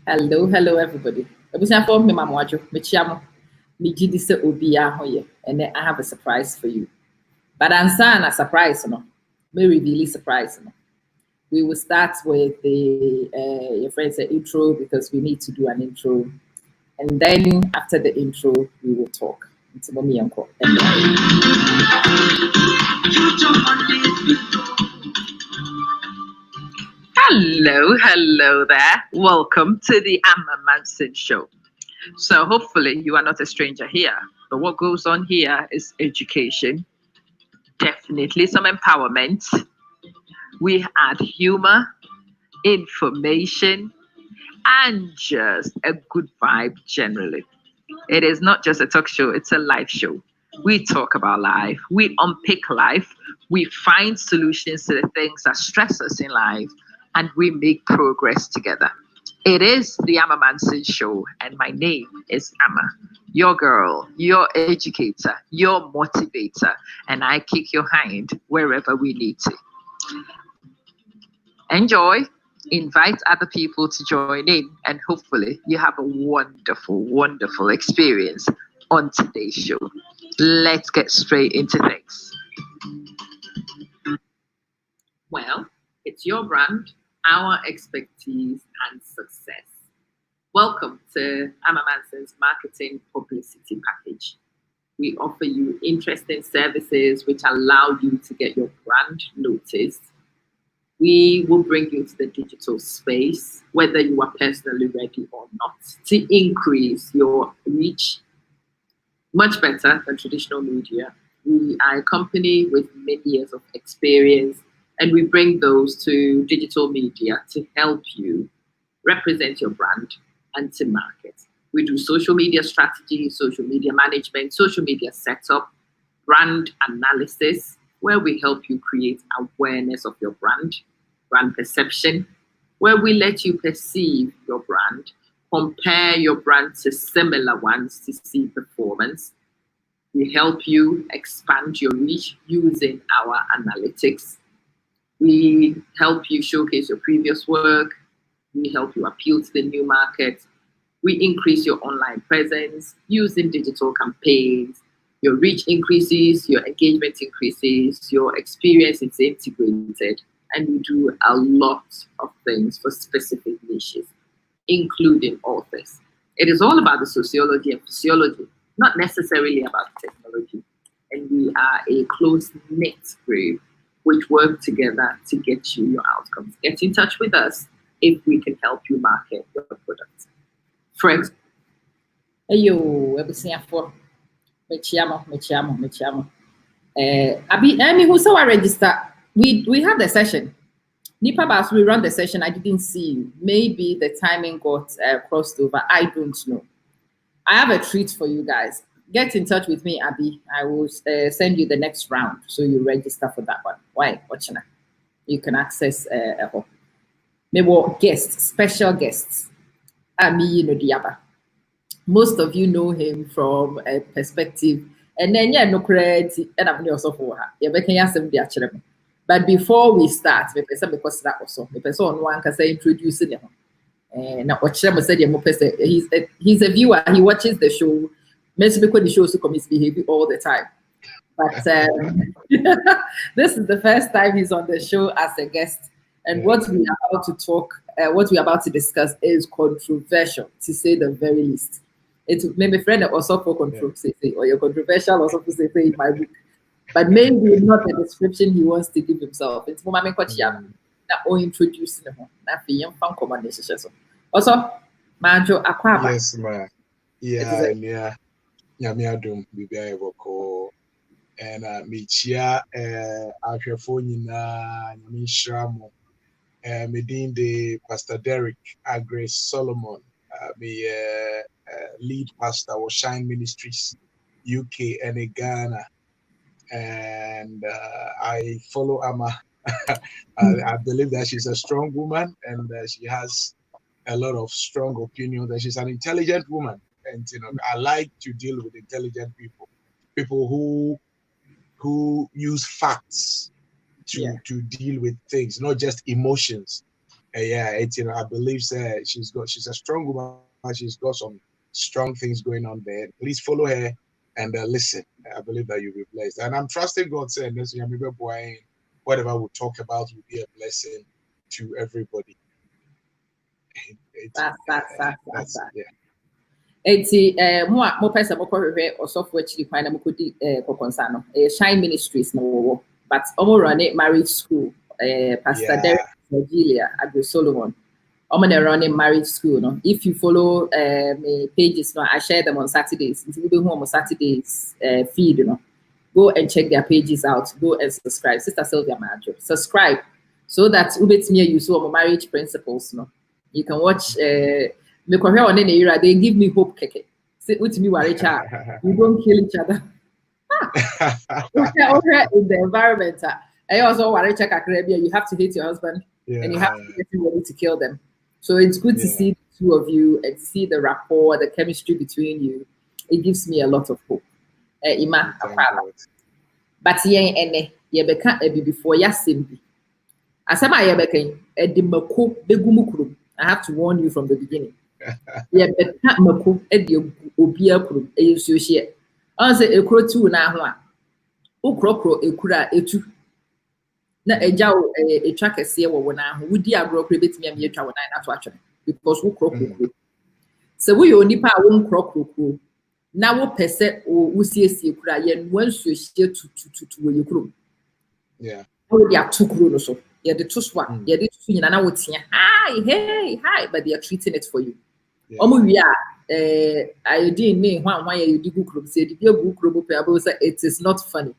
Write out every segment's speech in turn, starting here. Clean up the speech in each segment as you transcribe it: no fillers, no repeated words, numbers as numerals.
Hello, hello, everybody. Ebusia for me, Mamwajo, Michiamo, Mijidise Obia Hoye, and then I have a surprise for you. But answer a surprise, no, very really surprise, no. We will start with the your friend said intro because we need to do an intro, and then after the intro we will talk. It's mommy and co. Hello there. Welcome to the Amma Manson Show. So hopefully you are not a stranger here, but what goes on here is education, definitely some empowerment. We add humor, information, and just a good vibe generally. It is not just a talk show, it's a live show. We talk about life, we unpick life, we find solutions to the things that stress us in life, and we make progress together. It is the Amma Manson Show, and my name is Amma, your girl, your educator, your motivator, and I kick your hand wherever we need to. Enjoy, invite other people to join in, and hopefully you have a wonderful, wonderful experience on today's show. Let's get straight into things. Well, it's your brand, our expertise, and success. Welcome to Amma Manson's Marketing Publicity Package. We offer you interesting services which allow you to get your brand noticed. We will bring you to the digital space, whether you are personally ready or not, to increase your reach much better than traditional media. We are a company with many years of experience, and we bring those to digital media to help you represent your brand and to market. We do social media strategy, social media management, social media setup, brand analysis, where we help you create awareness of your brand perception, where we let you perceive your brand, compare your brand to similar ones to see performance. We help you expand your reach using our analytics. We help you showcase your previous work. We help you appeal to the new market. We increase your online presence using digital campaigns. Your reach increases, your engagement increases, your experience is integrated, and we do a lot of things for specific niches, including authors. It is all about the sociology and physiology, not necessarily about technology. And we are a close-knit group which work together to get you your outcomes. Get in touch with us if we can help you market your product. For example, Ayo, Ebusia for Mechiamo. Abi, who saw I register? We have the session. Nipa Bas, we run the session. I didn't see you. Maybe the timing got crossed over. I don't know. I have a treat for you guys. Get in touch with me, Abby. I will send you the next round so you register for that one. Why? Watching that. You can access maybe guests, special guests. Ami Diaba. Most of you know him from a perspective, and then no credit, and I'm also for her. But before we start, because that also, the person one can say introducing him. Now what said he's a viewer, he watches the show, maybe the show to misbehave all the time. But this is the first time he's on the show as a guest. And what we are about to talk, what we are about to discuss is controversial, to say the very least. It's maybe friend also for controversy, or you're controversial also to say in my book. But maybe not the description he wants to give himself. It's more or introducing him. Also, Manjo Akwaba. Yes, ma. Yeah. Nyamiadum bibia eboko. And Michia Ahwefo nyina Nyamishramo. Medin de Pastor Derek Aggrey Solomon. Me lead pastor of Shine Ministries UK and Ghana. And I follow Amma. I believe that she's a strong woman and she has a lot of strong opinions. And she's an intelligent woman. And I like to deal with intelligent people who use facts to deal with things, not just emotions. Yeah, it's, I believe she's a strong woman. She's got some strong things going on there. Please follow her and listen. I believe that you'll be blessed. And I'm trusting God saying this, whatever we talk about will be a blessing to everybody. That's yeah. Eti mo pesa mo kohwe osofo achiri kwan na mo kodi kokonsa no Shine Ministries no, but omo run it marriage school Pastor Derek Aggrey Solomon omo na run it marriage school no. If you follow my pages no, I share them on Saturdays. If you be home on Saturdays feed no, go and check their pages out. Go and subscribe. Sister Sylvia Madjo, subscribe so that ubetimi use some marriage principles no. You can watch they give me hope keke. Sit with me, Waricha. You don't kill each other. In the environment. I also Waricha Caribbean, you have to hate your husband and you have to get ready to kill them. So it's good to see the two of you and see the rapport, the chemistry between you. It gives me a lot of hope. Ima, but before Yasimbi. Asama yebeka edimako begumukuru. I have to warn you from the beginning. Yeah, but mako edi obia kuru eyesu hie. On say ekuro tu na ho a. Ukrokro ekura etu. Na eja o etwa kese wo na ho. Wudi agro kro betimi am etwa wo na to atwe. Because ukrokro. So we onipa a wo ukrokro. Na wo pese o usiesie kura ye nwansu hie tu wo yekuro. Yeah. Wo dia tukuro no so. Yeah, the two one. Yeah, the two in an hi, but they are treating it for you. I didn't know why you do group said it is not funny.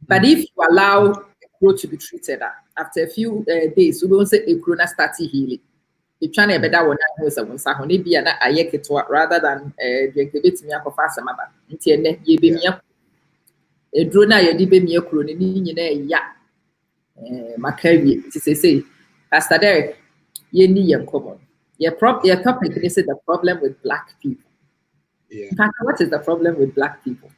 But if you allow a crow to be treated after a few days, we don't say a crow started healing. You trying to better one was a one be an ayekito rather than the bit me up of us mother. Until ye be me up a drona, you did me a crow in ya. Maccabi, to say, Pastor Derek, you need your common. Your topic is the problem with black people. Yeah. In fact, what is the problem with black people?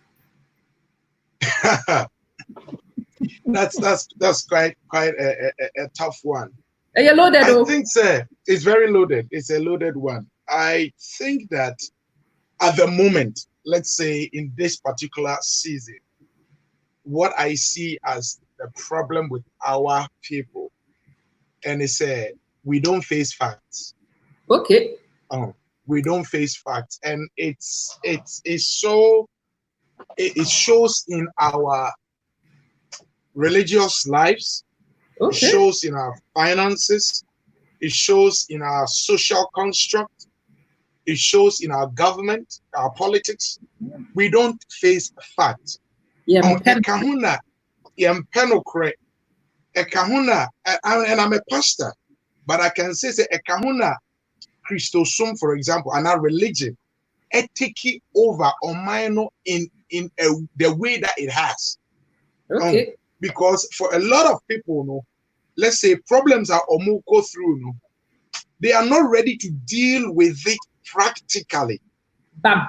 that's quite a tough one. Are you loaded? I think it's very loaded. It's a loaded one. I think that at the moment, let's say in this particular season, what I see as the problem with our people, and it's we don't face facts. Okay. We don't face facts, and it shows in our religious lives. Okay. It shows in our finances. It shows in our social construct. It shows in our government, our politics. We don't face facts. Yeah. Yampenokre ekahuna, and I'm a pastor, but I can say ekahuna Christosum, for example, and our religion etiki over or minor in the way that it has. Okay. Because for a lot of people, no, let's say problems are go through, no, they are not ready to deal with it practically. Bam.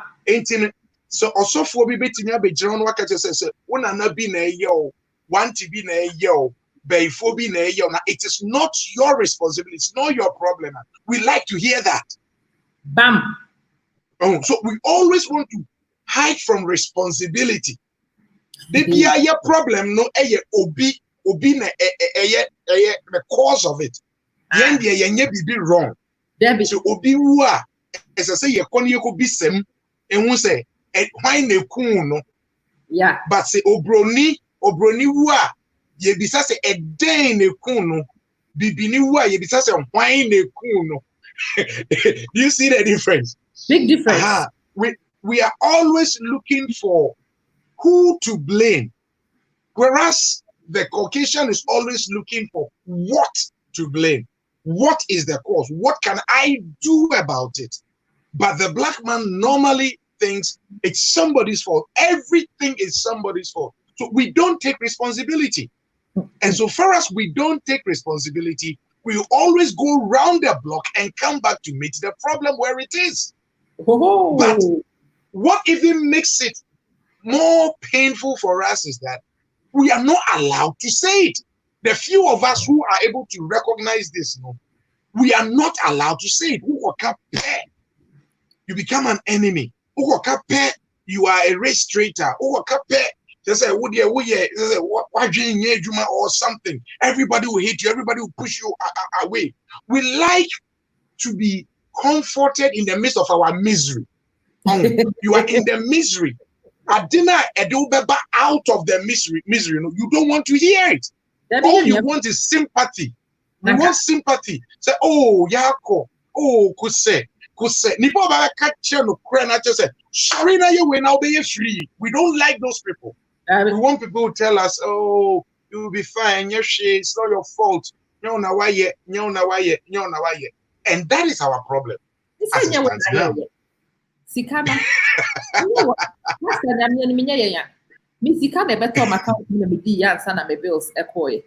So also for me betting be John Waka says one na be na yo. Want to be na yo, before be na yo. Now it is not your responsibility. It's not your problem. We like to hear that. Bam. So we always want to hide from responsibility. There be a problem. No, obi na the cause of it. Then the be wrong. So obi wa as I say ye could be sem and who say why ne no. Yeah. But say obroni wa ye bisa say a day ne no bibini wa ye bisa say why ne no. Do you see the difference? Big difference. We are always looking for who to blame, whereas the Caucasian is always looking for what to blame. What is the cause? What can I do about it? But the black man normally thinks it's somebody's fault. Everything is somebody's fault. So we don't take responsibility. And so far as we don't take responsibility, we always go round the block and come back to meet the problem where it is. Oh. But what even makes it more painful for us is that we are not allowed to say it. The few of us who are able to recognize this, We are not allowed to say it. You become an enemy. You are a race traitor. Just say, or something. Everybody will hate you. Everybody will push you away. We like to be comforted in the midst of our misery. You are in the misery. At dinner, out of the misery. You don't want to hear it. All you want is sympathy. You want sympathy. Say, oh, Yako, oh, Kuse. Nipo ba catcher no krena just say, sorry now you will now be free. We don't like those people. We want people who tell us, oh, you will be fine. It's not your fault. And that is our problem. As it stands now. Sikama. Me sika de beto my account me di yan sana me bills ekoye.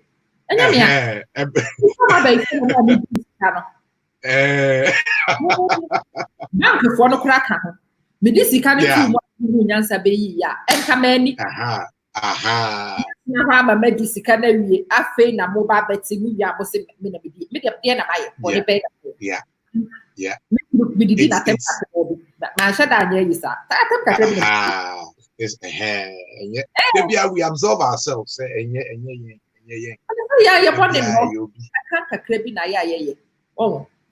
Enya me a. Bank for no kraka ho. Me di sika ne tu mo nyansa be yi ya. Enka mani. Na ha ma me sika na wie afi na mo ba beti mu ya mo se me na be di. Me de na baye. Me di na tem ka ko. Ma sha da nya yi sa. Ta tem ka tem. We absolve ourselves.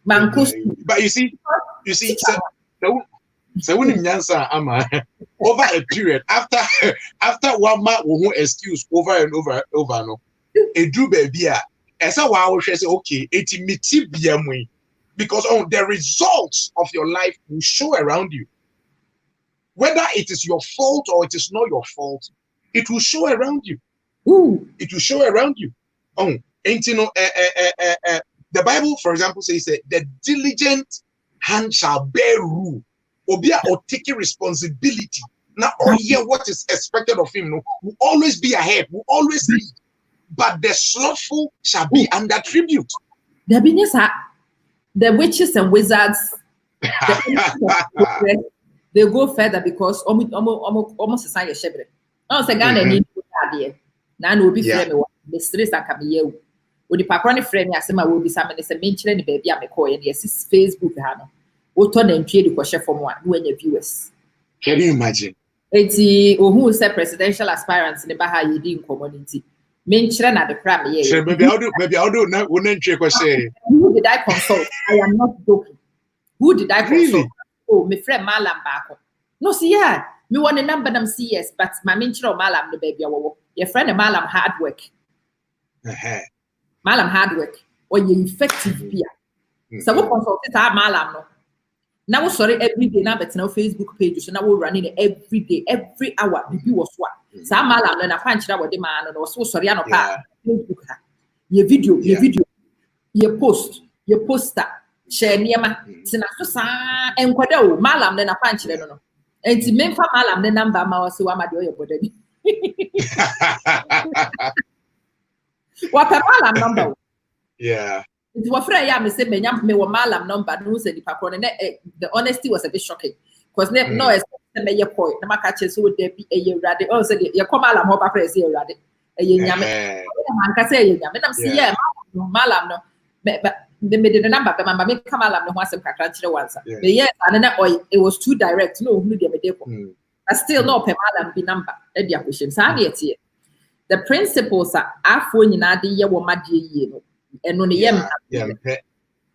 But you see, so when over a period after 1 month we won't excuse over and over no. A do baby as a wow say okay, because the results of your life will show around you. Whether it is your fault or it is not your fault, it will show around you. It will show around you. The Bible, for example, says that the diligent hand shall bear rule. Or taking responsibility. Now, hear what is expected of him. No, will always be ahead, will always lead. But the slothful shall be under tribute. The witches and wizards, they go further because almost a sign of shepherd. Oh, say Ghana need to idea. Now will be frame the stress and come here. When the patroni frame asema will be some and say mention the baby I'm calling yes Facebook hano. What turn and trade the question from one when your viewers. Can you imagine? It's who said presidential aspirants in the Baha Yidin community. Mention at the pram here. Maybe I'll do not wouldn't check or say. Who did I consult? I am not joking. Who did I consult? Really? Oh, my friend Malam Bako. No, see, yeah, me want a number them CS, but my mentor Malam the baby. Your friend Malam hard work. Malam hard work or you effective beer. So what consulted Malam no. Now sorry every day now, but now Facebook page so now we're running every day, every hour. The view was what. So Malam and I punch that with the man and was so sorry I Facebook. Your video, your post, your poster. Share niema sina so sa enkwada o malam na punch le no enti memfa malam ne number ma wase wa ma de oyo bodabi wa pa malam number it was free ya me say me wa malam number no say di pakro ne the honesty was a bit shocking because no expect me ye point na maka che so de bi eye urade oh say ye come malam ho pa press ye urade eye nyame man ka say ye nyame nam see ye malam no they made the number, but my make come alam no one some kakranchire once. But yes, and then it was too direct. No, who did me but still no pe malam be number. That the question. The principles are afo nyina de ye wo ma de ye no. Eno ne yem.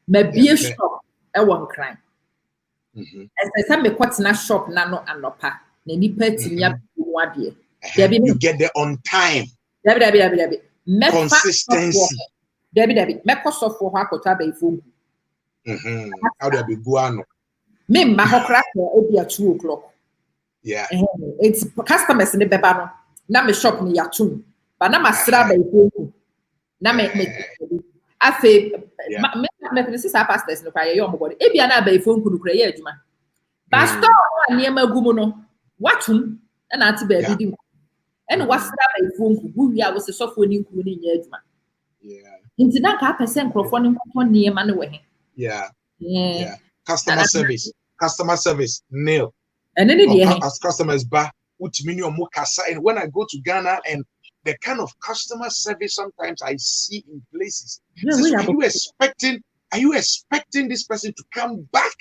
Me be shop e won crime. As I me kwatena shop na no anopa. Na nipa tinya bu ade. You get there on time. Debi. Consistency. Debbie, make us for Hakota by phone. How do I be guano? Me, my crack will be at 2 o'clock. Yeah, it's customers in the Bebano. Now, me shop me at 2, but now my strap by phone. Now, me, I say, my sister pastors no cry your body. If you are not by phone, could create man. Pastor, near my gumuno, watch him, and anti baby. And what's that by phone? Who was a software in Kunin man. Into that percent crofone near man. Yeah. Customer service, nil. And then as customers back, which mean your mokasa. And when I go to Ghana and the kind of customer service sometimes I see in places, so you expecting Are you expecting this person to come back?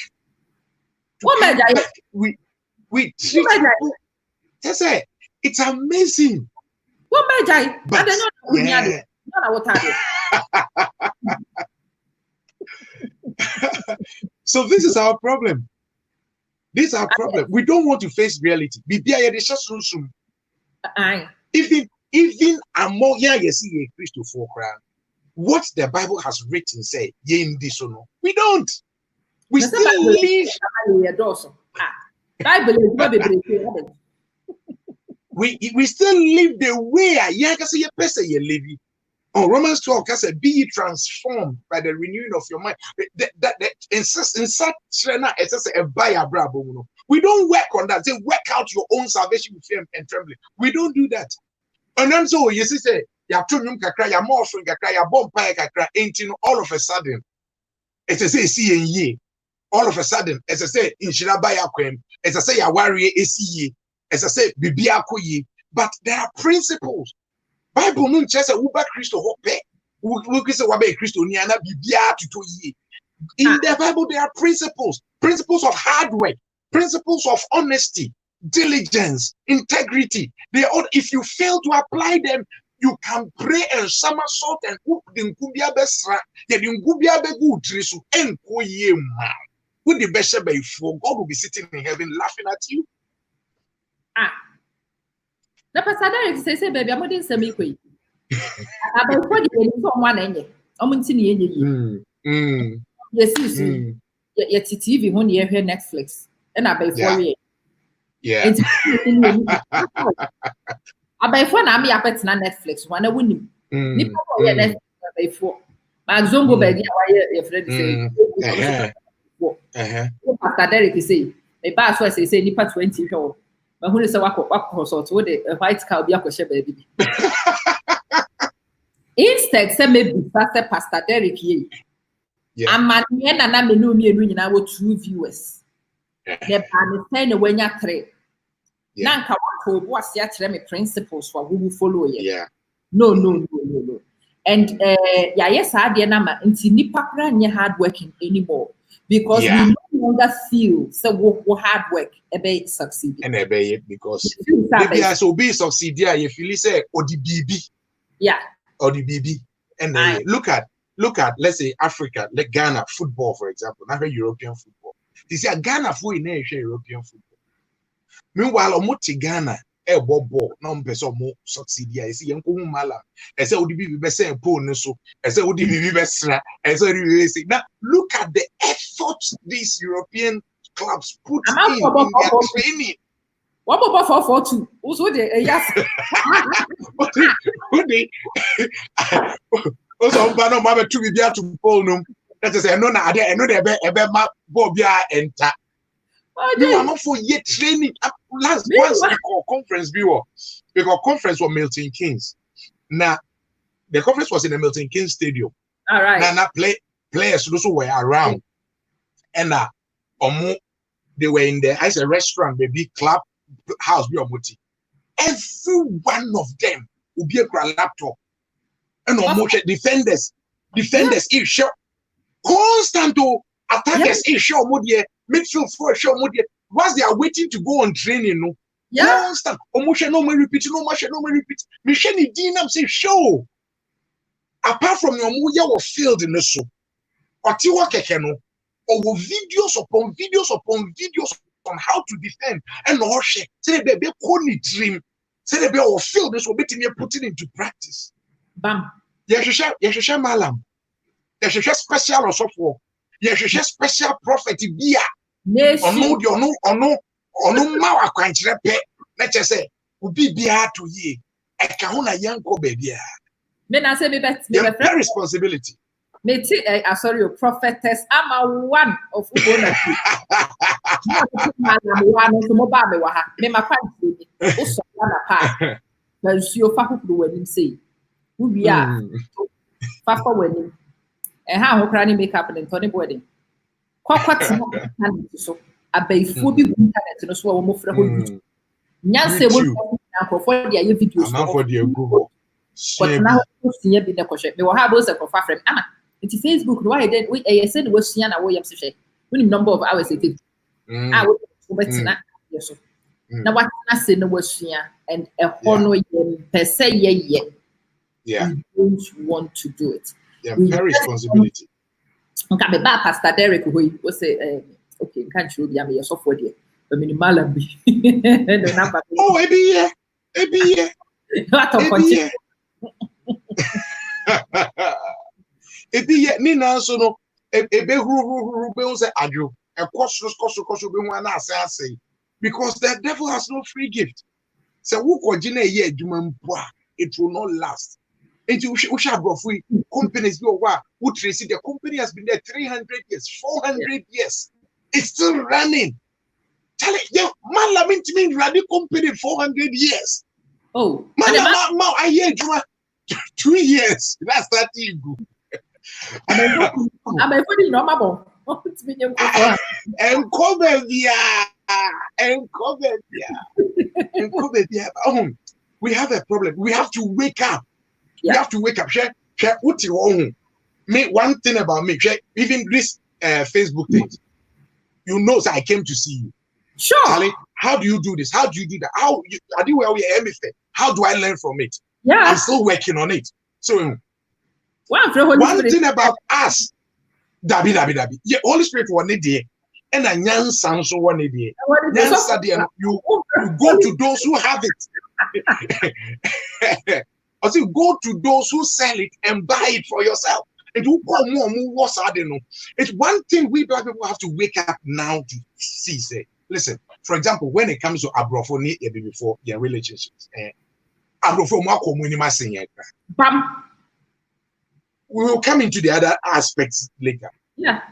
We treat people. Just say it's amazing. But, yeah. So this is our problem. This is our problem. We don't want to face reality. Even among Christopher, what the Bible has written say, we don't. We still live. We still live the way Oh, Romans 12 says, be ye transformed by the renewing of your mind. We don't work on that. Say, work out your own salvation with fear and trembling. We don't do that. And then so you say, all of a sudden, as I say, see and ye, all of a sudden, as I say, in Shirabaya Quem, as I say, a warrior is ye, as I say, Bibiako ye, but there are principles. Bible nun chese uba Christo hope. We say wabe Christo niana bibia to ye. In the Bible, there are principles of hard work, principles of honesty, diligence, integrity. They all, if you fail to apply them, you can pray and somersault and whoop the ngubia besra. The ngubia begu trisu en koye ma. Who the best by for God will be sitting in heaven laughing at you. The pastor Derek say, baby, I'm going to say, me. About 40 years from one end. I'm going to see yes, you see, yet TV when you hear Netflix, and I buy 4 years. Yeah. I buy 4 now, me up at Netflix, one I wouldn't. Nipple Netflix by 4. My Zongo baby, your friend say, Pastor Derek say, a bass was say, Nipper 20 show. But who is a walk sort with a white cow be a baby. Instead, say maybe Pastor Derek ye. I'm man and I'm a new me our 2 viewers. The pan when you're 3. Nanka what's your principles for who will follow you? Yeah. No. And yes, I did not until Nipakran hard working anymore. Because we no longer feel so we hard work about succeed. And obey it because maybe as obey succeed, yeah, you feel say or the BB. Yeah. Or the BB. And look at let's say Africa, like Ghana football, for example, not European football. You see, Ghana football in European football. Meanwhile, Omoti Ghana, ball, no person more succeed. Yeah, you see, young Mala, I say, would be best saying poor, so I say, would be best. I say, now look at the efforts these European clubs put in their training. What about 442? Also, yes. Also, but no, Mama, to be able to pull them. That is, I know the map, Bobia, and tap. You are not for yet training. Once we call conference viewer, because conference was Milton Keynes. Now, the conference was in the Milton Keynes Stadium. All right. Now, players also were around, and they were in the as a restaurant, maybe club house, be muti. Every one of them will be a laptop, and defenders is show constant attackers is show midfield for show once they are waiting to go on training, constant no repeat. Mission Dinam say show. Apart from your muya was filled in the soup, or Tiwa Kekeno, or videos upon videos on how to defend and all shit. Say they only dream. Say they all feel this will be put it into practice. Bam. Yes, malam. Yes, special or software. Yes, special prophet bia. Or no mawa kwanchire pe. Let's just say, ubi bia to ye. Ekahuna yanko baby. Men I say me their responsibility. Sorry, prophetess. I'm a one of Ubona. One of Mobile. Me my family. Also, part. But you fuck the wedding say. Who we are. Papa wedding. And how cranny make up and Tony wedding. Quack so. A bay food be to swallow more for the Nancy will for the videos for the Google. But now, we will have those of a friend. It's Facebook. Why then? I said was Siana Williams to share. When number of hours it is. I would not. Now what I said was here and a honor per se yet. Yeah. We don't want to do it. Yeah, very responsibility. Okay, but Pastor Derek who was say okay, can't you be a software there? But minimal Oh, maybe. Nina so no hu say adwo e koso be hu na say because the devil has no free gift. So who koji na ye adwuma mpo a it will not last. And you shall go free companies go who trace the company has been there 300 years, 400 years. It's still running. Tell it, yeah, man, I mean, run the company 400 years. Oh, man, I hear you 2 years. That's that ego. I'm a very normal. And cover we have a problem. We have to wake up. Yeah. We have to wake up. Share what you want. Me one thing about me. Share even this Facebook thing. You know, so I came to see you. Sure. Charlie, how do you do this? How do you do that? I do where we are everything. How do I learn from it? Yeah, I'm still working on it. So one thing about us, Dabi. Yeah, Holy Spirit one day, and a young son so one day. You go to those who have it. I say go to those who sell it and buy it for yourself. And you go more, what's I don't know. It's one thing we black people have to wake up now to see. Say, listen, for example, when it comes to abrofoni before your relationships, we will come into the other aspects later. Yeah.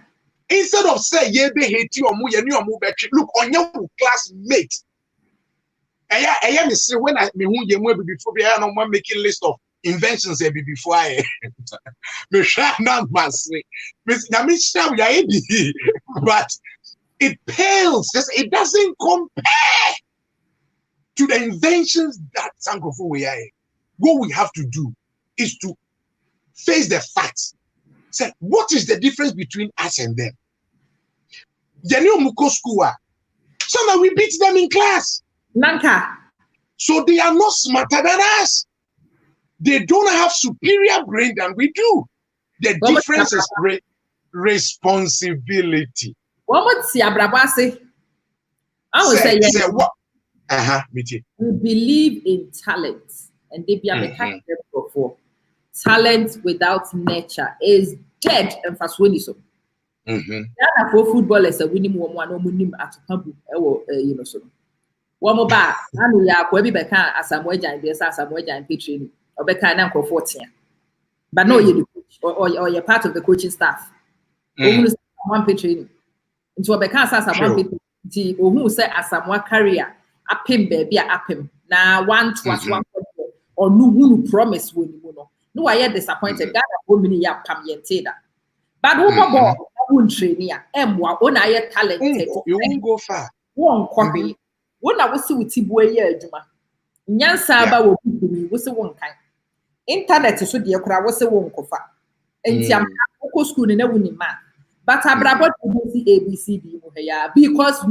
Instead of say be hate you or look on your classmate. I am say when I before I'm making list of inventions before I but it pales, it doesn't compare to the inventions that Sankofu we are. What we have to do is to face the facts. Say, what is the difference between us and them? So we beat them in class. Nanka. So they are not smarter than us. They don't have superior brain than we do. The difference is responsibility. What would see Abrabase? I would say yes. We believe in talent, and they be a before. Talent without nature is dead and fast winning. So, for footballers, a winning one at Hambu, you know, so. One more bar, and we are Kwabena as some wager and there's some wager and pitching, or Becca and Uncle 14. But no, you or you're part of the coaching staff. One pitching into a Becca as someone pitching, or who said as someone career, up him, baby, up him. Now, one to us, one or no promise will you know. No, I had disappointed that woman ya pam yenteda. But who won't train here? When I had talented, you won't go far. One copy. When I was with Tibuay, Juma. Nyan Saba will be was a one kind. Internet is so dear, was a one cofa. And Siam school in a winning man. But I brought ABCD because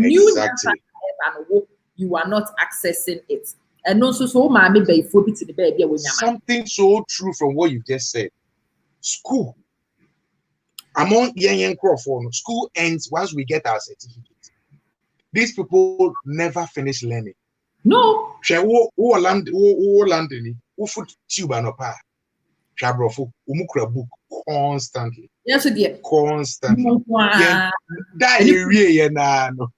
you are not accessing it. And also, so mammy bay for to the baby when something so true from what you just said. School. Among young Crawford, school ends once we get our certificate. These people never finish learning. No. Who landing? Who foot tube and pa? Shabrofo, umukra book constantly. Yes, dear. Constantly. That area, no.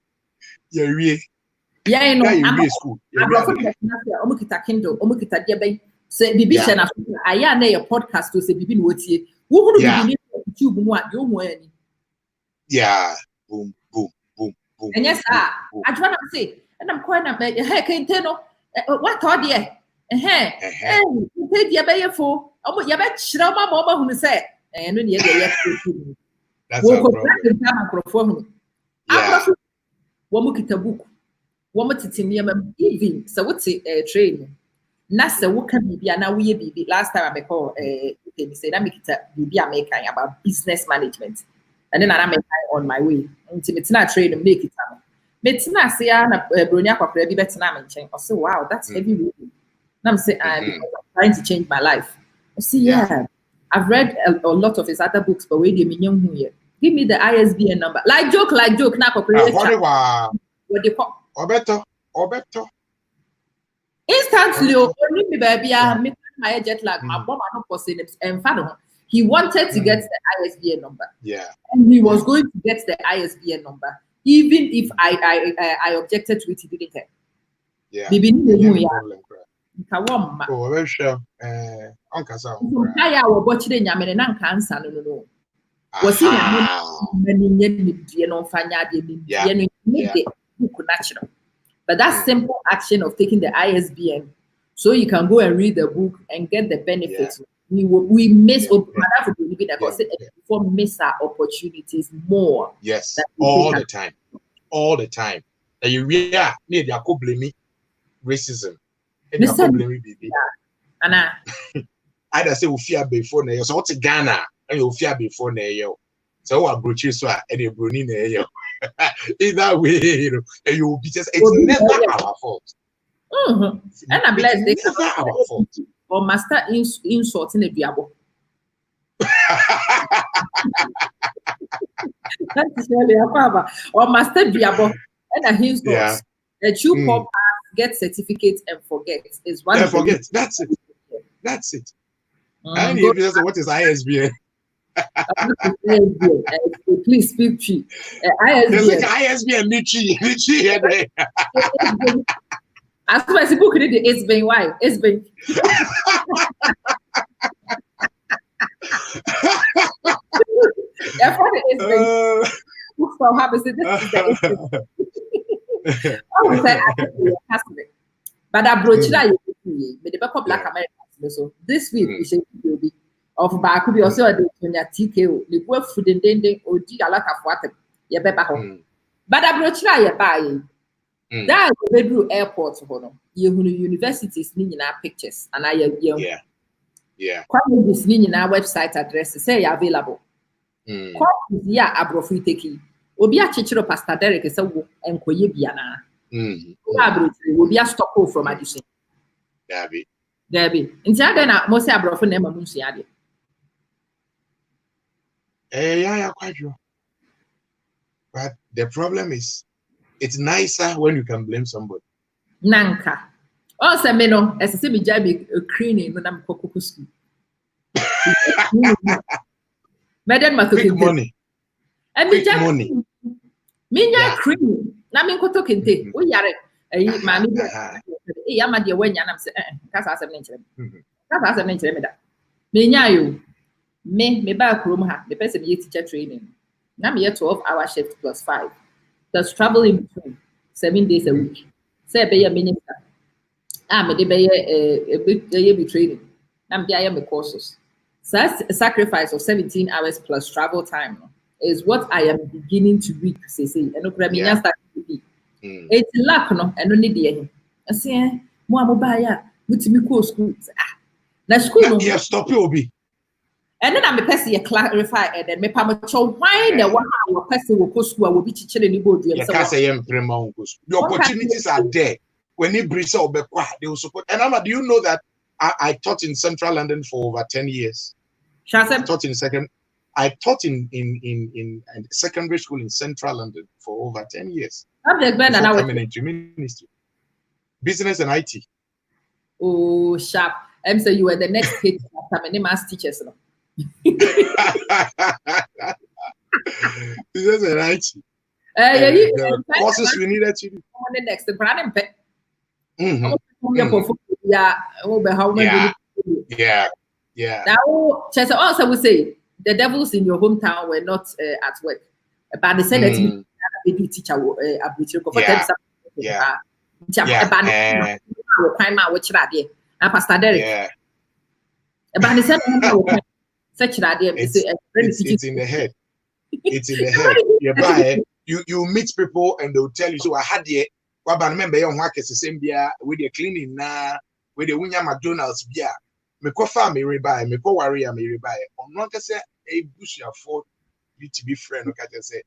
Yeah, I know. I'm school. Omukita Kindle, Omukita Diabay, say division of I am a podcast to say Bibi Wotie. Who would be tube what you want? Yeah, boom. And yes, I try to say, and I'm quite a bit. Hey, can't tell what are you? Hey, you paid your bay for. Oh, but you bet Shrama Mama who said, and when you get that's a problem. Wamukita book. Woman even so what's a train? Nasa what can be now we be last time I call he said, I make it be American about business management. And then I'm on my way. Until it's not trade and make it. It's not say I'm a Brunia for baby better. I say, wow, that's heavy. And I'm saying, I'm trying to change my life. I see, yeah. I've read a lot of his other books, but wait a minute, give me the ISBN number. Like joke, now for what they call or better. Instantly, only me baby, I make my jet lag. My mom not posting it, and father, he wanted to get the ISBN number. Yeah, and he was going to get the ISBN number, even if I objected to it. He didn't care. Yeah, Oh, very sure. Uncle Sam. I was watching the Yamen and cancer. No. Was he natural? But that simple action of taking the ISBN, so you can go and read the book and get the benefits. We miss miss our opportunities more. Yes, all the time. And you need to blame racism. Anna, I say we fear before now. So what's Ghana? And you fear before now. So what broche so and you bruni now. Either way, and you will be just it's never our fault. And I'm blessed. It's never our fault. Or master insulting a diabo. That's really a father. Or master diabo and a insult. A true pop get certificates and forget is one. Forget. That's it. And if you say what is ISBN? Please speak to ISBN Michi. As far as the book read it's been why it's been. Books for habits. This is the but I broached that you the Black Americans. So this week we should be of Bakubi also the Tonya TKO, the work food and then or a lot of water. Yeah, but I broached that you buy. That is the Bedroom Airport. Universities need our pictures and colleges need our website addresses say available. Abro free take Obi a chichiro Pastor Derek is a and Kwabena. Will be a stop from addition. Debbie. In Chadena, most abro for name Musiadi. Yeah, quite true. But the problem is, it's nicer when you can blame somebody. Nanka. Also, Meno, as a semi jabby cleaning when I'm Coco school. Madam Quick money. And quick money. Minya cream. Namin Kotokinte. We are a mammy. Yamadi when Yanam said, Casa mentioned. Casa mentioned that. Minya you. Me back room ha, the person year teacher training. Now me 12-hour shift plus 5. That's traveling between 7 days a week. Say be a minister. Me de be a training. Now I am a courses. So that's a sacrifice of 17 hours plus travel time is what I am beginning to reap. Say, and no start to be. It's luck no, and only the I say, mo amobaya, with me go school. Na school no. Yeah, stop you Obi. And then I'm a person clarify and then me pamacho why the 1 hour person will go school will be teaching any board. The opportunities are there. When you bring up they will support. And Amma, do you know that I taught in Central London for over 10 years? I taught in secondary school in Central London for over 10 years. Coming into ministry, business and IT. Oh, sharp! So you were the next hit after many mass teachers. Business and IT. Courses we needed to do. The next, the brand and pet. Yeah. Now, Chester also would say the devils in your hometown were not at work, but they said that you be teacher Pastor Derek. But they said such an idea. It's in the head. It's in the head. You meet people and they'll tell you, so I had the remember your work is the same beer with the cleaning now with the Winya McDonald's beer. me ko fa me rebuy, me ko worry me rebuy. On no ka say e bush afford you to be friend, okay, just say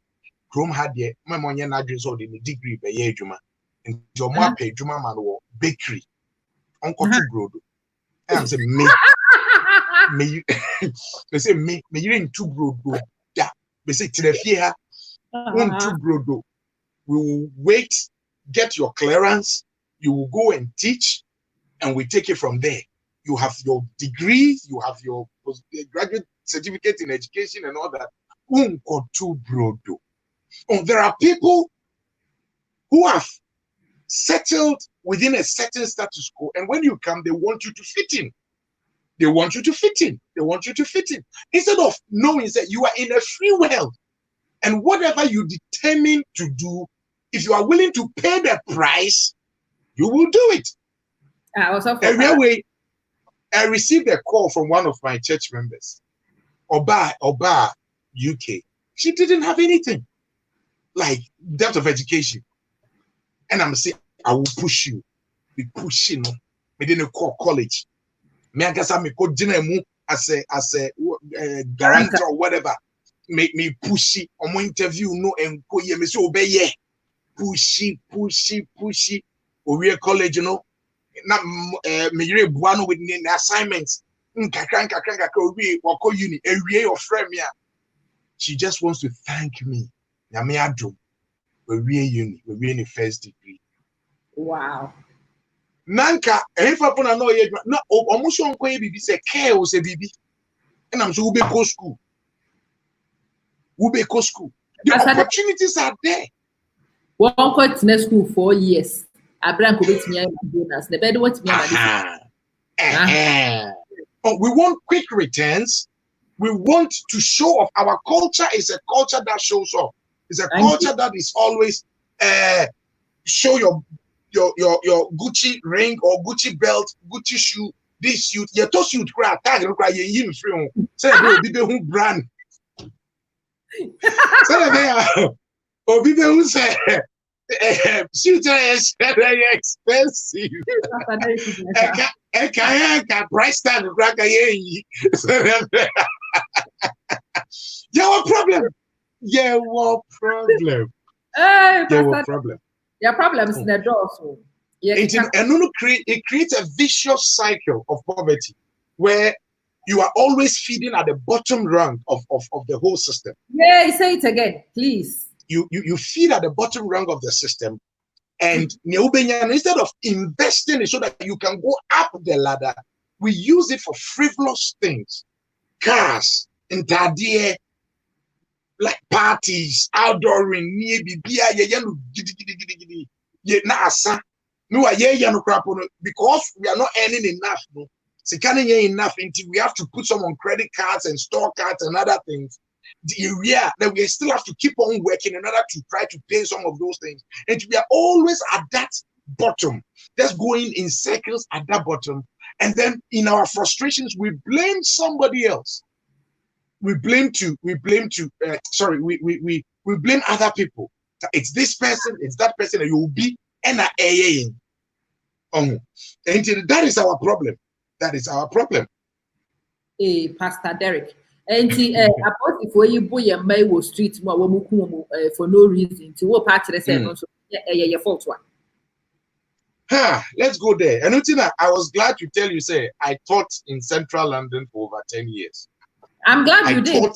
Chrome had ye, my money and address or the degree by ye juma. And your ma pay juma man or bakery. Uncle two brodo. And I'm saying me they say me you in two brodo. Yeah. They say to the fear two brodo. We will wait, get your clearance, you will go and teach, and we take it from there. You have your degrees, you have your graduate certificate in education and all that. There are people who have settled within a certain status quo, and when you come, they want you to fit in. They want you to fit in. They want you to fit in. Instead of knowing that you are in a free world, and whatever you determine to do, if you are willing to pay the price, you will do it. Every way, I received a call from one of my church members, Oba, UK. She didn't have anything, like depth of education. And I'm saying, I will push you. Be pushing. Me didn't call college. Me I guess me go dinner as a guarantor or whatever. Make me pushy. On my interview, no and go me say obey yeah. Pushy. We are college, you know. Not me buano with the assignments. Uni. Your friend, yeah. She just wants to thank me. Nyame adom. We're uni. We're in the first degree. Wow. Nanka, if I put no yet, no, almost on Kwabi say care was a baby. And I'm so Ubeko school. Ubeko school. The opportunities are there. One quite in school 4 years. Abban could be bonus. The bed what me. We want quick returns. We want to show off. Our culture is a culture that shows off. It's a culture that is always show your Gucci ring or Gucci belt, Gucci shoe, this suit. You toss you cry tag cry you free. Say who brand. Say there. Or people who say suit is very expensive. Price tag crack you have a problem. Your problems in the door. So it creates a vicious cycle of poverty where you are always feeding at the bottom rung of the whole system. Yeah, say it again, please. You feed at the bottom rung of the system, and instead of investing it so that you can go up the ladder, we use it for frivolous things, cars, intadie, like parties, outdooring, because we are not earning enough. Enough until we have to put some on credit cards and store cards and other things. The area that we still have to keep on working in order to try to pay some of those things. And we are always at that bottom, just going in circles at that bottom. And then in our frustrations, we blame somebody else. We blame other people. It's this person, it's that person, and you will be and that is our problem. That is our problem. Hey, Pastor Derek. And about if we boy and May was street for no reason to what part of the same also your fault one. Let's go there. And I was glad to tell you, say I taught in central London for over 10 years. I'm glad you did.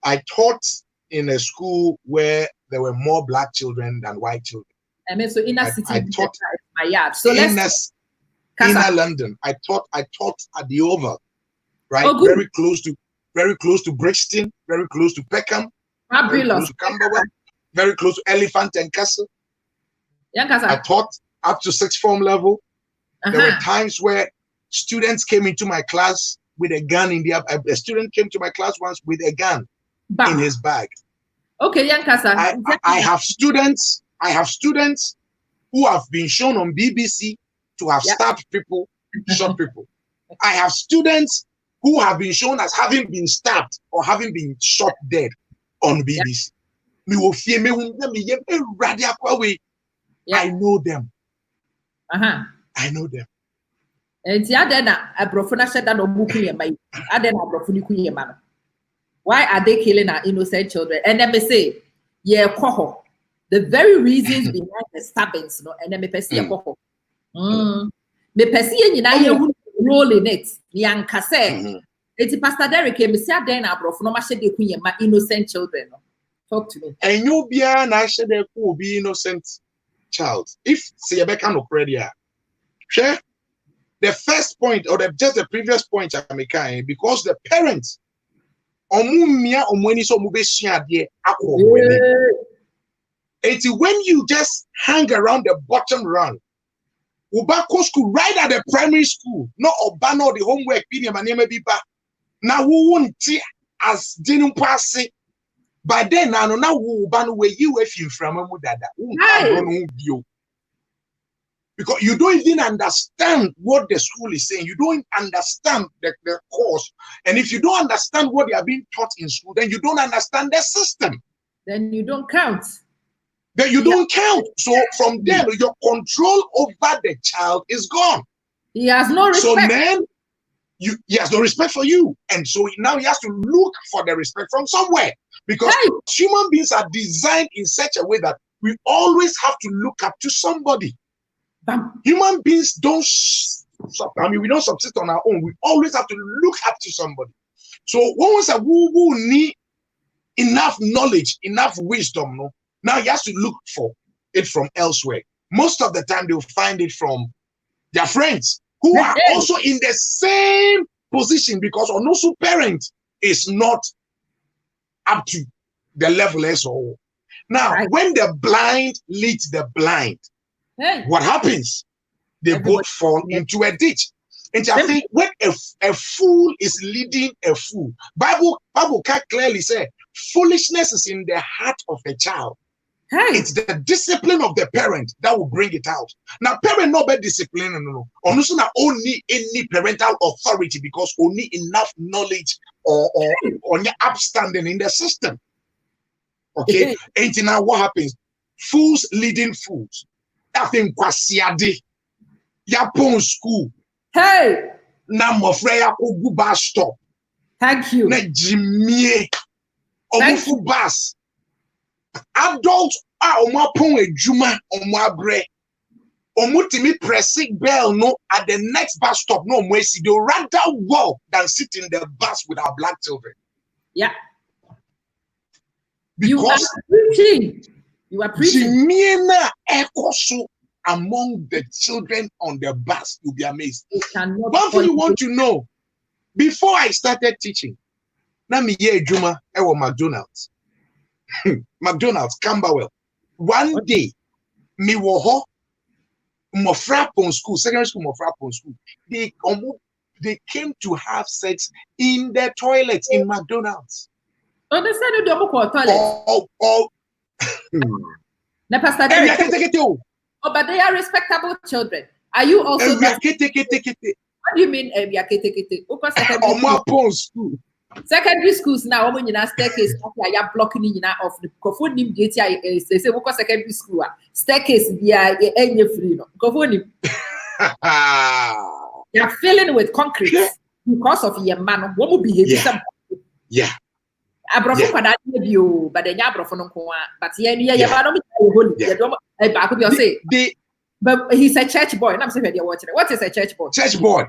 I taught in a school where there were more black children than white children. I mean, so inner city. I taught my yard. So inner London. I taught at the Oval, right? Oh, very close to Brixton, very close to Peckham, very close to Camberwell, very close to Elephant and Castle. I taught up to sixth form level. There were times where students came into my class with a gun in a student came to my class once with a gun in his bag. Okay, Yankasa. I have students who have been shown on BBC to have stabbed people, shot people. I have students who have been shown as having been stabbed or having been shot dead on BBC. I know them. I know them. And the other a brofuna said that no buku my other brofuni man. Why are they killing our innocent children? And then they say, yeah, koho. The very reasons behind the stabbings, no, and then me pesi koho. Me pesi you role in it. Yang kase. It's Pastor Derek. Me say then a brofuna ma shede kuye ma innocent children. Talk to me. And you be an I said there could be innocent child. If say you can already share the first point or just the previous point I make because the parents omumia omweni so mubeshia de akọ it's when you just hang around the bottom rung ubako school right at the primary school not Abban or the homework pini manema biba na who won't as didn't pass it. By then, I know now who ban where you if you from a dada. Because you don't even understand what the school is saying. You don't understand the course. And if you don't understand what they are being taught in school, then you don't understand the system. Then you don't count. Then you don't count. So from there, your control over the child is gone. He has no respect. So then, he has no respect for you. And so now he has to look for the respect from somewhere. Because human beings are designed in such a way that we always have to look up to somebody. Human beings don't, we don't subsist on our own. We always have to look up to somebody. So once a woo need enough knowledge, enough wisdom, no, now he has to look for it from elsewhere. Most of the time, they'll find it from their friends who are also in the same position because Onosu parent is not up to the level as a whole. Now, when the blind leads the blind, what happens? They both fall into a ditch. And I think when a fool is leading a fool, Bible can clearly say foolishness is in the heart of a child. It's the discipline of the parent that will bring it out. Now, parent not bad discipline, no. Only any parental authority because only enough knowledge or upstanding in the system. Okay, and now what happens? Fools leading fools. I think kwasiade. Yapon school. Hey. Na mofreya ko bus stop. Thank you. Na jimie. Omufu bus. Adults are omapon ejuma omabre. Omutimi pressing bell no at the next bus stop no mwesi. They rather walk than sit in the bus with our black children. Yeah. Because you are preaching. Among the children on the bus, you'll be amazed. One thing you want to know, before I started teaching, na mi ye Juma ewo McDonald's. McDonald's, Camberwell. One day, me wo ho mofra pon school, secondary school mofra pon school. They came to have sex in the toilets in McDonald's. Oh, they said you don't go to toilet. Na Pastor Derek. Oh, but they are respectable children. Are you also? What do you mean? Secondary schools now. When you na staircase, you are blocking you na off the cophone. They say we secondary school staircase. They are free no cophone. You are filling with concrete because of your man. What would be Yeah. But then but he's a church boy. I'm saying watching. What is a church boy? Church boy.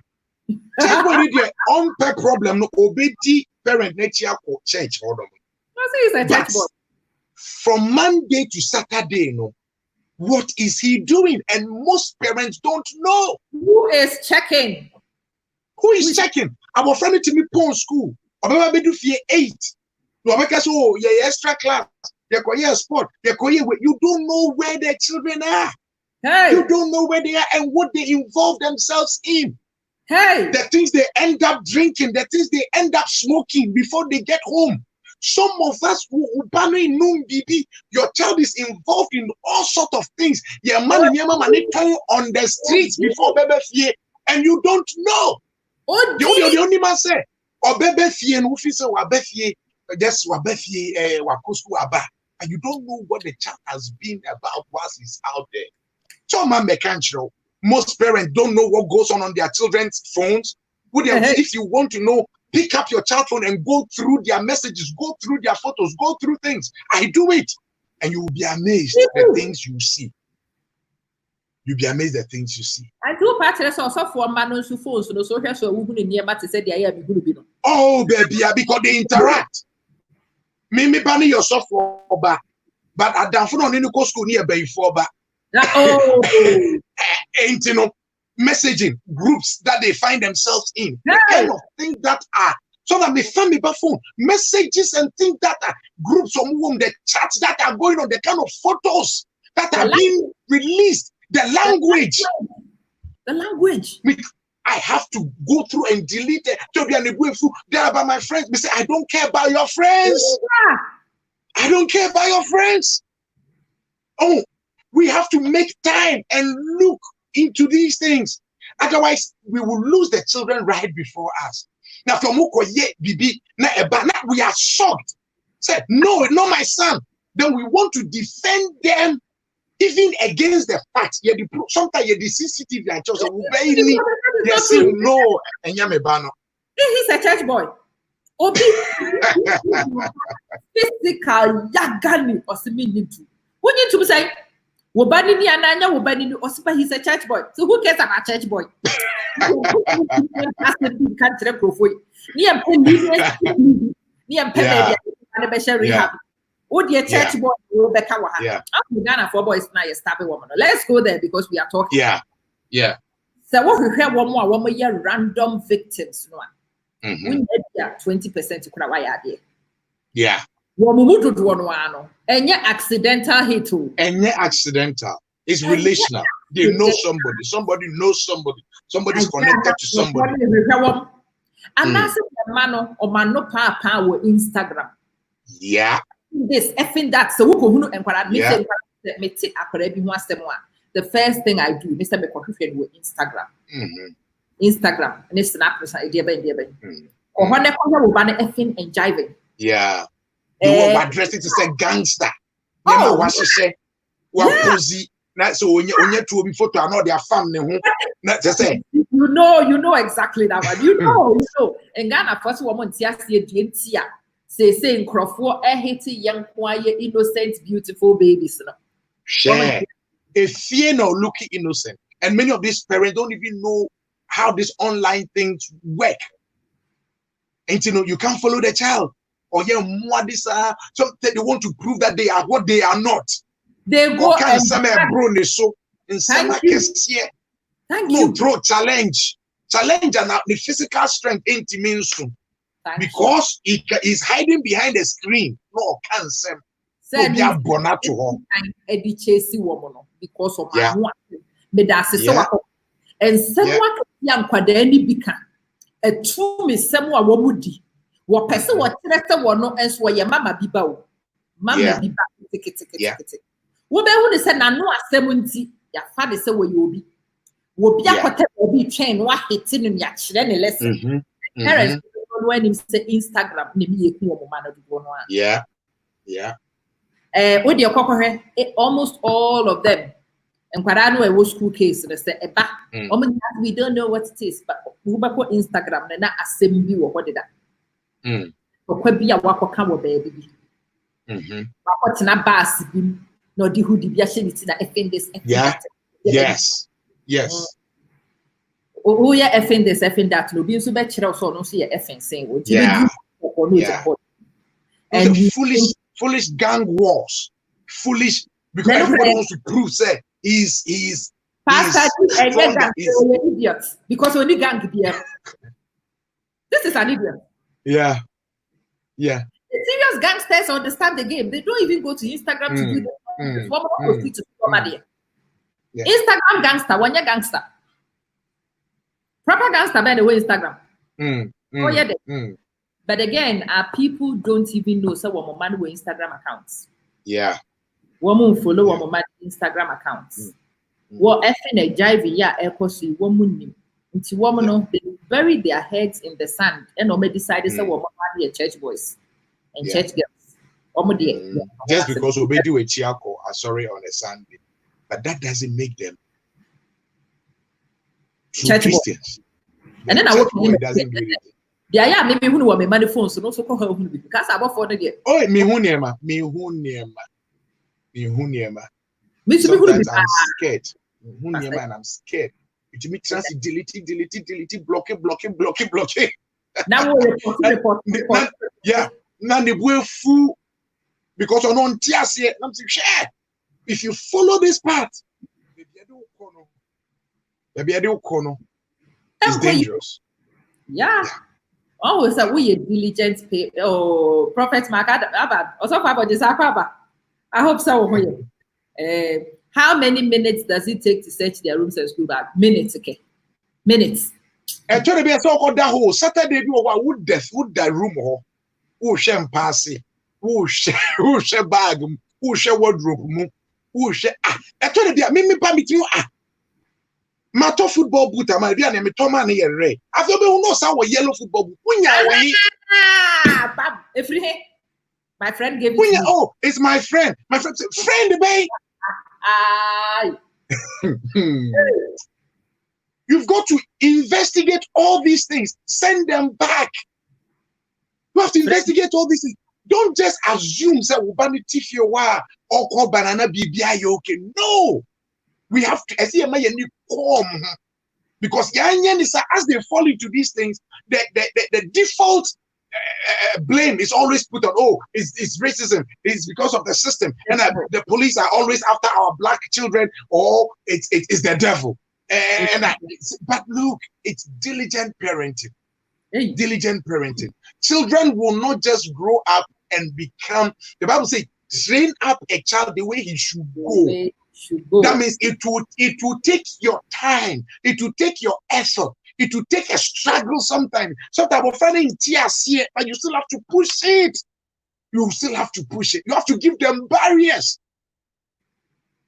Church boy is the unfair problem. No obedi parent nature for church. Hold on. He's a church boy. From Monday to Saturday, no. What is he doing? And most parents don't know. Who is checking? Who is checking? Our friend to me pon school. About be do fear 8. Oh, yeah, extra class. You sport. You don't know where their children are. Hey. You don't know where they are and what they involve themselves in. Hey. The things they end up drinking, the things they end up smoking before they get home. Some of us who your child is involved in all sorts of things. Your man and your mama on the streets before baby fear, and you don't know. Oh, the only man say, or baby fear, and who say wa fear. Just and you don't know what the child has been about whilst he's out there. So man, Most parents don't know what goes on their children's phones. If you want to know, pick up your child phone and go through their messages, go through their photos, go through things. I do it. And you will be amazed at the things you see. You'll be amazed at things you see. I do partners also for manage phones, so here so we near to say they are good. Oh, baby, because they interact. Me banning yourself for back. But I don't know any school near bay for back. Oh, ain't you know messaging groups that they find themselves in. The kind of things that are so that they find me by phone messages and things that are groups of whom the chats that are going on, the kind of photos that are being released, the language. I have to go through and delete it. To be there about my friends. They say, I don't care about your friends. I don't care about your friends. Oh, we have to make time and look into these things. Otherwise, we will lose the children right before us. Now, we are shocked. Said, no, not my son. Then we want to defend them even against the facts. Sometimes the CCTV and church will they say no. And he's a church boy. Physical yagani or similitude. When you say, he's a church boy. So who cares about church boy? Church boy, Ghana for boys now woman. Let's go there because we are talking. Yeah. So what we hear one more year random victims. We need 20% to cry there. Yeah. And accidental hit. And accidental. It's relational. They know somebody. Somebody knows somebody. Somebody's connected to somebody. And that's the man or man no papa or Instagram. Yeah. This effing that so who and what the first thing I do, Mr. McCoy with Instagram. Instagram and it's snap idea by or when effing and jiving. Yeah. You were addressing to say gangster. Oh, what she say? What cozy? So when you two before to know their family, say you know exactly that one. You know. And Ghana first woman say saying Crawford hate young, quiet, innocent, beautiful babies. Share a fear no looking innocent, and many of these parents don't even know how these online things work. And you can't follow the child. Or something they want to prove that they are what they are not. They go and so in some cases here. Thank you. Throw challenge and the physical strength ain't means because he is hiding behind the screen. No cancer. Be a bonnet to her. Because of my and someone young Kwadeni Bika. A true Miss Samuel Womudi. What person what one no and so your mama biba. Mama biba ticket. What they say na no assembly ya father say where you be. Wo bia kwata be train wa hitting in ya chire lesson. Parents when him say Instagram ne bi eku wo mama do no. Yeah. With your cocoa almost all of them. And Kwarano a school case and say eba. We don't know what it is, but who back on Instagram na assembly or what did that? Kwabena wako kawo baby. Wako tina basi bim no di hu di bia she ni na effing this. Yes. Oh yeah, effing this, effing that. No bi so be kire so no so yeah effing saying. And foolish gang wars. Foolish because everybody wants to prove say he's Pastor idiot because only gang here. This is an idiot. Yeah. The serious gangsters understand the game. They don't even go to Instagram to do the Instagram gangster, one year gangster. Proper gangster, by the way, Instagram. But again, people don't even know so one man with Instagram accounts. Yeah. Woman follow one man Instagram accounts. What effing a jive woman into woman they bury their heads in the sand and decided so woman a church boys and church girls. Just because we do a chiako sorry on a Sunday, but that doesn't make them Church Christians. And then I walk in. Doesn't believe it. Yeah, maybe who know my phone, so also call her because I bought for the year. Oh, me hunema. Sometimes I'm scared. And I'm scared. It means delete, block. Now report. Yeah. Now they will fool because on TSA. I'm saying, if you follow this path, it's dangerous. Yeah. Always that we diligent pay. Oh, Prophet Mark Abban. Also, about this Aquaba. I hope so. How many minutes does it take to search their rooms and school bag? Minutes, okay. Minutes. And to be so called that whole Saturday, would that room or who shall pass it, who shall bag, who shall wardrobe, who shall I told you, me permit you. Mato football boot, my dear name, Tonya here, Ray. After we know some yellow football boot. If you my friend gave it. Oh, it's my friend. My friend said, friend, babe. You've got to investigate all these things. Send them back. You have to investigate all these things. Don't just assume that Ubani Tifio or call banana BBI okay. No. We have to because as they fall into these things, the default blame is always put on, it's racism, it's because of the system, and the police are always after our black children, or it's the devil. But look, it's diligent parenting. Diligent parenting. Children will not just grow up and become, the Bible says, train up a child the way he should go. That means it will take your time, it will take your effort, it will take a struggle sometimes. Sometimes we're finding tears here, but you still have to push it. You still have to push it. You have to give them barriers.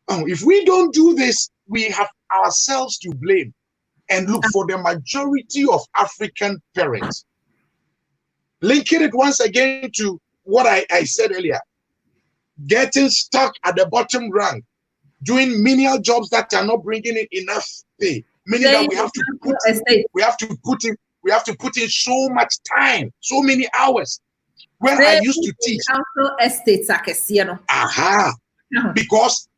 If we don't do this, we have ourselves to blame. And look, for the majority of African parents, linking it once again to what I said earlier, getting stuck at the bottom rank, doing menial jobs that are not bringing in enough pay, meaning that we have to put in so much time, so many hours. When I used to teach, council estates, because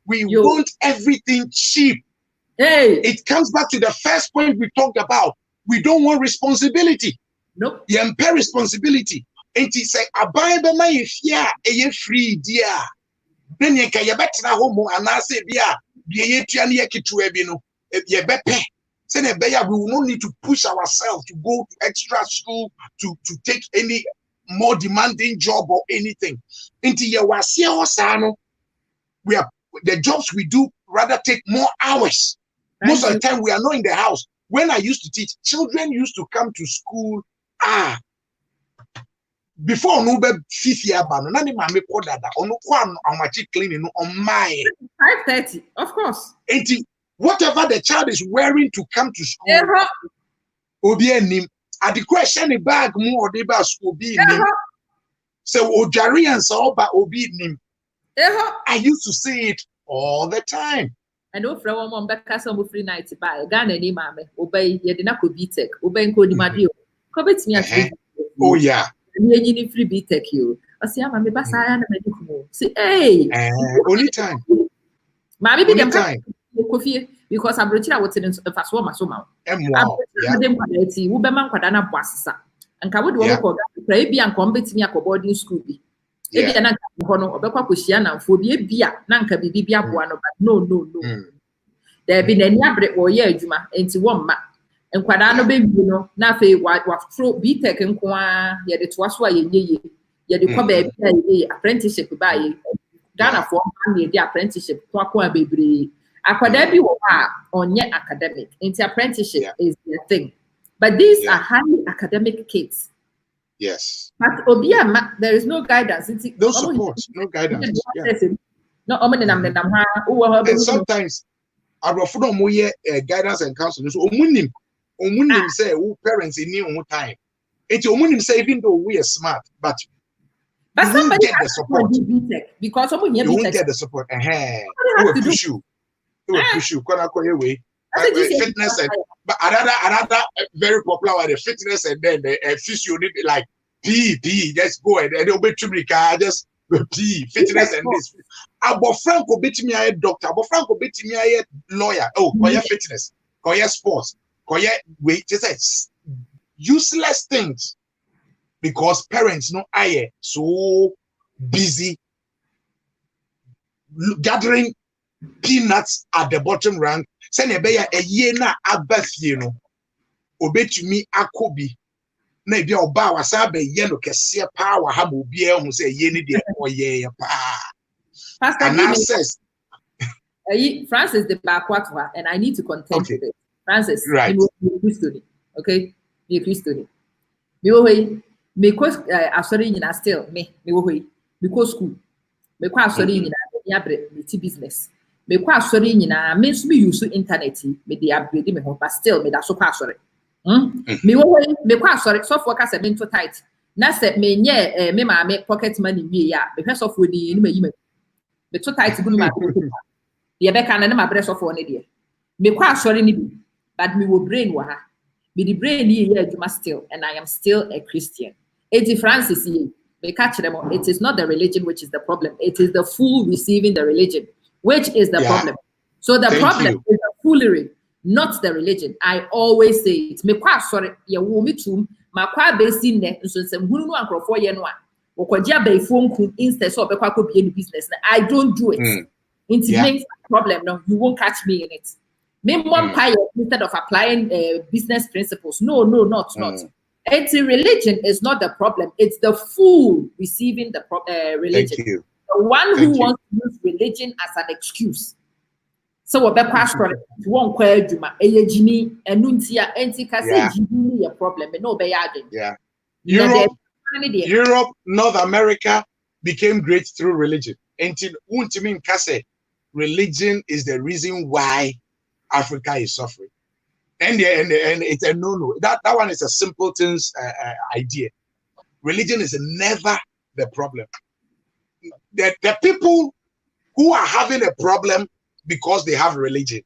we want everything cheap. It comes back to the first point we talked about. We don't want responsibility. Nope. Responsibility. And he said, Abban be free, dear. Then you can bet home and I say, we will not need to push ourselves to go to extra school to take any more demanding job or anything. Until you are the jobs we do rather take more hours. Most of the time we are not in the house. When I used to teach, children used to come to school. Before no be 5:30, of course. Whatever the child is wearing to come to school, obi enim. At the question the bag more they ba school be enim. So ojari and so ba obi enim. I used to see it all the time. I know from one back some free night by Ghana ni mame obey yedina ko BTech obey nko di madio ko betimi afi. Oh yeah. Me free BTech you. Asi ama me basa ya na me kumo. Say hey. Only time. Mami be dem time. Kofi because abrochira wote no faso ma so ma. Dem kwadati wo be man kwada na boasesa. Anka wo de wo ko ga e bia nko betimi akọ boarding school bi. E bia na nko no obekwa kohia na mfo bi e bia na nka bibi bia boa no but no. There be na ni abre wo ye adwuma enti wo mma. Nkwada no be bi no na fe wa throw BTech nko a ye de to so a ye ye ye de ko ba bia ye apprenticeship ba ye Ghana for man ye de apprenticeship ko akọ bebre. Akwada bi wo ha onye academic into apprenticeship is the thing, but these are highly academic kids. Yes, but there is no guidance. No support, no guidance. No, and sometimes I guidance and counseling. So say parents in new time. It's say even though we are smart, but But you somebody won't get the has to support. do BTech because someone here You won't BTech. get the support. Somebody It has will to do. push you. It will push you. Way. I said, you say Fitness and but another very popular one, the fitness and then the physio need like PE, just go and they'll be to me just PE, fitness and this. Abo Franco bet me a doctor, Abo Franco bet me a lawyer. Oh, koye fitness, koye sports, koye wait, just useless things because parents no aye so busy gathering peanuts at the bottom rank. Send a beya a year na abafino. Obetumi akobi. Na be oba wasabe ye no kese power ha mo bia hu say ye ni de oye pa. Pastor says Francis the backward and I need to contend with it. Francis, right. Okay, you Christian. Me wo hoi me ko asori nyina still me wo hoi me ko school me ko asori nyina me abre me ti business me ko asori nyina me so me use internet me dey upgrade me home but still me da so ko asori me wo hoi me ko asori so for ka se me to tight na se me nye me ma me pocket money wie ya me hwe so for di ni me yi me to tight bu ma ye be kan na ma bre so for ne de me ko asori ni bi but me wo brain wa ha. Be the brain here still, and I am still a Christian. It Francis here. It is not the religion which is the problem. It is the fool receiving the religion, which is the problem. So the problem is the foolery, not the religion. I always say it. Me kwa sorry, ye wo me tum, ma kwa be sin ne nso nsem hunu no ankrofo ye no a. Wokogia be phone instead so be kwa ko be business. I don't do it. It makes a problem. No, you won't catch me in it. Instead of applying business principles. No, not. It's religion is not the problem. It's the fool receiving the religion. Thank you. The one who wants to use religion as an excuse. So what pastor won't call Juma, Jimmy, and Nuntia, Antica, Jimmy, a problem, and no bayading. Yeah. Europe, North America became great through religion. Until Untimin Kase, religion is the reason why Africa is suffering, and it's a no. That one is a simpleton's idea. Religion is never the problem. The people who are having a problem because they have religion,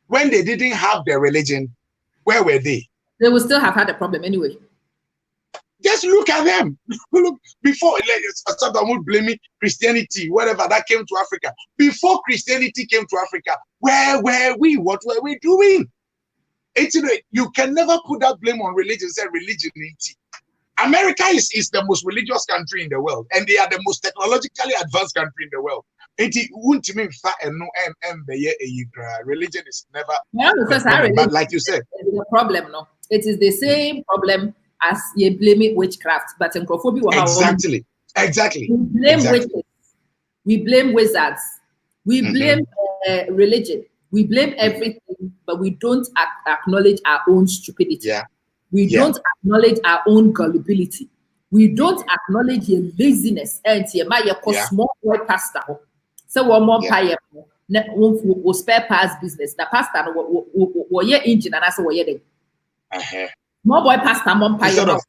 when they didn't have their religion, where were they? They would still have had a problem anyway. Just look at them. Look before someone would blame me Christianity, whatever that came to Africa. Before Christianity came to Africa, where were we? What were we doing? You can never put that blame on religion. Say religion. America is the most religious country in the world, and they are the most technologically advanced country in the world. Religion is never the problem. But like you said, the problem. No, it is the same problem as you blaming witchcraft, but in exactly. We blame witches, we blame wizards, we blame religion, we blame everything, but we don't acknowledge our own stupidity. We don't acknowledge our own gullibility. We don't acknowledge your laziness and your small boy pastor. So one more pie, will spare parts business. The pastor will your engine and I say what more boy pastor Bompire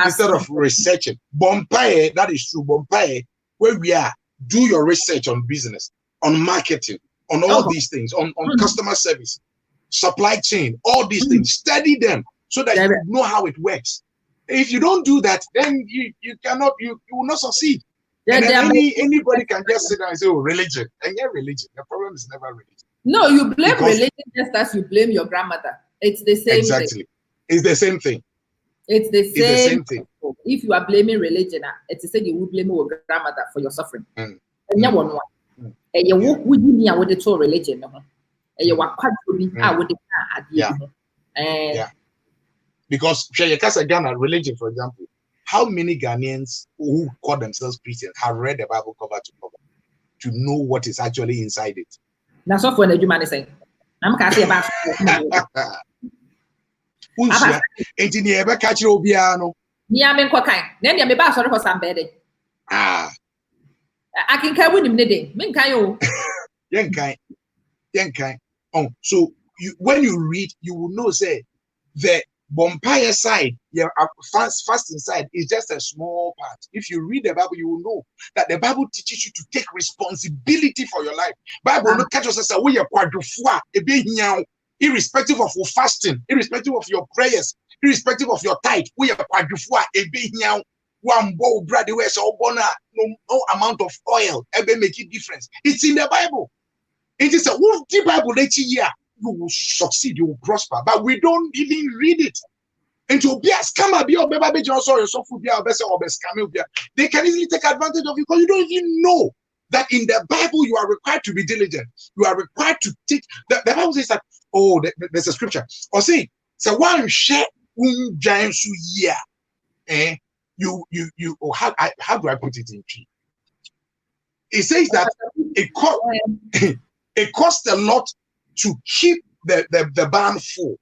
instead of researching. Bompire, that is true. Bompire, where we are, do your research on business, on marketing, on all these things, on customer service, supply chain, all these things. Study them so that you know how it works. If you don't do that, then you will not succeed. And then anybody can just sit down and say, oh, religion. And religion. The problem is never religion. No, you blame religion just as you blame your grandmother. It's the same thing. It's the same thing. It's the same thing. If you are blaming religion, it's the same you would blame your grandmother for your suffering. And you want one. And you would me with the true religion. And you are quite with the because Ghana religion, for example, how many Ghanaians who call themselves Christians have read the Bible cover to cover to know what is actually inside it? That's what the human is saying. I'm can't say about engineer ever catch your piano. Then you may sorry for somebody. I can carry with him today. So when you read, you will know say the Bonfire side, yeah, fasting side is just a small part. If you read the Bible, you will know that the Bible teaches you to take responsibility for your life. Bible look catch us as we are quadrufua, irrespective of your fasting, irrespective of your prayers, irrespective of your tithe, we are quadrufua, one bowl bread, no amount of oil ever make a difference. It's in the Bible. It is a wolf the Bible let you hear. You will succeed, you will prosper, but we don't even read it. And to be a scammer, be or baby also so food be or scammer. They can easily take advantage of you because you don't even know that in the Bible you are required to be diligent. You are required to take the Bible says that there's a scripture or say so one share giant year. You how do I put it in tree? It says that it costs a lot to keep the barn full,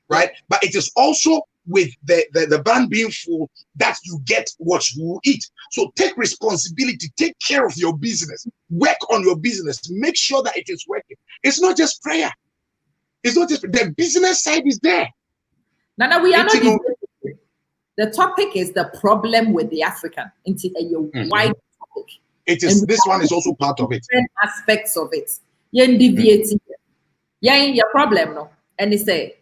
right? But it is also with the barn being full that you get what you will eat. So take responsibility, take care of your business, work on your business, make sure that it is working. It's not just prayer. It's not just the business side is there. Nana, we are not. The topic is the problem with the African. It's a wide topic. It is. This one is also part of it. Different aspects of it. Your problem no, and they say,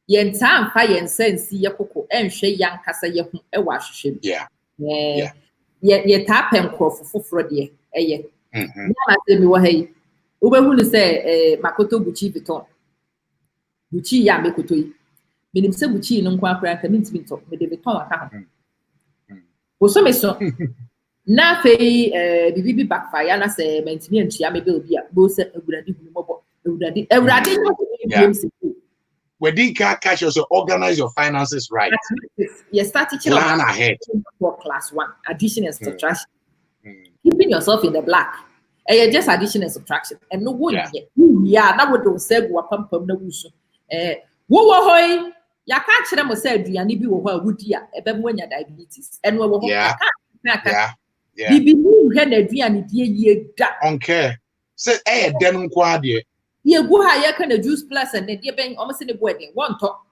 yen time fire sense ye coco and she young cassa ye wash. Yeah. Ye tap and crop for Frodier. Eh, hey. Ube who say Makoto Gucci Vuitton. Gucci ya Mekotoi. Minim se Gucci no kwa kra ka ntimi to me de Vuitton aka ho. Wo so me so. Na fei bibi backfire na say mentimi antua me be obi a bo se agurade hu mobo. When you can catch yourself, organize your finances right. You start teaching plan ahead for class 1, addition and subtraction. Keeping yourself in the black. And you're just addition and subtraction. And no one that would don't say go pump no wusu. Wo hoy ya catch them say aduane bi wo ho awudia e be mo nya diabetes. And wo ho yeah. Bibi mu hwe na aduane die ye da. Okay. Say den nkwa de. Ye go ha ye kind of juice plus and then ye ben almost in the wedding one talk.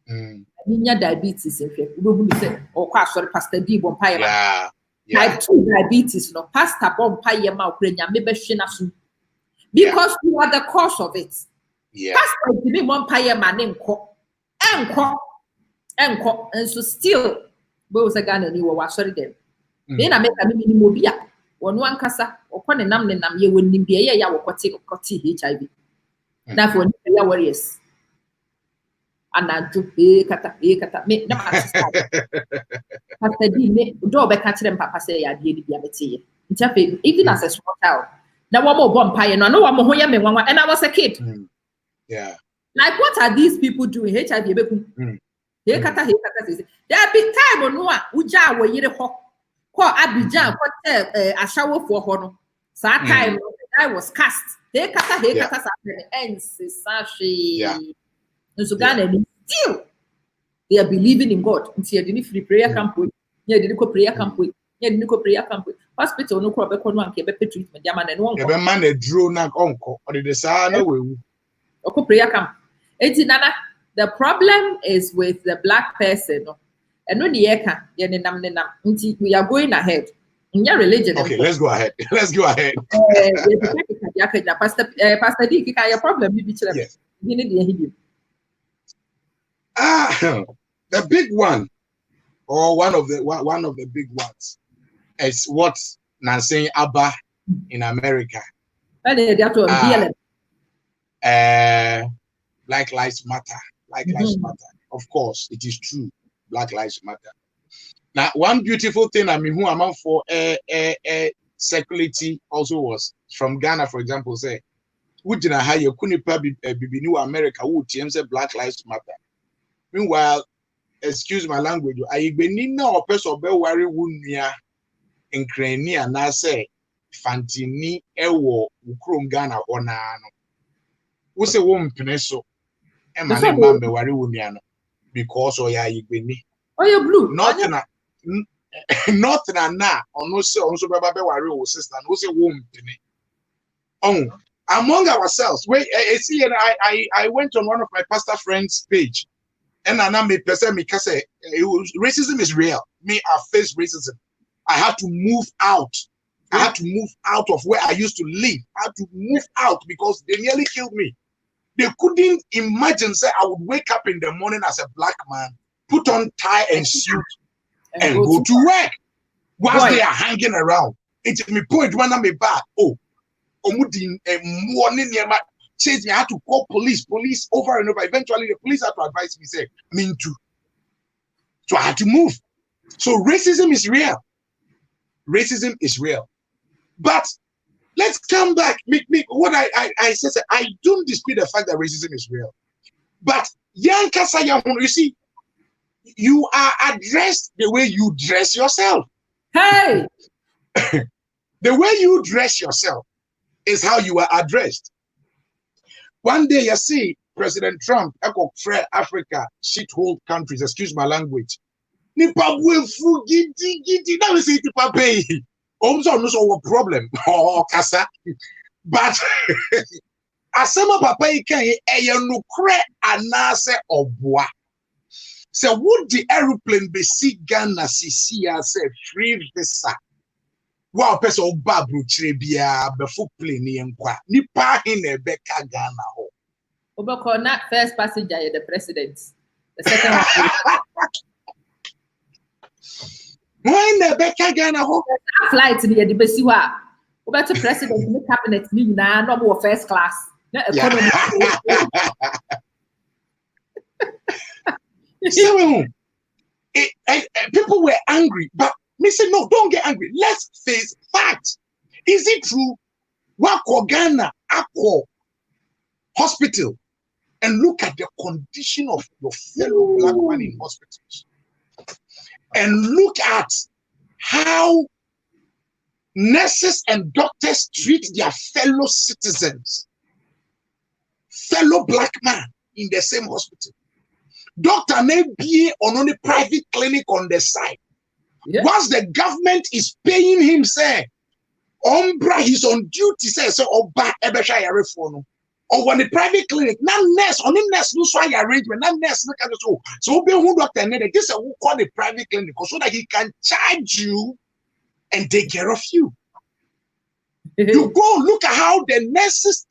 Ninya diabetes in fact. We will say or sorry pastor D bon pie. Type 2 diabetes no pastor bon pie ma okrenya me be hwe na so. Because you are the cause of it. Yeah. Pastor give me one pie ma ne enko. And so still we was a Ghana ni wo sorry them. Then I make a minimum bia. One kasa okwane nam ye wonim de ye ya wokote HIV. Na for ya warriors. Anadu kata me na pastor di me do be ka kire papa say ya de bia mete ye. Even as a small child. Na wo mo bomb pie no wo ho ye me nwanwa and I was a kid. Yeah. Like what are these people doing? HIV beku. He kata say. There be time no a uja wo yire ho. Abidjan, a shower for honor. So that time I was cast. They kata and sashi. And so Ghana still they are believing in God. Until you free prayer camp. Yeah, didn't go prayer camp. Yeah, didn't go prayer camp. Hospital no crop one can be treatment. Yaman and one. The man a drew knock uncle or the son away. Okay, prayer camp. Nana, the problem is with the black person. And when we are going ahead. In your religion. Okay, let's go ahead. Pastor D, your problem. Yes. The big one, or one of the big ones, is what Nancy Abban in America. Black Lives Matter. Lives Matter. Of course, it is true. Black Lives Matter. Now, one beautiful thing I mean, who amount for security also was from Ghana, for example, say, would you know how you couldn't probably be New America would say Black Lives Matter? Meanwhile, excuse my language, I been no person be worry wunya in Krania na say Fantini ewo ukrom Ghana ona no. Wo say wo mpene so e ma ne ma be worry wunya no. Because or ya igbeni. Oh, you blue. Not na or no say on so baba be worry o sister no say won pini. Oh, among ourselves. Wait, see, I went on one of my pastor friends' page, And I me person me say racism is real. Me, I face racism. I had to move out. I had to move out of where I used to live. I had to move out because they nearly killed me. They couldn't imagine say I would wake up in the morning as a black man, put on tie and suit, and go to work whilst they are hanging around. It's me point when I'm back. Oh, morning says me I had to call police over and over. Eventually, the police had to advise me, say, me too. So I had to move. So racism is real. Racism is real. But let's come back. What I said, I don't dispute the fact that racism is real. But you see, you are addressed the way you dress yourself. Hey! The way you dress yourself is how you are addressed. One day you see President Trump, Africa, shithole countries, excuse my language. Nipa will that we say Nipa pay. Also, no problem. Oh, kasa. But asema papa ikan no kre anase obwa. So would the aeroplane be see Ghana see say free visa? Wow, person oba bruchire bia before plane yenkwa. Nipa hine beka Ghana ho. Obako not first passenger the president. The second one. When the Becca Ghana ho flight near the Besiwa. Over to president in the cabinet, me now, no more first class. No economy. So, people were angry, but me said, no, don't get angry. Let's face facts. Is it true? Wako Ghana, Akko hospital, and look at the condition of your fellow black man in hospitals. And look at how nurses and doctors treat their fellow citizens, fellow black man in the same hospital. Doctor may be on only private clinic on the side. Yeah. Once the government is paying him, say, Ombra, he's on duty, say, so Oba Ebesha Yarefono. Or when the private clinic, not nurse, only nurse, no so arrangement, not nurse, look at so. So be who doctor need this who call the private clinic so that he can charge you and take care of you. You go look at how the nurses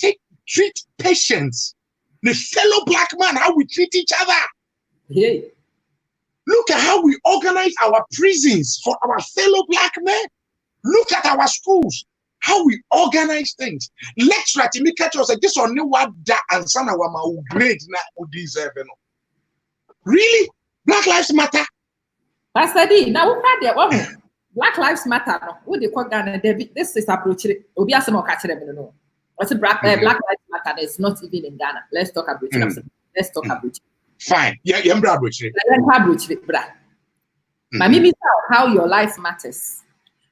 treat patients. The fellow black man, how we treat each other. Yeah. Look at how we organize our prisons for our fellow black men. Look at our schools. How we organize things. Lecturer to me catch us like this on what that and son of our grade now deserve. Really? Black Lives Matter. Pastor D, now we had the Black Lives Matter. What they call Ghana? This is approach. Obia some catch them. No. What's Black Lives Matter is not even in Ghana. Let's talk about it. Let's talk about it. Fine. Yeah, yeah, approach it. But how your life matters.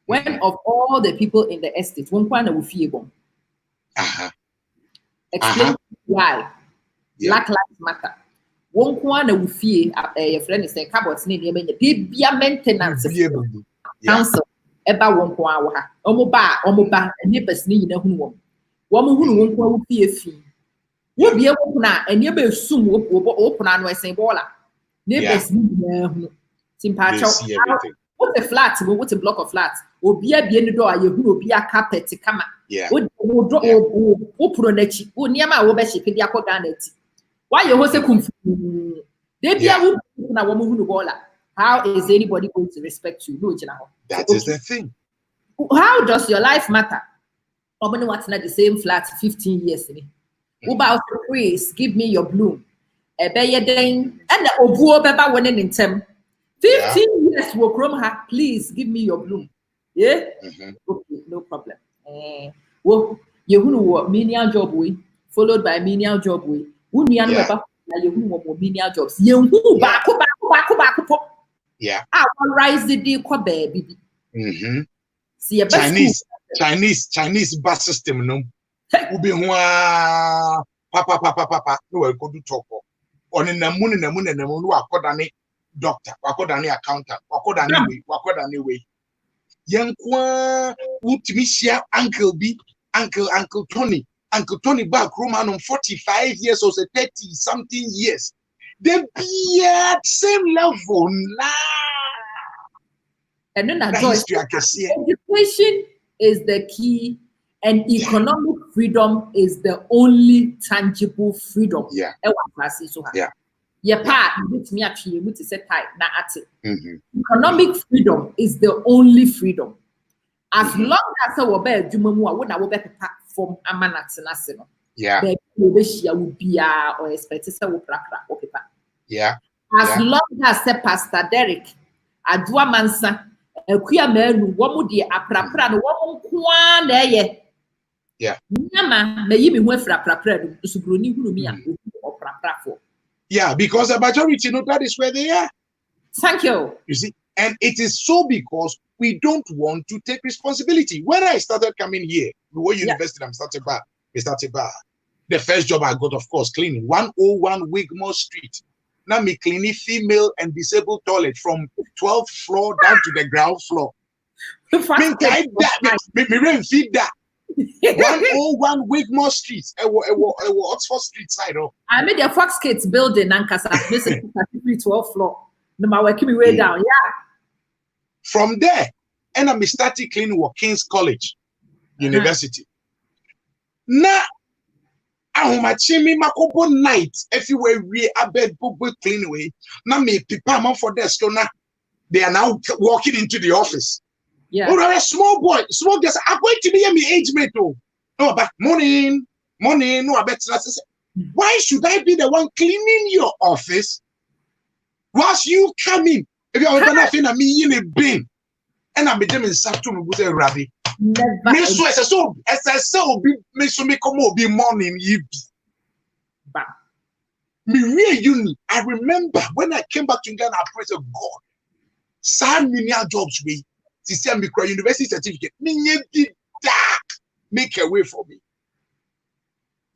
When of all the people in the estate, one kwana will feel explain why Black Lives Matter. One kwana will feel your friend is saying cupboards need be maintenance council about one kwa omoba and neighbors need a who won't will be a fee. You'll be able to and you be soon open and saying bola. Neighbors need what's a flat? What's a block of flats? Or be a bien door, you will be a carpet to come. Yeah. Would drop open a chip, would near my overship in the aquaganity. Why you was a confusion? They be a woman who bola. How is anybody going to respect you? No, that is the thing. How does your life matter? Nobody wants not the same flat 15 years. About praise, give me your bloom. A bay and the obuo beba winning in term. 15 years will chrome her. Please give me your bloom. Yeah? Okay, no problem. Well, you who menial job way, followed by menial job way. Wouldn't you know you who menial jobs? You who back. Yeah. I will rise the day, baby. See a Chinese bus system, no. Ubi papa, no, go to talk. On in the moon, according doctor, according accountant, according way. Young Kwa, Utimisia, Uncle B, Uncle Tony back room on 45 years or 30 something years. they be at same level now. And then That Joyce, history I can see. education is the key, and economic freedom is the only tangible freedom. Yeah. Yeah. Economic freedom is the only freedom. As long as we be from amanatinasino. Yeah. Or expect Yeah. As long as Pastor Derek Adwa Mansa Kuya Melu womu di aprapra no womu kwa na ye. Yeah. Nyama na yimi hu afra aprapra no subroni hunu mi a oprapra for. Yeah, because the majority know that is where they are. Thank you. You see, and it is so because we don't want to take responsibility. When I started coming here, the university I'm starting bar, the first job I got, of course, cleaning 101 Wigmore Street. Now me cleaning female and disabled toilet from 12th floor down to the ground floor. Me feed that. 101 Wigmore Street. Oxford Street side. I made a Fox Kids building and Casa 12th floor. No matter working my way down. Yeah. From there, and I started cleaning at King's College University. Now, my chimney, my couple nights, everywhere we are bed clean away. Now, me people for desk. They are now walking into the office. Yeah. Oh, a small boy, small girls. I'm going to be a me age mate. No, but morning. No, I bet. Why should I be the one cleaning your office whilst you come in? If you are gonna me in a bin, and I'm in Saturn with a rabbi. Me so be me so me come be morning you be. Me really uni. I remember when I came back to Ghana, I praise God. Some many jobs we. See, me cry university certificate. Me did that. Make a way for me.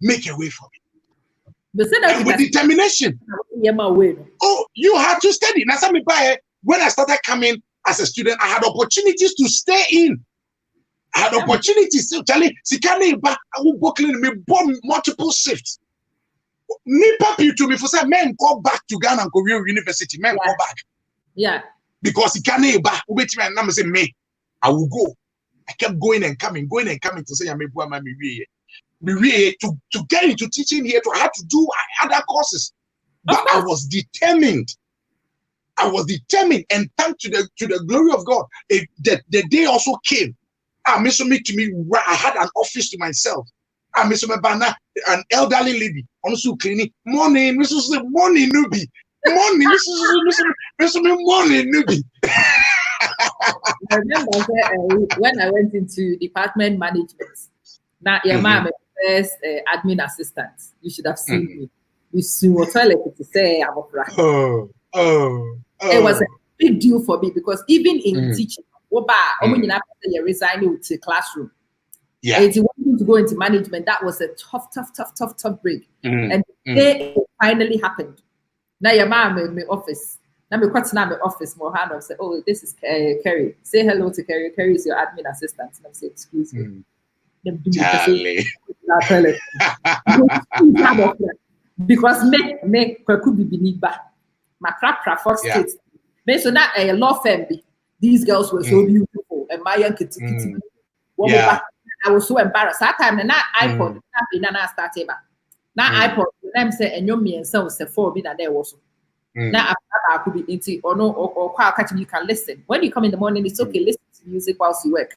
Make a way for me. And with determination. Oh, you had to study. Now, when I started coming as a student, I had opportunities to stay in. I had opportunities to tell you, I will book me multiple shifts. Me papi to me for say men go back to Ghana and Korea University. Men go back. Yeah. Because he can't say me, I will go. I kept going and coming to say to get into teaching here. I had to do other courses, but I was determined. And thanks to the glory of God, the day also came. I had an office to myself. I miss my banner, an elderly lady, also cleaning. Morning, Mrs. Morning, newbie. Morning, morning, newbie. I remember when I went into department management. Now, your mom is first admin assistant. You should have seen me. You soon will tell it to say I'm a It was a big deal for me because even in teaching, you resign to classroom. Yeah. If you wanted to go into management, that was a tough break. And it finally happened. Now your mom in my office. Now me quite my office more hand up say, oh, this is Kerry. Say hello to Kerry. Kerry is your admin assistant. And I say, excuse me. Charlie. Because me could be beneath back. My crap Fox Kids. Based on that a law firm. These girls were so beautiful and my young kitty. I was so embarrassed. That time and that iPod started back. Now iPod them say and you and so say for me that there was. Now I could be into or no or catch you can listen. When you come in the morning, it's okay, listen to music whilst you work.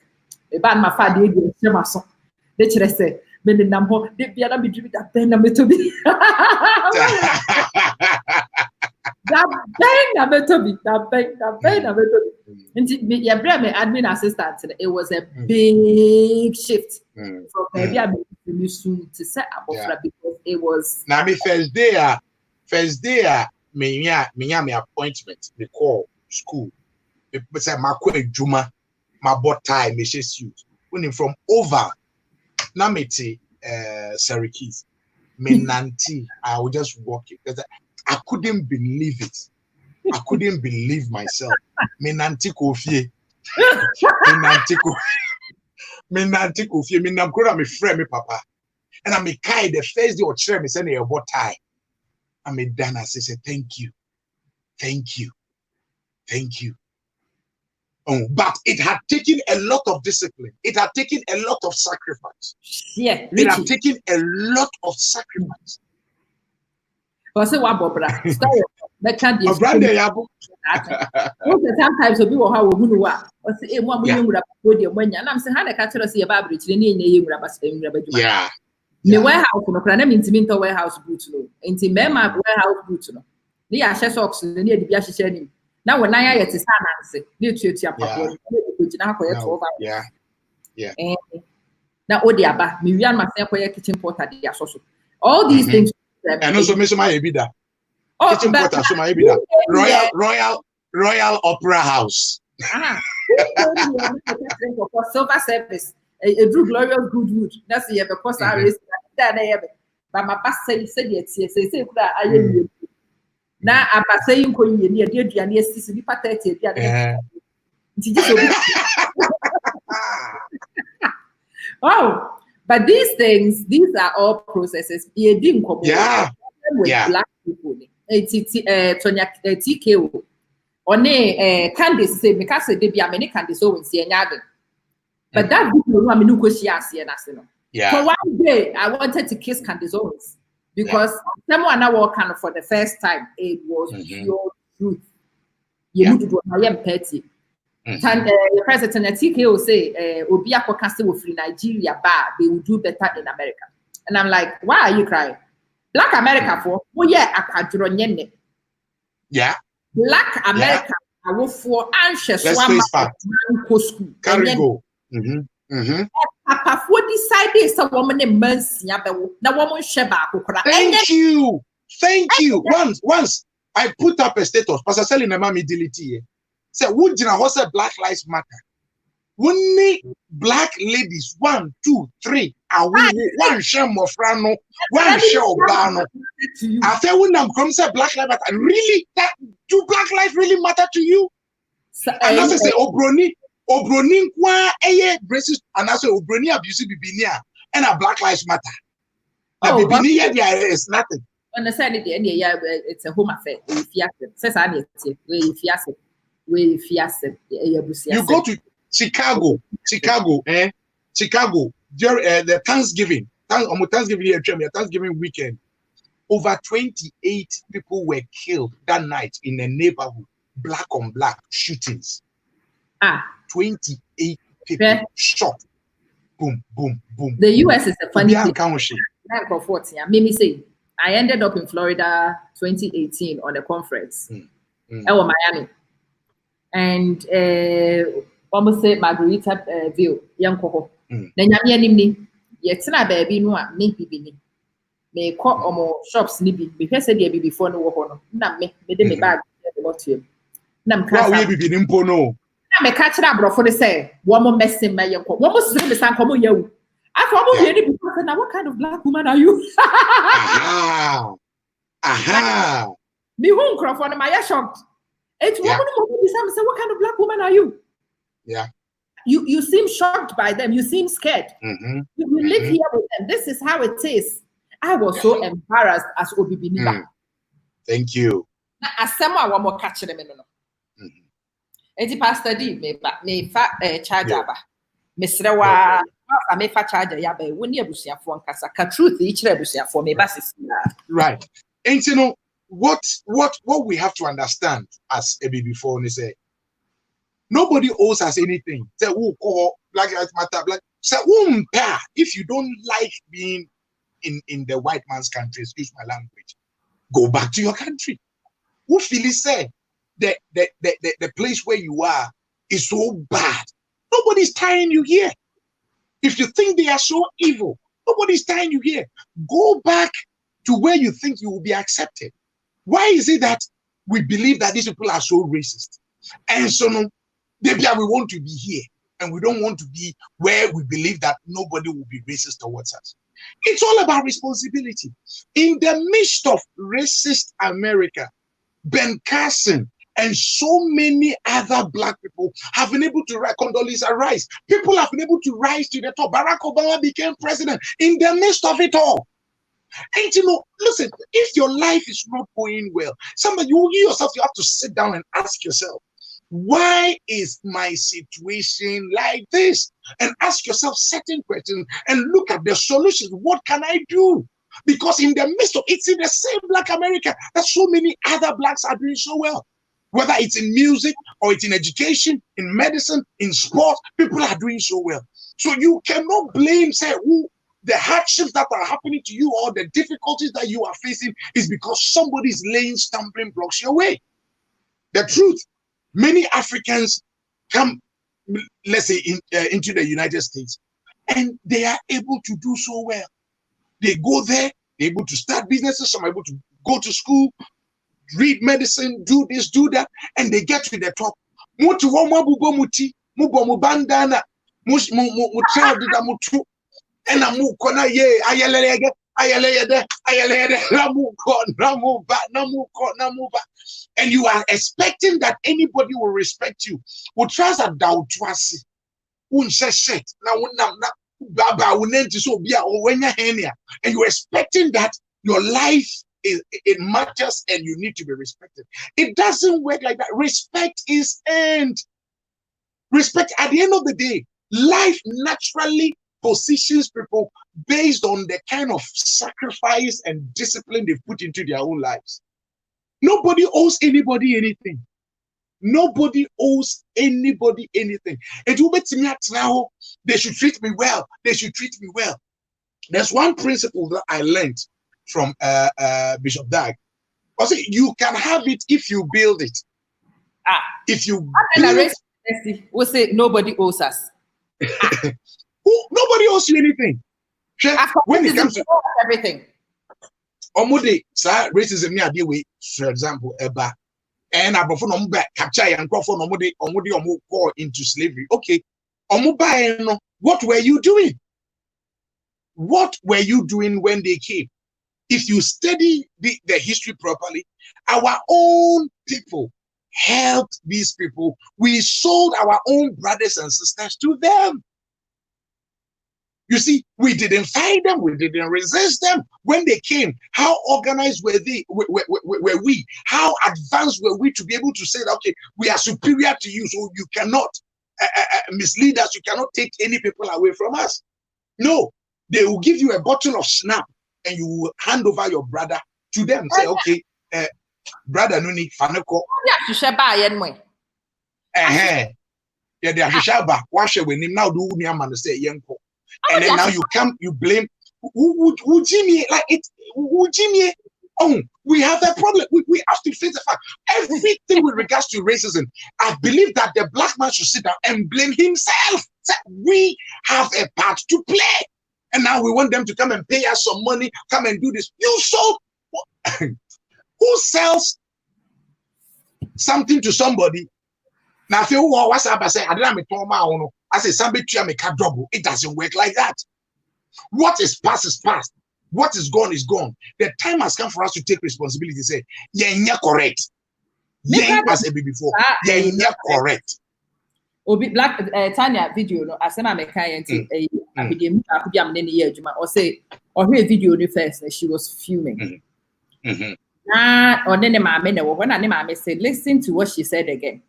The band my father did my song. They should say, when the number they be that pen to be. That pen. Yeah, admin assistant. It was a big shift from maybe I to set up because it was. Now me first day, me appointment. Me call school. Me say my juma, my bow tie, me suit. When from over, now me Syracuse, me nanti. I was just walking because I couldn't believe it. I couldn't believe myself. Me nanti kofie. Me nanti kofie. Me namkura me friend me papa. And I'm a guy the first day or chair me send a bow tie. I'm a dana. I say, thank you. Thank you. Thank you. Oh, but it had taken a lot of discipline. It had taken a lot of sacrifice. Yeah, it had taken a lot of sacrifice. Because what Bobra story sometimes we will have who are or say one young when I'm saying how the catcher see about it in yeah. The warehouse no plan means mental warehouse boot no into mema warehouse boot no they are socks near the biash sharing. Now when I get his hand near to papa yeah. Now Odiaba, Miriam myself kitchen porter all these things and also Miss my Ebida. Kitchen porter, so my Ebida. Royal Opera House. For silver service, a true glorious good wood. That's the because I raised that. But my past said say I am now I'm saying near dear near Sissy pathetic. Oh, but these things, these are all processes. Yeah. Black people. Tonya TKO. One Candice say because they be a many Candice Owens here. But that people I mean yeah. For one day I wanted to kiss Candice Owens because someone I walk kind of for the first time it was pure truth. You would go I am petty. The president at TKO say Obia Castle will free Nigeria bar they will do better in America. And I'm like, why are you crying? Black America for yeah. Black America I will for anxious let's face fact. Carry go. Papa for decided some woman in Mercy the woman Sheba. Thank you. Once I put up a status, Pastor Selling a mammy delete. Say, would you know what's a Black Lives Matter? Only black ladies, 1, 2, 3, and one share Mofrano, one share Obano. After when I'm come say Black Lives Matter, really? That do Black lives really matter to you? And as I say, Obroni kwa racist, and I say Obroni abuse bibinia, and a Black Lives Matter. The bibinia there is nothing. Understand it? It's a home affair. You go to Chicago, the Thanksgiving weekend, over 28 people were killed that night in a neighborhood, black on black shootings. 28 people shot. Boom, boom, boom. The US is a funny thing. Mimi say, I ended up in Florida 2018 on a conference. Miami. And almost say Margarita view, young coho. Then Yammy, yet baby no maybe may call almost shops nippy because I gave before no one. Not me, me bag what you. Nam can't be impono. I'm a catcher abroad for the say, one more messing my young, one more swim the sun come you. I probably any because now what kind of black woman are you? Me won't cry for my shocked. It's woman say, what kind of black woman are you? Yeah. You seem shocked by them. You seem scared. You live here with them. This is how it is. I was so embarrassed as Obibiniba. Thank you. As someone one more catch them in the pastor D me fat charger. Mr. Wa I may fat charger yabe when you busia for kasa ka truth each rebusia for me basis. Right. And you know what we have to understand as a baby before say nobody owes us anything. Say who call Black Lives Matter, black say if you don't like being in the white man's country, excuse my language, go back to your country. Who feel say the place where you are is so bad. Nobody's tying you here. If you think they are so evil, nobody's tying you here. Go back to where you think you will be accepted. Why is it that we believe that these people are so racist? And so no, maybe we want to be here and we don't want to be where we believe that nobody will be racist towards us. It's all about responsibility. In the midst of racist America, Ben Carson and so many other black people have been able to Condoleezza Rice. People have been able to rise to the top. Barack Obama became president in the midst of it all. And listen, if your life is not going well, you have to sit down and ask yourself, why is my situation like this? And ask yourself certain questions and look at the solutions. What can I do? Because in the midst of it's in the same Black America that so many other Blacks are doing so well. Whether it's in music or it's in education, in medicine, in sports, people are doing so well. So you cannot blame, the hardships that are happening to you or the difficulties that you are facing is because somebody is laying stumbling blocks your way. The truth, many Africans come, let's say, into the United States, and they are able to do so well. They go there, they're able to start businesses, some are able to go to school, read medicine, do this, do that, and they get to the top. And you are expecting that anybody will respect you. And you're expecting that your life it matters and you need to be respected. It doesn't work like that. Respect is earned. Respect, at the end of the day, life naturally positions people based on the kind of sacrifice and discipline they've put into their own lives. Nobody owes anybody anything. Nobody owes anybody anything. And now, they should treat me well. They should treat me well. There's one principle that I learned from Bishop Dag. I say you can have it if you build it. If you build it, we'll say nobody owes us. Nobody owes you anything. When it comes to everything. Racism, for example, and capture and go into slavery. Okay, what were you doing? What were you doing when they came? If you study the history properly, our own people helped these people. We sold our own brothers and sisters to them. You see, we didn't fight them, we didn't resist them. When they came, how organized were we? How advanced were we to be able to say that, okay, we are superior to you, so you cannot mislead us, you cannot take any people away from us? No, they will give you a bottle of snap and you will hand over your brother to them. Say, okay, brother Nuni, Faneko. Yeah, they are Shaba. Wash it with him now. Do me a man say Yanko. And then now you come, you blame who Jimmy like it. Who Jimmy? Oh, we have that problem. We have to face the fact. Everything with regards to racism, I believe that the black man should sit down and blame himself. We have a part to play. And now we want them to come and pay us some money, come and do this. You sold. Who sells something to somebody? Now, if you what's up, I say, I say, somebody can double. It doesn't work like that. What is past is past. What is gone is gone. The time has come for us to take responsibility. Say, yeah, correct. Yeah, as a before. Yeah, correct. Obi black Tonya video no asema me kan yenti abidem akudi amne ne ye adwuma or say or hear video ni first and she was fuming. Na or ne maame na wo na ne maame said listen to what she said again.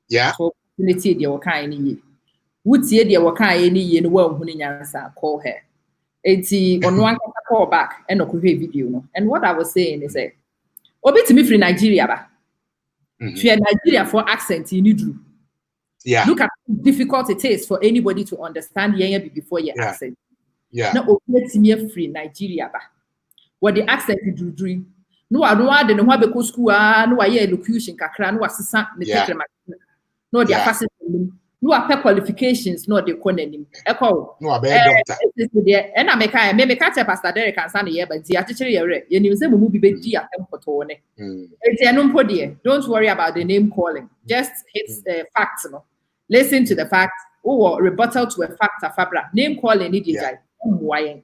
Yeah. So opportunity dey wo kan ni ye. Wutie dey wo kan ni ye no wa nhunu nyansa call her. Enti ono an call back and okwe video no. And what I was saying is that obi timi free Nigeria ba. Free Nigeria for accent you need to. Yeah. Look at how difficult it is for anybody to understand before your accent. Yeah. Now, me free Nigeria ba. What the accent do doing? No, I don't know how be school. No, I hear elocution kakra. No, assistant. No, they are passing. No, I pay qualifications. No, they call them. Echo. No, I be a doctor. And I make Pastor Derek and Sunny here, but the actually you know say movie be dia tempotone. Don't worry about the name calling. Just hit facts. No. Listen to the fact or rebuttal to a fact of fabra. Name calling it MYN.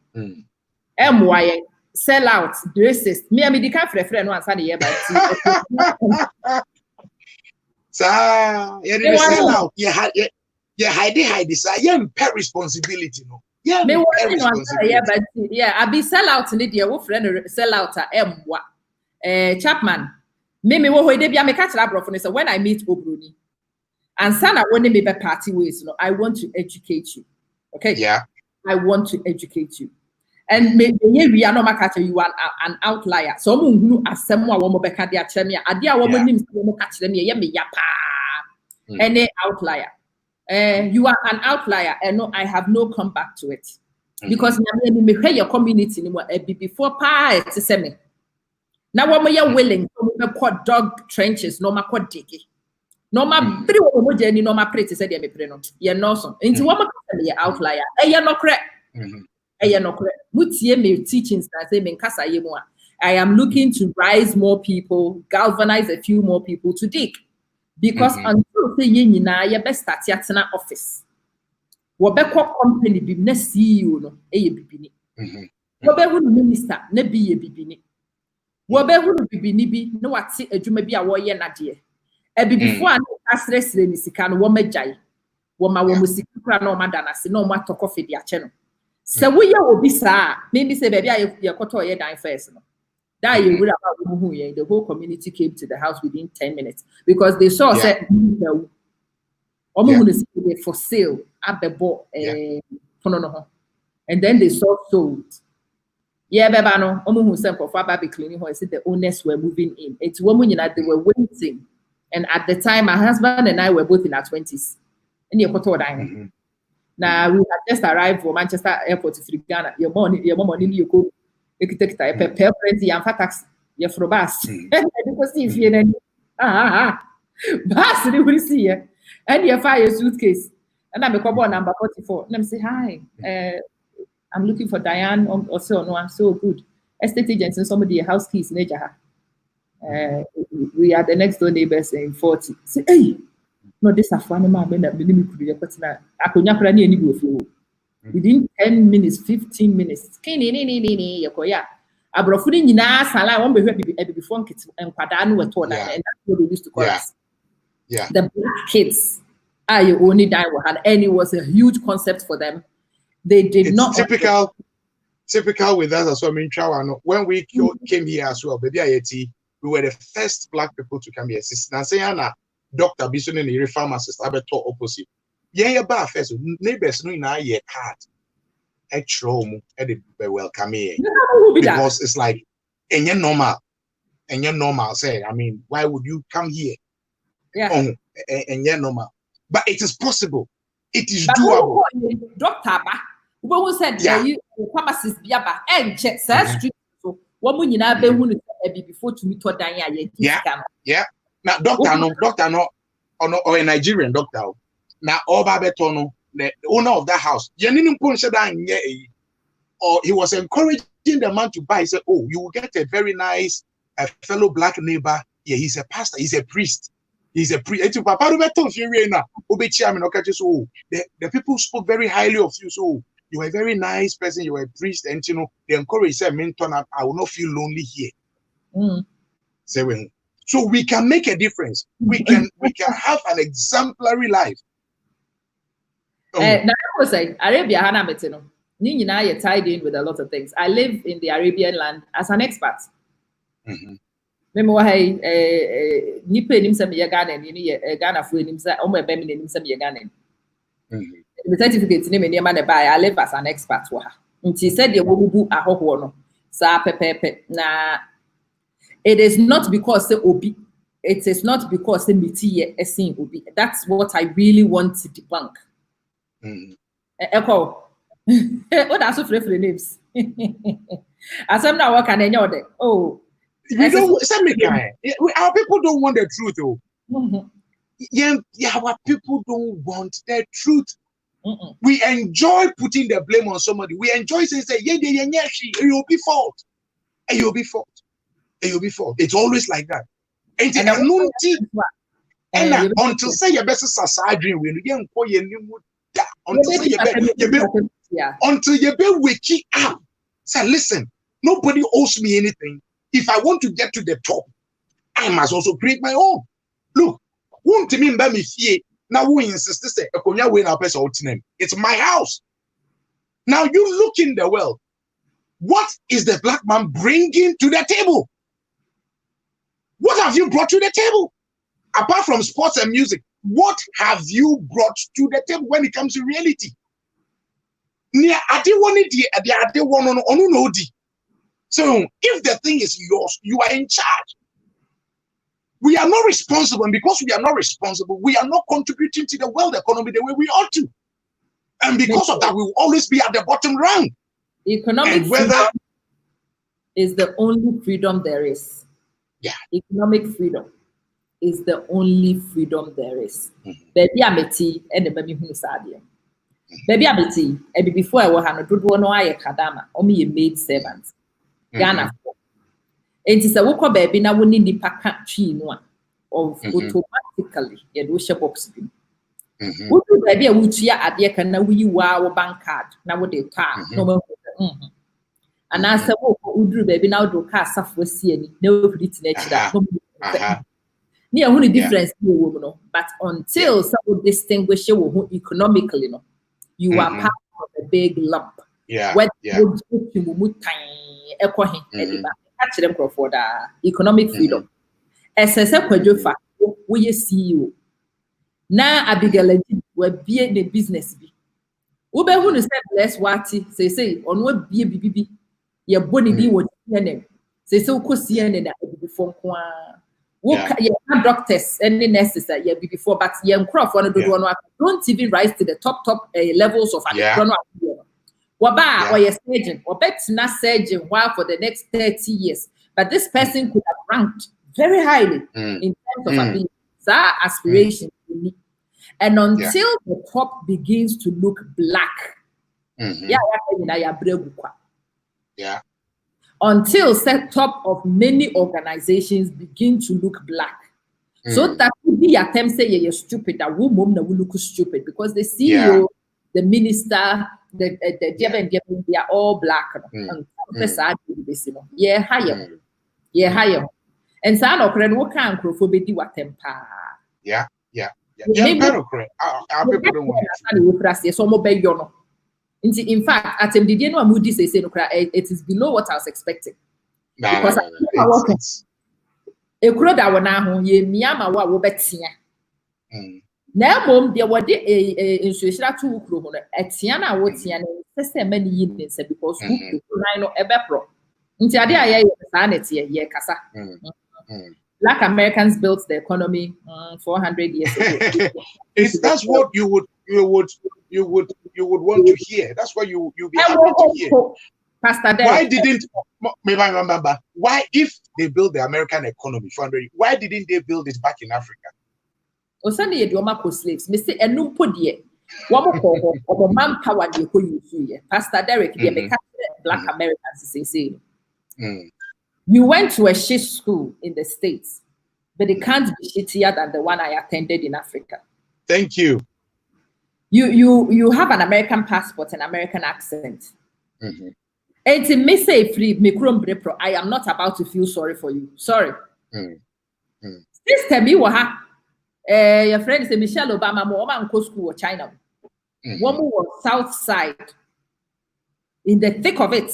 Sell out, racist. Me, I mean, the friend once and here, but yeah, sell out. Yeah, hide this. I am pay responsibility. No, Yeah, me very responsibility. yeah, but yeah, I be sell out in the wo friend sell out Chapman. Me wo ho de bia me catch labro for so when I meet Obroni. And sana when me be party ways, I want to educate you. Okay? Yeah. I want to educate you. And maybe we are not catch you are an outlier. So who asem wa wo be ka de akyere me ade a wo nim so wo catch them ye me yapa. Any outlier. You are an outlier, and no, I have no comeback to it. Because me your community before pa to say me. Now what you willing to dog trenches, no ma diggy. No ma pretty woman journey, no ma pretty said me preno. You're no so. Into what ma outlier. You're not correct. You're not correct. Mutie me teachings that say me kasa ye mo. I am looking to rise more people, galvanize a few more people to dig. Because until say ye na ye best start at an office. Wobeko company be na CEO no eye bibini. Wobehu minister na bi ye bibini. Wobehu bibini bi na wate adwuma bi a wo ye na de. E bibifo an asresre ni sika no wo magyae. Wo ma wo musika kra na o madana se na o matoko fe di ache no. Se wo ye obi saa, maybe say baby ye koto ye dan first no. That you would about who the whole community came to the house within 10 minutes because they saw said for sale at the board and then they saw sold. Yeah, Bebano, who sent for Baby cleaning her said the owners were moving in. It's women that they were waiting. And at the time, my husband and I were both in our 20s. And you're dining. Now we had just arrived from Manchester Airport to Ghana. Your mom you go. You could take a pair frenzy and fat taxi. You're from Bass. Because if you Bass, you will see you. And you fire your suitcase. And I'm a couple number 44. Let me say, hi. I'm looking for Diane or so. No, I'm so good. Estate agents and somebody house keys in Ejaha. We are the next door neighbors in 40. Say, hey, no, this is one of my men that I could not run any go. Within 10 minutes, 15 minutes, Abrofuni nyina sala won behwe before kids and kwadanu were told and that's what they used to call us. Yeah. The black kids are you only die and it was a huge concept for them. They did not typical with us as well. I mean, when we came here as well, baby IAT, we were the first black people to come here. Nancyana, Dr. Bison and the pharmacist, I bet opposite. Yeah, bar first neighbors no in our year card. Extra welcome here because it's like and you're normal say I mean why would you come here and you're normal but it is possible, it is doable. Doctor who said you pharmacist biaba and check street so woman you na be hu before to meet or dan yeah now doctor no or a Nigerian doctor now all babetono the owner of that house, or he was encouraging the man to buy. He said, oh, you will get a very nice fellow black neighbor. Yeah, he's a pastor, he's a priest. He's a priest. The people spoke very highly of you. So you are a very nice person, you are a priest, and they encourage said, I will not feel lonely here. So we can make a difference. We can have an exemplary life. Now I would say Arabia Hana Metino. Nina, you're tied in with a lot of things. I live in the Arabian land as an expat. Remember why Nipe Nimsam Yaganan, Ghana for Nimsa, or my Bemin Nimsam Yaganan. The certificate name in man by I live as an expat. And she said, you will book a hono. Sa pepe. Nah, it is not because the obi. It is not because the miti a scene obi. That's what I really want to debunk. Echo. What are so free names? As I'm now working in your day. Oh, we don't. Our people don't want the truth, though. Yeah, our people don't want the truth. We enjoy putting the blame on somebody. We enjoy saying, you'll be fault. And you'll be fault. And you'll be fault. It's always like that. And until say your best dream when you until you be waking up. Say, listen, nobody owes me anything. If I want to get to the top, I must also create my own. Look, won't mean by me fear. Now we insist to say, it's my house. Now you look in the world. What is the black man bringing to the table? What have you brought to the table? Apart from sports and music, what have you brought to the table when it comes to reality? So if the thing is yours, you are in charge. We are not responsible, and because we are not responsible, we are not contributing to the world economy the way we ought to. And because of that, we will always be at the bottom rung. Economic freedom is the only freedom there is. Yeah. Economic freedom is the only freedom there is. Baby ameti and baby hunusadia. Baby ameti and before I was do no I kadama only a maid servant. Ghana. And it's a woko baby now we need the packet tree one of automatically a dosha box. Would you baby a wuchia at the can now we wow bank card now what they car no. And I said, "Oh, Udru baby now do car suffer see no pretty nature." Near only difference, but until someone distinguish you economically, no, you are part of a big lump. Yeah, whether you move tiny, catch them for the economic freedom. As I said, we see you now. Abigail will be in the business. Ube who said less wati say on what be BBB. Your body be what CNN. Say so CNN that before doctors and the nurses that you before, but young Proph don't even rise to the top levels of Waba or your surgeon or bet not surgeon while for the next 30 years. But this person could have ranked very highly in terms of ability. That aspiration and until the top begins to look black. Until set top of many organizations begin to look black. So that would be attempt say you're stupid, that woman will look stupid because the CEO, the minister, the they are all black. Higher. And so no credit what can be what temper. In fact, at MDD, Moody say it is below what I was expecting. Because a crowd that were now ye Miyama wa betia. Now, mom, there were a institutional two crew at Tiana Wotian, many years because who know a bepro. Intiadia sanity, ye casa. Black Americans built the economy 400 years ago. That's what you would want to hear. That's what you'll be happy to hear. Pastor Derek. Why didn't why if they built the American economy 400, why didn't they build it back in Africa? Osani Yedioma slaves. Mr. Enupodie. One manpower de use. Pastor Derek, Black Americans say. You went to a shit school in the States, but it can't be shittier than the one I attended in Africa. Thank you. You have an American passport and American accent. And to me say free, I am not about to feel sorry for you. Sorry. Sister, your friend is Michelle Obama, Mama school or China. One was South Side, in the thick of it.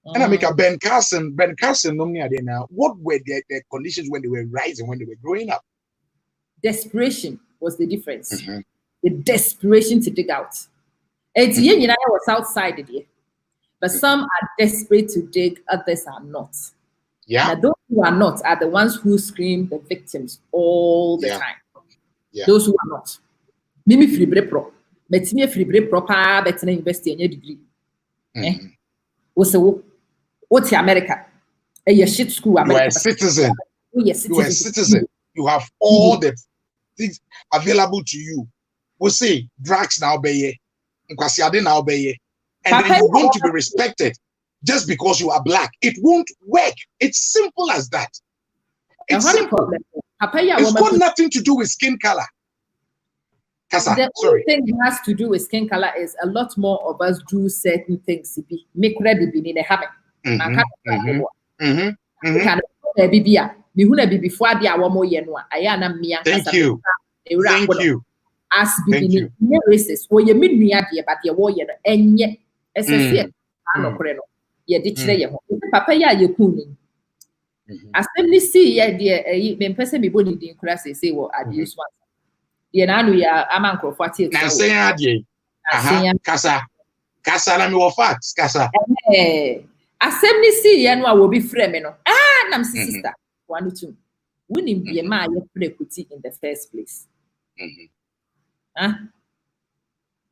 And I make a Ben Carson, now. What were the conditions when they were rising, when they were growing up? Desperation was the difference. The desperation to dig out. And I was outside of here. But some are desperate to dig, others are not. Now, those who are not are the ones who scream the victims all the time. Those who are not. Mimi fribre pro. But me fribre proper better invest in your degree. What's America? A shit school. You are a citizen. You are a citizen. You have all the things available to you. We'll say drugs now be and then you want to be respected just because you are black. It won't work. It's simple as that. It's got nothing to do with skin color. The only thing it has to do with skin color is a lot more of us do certain things to be make ready be in a habit. Thank you. Thank you. As beginning racist or you mean me idea, but your warrior and yet SSC no kore no ye de kire ye ho papa ya ye kun assembly see ye de me pese me boni din kura say wo abuse one ye na no ya amankrofo ati na say adie kasa na me wo facts kasa assembly see ye no a wo bi frɛ me no nam sister one two winning be ma ye frɛ kuti in the first place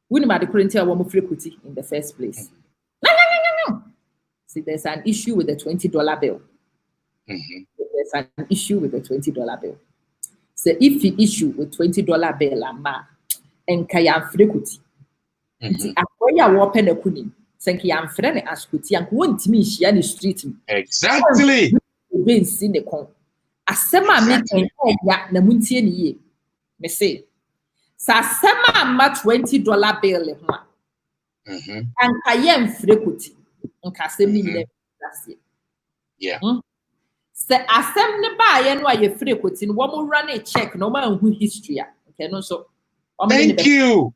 winning ma de kurenti a wo mo frɛ kuti in the first place no. See, there's an issue with the $20 bill. There's an issue with the $20 bill. So if you issue with $20 bill, and kaya frekuti, akoya wopen a kuni, senki am frene askuti, and won't me she any street. Exactly. Been seen the con. Asema making ya na muntie ni ye. Me say, sa sema ma $20 bill and kaya frekuti. Yeah. So assembly by no ye free quoting one run a check no man who history. Okay, no so thank you.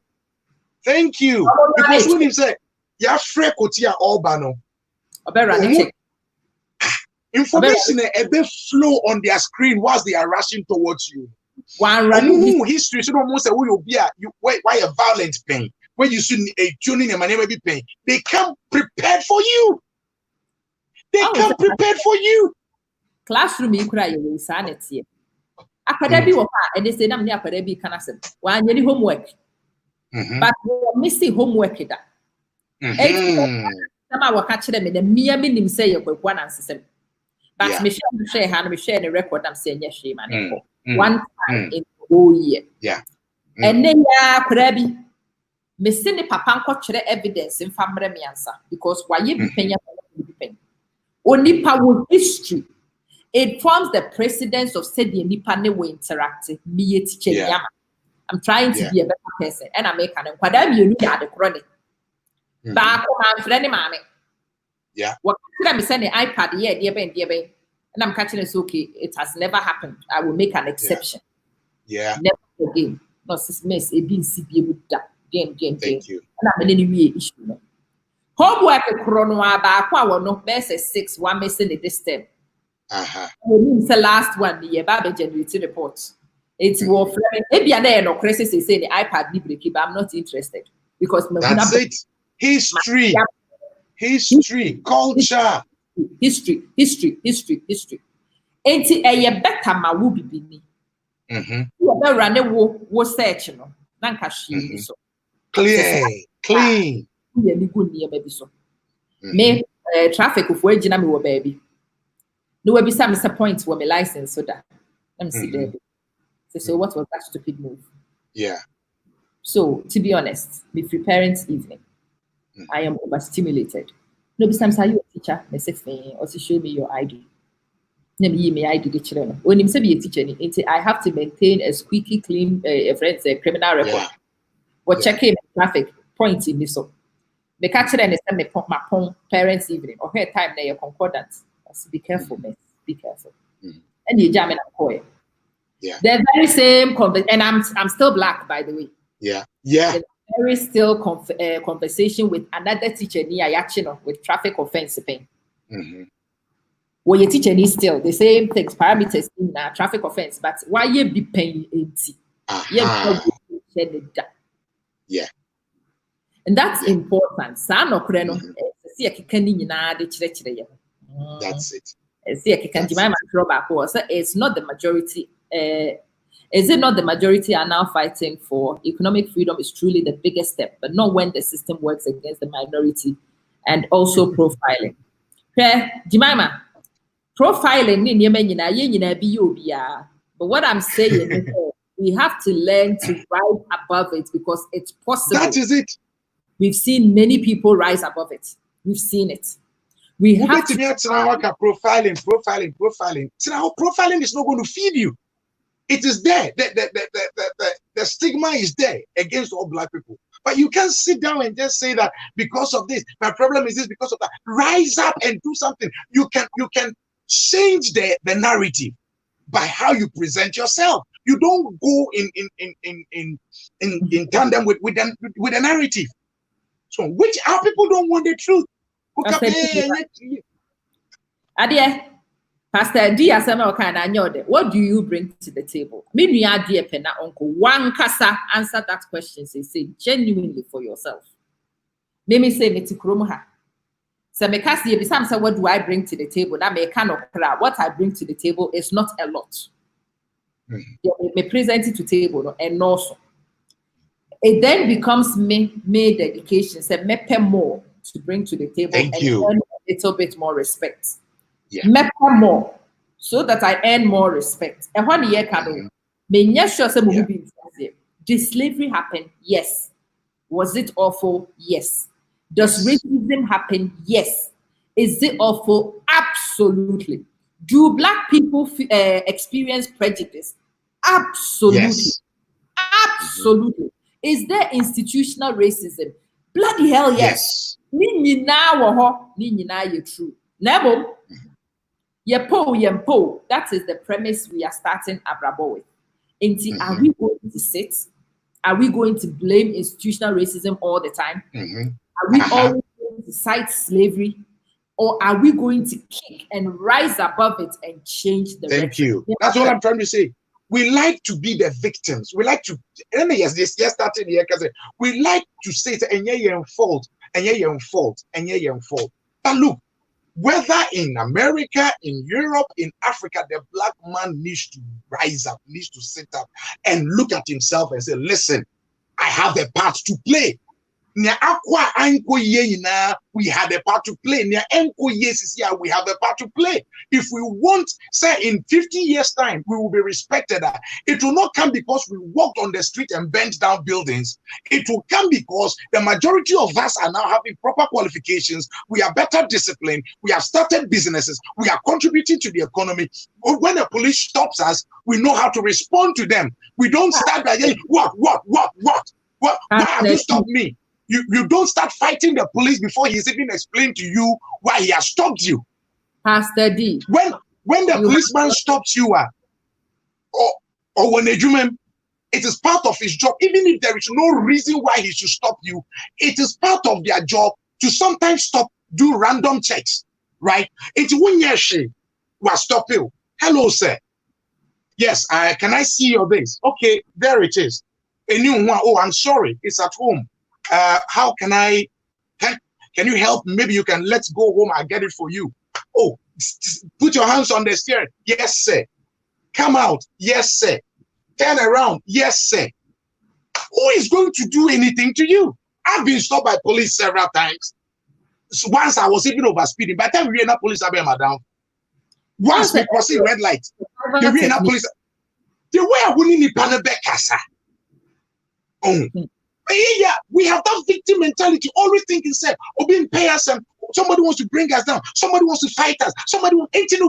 Because when you say ya free quotia all bano check. Information a bit flow on their screen whilst they are rushing towards you. One running history so almost say who you be why a violent pain. When you see a tuning and my name be paying, they come prepared for you. Come prepared for you. Classroom you cry your sanity. Academy or and they say I'm near academy can say one any homework. But we're missing homework that. Some I will catch them in the mere minimum say one answer. But me share hand, me share the record. I'm saying yes, she man. One time in the whole year. Yeah. And then crabby. Me see ni papa nko chere evidence in family me answer because why you be paying only power history it forms the precedence of said the nipa ne we interact me teacher yama. I'm trying to be a better person and I make an kwada me you ya de chronic ba ko man frɛ ne maame what can me send the iPad dear ben and I'm catching it okay it has never happened I will make an exception never again no sis miss a BC be able to Thank you. And I'm in issue. Homework chrono about no best 6 one missing in this step. The last one the Baba generated report. It's war maybe I no crisis say the iPad libre but I'm not interested because that's it. History, culture, history. Ain't it better ma will be me. You better run wo search no. Nanka she so. Clean. Me traffic of wage na me wo baby. No we be some points for my license so that. Let me see there. So what was that stupid move? Yeah. So to be honest, with free parents evening, I am overstimulated. No be some say you a teacher, me say or to show me your ID. Let me ID the children. When him say be a teacher, I have to maintain a squeaky clean criminal record. Yeah. Or checking traffic point in this. The catcher and send me my parents evening or her time they are concordant. Be careful, man. Be careful. And you jam in a coil. Yeah. The very same and I'm still black, by the way. Yeah. The very still conversation with another teacher near Yachino with traffic offense pain. Well, your teacher is still the same things, parameters in traffic offense, but why you be paying 80? Yeah. And that's important. That's it. It's not the majority. Is it not the majority are now fighting for economic freedom is truly the biggest step, but not when the system works against the minority and also profiling. Jemima, profiling, but what I'm saying is we have to learn to rise above it because it's possible. That is it. We've seen many people rise above it. We've seen it. We have to profiling. Now, profiling is not going to feed you. It is there. The stigma is there against all black people. But you can't sit down and just say that because of this, my problem is this, because of that. Rise up and do something. You can change the narrative by how you present yourself. You don't go in tandem with the narrative. So which our people don't want the truth. Adia, Pastor D. What do you bring to the table? Menua dear pena uncle. One kasa answer that question. Say genuinely for yourself. Let me say Metikromoha. So what do I bring to the table? That may kind of what I bring to the table is not a lot. Me present it to table and also. It then becomes me dedication. Say me pay more to bring to the table and earn a little bit more respect. Yeah. Me pay more so that I earn more respect. And one year can me sure say did slavery happen? Yes. Was it awful? Yes. Does racism happen? Yes. Is it awful? Absolutely. Do Black people experience prejudice? Absolutely. Yes. Absolutely. Is there institutional racism? Bloody hell, yes. Ni true. Nebo, yempo. That is the premise we are starting Abrabo with. Are we going to sit? Are we going to blame institutional racism all the time? Are we always going to cite slavery? Or are we going to kick and rise above it and change the Thank you. That's all I'm trying to say. We like to be the victims. We like to, started here because we like to say, and you're fault, and you're fault, and you're fault. But look, whether in America, in Europe, in Africa, the Black man needs to rise up, needs to sit up and look at himself and say, listen, I have a part to play. We had a part to play. We have a part to play. If we want, say, in 50 years' time, we will be respected. It will not come because we walked on the street and bent down buildings. It will come because the majority of us are now having proper qualifications. We are better disciplined. We have started businesses. We are contributing to the economy. When the police stops us, we know how to respond to them. We don't start by saying, what? Why have you stopped me? You don't start fighting the police before he's even explained to you why he has stopped you. Pastor D. When the policeman stops you, or when a human, it is part of his job. Even if there is no reason why he should stop you, it is part of their job to sometimes do random checks, right? It's when you stop you. Hello, sir. Yes, can I see your this? Okay, there it is. A new one. Oh, I'm sorry, it's at home. How can you help? Maybe you can, let's go home, I'll get it for you. Oh, put your hands on the steering. Yes, sir. Come out. Yes, sir. Turn around. Yes, sir. Who is going to do anything to you? I've been stopped by police several times. So once I was even over speeding. By the time we were in police, I've been madam. Once we crossing red light, the way in police, the way I wouldn't need panel back, oh. Yeah, we have that victim mentality, always thinking, say, or being payers, and somebody wants to bring us down, somebody wants to fight us,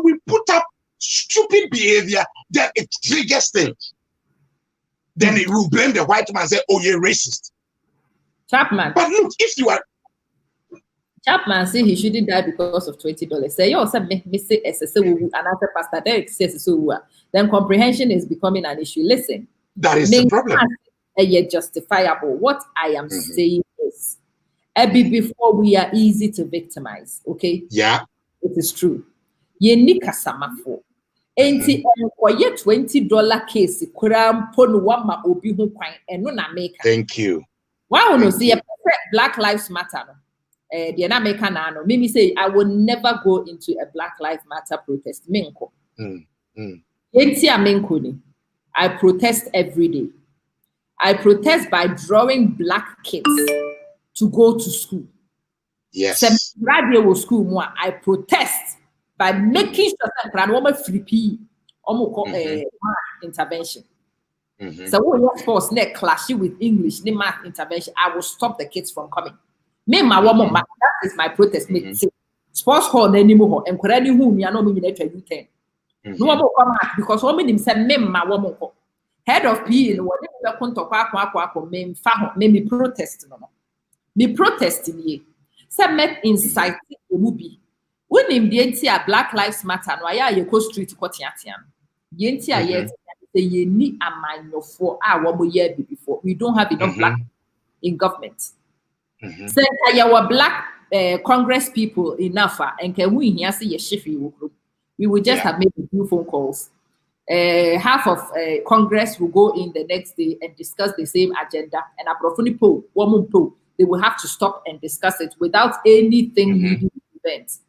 we put up stupid behavior that it triggers things. Then it will blame the white man and say, oh, you're racist. Chapman. But look, if you are Chapman say he shouldn't die because of $20. Say you also me say SSO and after Pastor Derek says so. Then comprehension is becoming an issue. Listen, that is the problem. Yet justifiable. What I am saying is, before we are easy to victimize, okay? Yeah, it is true. Ye nika samafo. Enti ye $20 case kuram ponu wama obi hu kwan eno na make. Thank you. Wow, no see Black Lives Matter. The America no. Mimi say I will never go into a Black Lives Matter protest. Minko. Enti amenko ni. I protest every day. I protest by drawing Black kids to go to school. Yes. I protest by making sure that free intervention. So when sports net clash with English, the math intervention, I will stop the kids from coming. Me, my woman, that is my protest. Sports hall anymore, and whom you are not meaning to U10. No more come because women himself, me, my woman. Head of PE, whatever me protest no. Me protesting ye. Some met incite the movie. When him the Black Lives Matter, no ya ye go street kotiatian. Yenti a yet ye ni a mine for our year before. We don't have enough black in government. Say our black Congress people enough, and can we hear see a shift? We will just have made a few phone calls. Half of Congress will go in the next day and discuss the same agenda, and a profuni poll, woman poll, they will have to stop and discuss it without anything leading to events.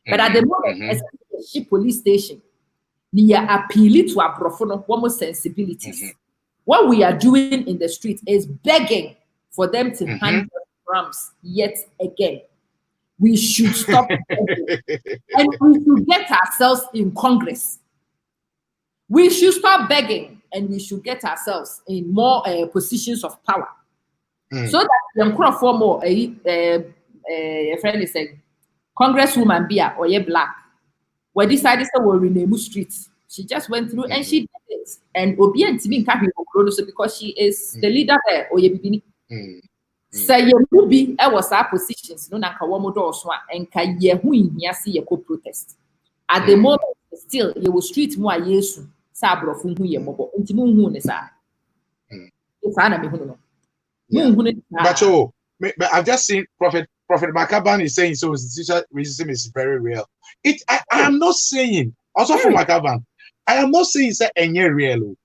But at the moment, as a police station, we are appealing to our profound woman sensibilities. What we are doing in the street is begging for them to hand us drums yet again. We should stop begging. And we should get ourselves in Congress. We should stop begging and we should get ourselves in more positions of power. So that the crowd for more a friend is saying, Congresswoman Bia or ye black. Where decided to will rename streets. She just went through and she did it. And Obien Timin Kabi because she is the leader there or ye bibini. Say ye movie was our positions, no Nakawamodo Swan and Kaye who in here see a co-protest. At the moment, still you will street more yesu. Sabro fungu ye mobo inti mungu ne sa ifana me hunu but I've just seen Prophet Abban is saying so institutional racism is very real. I am not saying also for Abban, I am not saying it's any real.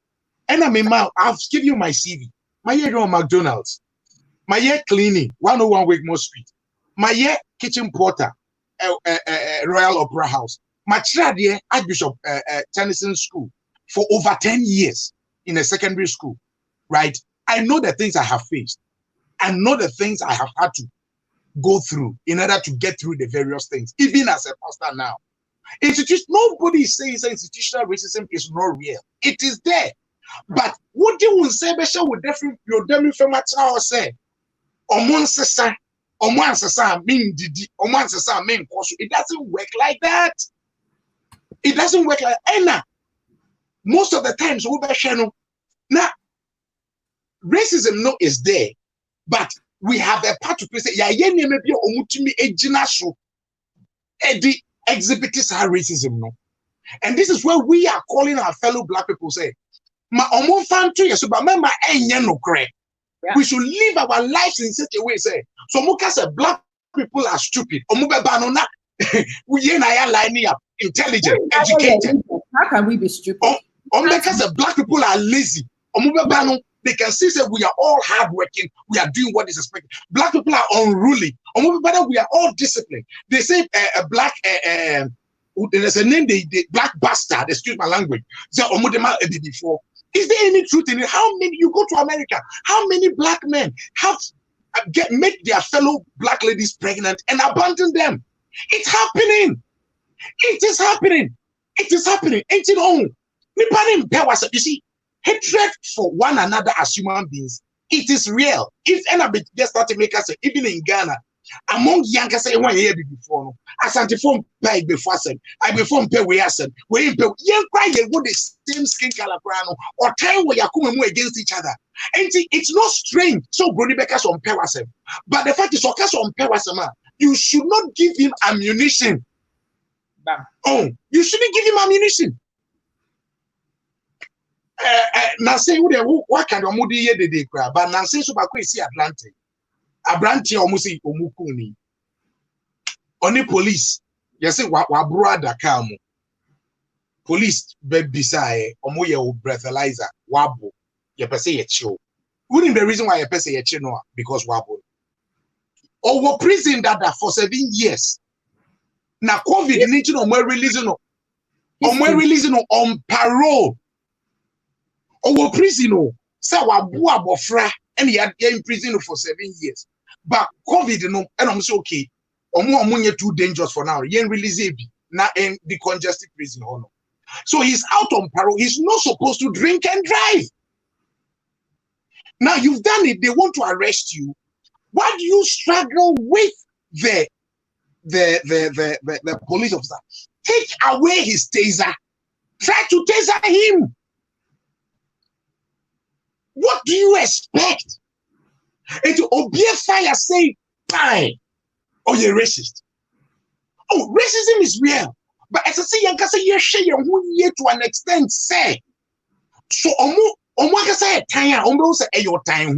And I mean, I've given you my CV. My year on McDonald's, my year cleaning 101 Wigmore Street, my year kitchen porter, Royal Opera House, my child here Archbishop Tennyson School. For over 10 years in a secondary school, right? I know the things I have faced. I know the things I have had to go through in order to get through the various things, even as a pastor now. Nobody is saying institutional racism is not real. It is there. But what you will say, Besha will definitely your demi from a child say, it doesn't work like that. It doesn't work like Anna. Most of the times, now racism no is there, but we have a part to play. Say, exhibitors are racism no, and this is where we are calling our fellow black people. Say, we should live our lives in such a way. Say, so Muka say black people are stupid. We lining up, intelligent, educated. How can we be stupid? Because the black people are lazy. They can see that we are all hardworking. We are doing what is expected. Black people are unruly. We are all disciplined. They say a black, there's a name, the black bastard, excuse my language. Before. Is there any truth in it? How many, you go to America, how many black men have make their fellow black ladies pregnant and abandon them? It's happening. It is happening. It is happening. Ain't it all? You see, hatred for one another as human beings, it is real. If anybody just start to make us even in Ghana, among young say 1 year before, as anti-form pay before said, I before pay we said, we pay young cry with the same skin color or time where you against each other. And it's not strange. So Brody Becker's on Pewasem. But the fact is, on Pewasema, you should not give him ammunition. Oh, you shouldn't give him ammunition. Now say what kind of moody ye de crab, but now say so see Atlantic. Abranti almost say omukuni. Only police. Yes, what brother come. Police bed beside omoye breathalyzer wabo. Ye per se chill. Wouldn't the reason why ye per se chill no because wabo. Or prison that for 7 years. Now COVID need to know more releasing on parole. Or prison, say wabu abofra, and he had in prison for 7 years. But COVID, no, and I'm so okay. Omo too dangerous for now. He ain't release now in the congested prison. No. So he's out on parole. He's not supposed to drink and drive. Now you've done it. They want to arrest you. Why do you struggle with the police officer? Take away his taser. Try to taser him. What do you expect? And to obey fire, say, fine. Oh, you're racist. Oh, racism is real. But as I say, you can say you're sharing to an extent, say. So, can say, time, say, your time.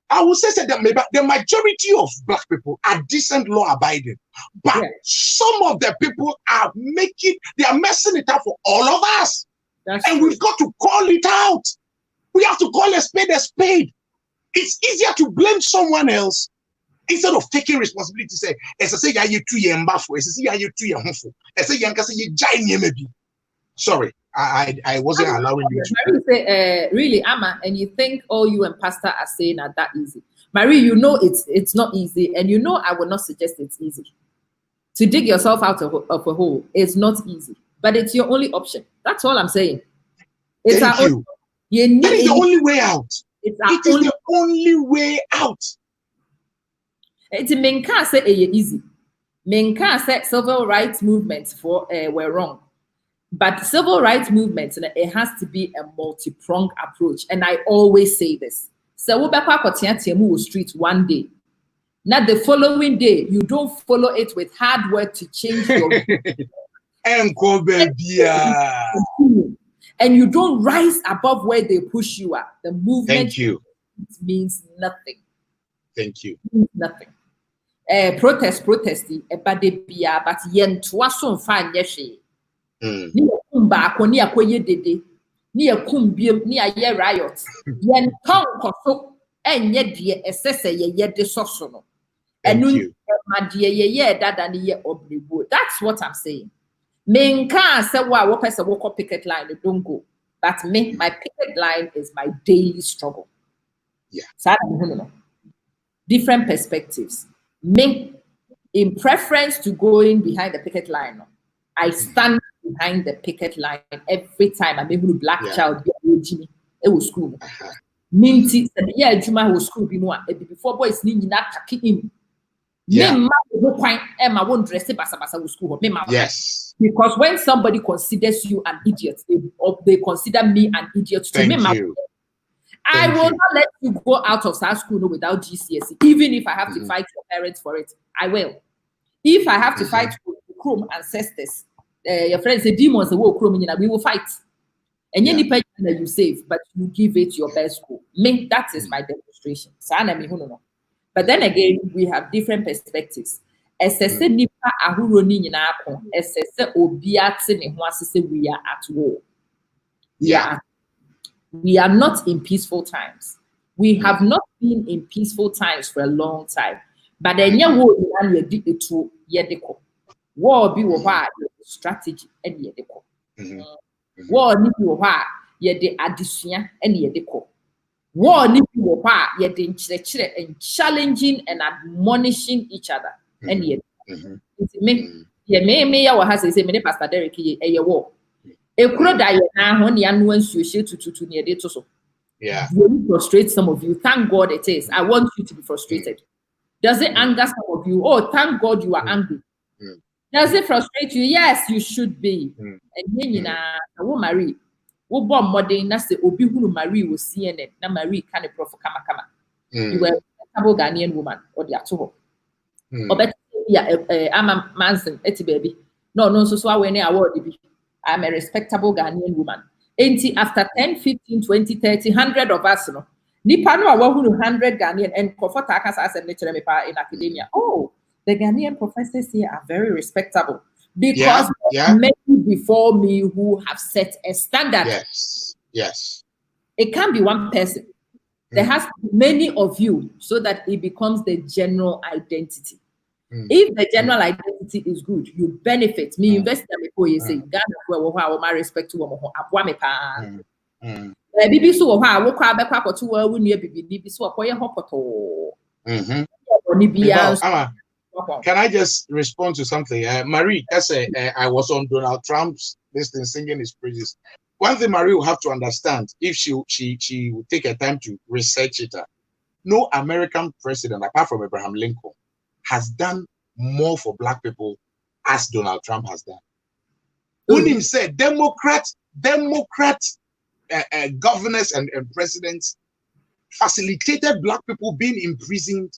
I would say that maybe the majority of black people are decent, law-abiding, but some of the people are messing it up for all of us. And we've got to call it out. We have to call a spade a spade. It's easier to blame someone else instead of taking responsibility to say, sorry, I wasn't allowing you to. Marie say, really, Amma, and you think all you and Pastor are saying are that easy. Marie, you know it's not easy, and you know I will not suggest it's easy. To dig yourself out of a hole is not easy, but it's your only option. That's all I'm saying. It's Thank you. That is the only way out. It is the only way out. It's Menka say easy. Menka said civil rights movements were wrong. But civil rights movements, it has to be a multi-pronged approach. And I always say this. So we back street one day. Not the following day, you don't follow it with hard work to change your and you don't rise above where they push you at. The movement means nothing. Thank you. Means nothing. Protesting, but yen twason fan yeshi. Ni kumba akoni akoye dede. Ni akumbiem ni aye riot. Yen ton koso enye die esese ye de soso. Thank you. That's what I'm saying. Menka say what person walk picket line, don't go. But me, my picket line is my daily struggle. Yeah. So different perspectives. Me, in preference to going behind the picket line, I stand behind the picket line every time I'm able to black child it was school. Minty said, yeah, Juma was school before boys need not kick him. Yeah. Yes. Because when somebody considers you an idiot, they consider me an idiot too. Thank you. I will not let you go out of school without GCSE, even if I have to fight your parents for it. I will. If I have to fight for Chrome ancestors, your friends say demons, we will fight. And any person that you save, but you give it your best school. Me, that is my demonstration. But then again, we have different perspectives. We are at war. We are not in peaceful times. We have not been in peaceful times for a long time. But then war be strategy and war ni the addition and war ni and challenging and admonishing each other. And me has say me Pastor Derek war. Yeah. Really frustrate some of you. Thank God it is. I want you to be frustrated. Does it anger some of you? Oh, thank God you are angry. Does it frustrate you? Yes, you should be. And then I won't marry. We born modern. That's the Obi who marry was CNN. Now Marie kind of Proph kama. You were a respectable Ghanaian woman or the atoho. Or better, I'm a Manson, eti baby. No, so I went award. I'm a respectable Ghanaian woman. After 10, 15, 20, 30, 100 of us, Nipa no awa 100 Ghanaian and comfort as a lecturer in academia. Oh, the Ghanaian professors here are very respectable because many before me who have set a standard. Yes. It can't be one person. There has to be many of you so that it becomes the general identity. If the general identity is good, you benefit. Me invest in before you say Ghana where my respect to abwa Bibi so ha wo kwa be kwa to wa wunu bibi so akoye hopoto. Can I just respond to something? Marie, I was on Donald Trump's listing singing his praises. One thing Marie will have to understand if she will take her time to research it. No American president apart from Abraham Lincoln has done more for Black people as Donald Trump has done. When he said Democrat governors and presidents facilitated Black people being imprisoned,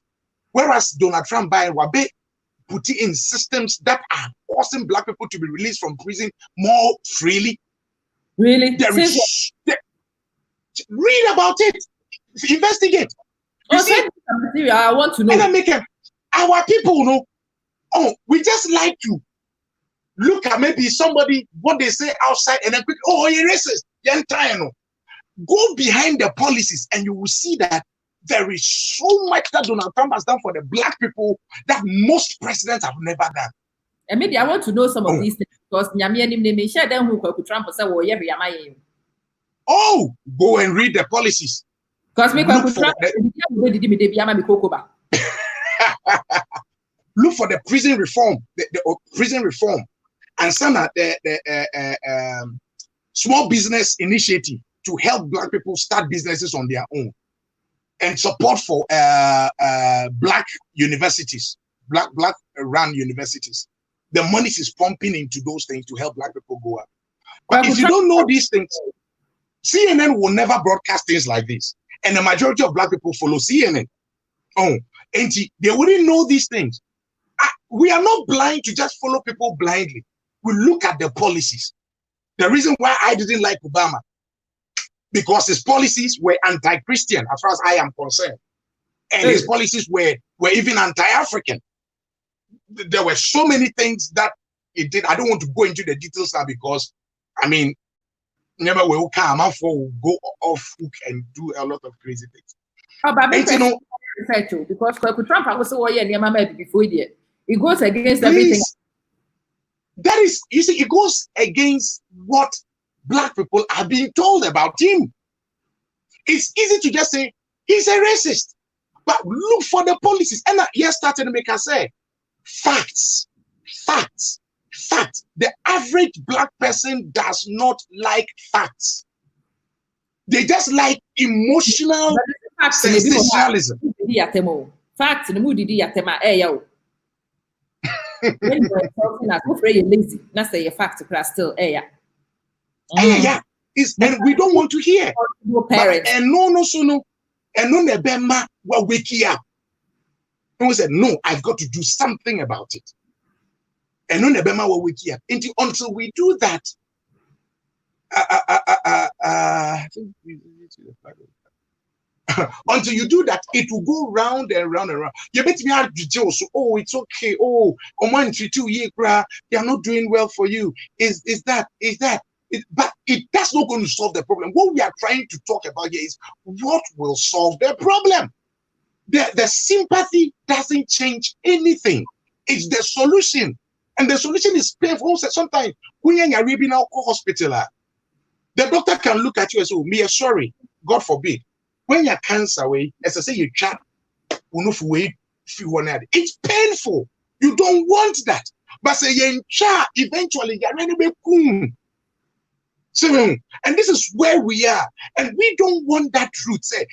whereas Donald Trump by Wabe put in systems that are forcing Black people to be released from prison more freely. Really? Read about it. Investigate. You see, material. I want to know. and I make our people know. Oh, we just like to look at maybe somebody what they say outside and then quick. Oh, you're racist. You're go behind the policies and you will see that there is so much that Donald Trump has done for the black people that most presidents have never done. And maybe I want to know some of these things because they share them who Trump say, "Oh, yeah, oh, go and read the policies." Because me Trump look for the prison reform, the prison reform, and some of the small business initiative to help black people start businesses on their own, and support for black universities, black run universities. The money is pumping into those things to help black people go up. But if you don't know these things, CNN will never broadcast things like this, and the majority of black people follow CNN. Oh, and they wouldn't know these things. We are not blind to just follow people blindly. We look at the policies. The reason why I didn't like Obama, because his policies were anti-Christian as far as I am concerned. And his policies were even anti-African. There were so many things that it did. I don't want to go into the details now because, I mean, never will come for go off hook and do a lot of crazy things. And, you know, because Trump also before it goes against everything. That is, you see, it goes against what black people are being told about him. It's easy to just say he's a racist, but look for the policies. And here started to make us say facts. The average black person does not like facts. They just like emotional sensationalism. Facts in the mood when you are talking as you're lazy, not say a fact still yeah. And we don't want to hear. And no. And no nebema will wake you up. And we said, no, I've got to do something about it. And no nebema will wake you up. Until we do that, I think until you do that, it will go round and round and round. You bet me hard to jail. So, oh, it's okay. Oh, on 2 years, they are not doing well for you. Is that? But that's not going to solve the problem. What we are trying to talk about here is what will solve the problem. The sympathy doesn't change anything. It's the solution, and the solution is painful. Sometimes when you're in a hospital, the doctor can look at you and say, "Oh, me, sorry, God forbid." When you're cancer away, as I say, you chat, it's painful. You don't want that. But say you chat, eventually you're ready to be so, and this is where we are. And we don't want that truth. Say,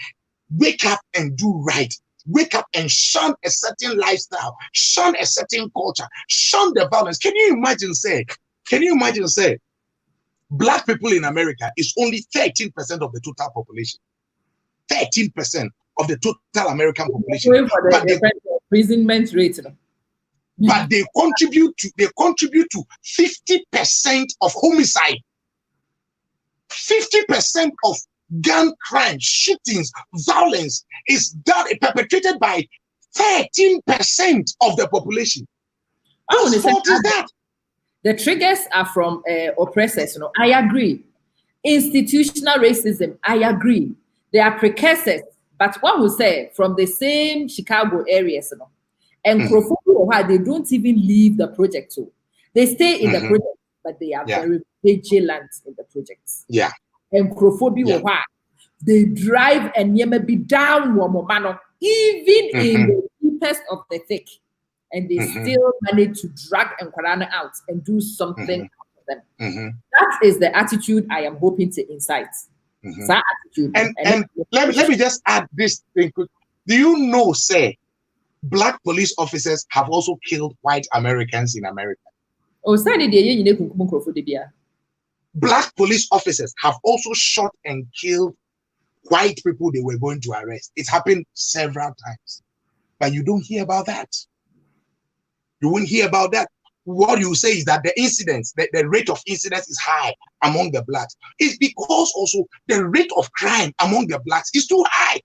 wake up and do right. Wake up and shun a certain lifestyle, shun a certain culture, shun the violence. Can you imagine, say, black people in America is only 13% of the total population. 13% of the total American population. But the imprisonment rate. But they contribute to 50% of homicide. 50% of gun crime, shootings, violence is perpetrated by 13% of the population. What is that? The triggers are from oppressors. I agree. Institutional racism, I agree. They are precursors, but one will say from the same Chicago areas, and they don't even leave the project. So they stay in the project, but they are very vigilant in the projects. Yeah. And they drive and be down even in the deepest of the thick, and they still manage to drag Nkwarana out and do something out of them. That is the attitude I am hoping to incite. That attitude. And let me just add this thing. Do you know, say, black police officers have also killed white Americans in America? Black police officers have also shot and killed white people they were going to arrest. It's happened several times. But you don't hear about that. You won't hear about that. What you say is that the incidents, the rate of incidents is high among the blacks. It's because also the rate of crime among the blacks is too high.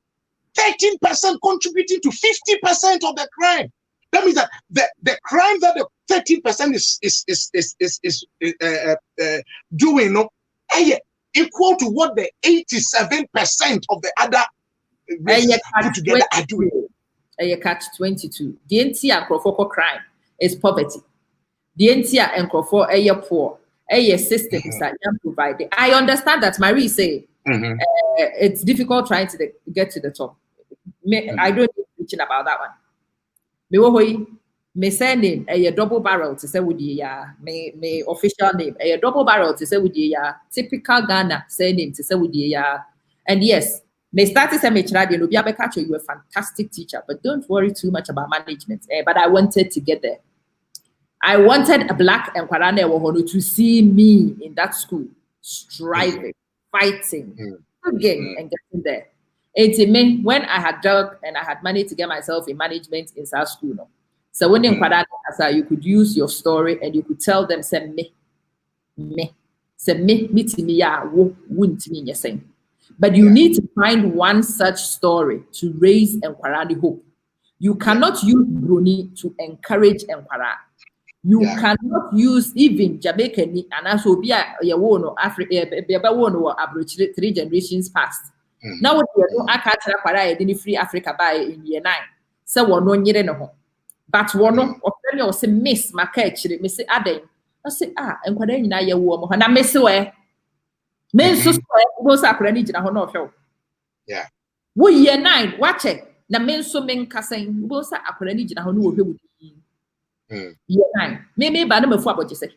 13% contributing to 50% of the crime. That means that the crime that the 13% is doing, no, equal to what the 87% of the other races put together are doing. Catch 22. The entire crime is poverty. The entire poor. Systems that you provide. I understand that Marie say it's difficult trying to get to the top. I don't need preaching about that one. Me surname a double barrel to say with me official name a double barrel to say with typical Ghana surname to say with and yes, me started say me children no be catch you a fantastic teacher, but don't worry too much about management. But I wanted to get there. I wanted a black and Kwabena to see me in that school, striving, fighting, again, and getting there. It meant when I had dug and I had managed to get myself in management in South School. No? So when in Kwabena, you could use your story and you could tell them, say me, to me, ya, wouldn't mean you're saying. But you need to find one such story to raise Kwabena hope. You cannot use Bruni to encourage Kwabena. You cannot use even Jamaican and also be a Africa, be 3 generations past. Now what you know, I can't tell Kwabena didn't free Africa by in year 9. So one no year no. But one no, say miss my catch, me say Aden. I say and Kwabena na ye wo mo na miss we. Men so go sa Kwabena jina ho no hwe. Yeah. Wo year 9, watch it. Na men so men kasen go sa Kwabena jina ho no wo hwe. Year 9. Me ba na me fu abojese.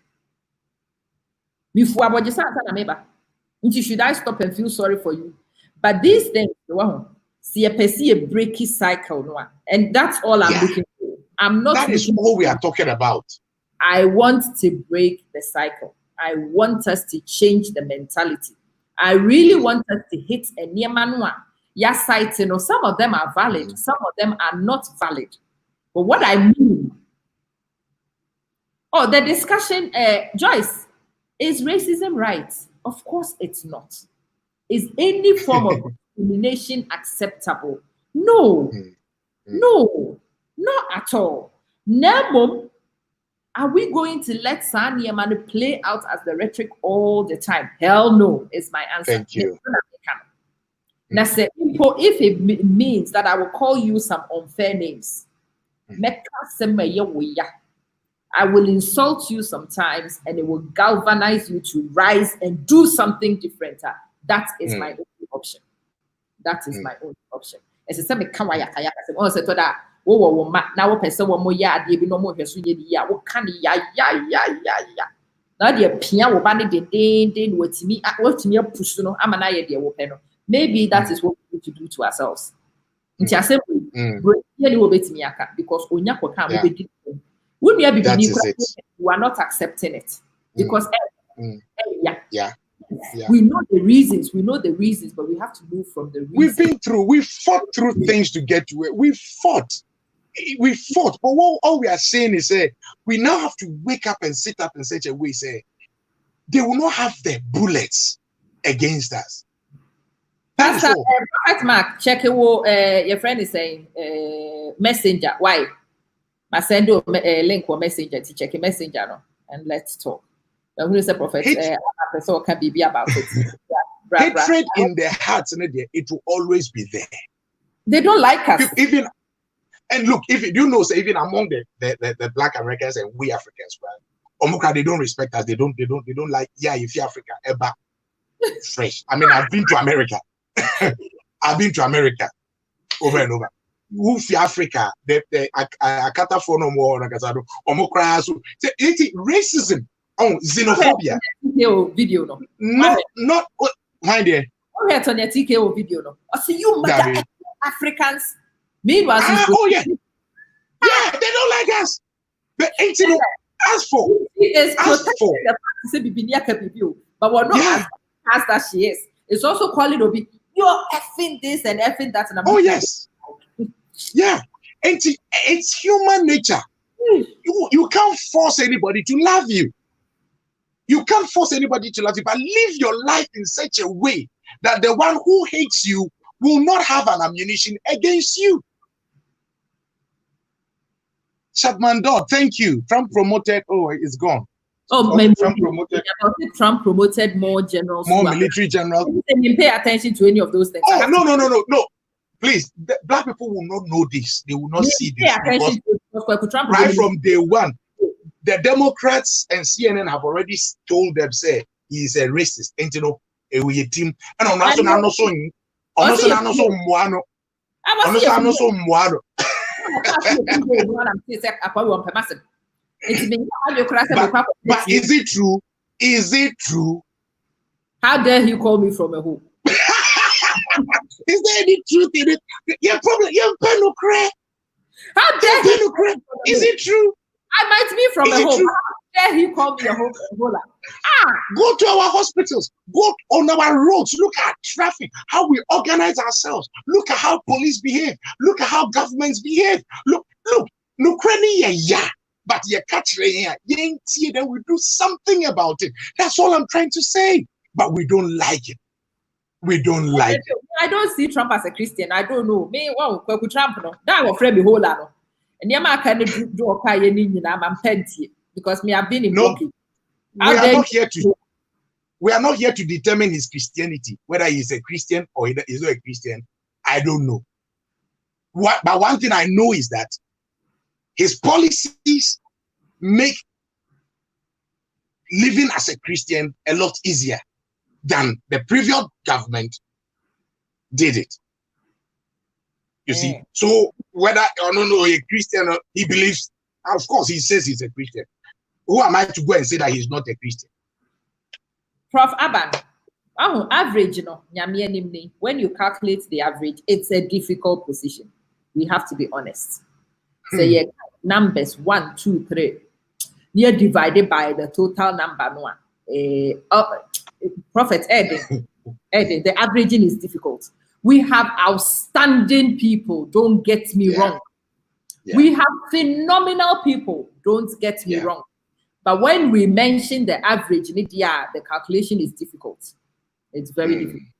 Me fu abojese asa na me ba. Nti should I stop and feel sorry for you? But these things, see a breaky cycle, no, and that's all I'm looking for. I'm not. That is all we are talking about. I want to break the cycle. I want us to change the mentality. I really want us to hit a near manua. Yes, you know, some of them are valid, some of them are not valid. But what I mean. Oh, the discussion, Joyce, is racism right? Of course it's not. Is any form of discrimination acceptable? No. No, not at all. Now, are we going to let Sanya Manu play out as the rhetoric all the time? Hell no, is my answer. Thank you. Now, say, if it means that I will call you some unfair names, I will insult you sometimes and it will galvanize you to rise and do something different. That is my only option. That is my only option. As I said, me come waya kaya. I said to that. Wo now person wo mo ya ade bi no mo hweso ye di ya wo kan ya. Now the pia wo ba ne den watimi push no ama na ye de wo pe no. Maybe that is what we need to do to ourselves. Nti asem ye ni wo betimi aka because onya koka mo be di. When you are not accepting it because we know the reasons, but we have to move from the reasons. We fought through things to get to it. We fought, but all we are saying is, we now have to wake up and sit up in such a way, say, they will not have the bullets against us. That's all. Mark, check it. Your friend is saying, messenger. Why? I send you a link or messenger to check a messenger no, and let's talk. Who is a prophet? So can be about it. Hatred in their hearts, it will always be there. They don't like us. And look, if you know, so even among the Black Americans and we Africans, right? Omuka, they don't respect us. They don't like. Yeah, if you're Africa, ever fresh. I mean, I've been to America. I've been to America over and over. Who's Africa? I can't afford no more. Racism, xenophobia. Video no. Not why there. Oh, yeah, Tonya TKO video no. I see you murder Africans. Meanwhile, they don't like us. But ain't you ask for? But we're not as that she is. It's also calling to be you're effing this and effing that. And oh yes. Yeah, it's human nature. You can't force anybody to love you. You can't force anybody to love you, but live your life in such a way that the one who hates you will not have an ammunition against you. Chapman Dodd, thank you. Trump promoted, it's gone. Oh, Trump promoted more generals. More military generals. They didn't pay attention to any of those things. Oh, no. Please, black people will not know this. They will not see this. Because right from day one, the Democrats and CNN have already told them, say, he's a racist. And you know, a team. And on but is it true? Is it true? How dare he call me from a hole? Is there any truth in it? You're probably How dare he? Is it true? I might be from a hole. How dare he call me a hole? Go to our hospitals. Go on our roads. Look at traffic. How we organize ourselves. Look at how police behave. Look at how governments behave. Look. But you catch here, then we do something about it. That's all I'm trying to say. But we don't like it. We don't like it. I don't see Trump as a Christian. I don't know. Me, Trump, no. That was Fred Behola, and Yama kind of do a pie I'm petty because me have been in blocking. We are not here to determine his Christianity, whether he's a Christian or he's not a Christian. I don't know. But one thing I know is that his policies make living as a Christian a lot easier than the previous government did it. You see? So whether or not a Christian, he believes, of course, he says he's a Christian. Who am I to go and say that he's not a Christian? Prof. Abban, average, when you calculate the average, it's a difficult position. We have to be honest. So yeah, numbers 1, 2, 3. You're divided by the total number. Prophet Eden, the averaging is difficult. We have outstanding people, don't get me wrong. Yeah. We have phenomenal people, don't get me wrong. But when we mention the average, the calculation is difficult. It's very difficult.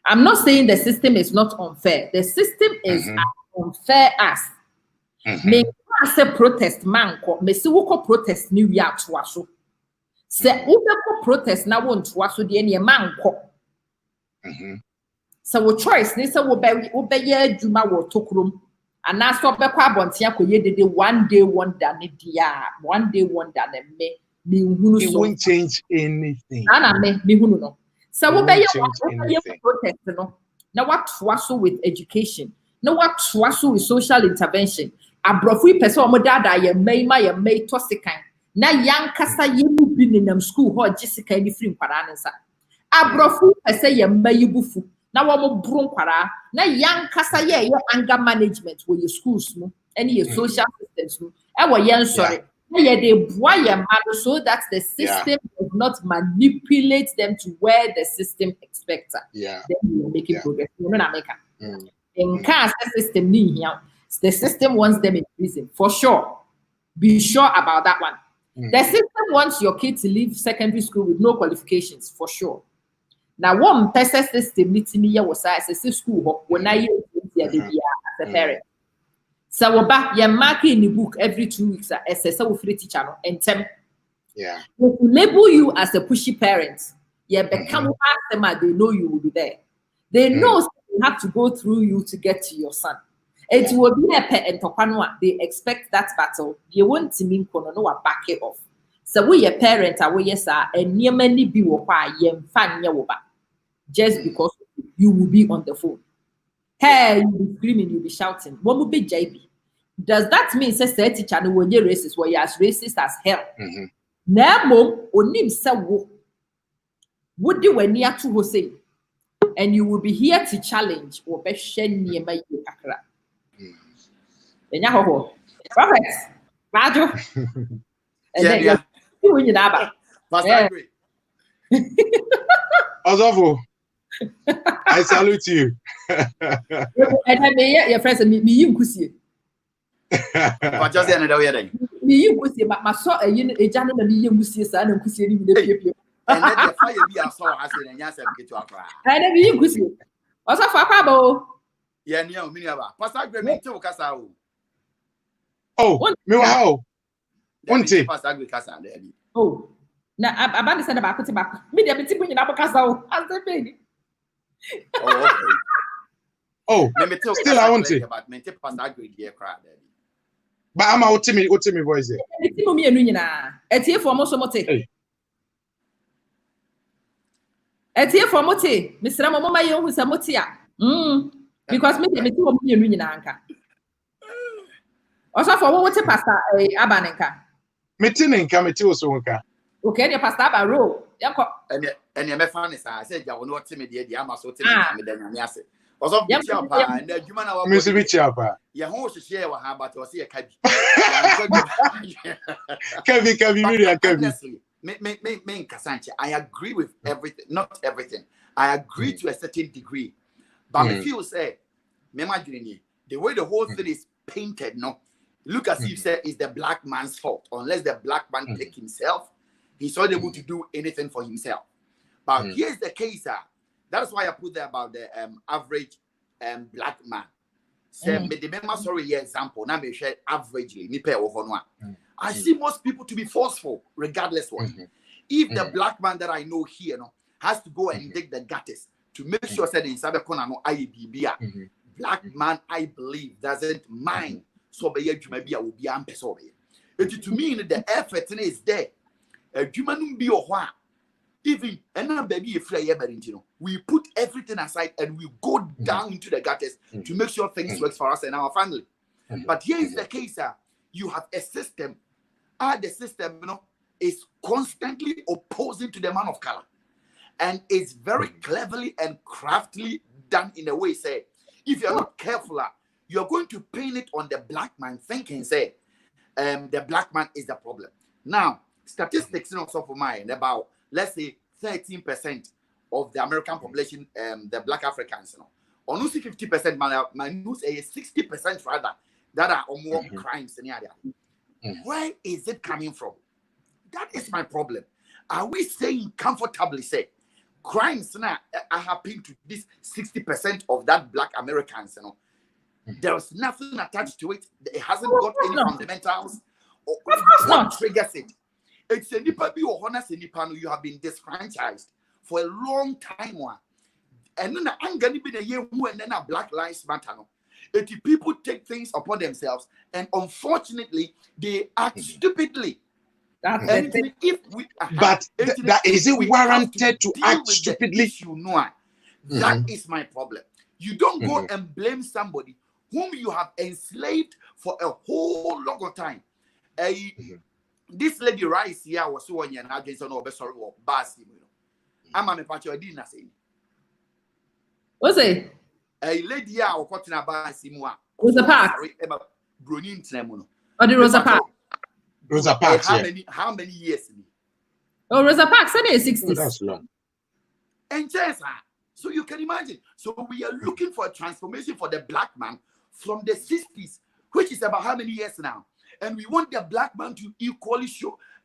I'm not saying the system is not unfair. The system is as unfair as. Me say protest man ko me si woko protest ni wi atoa so se woko protest na won toa so de ne man ko so wo choice ni se wo be ye adwuma wo tokrom ana so be kwa abonte akoye dede one day wonder ne dia one day wonder ne me hunu so it won't change anything ana me hunu no so wo be ye protest no na what toa so with education na what toa so with social intervention. Abrofui person omo dada ye may tosikan na yankasa ye mu bi nenam school ho jessica ni free nkwara nsa abrofui person ye may bufu na wo mo bro nkwara na yankasa ye anger management wo ye schools no any ye social systems no e wo ye nsori na ye dey boa ye ma so that the system does not manipulate them to where the system expects. Then we are making progress. You know na make in case the system ni here. The system wants them in prison, for sure. Be sure about that one. The system wants your kid to leave secondary school with no qualifications, for sure. Now, one person system needs me was as a school when I as a parent. So, you're marking in the book every 2 weeks as a free teacher and temp. Yeah. If you label you as a pushy parent, you become they know you will be there. They know you have to go through you to get to your son. It will be a pet and topanwa. They expect that battle. You want to mean kono back it off. So we a parent are yes sir and near many be fan just because you will be on the phone. Hey, you'll be screaming, you'll be shouting. What would be JB? Does that mean say teacher no when you're racist where you're as racist as hell? Now mom onim se wo would do when near to say and you will be here to challenge or be shen near my akra. Prophet, Rajo. Osofo, I salute you. And I may your friends and me, you could see. But just the other way, you could see, but my saw a gentleman, you could see, son, and could see. And let the fire be a soul as in a get to a cry. I never you could see. Also for Pabo. Yeah, near Minaba. Pastor Aggrey to Casa. Oh, me how? Unti. Pastor Aggrey Casa. Oh. Now Abban said about putting back. Me, the between Abacasa as the baby. Oh, okay. Oh, still I want it. But maintain Pastor Aggrey dear cry. But I'm out to me voice. It's me and Nina. It's here for most of Mote. It's here for Mote. Mr. Mama, you who's a Motia. Because maybe me too me and Nina. Also for what Pastor Abban. Meeting come to so. Okay, the Pastor Barrow. And your fan is I said, I will not tell me the Ama so tell me then I said. Also, and the human Mr. your horse share what about to see a cabby. Cabby, Me, Casanche, I agree with everything, not everything. I agree to a certain degree. But if you say, the way the whole thing is painted, no, look as if say it's the black man's fault, unless the black man take himself, he's not able to do anything for himself. But here's the case, that's why I put there about the average black man. Say, me the member sorry example. Now me share averagely. I see most people to be forceful, regardless what. If the black man that I know here, no, has to go and dig the gutters to make sure that inside the corner no IBB, black man I believe doesn't mind. So be you maybe I will be ampesobe. To me, the effort is there. A human be or what. Even and now baby if we put everything aside and we go down into the gutters to make sure things works for us and our family. But here is the case, you have a system, the system is constantly opposing to the man of color, and it's very cleverly and craftily done in a way say if you're not careful, you're going to pin it on the black man, thinking say the black man is the problem. Now statistics also for mine about let's say 13% of the American population, the black Africans, or 50%, my news is 60% rather that are more crimes in the area. Where is it coming from? That is my problem. Are we saying comfortably say crimes now are happening to this 60% of that black Americans? There's nothing attached to it. It hasn't got any fundamentals. Or what triggers it? It's a nipa be or honest nipa you have been disfranchised for a long time. And then I'm gonna be the year and then a Black Lives Matter. If people take things upon themselves and unfortunately they act stupidly. That's and if we but that is it warranted to act stupidly? That is my problem. You don't go and blame somebody whom you have enslaved for a whole long time. This lady Rice here was so on your against no sorry or Basi. I'm a patch of dinner saying. What's it? A lady here or cotton about Simua. Rosa Parks. Brunin Tremono. Or the Rosa Parks. Rosa Parks. How many years? Oh, Rosa Parks, I think 60s. That's long. And so you can imagine. So we are looking for a transformation for the black man from the 60s, which is about how many years now? And we want the black man to equally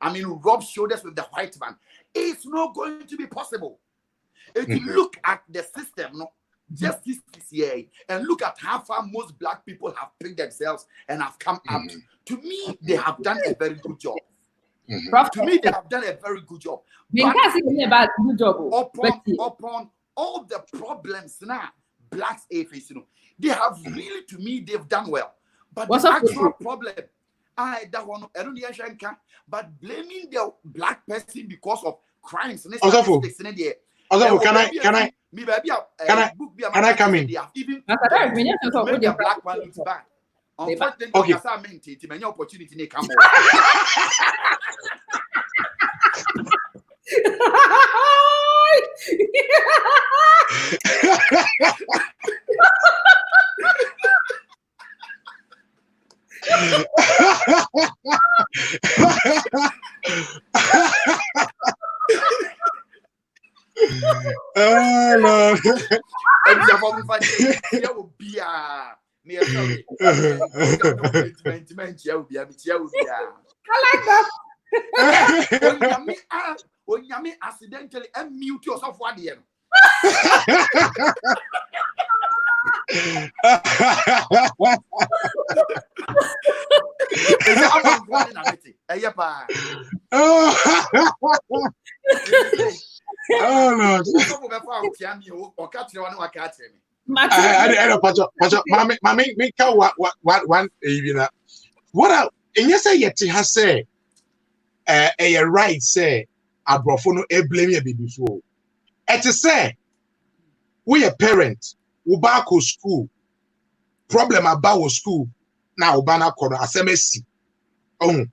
rub shoulders with the white man. It's not going to be possible. If you look at the system, just this year, and look at how far most black people have picked themselves and have come up. To me, they have done a very good job. To me, they have done a very good job. Upon all the problems now, blacks are facing, they have really, to me, they've done well. But the actual problem, but blaming the black person because of crimes. Can I come in? They have even the black man looks bad. Unfortunately, many opportunity they come Oh Lord. I like that. when you accidentally unmute yourself one year. Oh no. What and yes, I yet has said a right say abrofono a blame you before. At a say we a parent, Ubako school, problem about school, now Ubana Kono as MSC. Oh,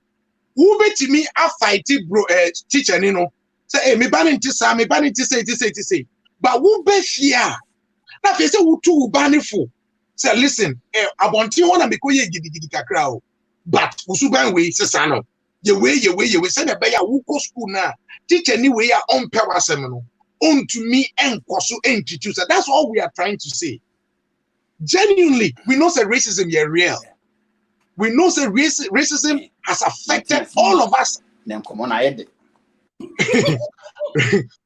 who bet me a fighting bro teacher, you know. Say, me banning to say, me banning to say. But who bet here? Now, if you say, who too banning for? Say, listen, I want you to make you giddy crowd. But Usuban way, Sasano. Your way, send a bear who go school now. Teach anyway, on power seminal. On to me and Kosu and Chichusa. That's all we are trying to say. Genuinely, we know that racism is real. We know that racism has affected all of us. Then come on, I had it.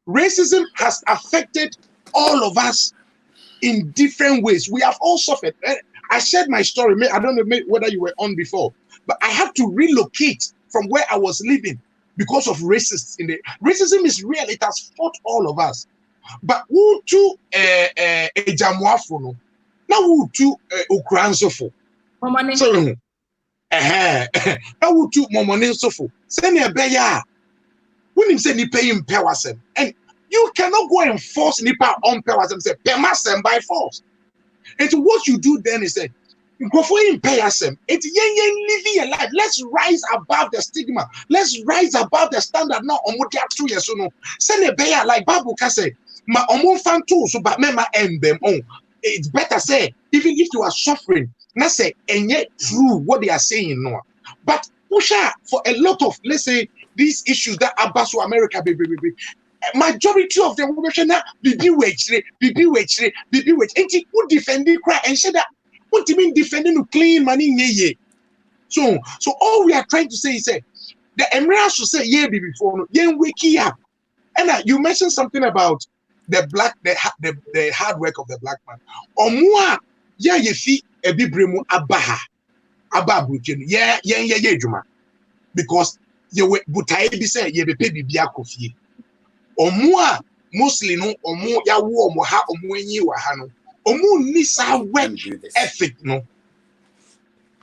Racism has affected all of us in different ways. We have all suffered. I shared my story. I don't know whether you were on before, but I had to relocate from where I was living because of racists. Racism is real. It has fought all of us. But who to a Jamwafuno? Now who to Ukransofo? So, now who to Momonisofo? Send a bear. When you say ni pay him pewasem, and you cannot go and force nipa on pewasem, say pemasem by force. And so what you do then is say, go for him payasem. It's living a life. Let's rise above the stigma. Let's rise above the standard. Now, omodia 2 years no. Send a bear like Babu can say, ma omon fan too, so but mema end them on. It's better say, even if you are suffering, not say, and yet true what they are saying no. But push out for a lot of, let's say, these issues that are back to America, majority of them will say now, BB wage. And who defend the cry and say that what do you mean defending to clean money? So all we are trying to say is that the Emirates should say yeah before wake up. And you mentioned something about the hard work of the black man. Or more, yeah, you see a bibremu Abba Juma. Because you butai be say ye be pay bia kofi omo a mostly no omo ya wo omo ha omo enyi wa ha no omo ni sa work ethic no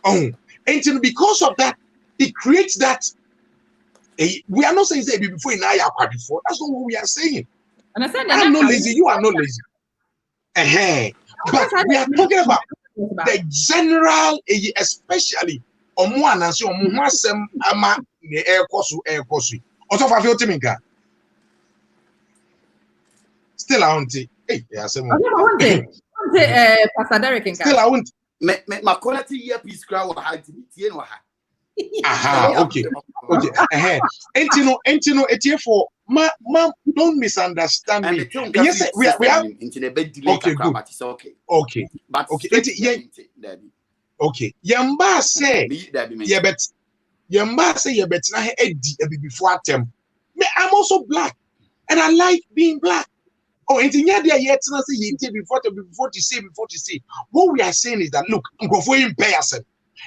and because of that it creates that we are not saying say before in aya before. That's not what we are saying. And I said I'm not lazy, you are not lazy. But we are talking about the general, especially omo anansi omo ho asem ama ne air-kosu. Also for feel timinka. Still I want it. Hey, yeah, some. Pastor Derek. Still I want. My quality earpiece crowd had to be aha, okay. And you know, it's here for ma don't misunderstand me. Yes, we have into the bed delay. Okay, good. But it's okay. Okay. But okay. Okay. Yamba say yeah, but Yamba say yeah, but now before them. I'm also black, and I like being black. Oh, and in there yet say before to say. What we are saying is that look, Nkofo impay us,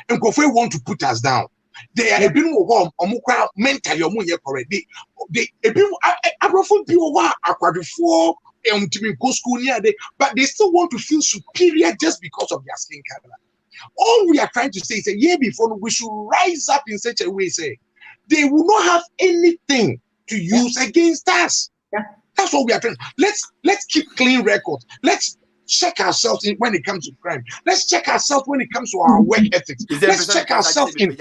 Nkofo want to put us down. They are a bit more omukra mentally correct. They a bit Abrofo people who are aquadifo to go school near they, but they still want to feel superior just because of their skin color. All we are trying to say is a year before we should rise up in such a way, say they will not have anything to use against us. Yeah. That's what we are trying. Let's keep clean records. Let's check ourselves when it comes to crime. Let's check ourselves when it comes to our work ethics. Let's check ourselves in.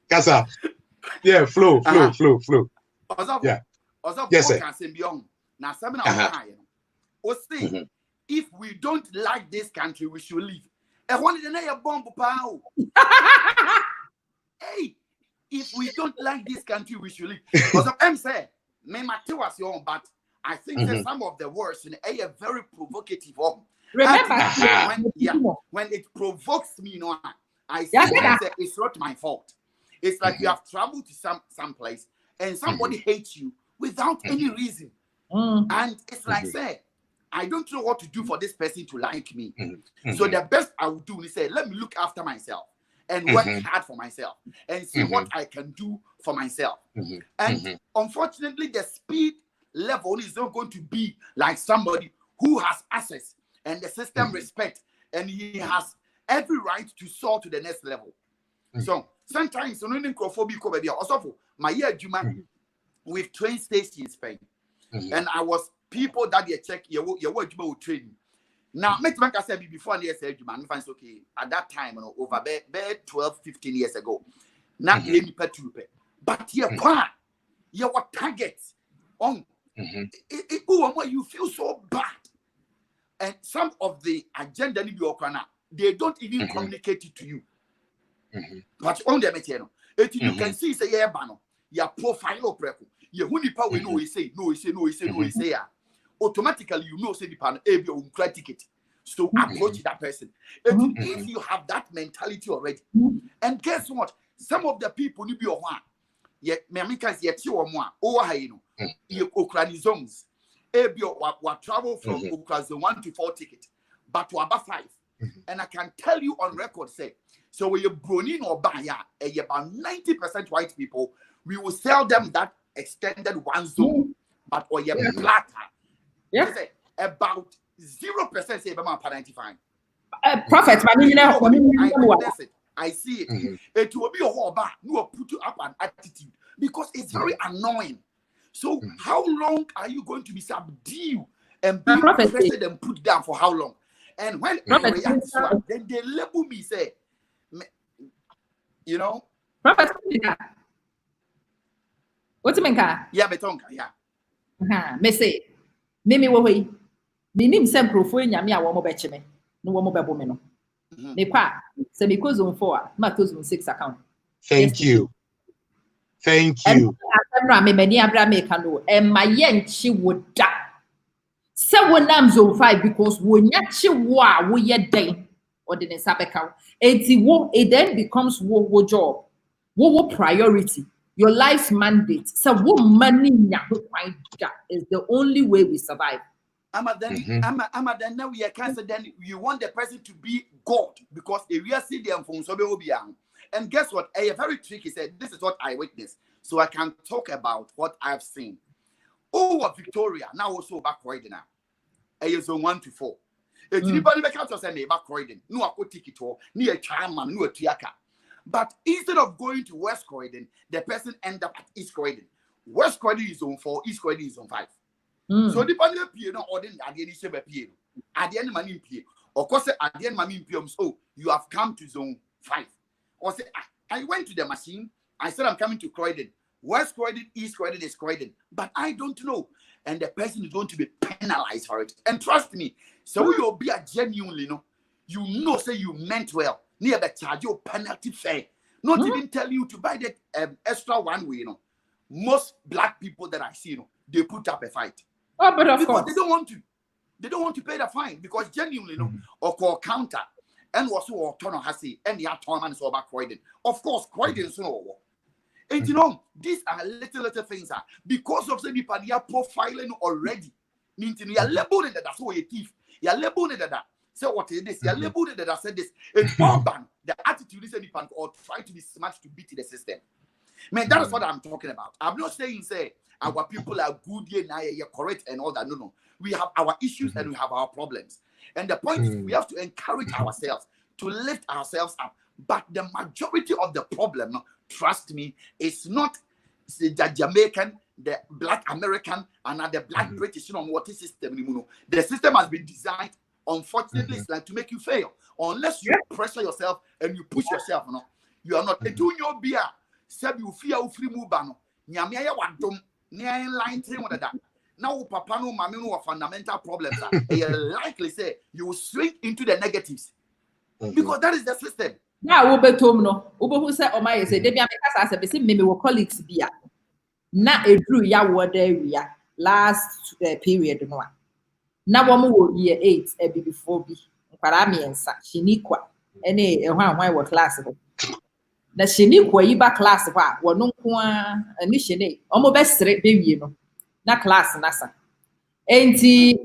Casa. Yeah, flow. Yeah. Yes, sir. If we don't like this country, we should leave. Hey, if we don't like this country, we should leave. Because I'm saying, but I think that some of the words in a very provocative. Remember, when it provokes me, I see and say it's not my fault. It's like you have traveled to some place and somebody hates you without any reason. And it's like, say, I don't know what to do for this person to like me. So the best I would do is say, let me look after myself and work hard for myself and see what I can do for myself. And unfortunately, the speed level is not going to be like somebody who has access and the system respect, and he has every right to soar to the next level. So sometimes also my year with train stations in Spain, and I was people that they check your work with training. Now, make I said before the year man finds okay at that time, over 12, 15 years ago. Not any petrupe, but your targets on you feel so bad. And some of the agenda they don't even communicate it to you. But on the material, you can see say your profile your hunipa we know he say automatically you know say the pan a ticket. So approach that person. If you have that mentality already, and guess what? Some of the people you be one. Yet Memicas yet you or more over you Ukraine zones. What travel from Ukraine 1 to 4 ticket, but to about 5. And I can tell you on record, say, so when you're Bronin or Baya, about 90% white people, we will sell them that extended 1 zone, but or your platter. Say, about 0% say about 95. Prophet, I see it. It will be a whole bar. You will put you up an attitude because it's very annoying. So how long are you going to be subdued and be arrested and put down for how long? And when I react to it, then they label me, say, you know? Prophet, what's the mean? Yeah, betonka, yeah. Me say, Mimi Woy, Minim Sempro for Yami, I won't bet me, no one mobile woman. Me pa, say because on 4, Matos on 6 account. Thank you. Thank you. And my yen she would die. 7 names on 5 because when yachi wa we ye day or the Sabeka. It then becomes wo job, wo priority, your life's mandate. So what money is the only way we survive. Then now we are cancer. Then you want the person to be God because if we are see them from Sobe. And guess what? A very tricky said, this is what I witnessed. So I can talk about what I've seen. Oh, Victoria, now also back right now. A years 1 to 4. If anybody back out to say back right no, I could take it all, near Charman, no Tiaka. But instead of going to West Croydon, the person end up at East Croydon. West Croydon is on 4, East Croydon is on 5. So the panel appear no ordinary at the end of appear. At the end of my appear. Of course, at the end of my appear, oh, you have come to zone 5. Or say, I went to the machine. I said, I'm coming to Croydon. West Croydon, East Croydon is Croydon. But I don't know. And the person is going to be penalized for it. And trust me, so you'll be a genuinely, you know, say you meant well. Near the charge your penalty fare. Not even tell you to buy that extra 1 way, Most black people that I see, they put up a fight. Oh, but of course. They don't want to. They don't want to pay the fine because genuinely, or call counter. And also or turn on Hasi and the Atoman so about Croydon. Of course, Croydon is no. And these are little things because of the people they are profiling already. Meaning you are labeled that that's why a thief. You are labeled that. So what is this? You are labeled that I said this. It's Abban. The attitude is any pan or try to be smart to beat the system. Man, that is what I'm talking about. I'm not saying say our people are good, you're correct and all that. No. We have our issues and we have our problems. And the point is we have to encourage ourselves to lift ourselves up. But the majority of the problem, trust me, is not the Jamaican, the Black American, and the Black British water system. The system has been designed, unfortunately, it's like to make you fail. Unless you pressure yourself and you push yourself, you are not. Do your beer, said you fear free mubano. Nyamia wadom, near line train with that. Now, Papa no Mamino are fundamental problems. You likely say you will swing into the negatives because that is the system. Now, Ube Tomno, Ube who said, "Oh my, say, Debbie, I said, maybe we colleagues be na a drew ya word area last period. No, now one more year 8 before be Parami and Shiniqua. Any why were classical. The shini kwa class wa no kwa ani shini almost best baby you know na class nasa enti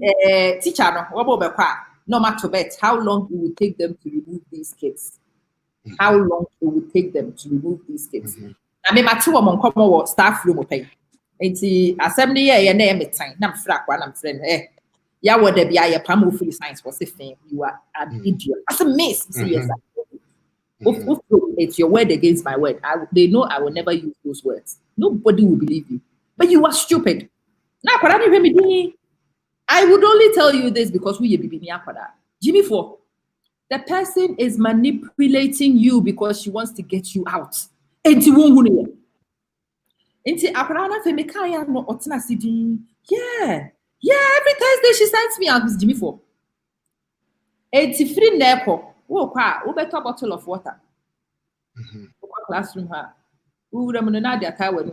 teacher no what be kwa no matter bet how long it will take them to remove these kids how long it will take them to remove these kids na me mate wo monkomo wo staff room pay enti assembly ye na me time na mfra kwa na mfra ya wo da bia ye pam free science for say you are an idiot as a miss say yes it's your word against my word. They know I will never use those words. Nobody will believe you. But you are stupid. Now, I would only tell you this because we are Jimmy 4. The person is manipulating you because she wants to get you out. Yeah. Every Thursday she sends me out with Jimmy 4. 83 nepo. Oh, better bottle of water. Classroom her. We would have not their tower.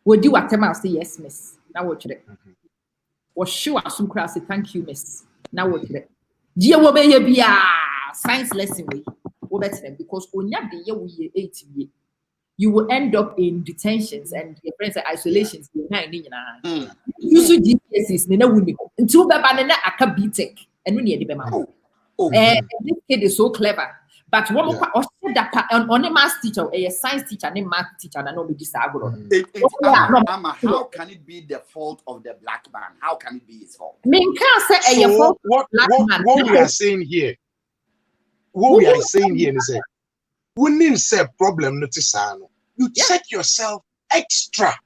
Would you attempt to say yes, miss? Now watch it. Was sure some class say thank you, miss. Now watch it. Dear Wobe be a science lesson way. Because on your day we 8 years. You will end up in detentions and your friends are isolations. You should GPSs, until Babana Aka BTEC, and we need the this kid is so clever. But one more on a math teacher, a science teacher, and a math teacher, and nobody disabled. How can it be the fault of the black man? How can it be his fault? So what we are saying here, is that when say problem notice you check yourself extra.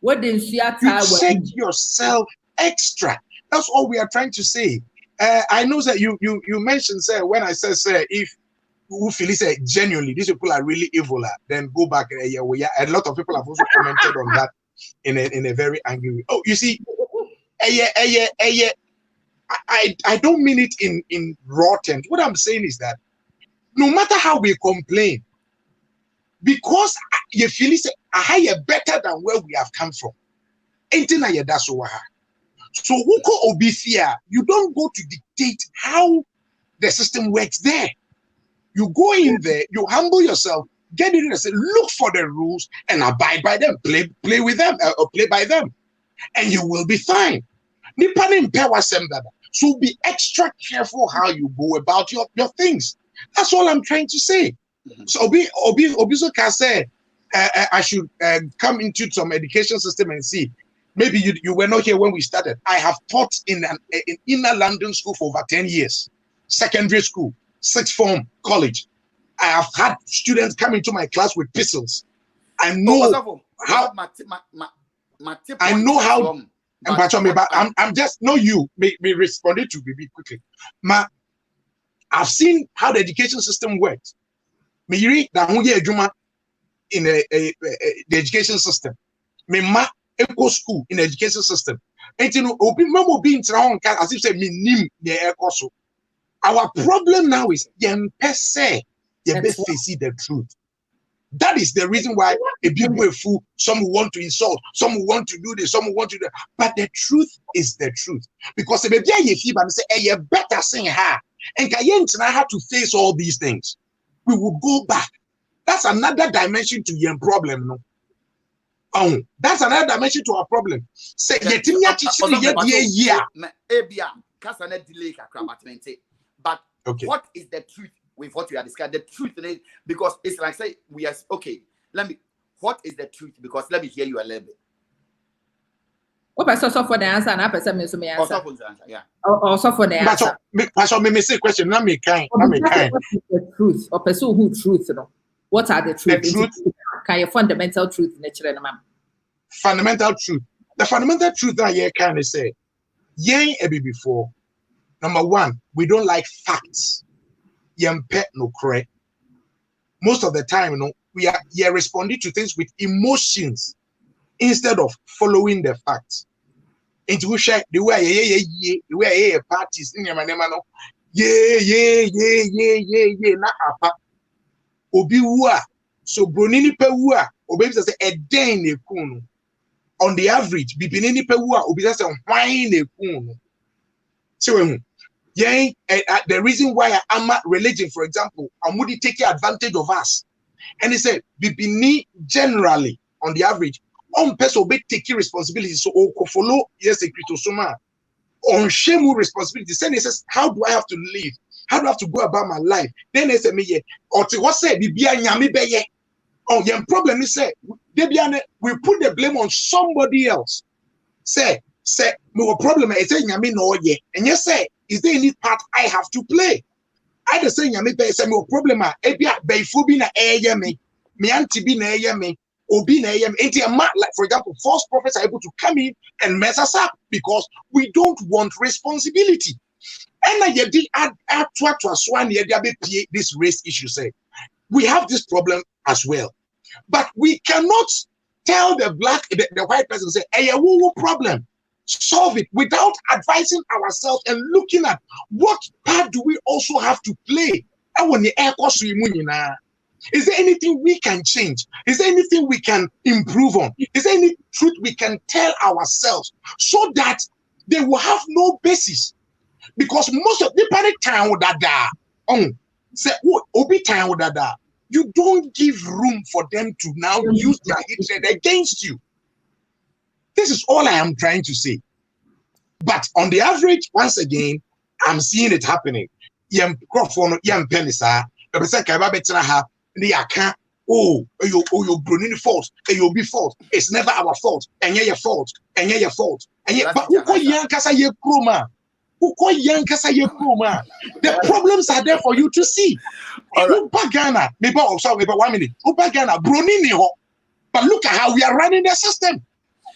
What did she check yourself extra? That's all we are trying to say. I know that you mentioned, sir, when I said, sir, if who feel genuinely these people are really evil, then go back a lot of people have also commented on that in a very angry way. Oh, you see, I don't mean it in raw terms. What I'm saying is that no matter how we complain, because you feel it's higher better than where we have come from. So who be fear? You don't go to dictate how the system works there. You go in there, you humble yourself, get in and say, look for the rules and abide by them, play with them, or play by them, and you will be fine. So be extra careful how you go about your things. That's all I'm trying to say. So Obiso can say, I should come into some education system and see. Maybe you were not here when we started. I have taught in inner London school for over 10 years, secondary school, sixth form, college. I have had students come into my class with pistols. I know how. I know how. I'm just no you. May respond to BB quickly. I've seen how the education system works. Me read that in the education system. Me eco school in the education system. And you know, as if say me our problem now is see the truth. That is the reason why a people are fool. Some who want to insult, some who want to do this, some who want to do that. But the truth is the truth. Because if you say, hey, you better sing her. And I have to face all these things. We will go back. That's another dimension to your problem, no? Oh, that's another dimension to our problem. Say, but okay. What is the truth with what we are discussing? The truth is because it's like say we are okay. What is the truth? Because let me hear you a little bit. Also for the answer, and I answer. Also for the answer, yeah. Also for the answer. Pastor, me say question. Not me kind. Not me kind. What is the truth? Or pursue who truth? You know. What are the truth? The truth. Kind of fundamental truth in nature, ma'am. Fundamental truth. The fundamental truth that you kind of say, yeah, before. Number one, we don't like facts. No correct. Most of the time, you know, we are responding to things with emotions instead of following the facts. And we share the way parties in your man, na obi wua so bronini pe wua obi say a day ne kun on the average bibinini pe wua obi say wine ne kun so The reason why I'm a religion, for example, I'm would take advantage of us. And he said, Bibini generally, on the average, on person be taking responsibility. So follow yes, a critosoma on shame responsibility. Then he says, how do I have to live? How do I have to go about my life? Then he said, me or to what say Bibia nyami beye. Oh, your problem is say we put the blame on somebody else. Say no problem is saying nyami no ye. And you say, is there any part I have to play? I just say nyami beye say no problem ebia beifu bi na eye me anti bi na eye me obi na eye me. Like for example, false prophets are able to come in and mess us up because we don't want responsibility. And I did add to this race issue. Say we have this problem as well, but we cannot tell the white person say, "Hey, a problem." Solve it without advising ourselves and looking at what part do we also have to play. Is there anything we can change? Is there anything we can improve on? Is there any truth we can tell ourselves so that they will have no basis? Because most of the parent time that you don't give room for them to now use their hatred against you. This is all I am trying to say. But on the average, once again, I'm seeing it happening. Your Brunin fault, you'll be fault. It's never our fault, and your fault, and your fault. But the problems are there for you to see. Upagana, maybe 1 minute. Upagana, Brunini, but look at how we are running the system.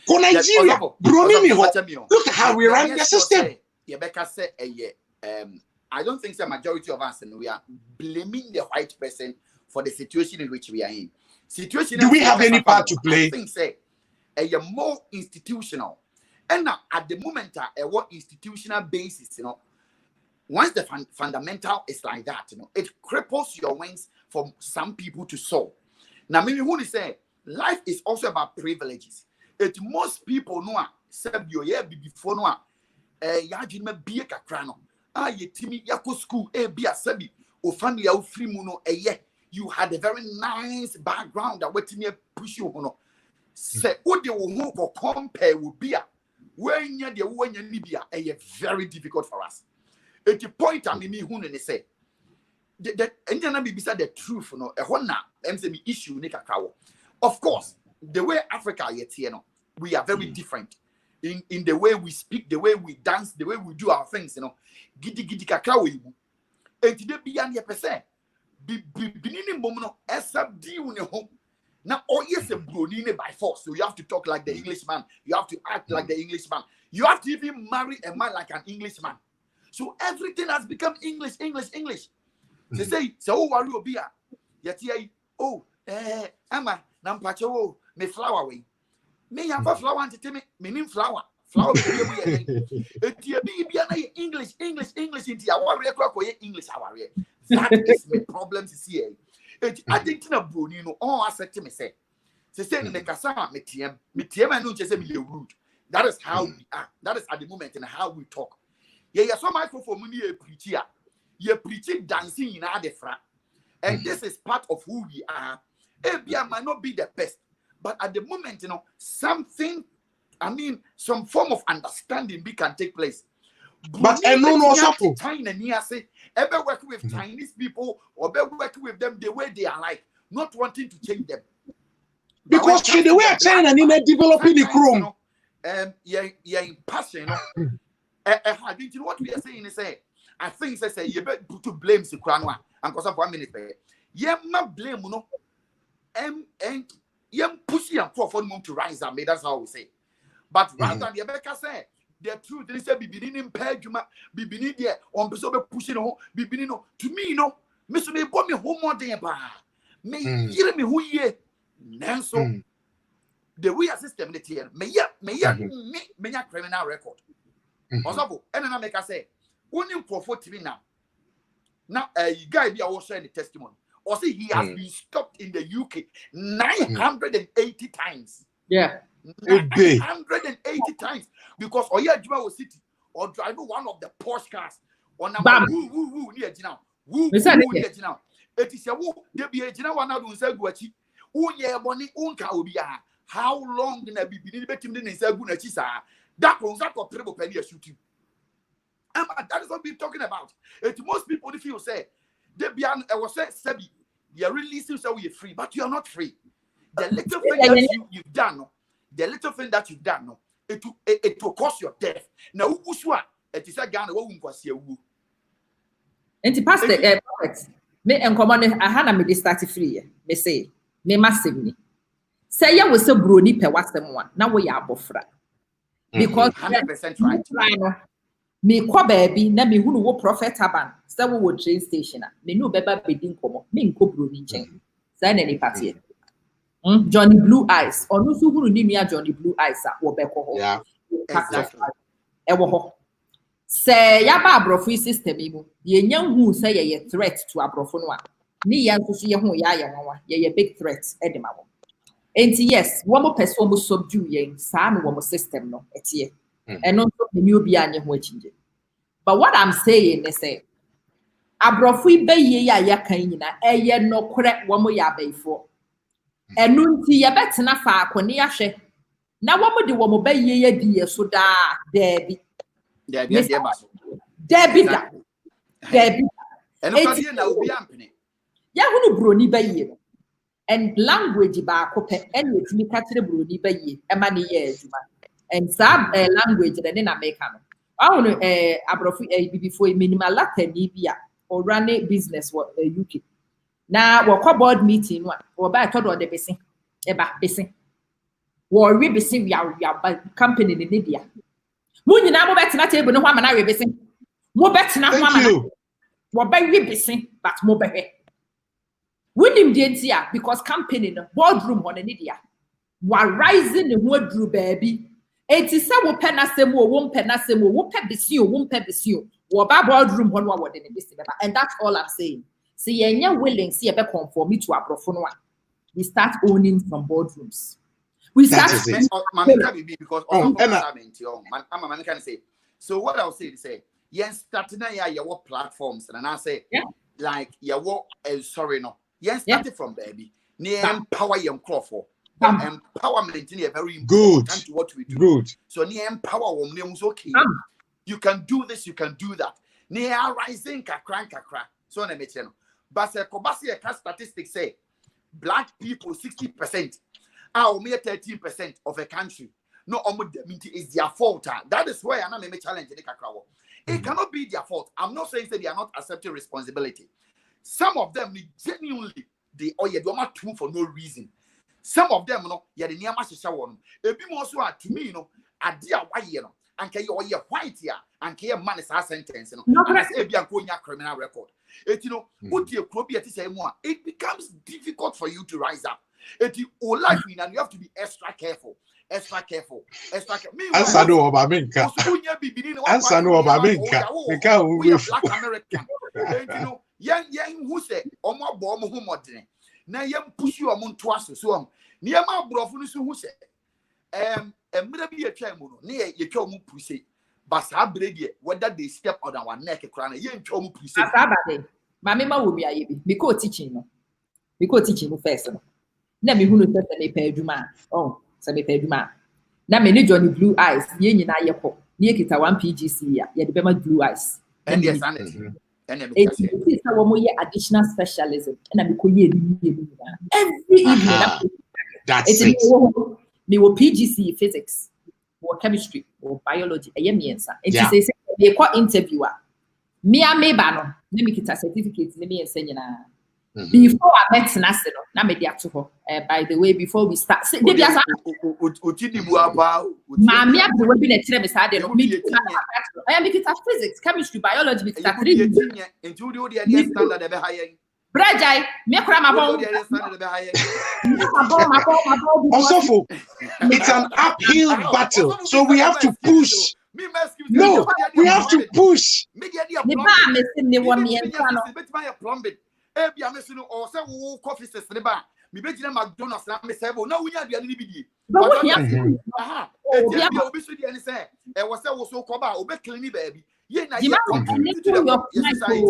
Nigeria, look at how we run the system. I don't think the majority of us, and we are blaming the white person for the situation in which we are in. Do we have any part to play? I think say a more institutional. And now at the moment, a what institutional basis, once the fundamental is like that, it cripples your wings for some people to soar. Now, maybe who say life is also about privileges. It most people know seb your year before no yajima be a crano. Ye timi yako school be a sebi or family free muno you had a very nice background that waiting here push you say what they will compare with beer when you're Libya very difficult for us. At the point I mean who say that and be beside the truth a hona MCB issue of course. The way Africa yet here, we are very different in the way we speak, the way we dance, the way we do our things, Gidi kakawe. And today be an percent. Be mono SFD on your home. Now, yes, a Brunine by force. So you have to talk like the Englishman, you have to act like the Englishman, you have to even marry a man like an Englishman. So everything has become English. They say, so what will be yet Emma, Nampacho. Me flower way. Me have a flower and meaning flower. Flower be English into our English our that is my problem to see. I think Brunino all I said to me say me kasa me tiem and no just say me rude. That is how we are. That is at the moment and how we talk. Yeah, so microphone money preacher. You preaching dancing in the front. And this is part of who we are. ABM might not be the best. But at the moment, something, some form of understanding can take place. But I know no support. Ever working with Chinese people or ever working with them the way they are like, not wanting to change them. Because the way China need developing the chrome. Yeah, in passion, I think what we are saying is I think say you better to blame Sikranwa and because of 1 minute. Yeah, not blame and pushing and Proph to rise and that's how we say. But rather than the America say the truth, they say be beginning Pejuma, be beginning there on pushing home, be beginning to me, Mr. Me bought me home more day ba. Me hear me who ye Nanso the way a system the here, me criminal record. Also, and then I make say, only Proph TV now a guy be also sharing the testimony. Or see, he has been stopped in the UK 980 times. Yeah. 980 times. Because Oya Juma was city or driving one of the Porsche cars On Bam. woo near Gina. Woo near Gina. It is a woo, there be a Gina one out on Seguachi. Woo ye money unka ubia. How long did I be between the Seguna? That was that got triple penny shooting. That is what we're talking about. Most people feel say they be I was say Sebi, you're releasing so you're free, but you are not free. The little thing that you've done, the little thing that you've done, it will cause your death. Now, Uswa, it is a gun. What was your woo? And pastor, prophet, me and common I had me start free. Me say, me massively. Say ya was so brony per what's the one. Now we are bofra. Because 100% right. Me kwa baby, na me who wo Prophet Abban. Say we wo train station. Me no beba bedin komo. Me nko brony chen. Say na ni party. Johnny Blue Eyes. Or no so who ni nua Johnny Blue Eyes a wo beko ho. Yeah. Exactly. E wo ho. Say ya ba abrofo system yi mu. Ye nya hu say ye threat to abrofo no a. Ni ya nso so ye hu ya ye nwa. Ye big threat e de ma wo. Enti yes, one more person will subdue yen, san one more system no etie. And also the new be anye ho achinje. But what I'm saying is say abrofo be ye ya kan nyina eye no korre one more ya beifo. Enu nti ye betena fa akone ahwe. Na one more de one more be ye di so da debi. Debi da. Debi. And okay na obi ampene. Ya hunu broni be ye. And language ba kope and with me catch the brody by ye, a money years, and some language than in America. I want to before minimal Latin Libya or run a business what UK. Now, what board meeting one or by told on the basin, about basin. War we basin we are company in India. Moon, you know, better not able to one and I basin. More better not one. What by we basin, but more better. Winning the because campaigning boardroom on an idiot. While rising the wardrobe, baby. It is some penasemo, won't penasemo, won't pep the seal, won't pep the seal. Or boardroom on what in this. And that's all I'm saying. See, you're willing, see a better conform me to our profonwa. We start owning some boardrooms. We start because I'm a can say. So what I'll say is say, yes, starting your platforms, and I say, like your work sorry no. Yes, started from baby. Near empower young Crawford. Empowerment is very important to what we do. Good. So near empower women okay. You can do this, you can do that. Near rising kakra. So on a mention. But Kobasi statistics say black people 60% are mere 13% of a country. No, is their fault. That is why I'm not a challenge in the kakra. It cannot be their fault. I'm not saying that they are not accepting responsibility. Some of them genuinely they do not true for no reason. Some of them the near mashisha one. Ebi mo so to me adia why and can you white here and can man is a sentence and as ebi anko criminal record. It it becomes difficult for you to rise up. It all life and you have to be extra careful. Answer no Obamenka. Answer no Obamenka. We are Black American. Young who say, Omo bomb who modern. Now, young push you among twice so. Near my brother who say, maybe a chairman near your chomu pussy. But I believe whether they step on our neck a crown, young chomu pussy. Mamma will be a baby. Because teaching first. Let me who knows that they pay Juma. Oh. Same pay Juma. Now, many Johnny Blue Eyes, yen in Ayako, near Kita 1 PGC, yet the Blue Eyes. And yes, it's a additional specialism. And I'm every evening. That's it. Me will PGC physics, or chemistry, or biology, a yemiensa. And she says, they call interviewer. Me a mebano, let me get a certificate, let me send you. Before I met Nasser, by the way, before we start, maybe as Mammy, I will be a trevis. I am making physics, chemistry, biology, with Brajai, also, it's an uphill battle, so we have to push. No, we have to push. Me be jina McDonald's na me say no we nya aduane ni bi die. But we aha. E dia obi so die ni say e wo say wo so koba obi clean baby. Ye na ye contribute to the society.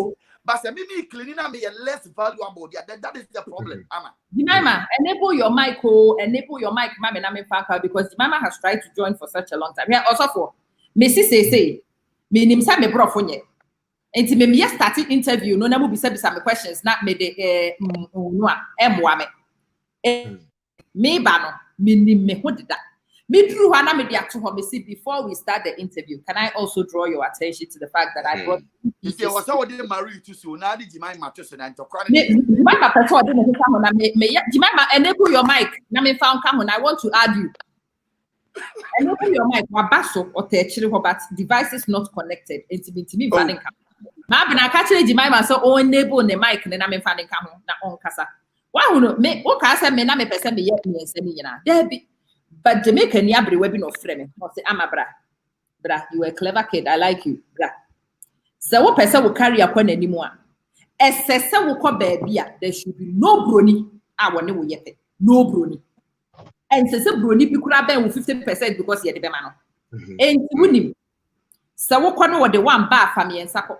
But say me cleaning na me less valuable there. That is the problem. Ama. Jemima, enable your mic, mama na me fanka because Jemima has tried to join for such a long time. Yeah, also for me say me nim sa me Proph nye. Enti me started interview no na mo bisa me questions na me de Menua emwa me. Me ba no me nim me ho deda. Me drew na me de ato ho me see before we start the interview. Can I also draw your attention to the fact that I brought you see was how they marry to so na di Jemima to so na ntokwa Jemima person dey me ka ho na me Jemima enable your mic na me found ka ho na I want to add you. Enable your mic wabaso or techiri ho but devices not connected intimi fanning ka. Maabena ka kire Jemima so o enable the mic na me fanning ka ho na on kasa. Wa hu no me o ka say me na me person me ye me nsem nyina. There be but Jamaica ni abre we bi no frɛ me. No say ama bra you were a clever kid I like you bra. So what person will carry a kwan anymore? Essence will call baby. There should be no brony. I want to yet no brony. And says a brony be could have been with 50% because you're the man. And winning. So what corner what the one bar for me and Sako.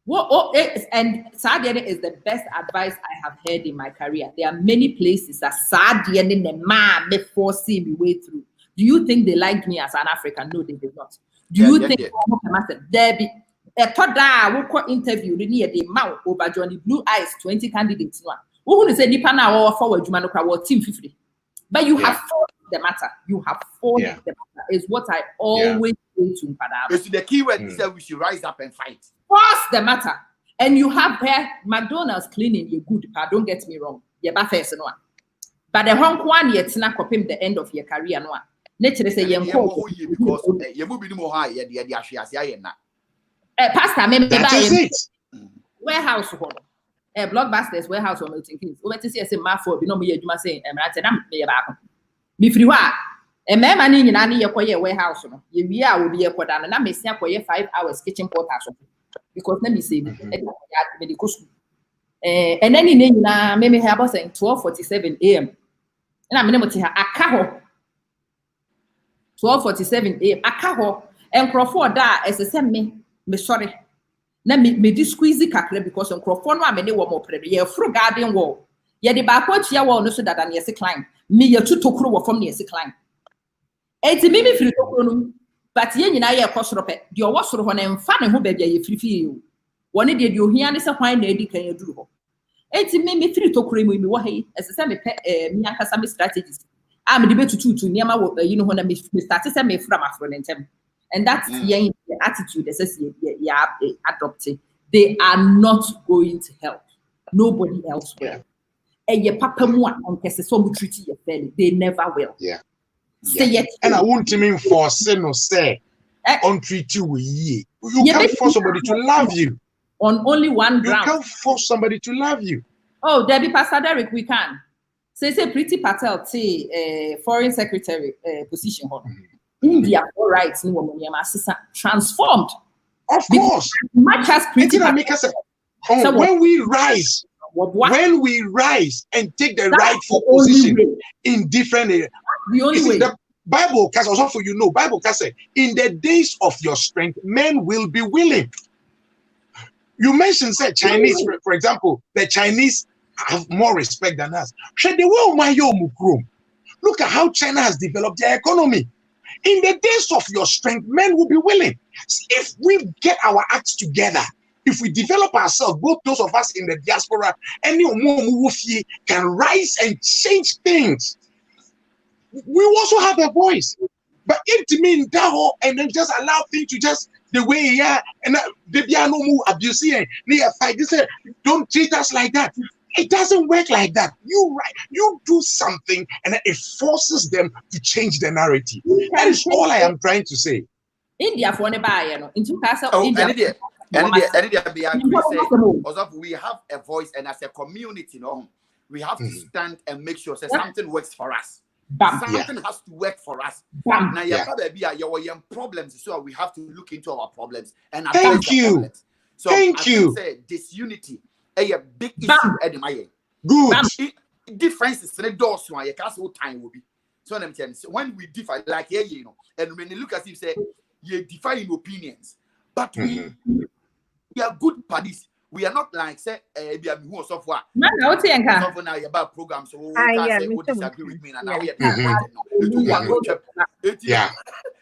What and Sadian is the best advice I have heard in my career. There are many places that Sadian in the man before see me way through. Do you think they liked me as an African? No, they did not. Do you think there be a third interview near the mouth over Johnny Blue Eyes 20 candidates? Who would say Nipa now or forward Jumanuka team 50? But you have fought the matter. You have fought the matter. Is what I always say to Padam. It's the key word. He said we should rise up and fight. Force the matter. And you have here McDonald's cleaning. You're good. Don't get me wrong. You're bad first no. But the Hong Kong yet not coping the end of your career no. Nature say because you move be more high the na. Pastor me buy warehouse ho. Blockbusters warehouse or Milton Keynes. We better see say ma for bi no me adwuma say emrate na me ba ko. Me firi ho a me ma ni nyina ne yekoye warehouse no. Ye wi a obi yekoda na me sia koye 5 hours kitchen porter so. Because let me say me dey go school. And then ni nyina me have about saying 12:47 am. Na me ne mo te ha aka ho 12:47 am. Aka ho enkrofo da esese me sorry. Na me di squeeze kakra because enkrofo no amene wo mo prebe. Ye fro garden wall. Ye de ba kwa tia wall no so dada na ye se climb. Me ye tutokro wo fam na ye se climb. Enti me firi tokro no but ye nyina ye kosoro pe. De owo soro ho na emfa ne ho ba bia ye firifi o. Wone de ohia ne se kwan na edi kan aduru ho. Enti me firi tokro mu mi wo he esese me pe me akasa me strategies. I'm the better to near my you know when I started to me from Afro and that's the attitude that says adopted. They are not going to help. Nobody else will. And your papa and some treaty your family. They never will. Say it. And I won't mean force no say on treat you ye. You can't force somebody to love you. On only one ground. You can't force somebody to love you. Oh, Debbie Pastor Derek, we can. Say Pretty Patel, foreign secretary position. India, all rights, transformed. Of course. Much as Pretty Patel. When we rise and take the rightful position in different areas. The only way. The Bible can also for Bible can say, in the days of your strength, men will be willing. You mentioned Chinese, for example, the Chinese have more respect than us. Look at how China has developed their economy. In the days of your strength, men will be willing. If we get our acts together, if we develop ourselves, both those of us in the diaspora, any can rise and change things. We also have a voice. But if to me and then just allow things to just the way and they no more abusing fight. They say, don't treat us like that. It doesn't work like that. You do something and it forces them to change the narrative. That is all I am trying to say. India for India. We have a voice, and as a community, we have to stand and make sure that something works for us. Something has to work for us. Now, your problems, so we have to look into our problems and address the problems. So, Thank you. Say disunity. A big issue at the Good. differences in the doors one you can't say what time will be. So I'm telling you, when we differ, like here, you know, and when you look at him, say you differ in opinions, but we are good buddies. We are not like say who software. No, Software now about programs, so can't say who disagree with me, and now we are yeah.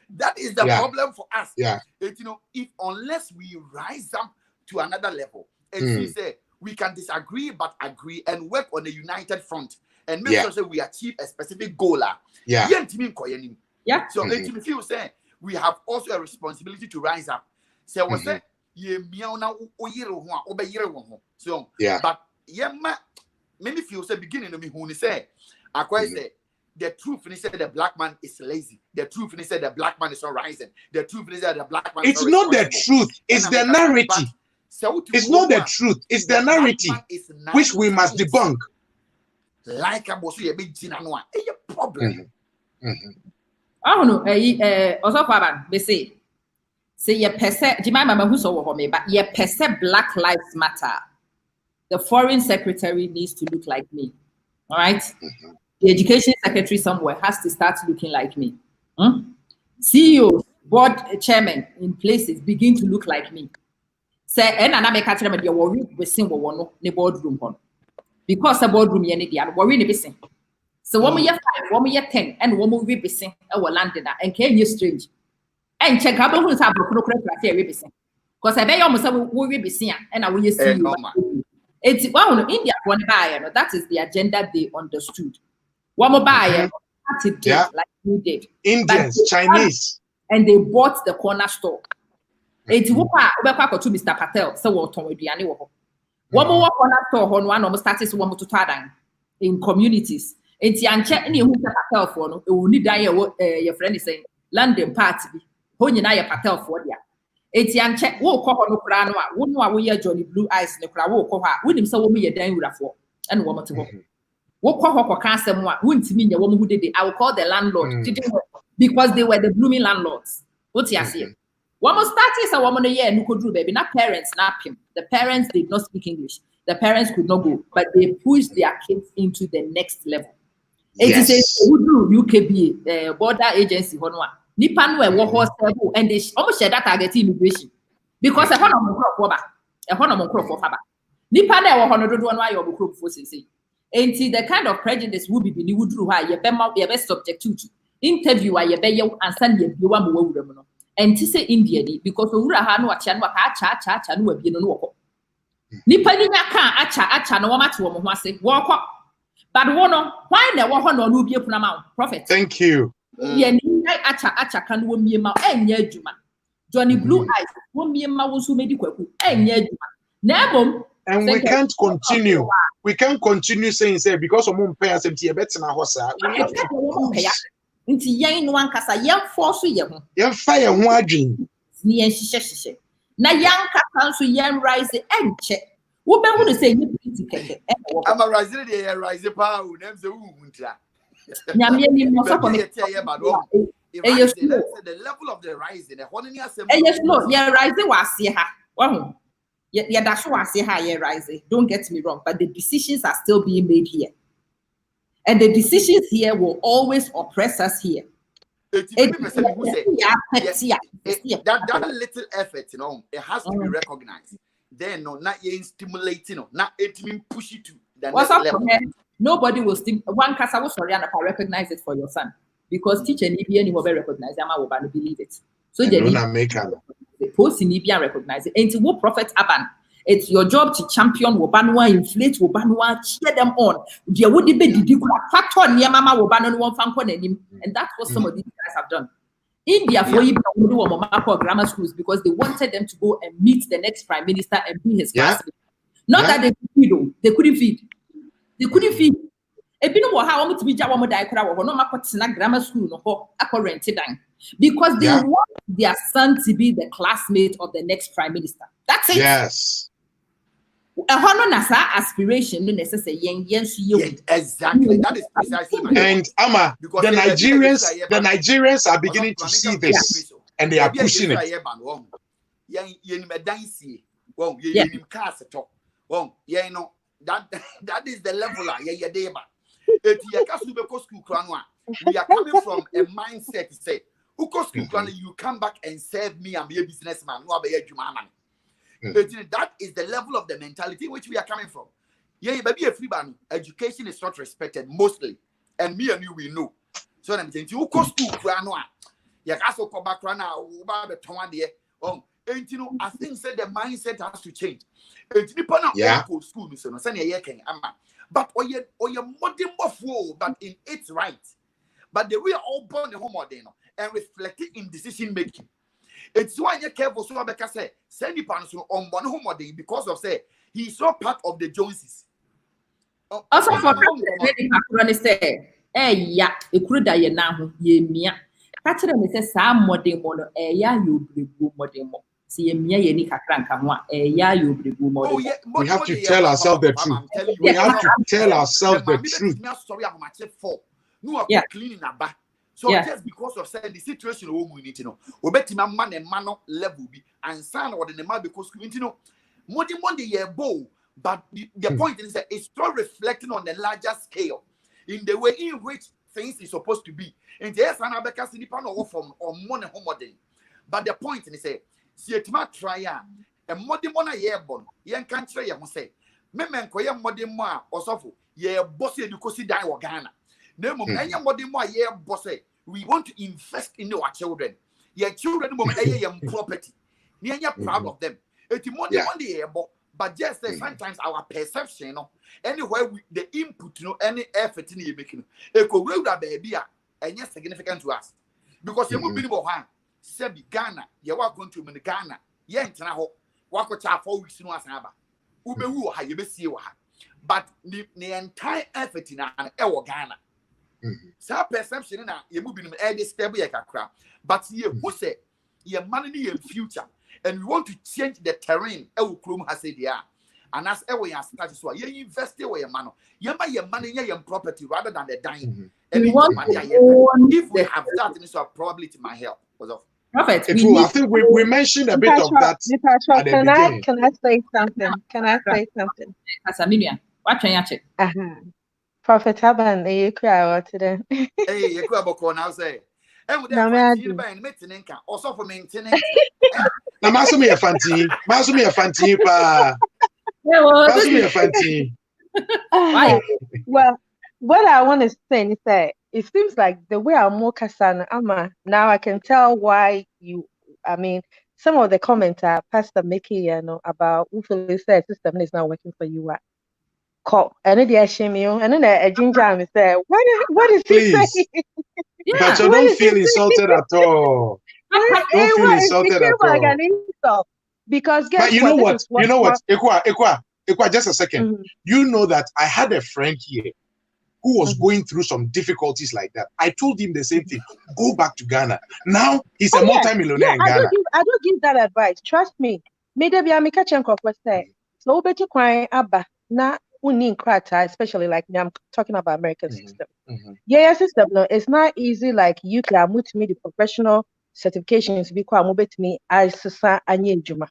That is the problem for us. Yeah. You know, if unless we rise up to another level and we say we can disagree but agree and work on a united front and make sure that we achieve a specific goal. Yeah. So if you say we have also a responsibility to rise up. So we say so but maybe if you say beginning of me who say I quite say the truth is that the black man is lazy. The truth is that the black man is not rising. The truth is that the black man it's not the truth, it's the narrative. It's not the truth, it's the narrative which we must debunk. Like a boss, a big problem. Oh no, also Abban, they say you perceive, do you remember who saw me? But you perceive Black Lives Matter. The foreign secretary needs to look like me. All right. The education secretary somewhere has to start looking like me. CEO, board chairman in places begin to look like me. Say, and I make a tell you worry we sing the boardroom on because the boardroom you worry the sing. So 1 year 5, 1 year 10, and 1 more be sing our landing and can you strange and check out who's have a because I bet you almost will be seen and I will see you. It's well India one buyer. That is the agenda they understood. One more buyer, like you did. Indians, Chinese. And they bought the corner store. It's to Mr. Patel, so what Tom one more corner store on one almost started one more to in communities. It's Yanche any who Patel for no, only die your friend is saying London party, Honey Patel for ya. It's Yanche, walk on no crown, wouldn't we hear Johnny Blue Eyes, no crowd, walk over, wouldn't so me a dime for and woman to go. What cancer wouldn't mean the woman who did it. I will call the landlord because they were the blooming landlords. What's he saying? One more start is a woman a year and could do baby. Not parents snap him. The parents did not speak English. The parents could not go, but they pushed their kids into the next level. It is a UKB border agency. Nipan were horse and they almost said that target immigration because a honor crop for Nipan were 101 why your group for say. And see the kind of prejudice would be would do why your best subject to interview why your bay and send you one and to say India because the Urahan watch and cha and will be no walk. Nipanina can't acha no matter what say walk up. But one why the one on Ruby Pramount Prophet. Thank you. Acha can won me and ye Juma. Johnny Blue Eyes won me mouse who made you and ye Juma. And we can't continue. We can't continue saying because of moon payers and better now. Into young one cassa young force young. Young fire waging. Near she. Now young cats young rise and check. What would say you pretty? I'm a rising there, rising power, names the wound. The level of the rising, yes, no, yeah, rising was see her. Yeah, that's why I say higher rising. Don't get me wrong, but the decisions are still being made here. And the decisions here will always oppress us here. That little effort, you know, it has to be recognized. Then, no, not stimulating, not push you to the next level. Nobody will one casa was sorry and I recognize it for your son. Because teacher Nibian will be recognized, I will believe it. So the post in Libya recognize it. And to what Prophet Abban, it's your job to champion Wobanwa, inflate Wobanwa, cheer them on. There would be the factor near Mama Wobanon one fan and that's what some of these guys have done. India for even grammar schools because they wanted them to go and meet the next prime minister and be his classmate. Not that they could feed, they couldn't feed. They couldn't feed. A bit of how much we jawamo die crowd or no matter grammar school no rented because they want their son to be the classmate of the next prime minister. That's it. Yes. A honor nasa aspiration no necessary exactly. That is precisely my and Ama the Nigerians are beginning to see this and they are pushing it. That is the level We are coming from a mindset to say, you come back and serve me and be a businessman. That is the level of the mentality which we are coming from. Yeah, baby, a free ban. Education is not respected mostly, and me and you we know. So I'm saying, you go school, yeah, also come back right now. And you know, I think that the mindset has to change. Yeah. School, but or your modern of but in its right. But the way all born the home and reflecting in decision making. It's why you careful so because say send the panel on one home because of say he's not part of the Joneses. Also for the say, yeah, a crude ye now, ye mia. Catcher me says some modern mono, yeah, you bring modern mo. See me, ye nika crank, yeah, you bring modern. We have to tell ourselves the truth. We have to tell ourselves the truth. Sorry, I'm for. No, I'm cleaning a back. So just because of saying the situation we need to know, we bet my man and man level be and sign or the man because we need to know more than 1 year bow. But the point is that it's still reflecting on the larger scale in the way in which things is supposed to be. And there's an abacus in the panel from or money home. But the point is that see it might try a modern one year born. Young country, I must say, men call your modern ma or so yeah, bossy you could see die or Ghana. No more year bossy. We want to invest in our children. Your children young property. You're proud of them. It's more than 1 year, but just sometimes our perception, anywhere the input, any effort in you making, it could will that baby and yes, significant to us. Because you will be more high. Sebi Ghana, you are going to Ghana, Yentana, walk with our 4 weeks in Wasaba. Ube who have you see what? But the entire effort in an Ghana. So perception in you moving in stable crap. But you who say your money in future and we want to change the terrain. Has said yeah, and as ever you start so you invest away your money. You buy your money your property rather than the dying. If we have that, this will probably to my help. Prophet, I think we mentioned a bit of that. Can I say something? Can I say something? Menua, what can you check? Prophet Abban, you cry today. Hey, you cry about now say. And with that, maintaining also for maintaining. Now, maso me a fanti pa. Maso me a fanti. Well, what I want to say is that it seems like the way I'm more Kasana Ama, now I can tell why some of the comments are Pastor Mickey, about who feels the system is not working for you. And then they shame you, and then a ginger me say, what is he saying? But you don't feel insulted at all. Don't feel insulted at all. Like an insult. Because but you know what? You know what? Ekwa, just a second. You know that I had a friend here who was going through some difficulties like that. I told him the same thing. Go back to Ghana. Now he's a multi-millionaire in Ghana. I don't give that advice. Trust me. Maybe I'm catching up with say. So better crying Abba. Na especially like I'm talking about American system. Yeah, system no, it's not easy like UK. I moved to me the professional certifications be quite move to me as Juma.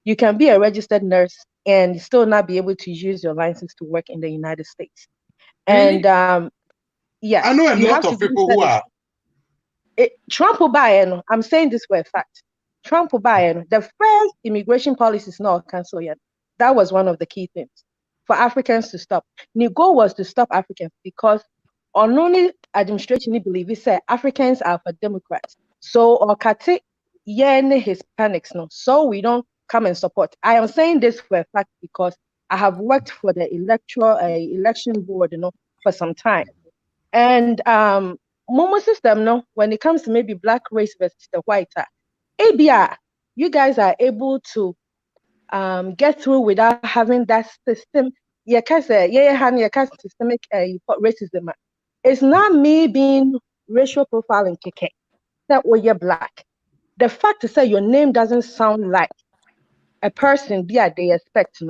You can be a registered nurse and still not be able to use your license to work in the United States. Really? And yeah, I know a lot of people who are Trump will buy. I'm saying this for a fact. Trump will buy. The first immigration policy is not cancelled yet. That was one of the key things for Africans to stop. The goal was to stop Africans because only administration believe it said Africans are for Democrats. So or Kati Hispanics no. So we don't come and support. I am saying this for a fact because I have worked for the election board, for some time. And Momo system, when it comes to maybe black race versus the white, ABR, you guys are able to get through without having that system. Systemic racism. It's not me being racial profiling that way you're black. The fact is that your name doesn't sound like a person they expect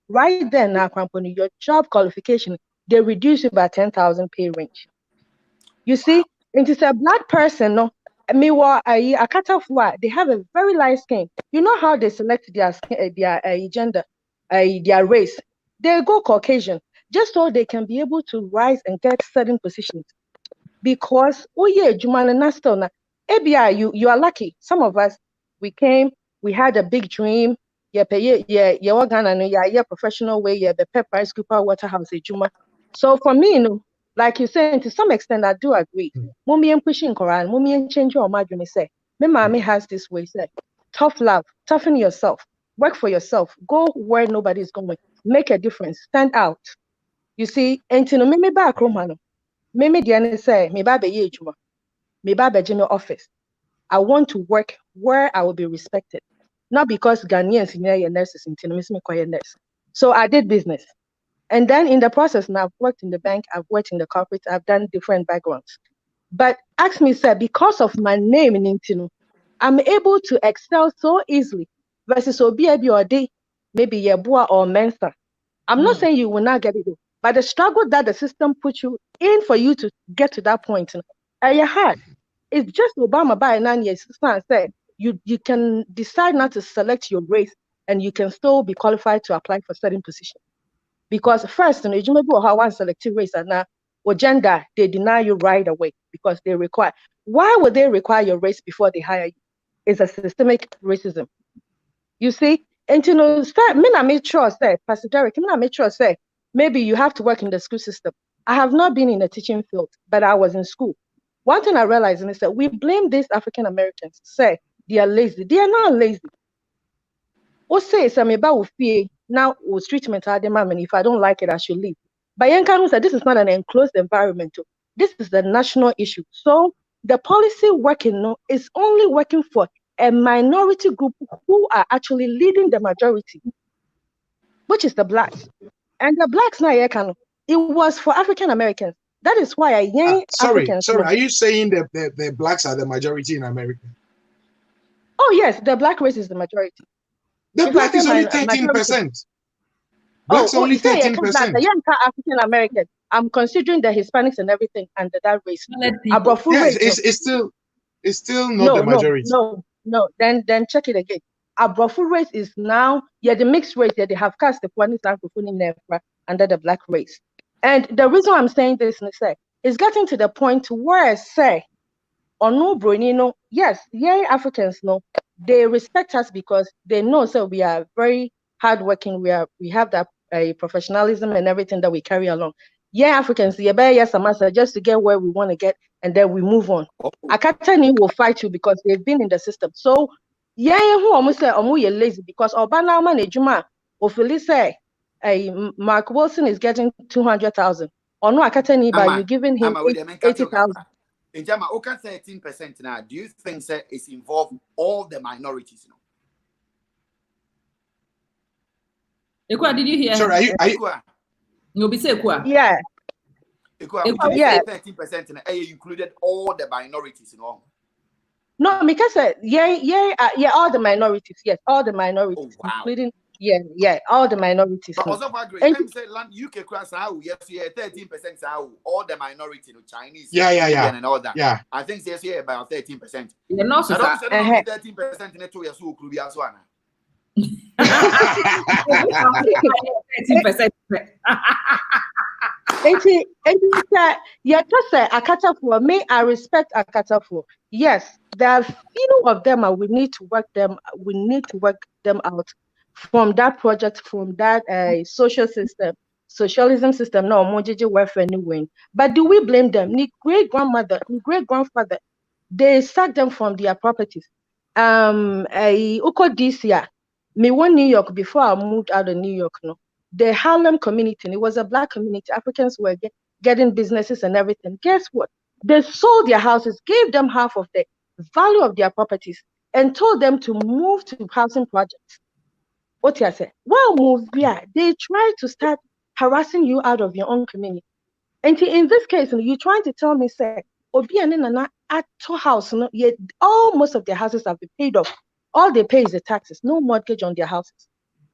right there now, company, your job qualification, they reduce you by 10,000 pay range. You see, it is a black person, they have a very light skin. You know how they select their gender, their race. They go Caucasian. just so they can be able to rise and get certain positions. Because you are lucky. Some of us, we came, we had a big dream. Professional way, the pepper scooper waterhouse juma. So for me, like you said, to some extent, I do agree. Mummy and pushing Quran, mummy and change your imagine say. My mommy has this way, say, tough love, toughen yourself, work for yourself, go where nobody's going, make a difference, stand out. You see, and to me back Romano. Mimi Diane say, me baba ye juma, me baba Jimmy office. I want to work where I will be respected. Not because Ghanaians in here nurses in me quiet nurse. So I did business. And then in the process, now I've worked in the bank, I've worked in the corporate, I've done different backgrounds. But ask me, sir, because of my name in Intino, I'm able to excel so easily versus Obi or D, maybe Yebua or Mensa. I'm not saying you will not get it, but the struggle that the system puts you in for you to get to that point, you're hard. It's just Obama by 9 years said you can decide not to select your race and you can still be qualified to apply for certain positions. Because first, you may be how one selective race and now or gender, they deny you right away because they require. Why would they require your race before they hire you? It's a systemic racism. You see, and I made sure say, Pastor Derek, I made sure say, maybe you have to work in the school system. I have not been in the teaching field, but I was in school. One thing I realized is that we blame these African Americans, say they are lazy. They are not lazy. Or say, now with treatment, if I don't like it, I should leave. But Yankanu said this is not an enclosed environment. This is the national issue. So the policy working is only working for a minority group who are actually leading the majority, which is the blacks. And the blacks now, it was for African Americans. That is why Africans. Sorry. Are you saying that the blacks are the majority in America? Oh yes, the black race is the majority. The black is only 13%. Blacks only 13%. The young African American. I'm considering the Hispanics and everything under that race. Yes, it's still not the majority. No. Then check it again. Abrofu race is now the mixed race. They have cast the Kwani under the black race. And the reason I'm saying this is getting to the point where say, or no, Brunino, yes, Africans know they respect us because they know we are very hardworking. We have that professionalism and everything that we carry along. Africans, just to get where we want to get, and then we move on. Akatani will fight you because they've been in the system. So who almost say lazy because Obana management officially say Mark Wilson is getting 200,000. Or no, Akatani by you giving him 80,000. In Jama, 13% now. Do you think it's involved all the minorities? Ekwa, did you hear? Sorry, You'll be say Ekwa. Yeah. Ekwa, yeah. 13% and included all the minorities No, because all the minorities. Yes, all the minorities, including all the minorities. But also agree. I'm saying land UK class how 13% all the minorities, Chinese, yeah, and all that. Yeah. I think there's about 13%. You're not so 13% in the 2 years could be as one. 13%. Just say Akatafo. Me, I respect Akatafo. Yes, there are few of them, and we need to work them. We need to work them out from that project, from that socialism system. No, Mojiji welfare new win. But do we blame them? Ni great grandmother, ni great grandfather, they sacked them from their properties. Uko this year, me went New York before I moved out of New York. The Harlem community, it was a black community. Africans were getting businesses and everything. Guess what? They sold their houses, gave them half of the value of their properties, and told them to move to housing projects. What you say? Well, move, they try to start harassing you out of your own community. And in this case, you're trying to tell me, say, at house, most of their houses have been paid off. All they pay is the taxes, no mortgage on their houses.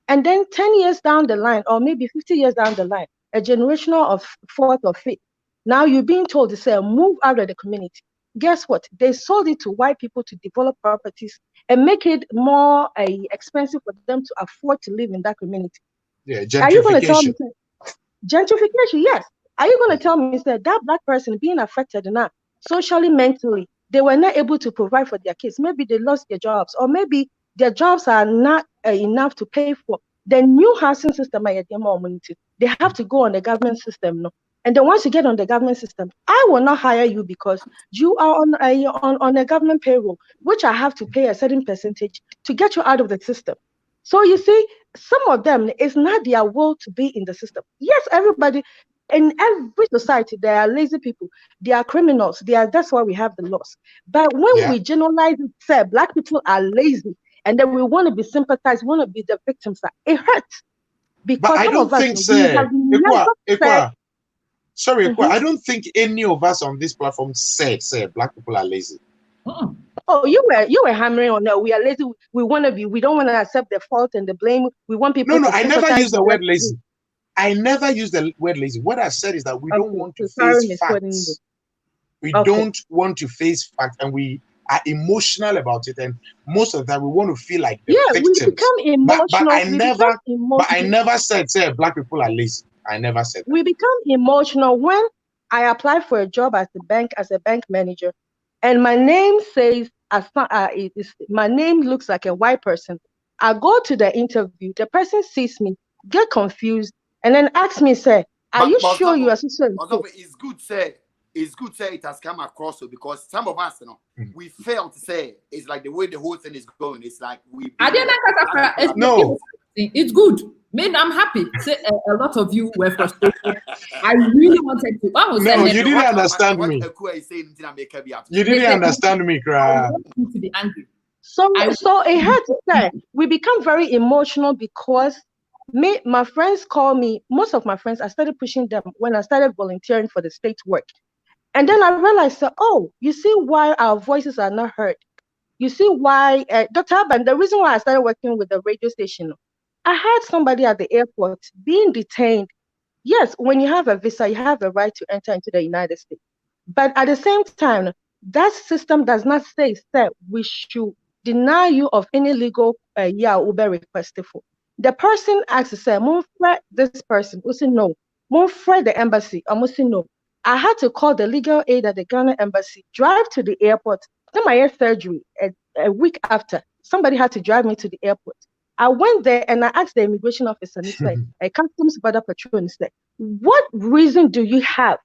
And then 10 years down the line, or maybe 50 years down the line, a generation of fourth or fifth, now you're being told to say, move out of the community. Guess what? They sold it to white people to develop properties and make it more expensive for them to afford to live in that community. Yeah, gentrification. Are you going to tell me? Gentrification, yes. Are you going to tell me that Black person being affected now, socially, mentally, they were not able to provide for their kids? Maybe they lost their jobs, or maybe their jobs are not enough to pay for the new housing system. They have to go on the government system, no? And then once you get on the government system, I will not hire you because you are on a government payroll, which I have to pay a certain percentage to get you out of the system. So you see, some of them, it's not their will to be in the system. Yes, everybody, in every society, there are lazy people, there are criminals, that's why we have the laws. But when we generalize it, say Black people are lazy, and then we want to be sympathized, want to be the victims, it hurts. Because but I don't think, sir, sorry, I don't think any of us on this platform said Black people are lazy. Oh, you were hammering on that. We are lazy. We want to be. We don't want to accept the fault and the blame. We want people. No, to I never used the word lazy. I never used the word lazy. What I said is that we don't want to face facts. We don't want to face facts, and we are emotional about it. And most of the time, we want to feel like the victims. We become emotional. But I never said Black people are lazy. I never said that. We become emotional when I apply for a job as a bank manager, and my name says my name looks like a white person. I go to the interview. The person sees me, get confused, and then asks me, "Say, are you sure you are so?" It's good, say. It's good, say it has come across because some of us, we fail to say it's like the way the whole thing is going. It's like we. No, it's good. Man, I'm happy. Say a lot of you were frustrated. I really wanted to. No, you didn't understand me. You didn't understand me, Kra. To be angry. So it had to say we become very emotional because my friends call me. Most of my friends, I started pushing them when I started volunteering for the state work, and then I realized that you see why our voices are not heard. You see why, Dr. Abban, the reason why I started working with the radio station. I had somebody at the airport being detained. Yes, when you have a visa, you have the right to enter into the United States. But at the same time, that system does not say that we should deny you of any legal Uber request for. The person asks, say, this person, who said no. The embassy, I must say no. I had to call the legal aid at the Ghana embassy, drive to the airport, then my surgery a week after. Somebody had to drive me to the airport. I went there and I asked the immigration officer, and he said, a customs border patrol, and he said, what reason do you have?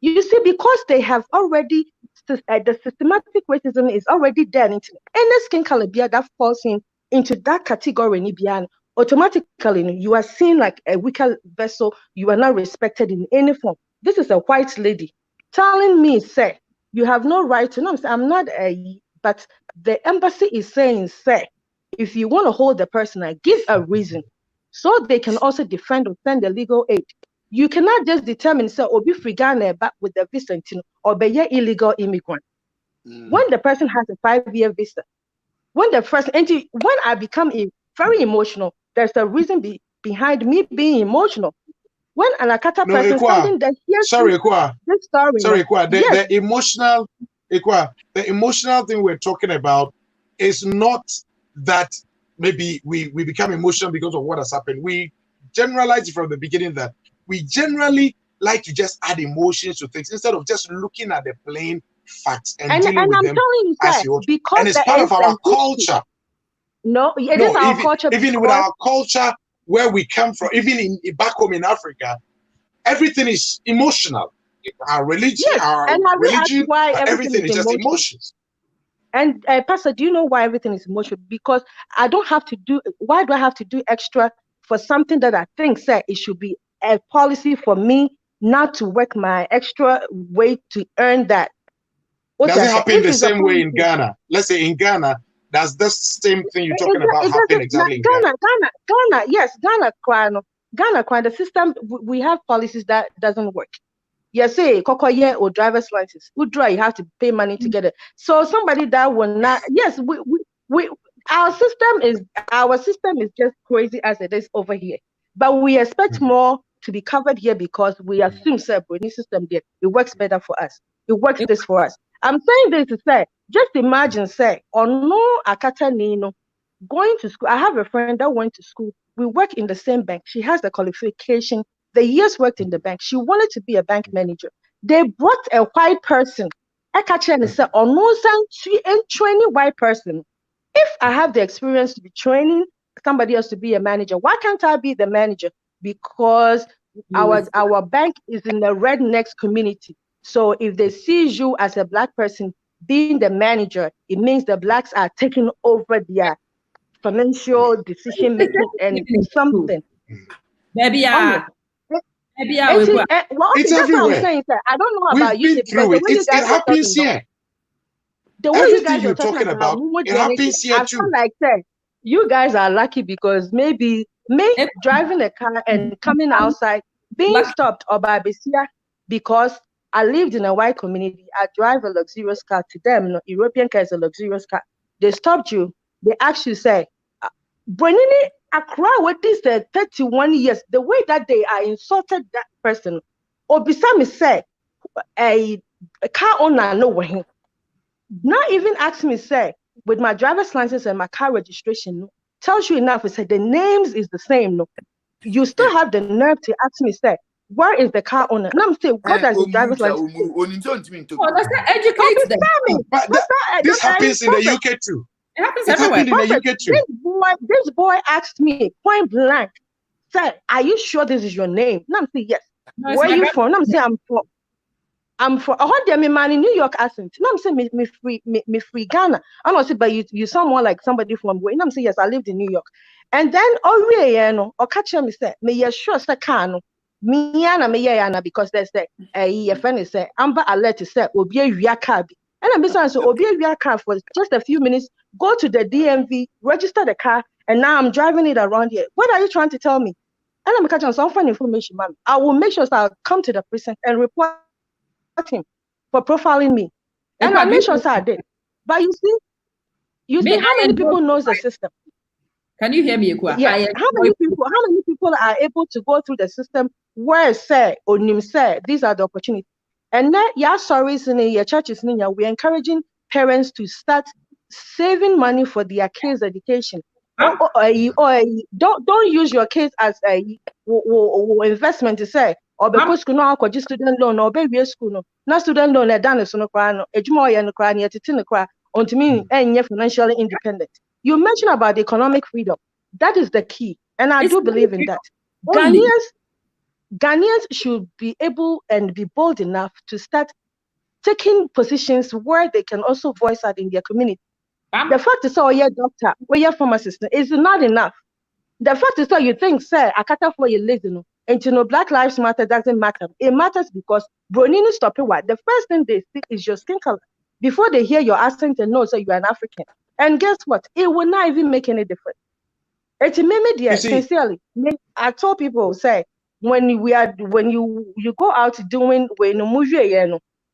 You see, because they have already, the systematic racism is already there. Any skin color that falls into that category, automatically you are seen like a weaker vessel. You are not respected in any form. This is a white lady telling me, say, you have no right to know. I'm not but the embassy is saying, say, if you want to hold the person, give a reason so they can also defend or send the legal aid. You cannot just determine, say, be free Ghana back with the visa or be an illegal immigrant. When the person has a 5-year visa, when I become very emotional, there's a reason behind me being emotional. When an Akata person standing there hears this story. The emotional thing we're talking about is not that maybe we become emotional because of what has happened. We generalize it from the beginning that we generally like to just add emotions to things instead of just looking at the plain facts and dealing with them as you because and it's part of our culture. No, it is our culture. Even with our culture, where we come from, even back home in Africa, everything is emotional. Our religion, everything is just emotions. And Pastor, do you know why everything is emotional? Because why do I have to do extra for something that I think it should be a policy for me not to work my extra way to earn that? Does it happen the same way in Ghana? Let's say in Ghana, does the same thing you're talking about happen exactly in Ghana? Ghana, yes, Ghana, the system, we have policies that doesn't work. Yes, say Kokoye or driver's license. Who drive? You have to pay money to get it. So somebody that will not. Yes, our system is just crazy as it is over here. But we expect more to be covered here because we assume British system there it works better for us. It works this for us. I'm saying this to say, just imagine no Akata Nino going to school. I have a friend that went to school. We work in the same bank. She has the qualification the years worked in the bank. She wanted to be a bank manager. They brought a white person. I catch her and say, "Oh no, training white person. If I have the experience to be training somebody else to be a manager, why can't I be the manager? Because our bank is in the rednecks community. So if they see you as a Black person being the manager, it means the Blacks are taking over their financial decision making and something." Maybe It's that's what I'm everywhere. saying, sir. I don't know We've about you been because through the it. way you guys It were happens talking, here. the way you Everything guys you're were talking about, it happens here I too. feel like, sir, you guys are lucky because maybe me driving a car and coming outside, being stopped or by Besia because I lived in a white community. I drive a luxurious car to them. No, European car is a luxurious car. They stopped you. They asked you, say, Brenini Accra, what is 31 years? The way that they are insulted that person. Or beside me say, a car owner, no way. Not even ask me, say, with my driver's license and my car registration, no, tells you enough. It said the names is the same. No, you still have the nerve to ask me, say, where is the car owner? And I'm saying, what does the driver's license say? Educate them. But this happens in the UK too. It happens It everywhere. happened in the UK too. This boy asked me point blank, "Sir, are you sure this is your name?" And I'm saying, "Yes." No, Where are you from? And I'm saying, I'm from. I heard them in my New York accent. And I'm saying, me free Ghana. I'm not saying, but you sound more like somebody from where? And I'm saying, yes, I lived in New York. And then, or catch me say, me yes sure say can me yana because there's a friend is say Amber Alert is say obi awia car bi. And I'm saying, so obi awia car for just a few minutes. Go to the DMV, register the car, and now I'm driving it around here. What are you trying to tell me? And I'm catching some fun information, man. I will make sure I'll come to the precinct and report him for profiling me. And I make sure I did. But you see how many people knows the system? Can you hear me, Ekwa? Yes. How many people are able to go through the system where say onim say these are the opportunities? And then your stories in your churches, we're encouraging parents to start saving money for their kids' education. Don't use your kids as a investment to say or because school no just student loan or baby school no student loan done so no cry no ejuma no cry no cry unto me and financially independent. You mentioned about the economic freedom. That is the key, and I do believe in that. Ghanaians should be able and be bold enough to start taking positions where they can also voice out in their community. The fact is, you're doctor, or you're pharmacist, is not enough. The fact is, you think, sir, I can't for your lady, and Black Lives Matter doesn't matter. It matters because Bronini stopping what? The first thing they see is your skin color. Before they hear your accent and know, so you're an African. And guess what? It will not even make any difference. It's me, sincerely. I told people, say, when you go out doing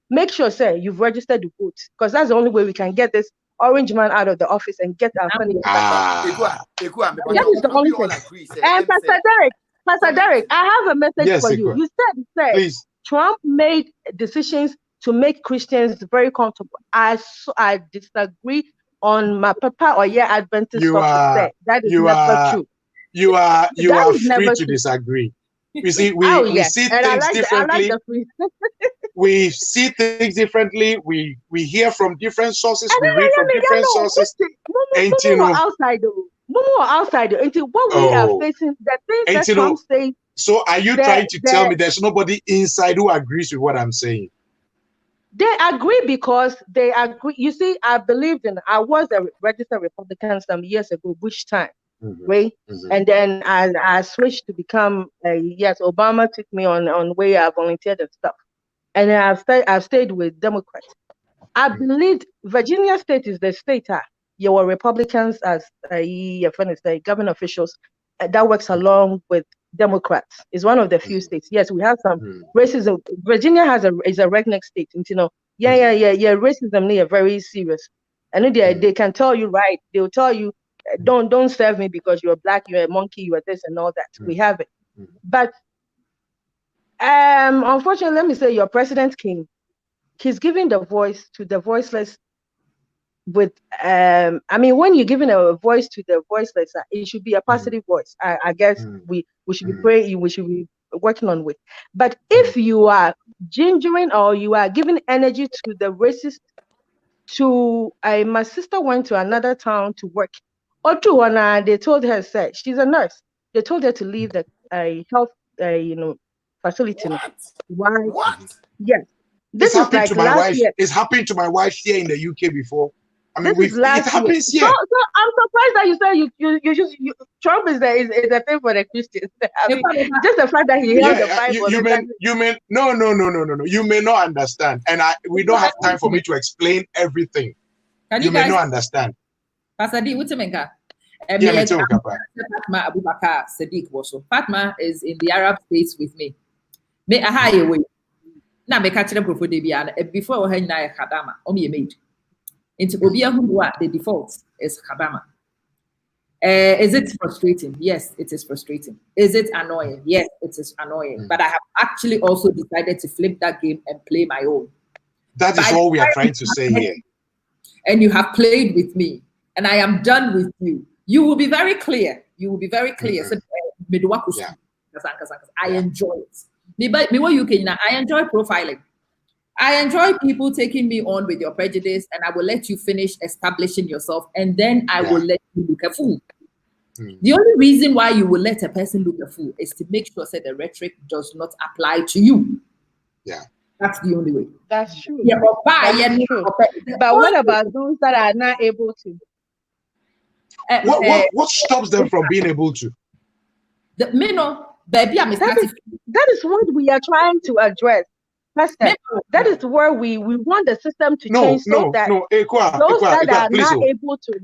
make sure, say, you've registered the vote, because that's the only way we can get this orange man out of the office and get our family back. That is the only thing. And Pastor Derek, I have a message for you. You said Trump made decisions to make Christians very comfortable. I disagree on my papa or Adventist stuff. That is never true. You are free to disagree. You see, we see things differently. We see things differently. We hear from different sources. We read from different sources. Outside. Until what we are facing, the things that Trump says. So are you trying to tell me there's nobody inside who agrees with what I'm saying? They agree because they agree. You see, I was a registered Republican some years ago, Bush time, right? And then I switched to become Obama took me on where I volunteered and stuff. And I've stayed with Democrats. I believe Virginia State is the state you were Republicans as government officials that works along with Democrats. It's one of the few states. Yes, we have some racism. Virginia is a redneck state. Racism they are very serious. And they can tell you right. They'll tell you, don't serve me because you're black, you're a monkey, you are this and all that. We have it. But unfortunately, let me say your president he's giving the voice to the voiceless with when you're giving a voice to the voiceless, it should be a positive voice. I guess we should be praying, we should be working on with. But if you are gingering or you are giving energy to the racist, my sister went to another town to work. Or they told her, say, she's a nurse. They told her to leave the health, facility. What? Why? What? Yes. This This is happened like to my last wife. year. It's happened to my wife here in the UK before. I mean, This is it last happens year. here. So I'm surprised that you say Trump is a thing for the Christians. I mean, just the fact that he held the Bible. You may no. You may not understand, and we don't have time for me to explain everything. You may not understand. Pastor D, what's Menka? Fatma Abubakar Sadiq also. Fatma is in the Arab states with me. May a higher way. Now me catch them before her na Kadama. Omi made. Into Obia Humwa, the default is Kadama. Is it frustrating? Yes, it is frustrating. Is it annoying? Yes, it is annoying. But I have actually also decided to flip that game and play my own. That is all we are trying to say here. And you have played with me, and I am done with you. You will be very clear. You will be very clear. I enjoy it. I enjoy profiling. I enjoy people taking me on with your prejudice, and I will let you finish establishing yourself, and then I will let you look a fool. The only reason why you will let a person look a fool is to make sure that the rhetoric does not apply to you. Yeah. That's the only way. That's true. Yeah, That's true. But what about those that are not able to? What stops them from being able to? That is what we are trying to address. That is where we want the system to change so that those that are not able to.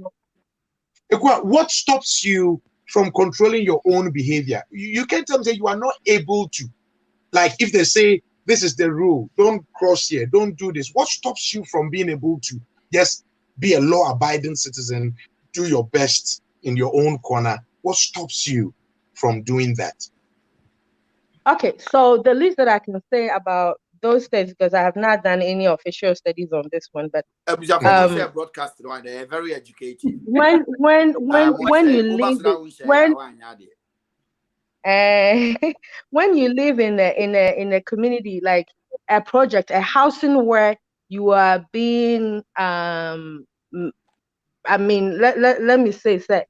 What stops you from controlling your own behavior? You can't tell me that you are not able to. Like if they say, this is the rule, don't cross here, don't do this. What stops you from being able to just be a law-abiding citizen, do your best in your own corner? What stops you from doing that? Okay, so the least that I can say about those things, because I have not done any official studies on this one, but broadcast they're very educated. When you live when you live in a community, like a project, a housing where you are being I mean, let me say that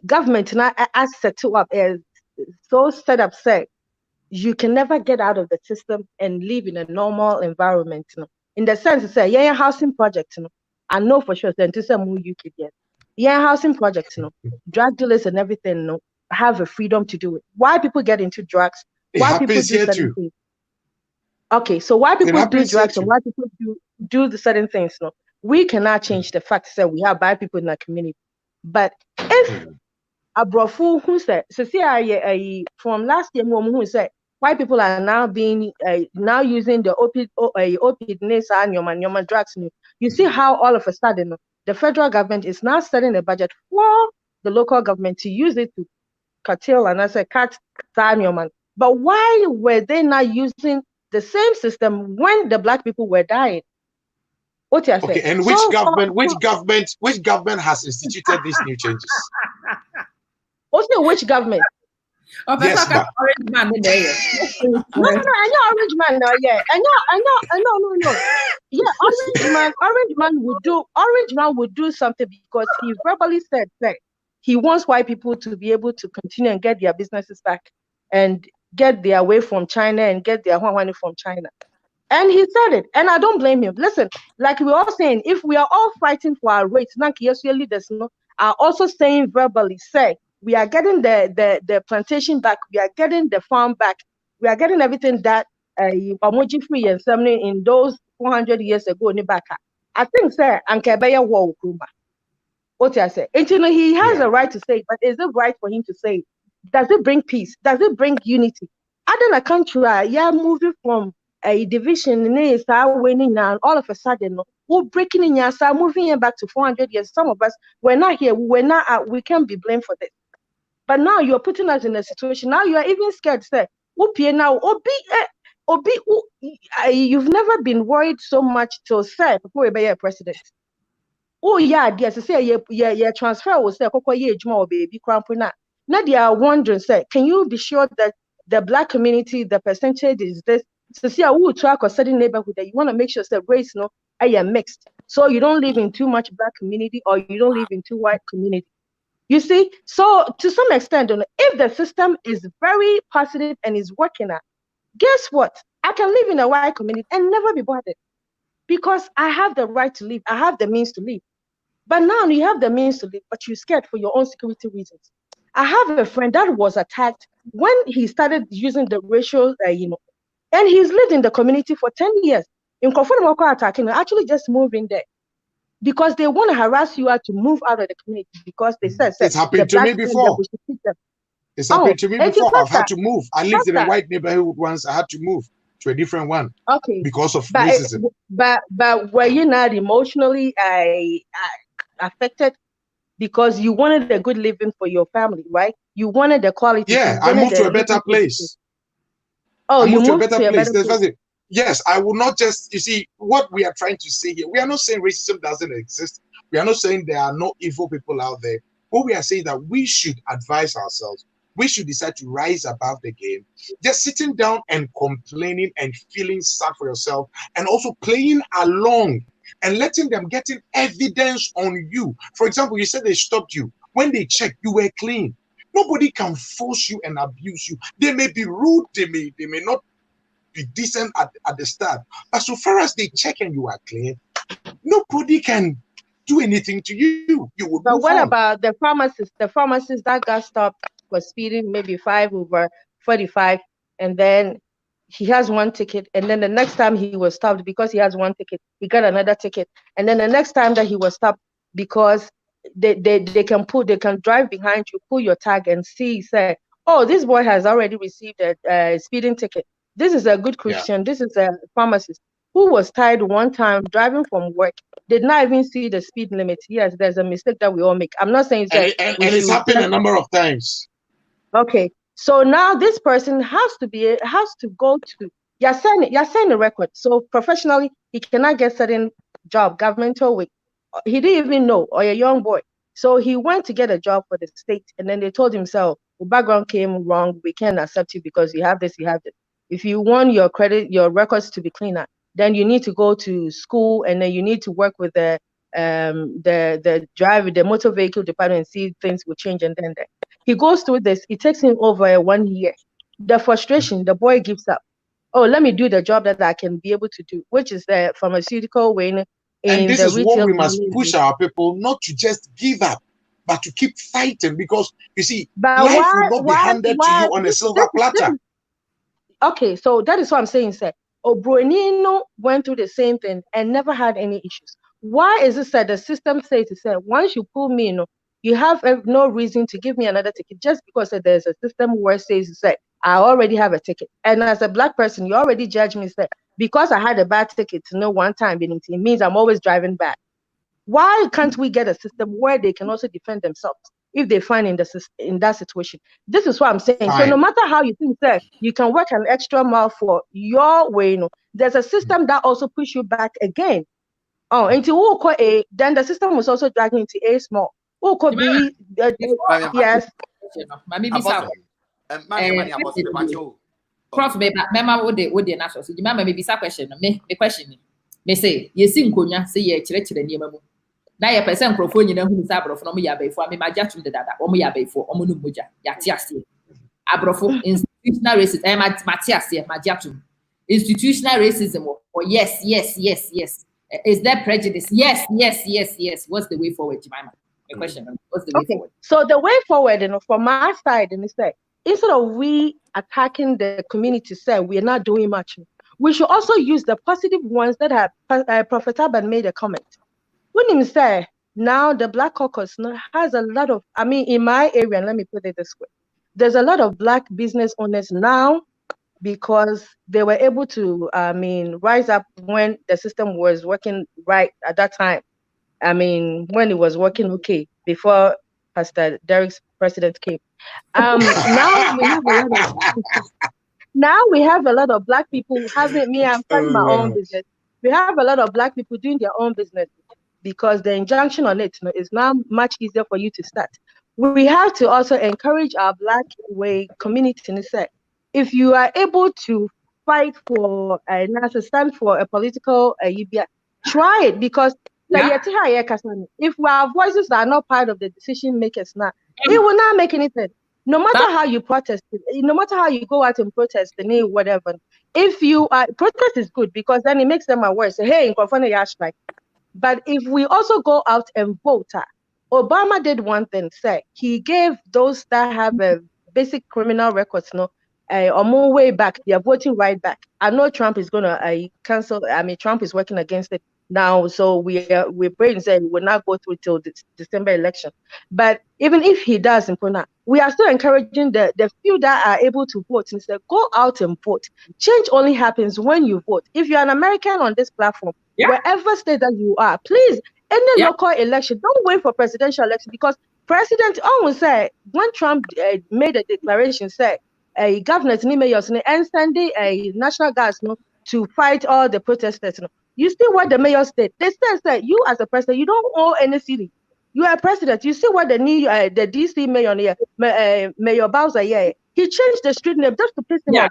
government now as set up as so set up say you can never get out of the system and live in a normal environment, in the sense to say housing project, I know for sure that to move you could get housing projects, drug dealers and everything, have a freedom to do it. Why people get into drugs? Why people do certain things? Okay, so why people do drugs and why people do the certain things? We cannot change the fact that we have bad people in our community. But if a brofu who said, so see, from last year, who said why people are now being now using the opioid and drugs. You see how all of a sudden the federal government is now setting a budget for the local government to use it to curtail and cut But why were they not using the same system when the black people were dying? What you okay, and which government has instituted these new changes? Also, which government? Yes, orange man in there. No, I know orange man now. Yeah, I know. Yeah, orange man would do something because he verbally said that he wants white people to be able to continue and get their businesses back and get their way from China and get their money from China. And he said it, and I don't blame him. Listen, like we're all saying, if we are all fighting for our rights, your leaders are also saying verbally, say, we are getting the plantation back, we are getting the farm back, we are getting everything that Omoji free and something in those 400 years ago. I think, sir, and Kebeya war Kuma. What I say? And he has a right to say it, but is it right for him to say it? Does it bring peace? Does it bring unity? Other a country, moving from a division, winning now, all of a sudden, we're breaking in Yasa, moving back to 400 years. Some of us were not here, we can't be blamed for this. But now you're putting us in a situation, now you are even scared, say, you've never been worried so much to say before you be a president. Oh yeah, yes, say transfer will say baby cramping. Now they are wondering, say, can you be sure that the Black community, the percentage is this. So see, I will track a certain neighborhood that you want to make sure that race, are mixed. So you don't live in too much Black community or you don't live in too white community. You see, so to some extent, if the system is very positive and is working out, guess what? I can live in a white community and never be bothered because I have the right to live. I have the means to live. But now you have the means to live, but you're scared for your own security reasons. I have a friend that was attacked when he started using the racial, and he's lived in the community for 10 years. In Kwabena attacking, actually just move in there because they want to harass you out to move out of the community because they said it's happened to me before. It's happened to me before. I've had to move. I lived in a white neighborhood once. I had to move to a different one. Okay. Because of racism. But were you not emotionally affected because you wanted a good living for your family, right? You wanted the quality. Yeah, I moved to a better place. Oh, you moved to a better place. Yes, I will not just, you see, what we are trying to say here, we are not saying racism doesn't exist. We are not saying there are no evil people out there. What we are saying that we should advise ourselves. We should decide to rise above the game. Just sitting down and complaining and feeling sad for yourself and also playing along and letting them getting evidence on you. For example, you said they stopped you. When they checked, you were clean. Nobody can force you and abuse you. They may be rude. They may not be decent at the start. But so far as they check and you are clean, nobody can do anything to you. You will. But what about the pharmacist? The pharmacist that got stopped for speeding, maybe 5/45, and then he has one ticket, and then the next time he was stopped because he has one ticket, he got another ticket, and then the next time that he was stopped because they can drive behind you, pull your tag, and say, oh, this boy has already received a speeding ticket. This is a good Christian. Yeah. This is a pharmacist who was tied one time driving from work, did not even see the speed limit. Yes, there's a mistake that we all make. I'm not saying that. And it's happened a number of times. Okay, so now this person has to go to, you're saying a record. So professionally, he cannot get certain job, governmental work. He didn't even know, or a young boy. So he went to get a job for the state, and then they told himself, your background came wrong, we can't accept you because you have this, you have this. If you want your records to be cleaner, then you need to go to school, and then you need to work with the driver, the motor vehicle department, and see things will change. And then he goes through this. It takes him over 1 year. The frustration, the boy gives up. Oh, let me do the job that I can be able to do, which is the pharmaceutical way. And this is what we must push our people not to just give up, but to keep fighting, because you see, life will not be handed to you on a silver platter. Okay, so that is what I'm saying, sir. Obronino went through the same thing and never had any issues. Why is it that the system says, once you pull me, you have no reason to give me another ticket just because there's a system where it says, I already have a ticket. And as a Black person, you already judge me, because I had a bad ticket one time, it means I'm always driving bad. Why can't we get a system where they can also defend themselves if they find in that situation? This is what I'm saying. Fine. So no matter how you think that you can work an extra mile for your way, there's a system that also push you back again. Oh, into A, then the system was also dragging into A small. B, yes. Prof, mema wo de na so di mama me bisa question me question me say yesi nkonya say ye kire niema mu na ye person crofo nyina hu sa abrofo no mo ya baifo me magya tum de dada o mo ya baifo o mo no moja ya ti ase abrofo institutional racism mati ase magya tum institutional racism or yes is there prejudice? Yes. What's the way forward, Jemima? The question. What's the way forward? So the way forward, from my side, instead of we attacking the community, we are not doing much. We should also use the positive ones that have Prophet Abban made a comment. When he say now the Black caucus has a lot of, in my area, and let me put it this way, there's a lot of Black business owners now because they were able to, rise up when the system was working right at that time. When it was working okay before Pastor Derek's president came. Now we have a lot of Black people having I'm starting my own business. We have a lot of Black people doing their own business because the injunction on it is now much easier for you to start. We have to also encourage our Black way community if you are able to fight for stand for a political try it, because if our voices are not part of the decision makers now, it will not make anything. No matter how you protest, no matter how you go out and protest, whatever. If you protest is good because then it makes them aware. Say, hey, in strike. But if we also go out and vote, Obama did one thing. Say he gave those that have a basic criminal records, or more way back, they are voting right back. I know Trump is gonna cancel. I mean, Trump is working against it now, so we're praying and saying we will not go through till the December election. But even if he does, we are still encouraging the few that are able to vote and say, go out and vote. Change only happens when you vote. If you're an American on this platform, wherever state that you are, please, any local election, don't wait for presidential election, because President always said when Trump made a declaration, said governors and mayors and sending a national guards to fight all the protesters. You see what the mayor said. They said you as a president, you don't owe any city. You are president. You see what the DC mayor Mayor Bowser he changed the street name just to piss him off.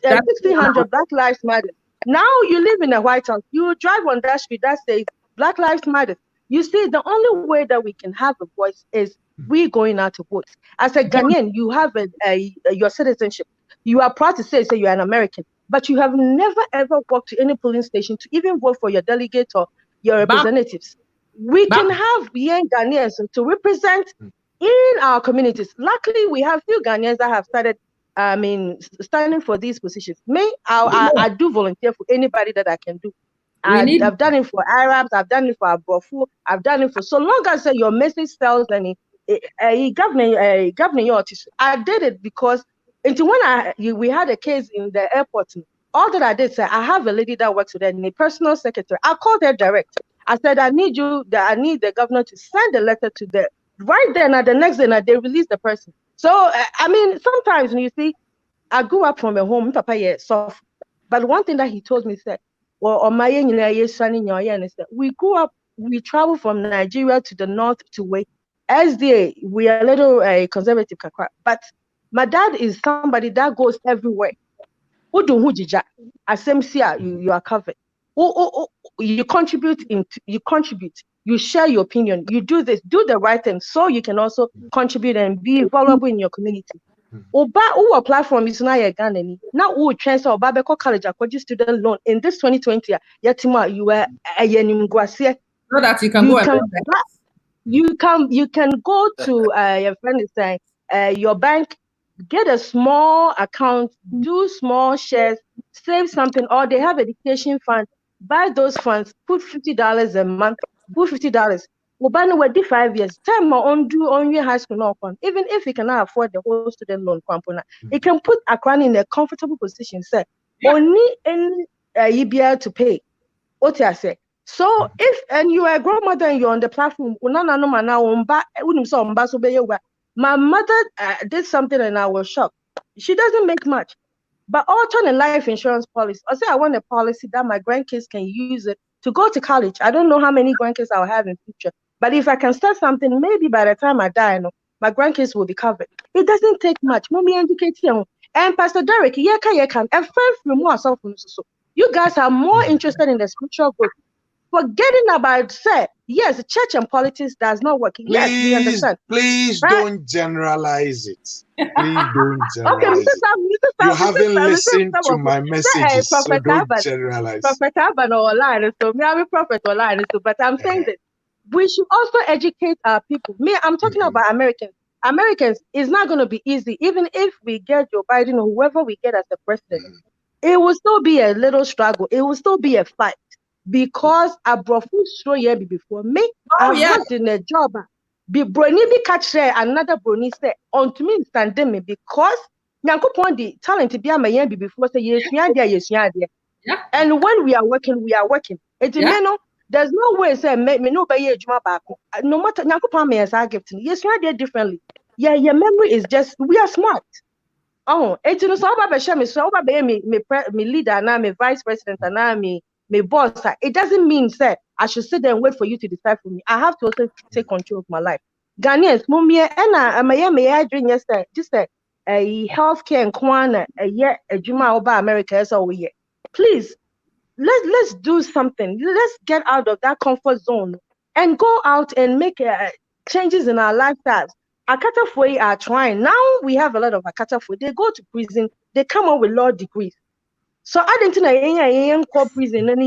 1600 Black Lives Matter. Now you live in the White House. You drive on that street that says Black Lives Matter. You see, the only way that we can have a voice is we going out to vote. As a Ghanaian, you have your citizenship. You are proud to say you're an American, but you have never ever walked to any polling station to even vote for your delegate or your representatives. We can have young Ghanaians to represent in our communities. Luckily, we have few Ghanaians that have started standing for these positions. I do volunteer for anybody that I can do. I've done it for Arabs, I've done it for Proph, I've done it for so long as your message sells and governing your autism. I did it because until when we had a case in the airport, all that I did say I have a lady that works with her, a personal secretary. I called her direct. I said I need the governor to send a letter to the right then at the next day they release the person. So sometimes when you see, I grew up from a home, Papa soft. But one thing that he told me said, we grew up, we travel from Nigeria to the north to wait. SDA, we are a little conservative, but my dad is somebody that goes everywhere. You are covered. You contribute, you share your opinion, you do this, do the right thing, so you can also contribute and be valuable in your community. Oba who platform is not a Ghana. Now who transfer Oba Beko College according student loan in this 2020 Yatima you are a yenimguasie. So that you can you can go to your friend is saying your bank, get a small account, do small shares, save something, or they have education fund, buy those funds, put $50 a month, put $50. Ubani wedi 5 years. Time on your high school no fund. Even if you cannot afford the whole student loan component, it can put Akran in a comfortable position. Say only any you be able to pay. What I say. So if you are a grandmother and you're on the platform, my mother did something and I was shocked. She doesn't make much, but also a life insurance policy. I say I want a policy that my grandkids can use it to go to college. I don't know how many grandkids I'll have in future, but if I can start something, maybe by the time I die, my grandkids will be covered. It doesn't take much. Mommy educate you. And Pastor Derek, you guys are more interested in the spiritual growth. Forgetting about yes, church and politics does not work. Yes, we understand. Please don't generalize it. Please don't generalize it. You haven't listened to my messages, so don't generalize. Prophet Abban or line, so me I'm a prophet or line, so but I'm saying that we should also educate our people. I'm talking about Americans. Americans is not going to be easy, even if we get Joe Biden or whoever we get as the president. It will still be a little struggle. It will still be a fight. Because I brought food show here before me. I worked in a job. Be brony be catch another brony say on to me standing me because Nyankopon the talent to be a man before say yes. And when we are working, It there's no way say me no buy a juma back. No matter Nyankopon me as I give to yes, differently. Yeah, your memory is just we are smart. Oh, it's no so about me so about me leader now me vice president and now me boss. It doesn't mean say I should sit there and wait for you to decide for me. I have to also take control of my life. Ghanaians, mummy, and I drink yesterday. Just say a healthcare and kwana a year a juma over America so we please let's do something. Let's get out of that comfort zone and go out and make changes in our lifestyles. Akatafui are trying. Now we have a lot of Akatafui. They go to prison, they come up with law degrees. So I didn't know prison and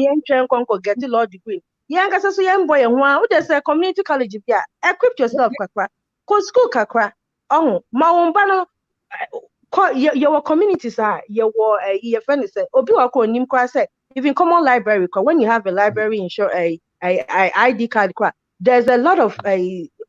get the law degree. Young as a boy and one there's a community college. Yeah, equip yourself, kakra. Go school, kakra. Oh, Maumbano. Your communities are your friend is Obi Wako Nimkwa said, even common library, when you have a library insure a ID card, there's a lot of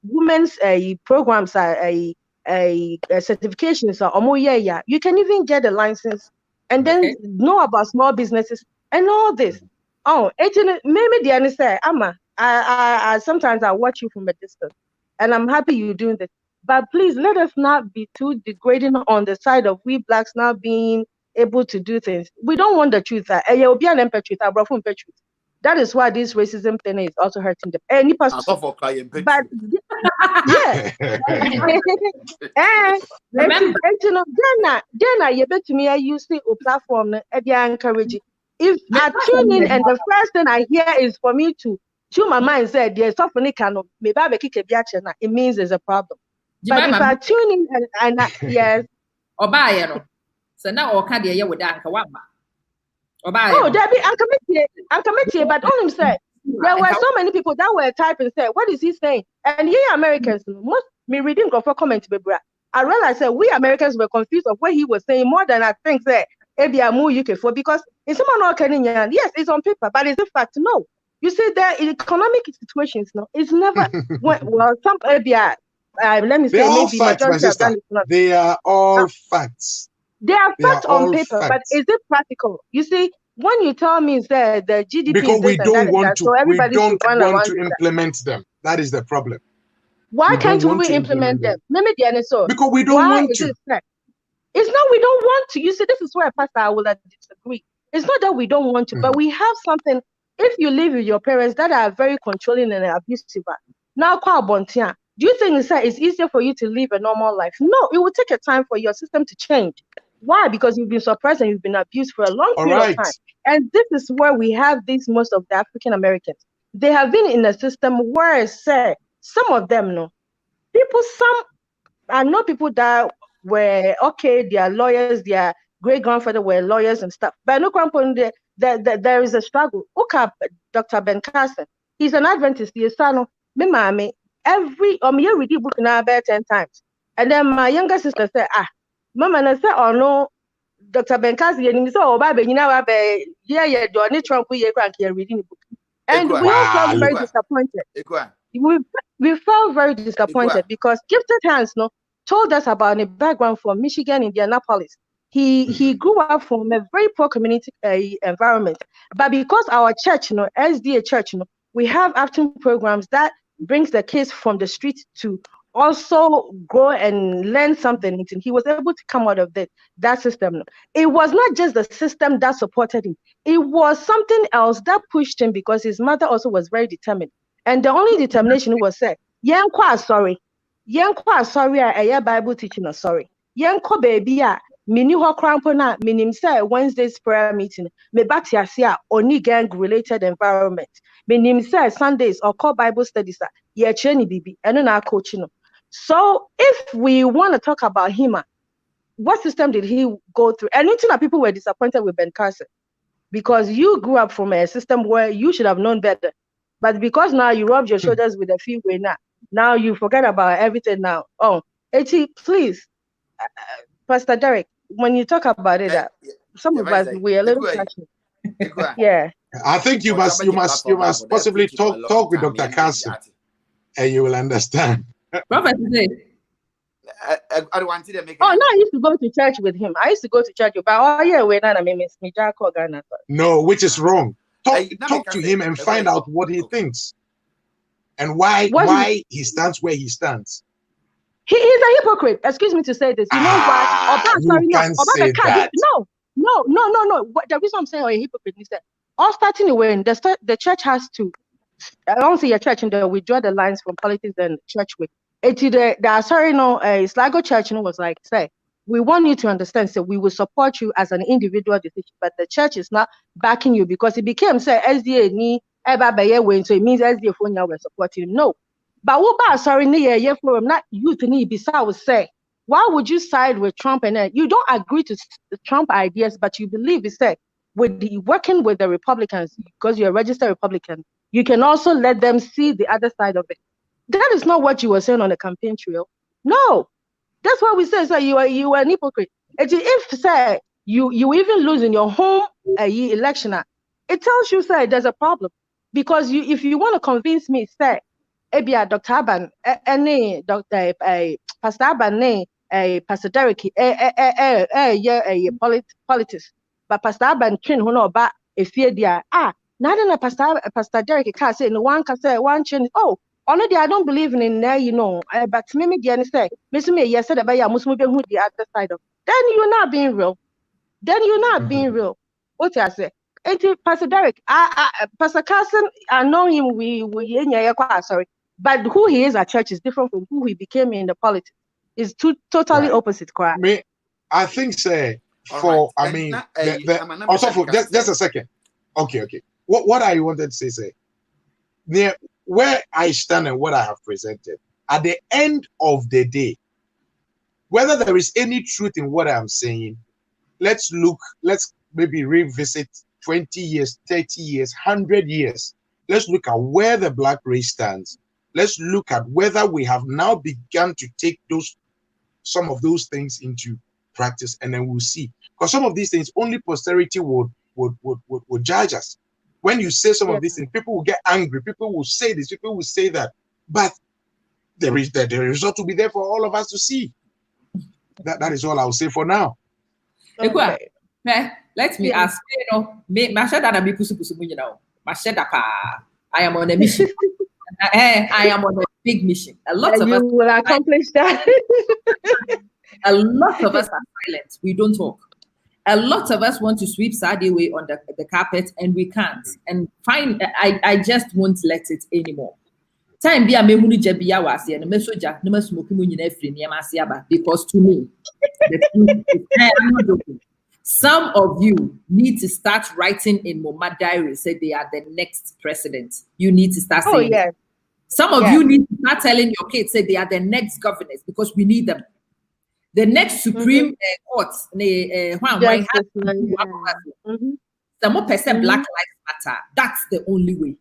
women's programs certifications you can even get a license and then know about small businesses and all this. Oh, maybe the answer, Amma. I sometimes I watch you from a distance, and I'm happy you're doing this. But please let us not be too degrading on the side of we blacks not being able to do things. We don't want the truth. That is why this racism thing is also hurting them. But yeah, and then you bet me I use the platform and encourage it. If I tune in and the first thing I hear is for me to tune my mind said there's something it means there's a problem. But if I tune in and yes. So now or can you with that? Oh, Debbie, I'm committed, but on him said there were so many people that were typing said, what is he saying? And yeah, Americans, most me reading for comment, I realized that we Americans were confused of what he was saying more than I think that UK for because in someone not Kenyan, yes, it's on paper, but it's a fact. No, you see, the economic situations, no, it's never well, some let me say maybe facts, my sister. They are all facts. They are facts on paper, but is it practical? You see, when you tell me that the GDP because is we don't want to, so we don't want to implement them. That is the problem. Why can't we implement them? Because we don't want to. It's not we don't want to. You see, this is where Pastor I will disagree. It's not that we don't want to, but we have something. If you live with your parents that are very controlling and abusive, now do you think it's easier for you to live a normal life? No, it will take a time for your system to change. Why? Because you've been suppressed and you've been abused for a long period of time. And this is where we have most of the African Americans. They have been in a system where, say, some of them, I know people that were, okay, they are lawyers, their great-grandfather were lawyers and stuff. But no, there is a struggle. Look up Dr. Ben Carson. He's an Adventist. He's son, me every you read the book now about 10 times. And then my younger sister said, Mama, I said, oh no, Dr. Ben Carson, you know, Donald Trump, we reading the book. And we all felt very disappointed. We felt very disappointed because Gifted Hands told us about a background from Michigan, Indianapolis. He grew up from a very poor community environment. But because our church, SDA church, we have afternoon programs that brings the kids from the street to also go and learn something. He was able to come out of that system. It was not just the system that supported him. It was something else that pushed him because his mother also was very determined. And the only determination was said, Yankwa sorry, a Bible teaching sorry. Yanko baby mini ho krampona minim say Wednesday's prayer meeting me batiasia oni gang related environment minim say Sundays or call Bible studies ye cheni bibi eno na coaching. So if we want to talk about him, what system did he go through? And it's not people were disappointed with Ben Carson because you grew up from a system where you should have known better, but because now you rubbed your shoulders with a few way now you forget about everything now. Oh, please, Pastor Derek, when you talk about it, some of us we're a little touchy. Yeah, I think you must possibly talk with Dr. Carson, and you will understand. Prophet, I used to go to church with him. I used to go to church, but we're not a no, which is wrong. Talk to him and find out what he thinks and why he stands where he stands. He is a hypocrite. Excuse me to say this. You know why? No. The reason I'm saying a hypocrite is that all starting when the church has to. I don't see a church and we draw the lines from politics and church with. It's Sligo church was like say we want you to understand, so we will support you as an individual decision, but the church is not backing you because it became say SDA ni eba beye when, so it means SDA for now we're supporting him. No. But what about sorry ni forum not youth ni bisa would say, why would you side with Trump and then you don't agree to the Trump ideas, but you believe it's say with the working with the Republicans because you're a registered Republican, you can also let them see the other side of it. That is not what you were saying on the campaign trail. No. That's why we say, so you are an hypocrite. If say you even lose in your home election, it tells you say there's a problem because if you want to convince me say, Dr. Abban, any Dr. Pastor Abban, Pastor Derek, politics, but Pastor Abban train who know about a fear dia now then Pastor Derek can say no one can say one train Already, I don't believe in but maybe the say, Miss Me, yes, said about Muslim who the other side of. Then you're not being real. Being real. What I say? Pastor Derek, Pastor Carson, I know him. Sorry, but who he is at church is different from who he became in the politics. It's totally opposite. Correct. I think, say, for I mean, also for just a second. Okay. What I wanted to say, where I stand and what I have presented, at the end of the day, whether there is any truth in what I'm saying, let's maybe revisit 20 years, 30 years, 100 years. Let's look at where the black race stands. Let's look at whether we have now begun to take some of those things into practice, and then we'll see. Because some of these things, only posterity would judge us. When you say some of these things, people will get angry. People will say this. People will say that. But the result will be there for all of us to see. That is all I'll say for now. Okay. Let me ask. I am on a mission. I am on a big mission. A lot of us will accomplish that. A lot of us are silent. We don't talk. A lot of us want to sweep Saturday away on the carpet, and we can't. And fine, I just won't let it anymore. Time be a memuni jebia wasi and mesoja no smoke because to me, I'm not joking. Some of you need to start writing in Moma Diary, say they are the next president. You need to start saying it. Some of you need to start telling your kids, say they are the next governors because we need them. The next Supreme Court, the more percent Black Lives Matter. That's the only way.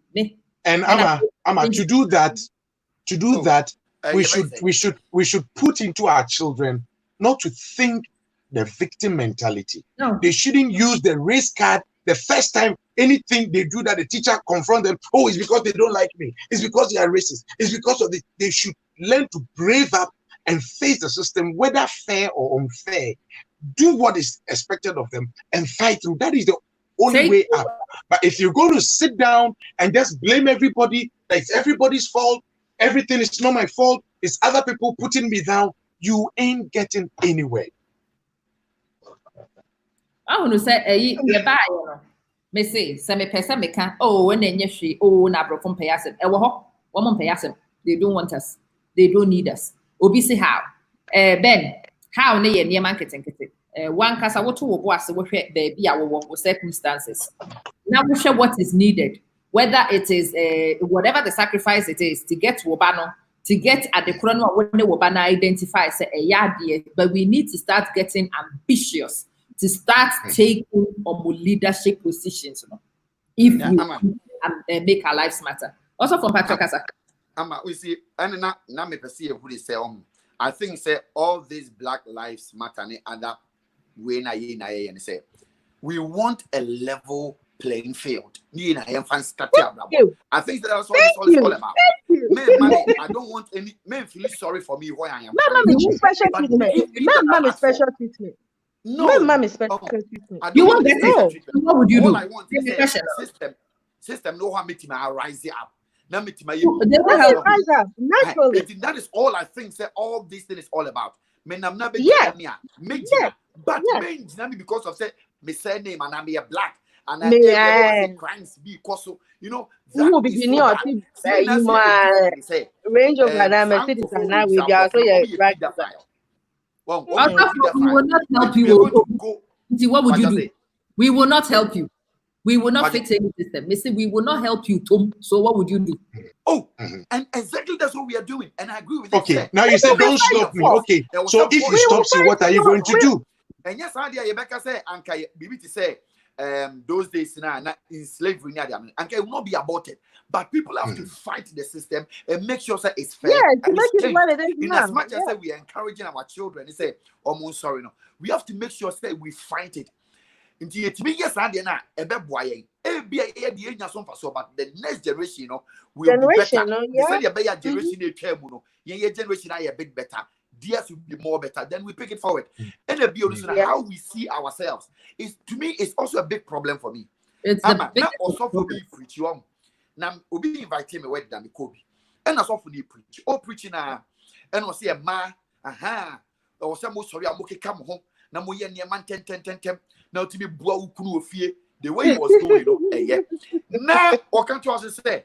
And Ama, to do that, we should put into our children not to think the victim mentality. No. They shouldn't use the race card the first time anything they do that the teacher confront them. Oh, it's because they don't like me. It's because they are racist. It's because of they should learn to brave up and face the system, whether fair or unfair. Do what is expected of them and fight through. That is the only way up. But if you're going to sit down and just blame everybody, like it's everybody's fault, everything is not my fault, it's other people putting me down, you ain't getting anywhere. I want to say, me say, some person me can, when na broken payasem, woman payasem, they don't want us, they don't need us. Obi say how? Ben, how ne ye marketing kete? One kasa what to was baby our circumstances. Now we share what is needed, whether it is whatever the sacrifice it is to get to Obano, to get at the chrono when the Obana identifies say a yard, but we need to start getting ambitious to start taking leadership positions, if we make our lives matter. Also from Patrick Kasa. We see, and now me perceive who they say I think say all these Black Lives Matter and that way and say we want a level playing field. I think that's what it's all about. Man, I don't want any men feel sorry for me where I am. Special treatment. Special treatment. No, special treatment. You won't get it. What would you do? All I want is system know how make I rise it up. Naturally. That is all I think. Say all this thing is all about. Men, I'm not but men, because of say me surname and I'm a black and I crimes because you know. Who begin your range of citizens now with your Well, We will not help you. What would you do? We will not help you. We will not fix any system. Listen, we will not help you, Tom. So what would you do? Oh, and exactly that's what we are doing. And I agree with Okay, now you said don't stop me. Okay, so if he stops you, what are you going to do? And yes, idea Rebecca say, Anka, Bibi to say, those days now in slavery, Anka will not be aborted. But people have to fight the system and make sure that it's fair. Yeah, and make it what it is in now. as much as we are encouraging our children, they say, almost sorry, no, we have to make sure that we fight it. Yes, I did not but the next generation, will be better. Generation a bit better. Theirs will be more better. Then we pick it forward. And how we see ourselves is, to me, it's also a big problem for me. It's not also for me preach you. Now we invite me where than Kobe. And as often he preach. Oh, preaching and I say a ma, or some sorry, I'm okay, come home. Now we are near man 10. Now to be blow kunu fear the way he was going, Now, or can't you also say,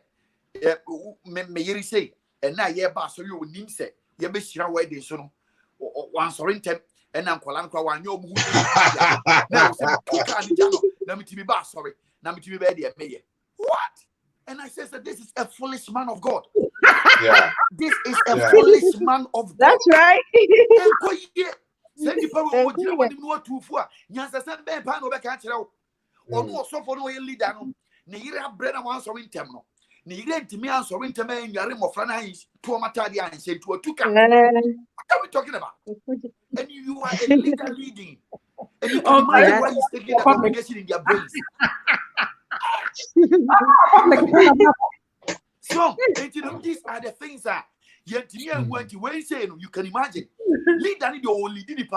me say, and now yeah, so you will need say, you be sure where they so one sorry temp, and I'm calling one yo now me to be bass, sorry, now me to be ready at me. What? And I says that this is a foolish man of God. Yeah. This is a foolish man of God. That's right. Send the power of what to for. Yansa Ben Pano Becatro. Or no, so for no leader. Neira bread and one so in terminal. Neira to me answer in Termin, Yarim of Franais, to a Matadia and say to a two. What are we talking about? And you are a leader leading. And you can imagine why he's taking the congregation in their brains. So, these are the things that yet when you can imagine. Leader need your only did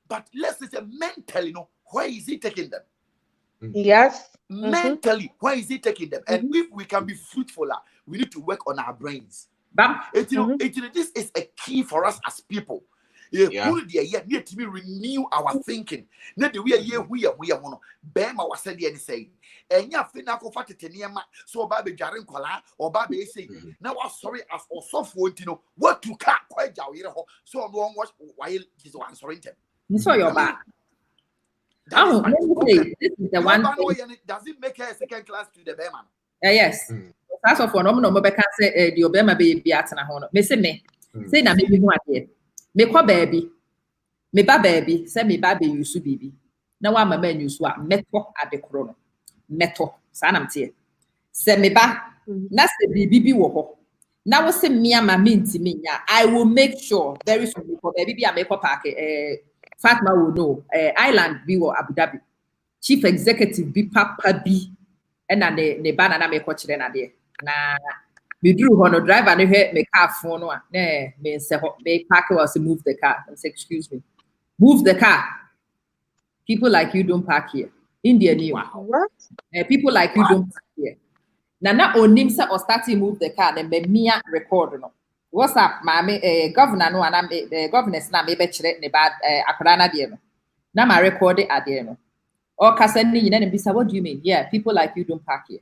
but let's say mentally, where is he taking them? Yes. Mentally, where is he taking them? And if we can be fruitful, we need to work on our brains. This is a key for us as people. Need to renew our thinking. Not the way we are Bema was said and say, and ya fina ko fatete niema so ba be dware nkola or ba be say now I'm sorry as osofo ntino what to ka kwa jawire ho so no watch why is one sorry them. So your back. Oh, let me say, this is the one thing. Does it make her a second class to the Bema? Yes. That's of one no be can say the Obama be atena ho no. Me say me. Say na me bi ho ade. Me kwa baby. Me ba baby, say me ba be yusu bibi. Na wa mama yusu a meto ade kro no. Meto sanam tie se me ba na se bibi wo ho na wo se me ama me ntimi nya I will make sure very soon because baby a make park Fatma will know island bi wo Abu Dhabi chief executive bi papa bi na ne ba na me ko kire na de na me duru ho no driver ne hwe me car phone no a na me se ho me park was move the car and say excuse me move the car people like you don't park here India new. What? People like you don't hear. Nana onim sa or starting move the car and be mia record no. What's up, mama? Governor no and the governors na me be chere ne bad akwara na de no. Na ma record it ade no. Or kasen ni nyina be say what do you mean? Yeah, people like you don't park here.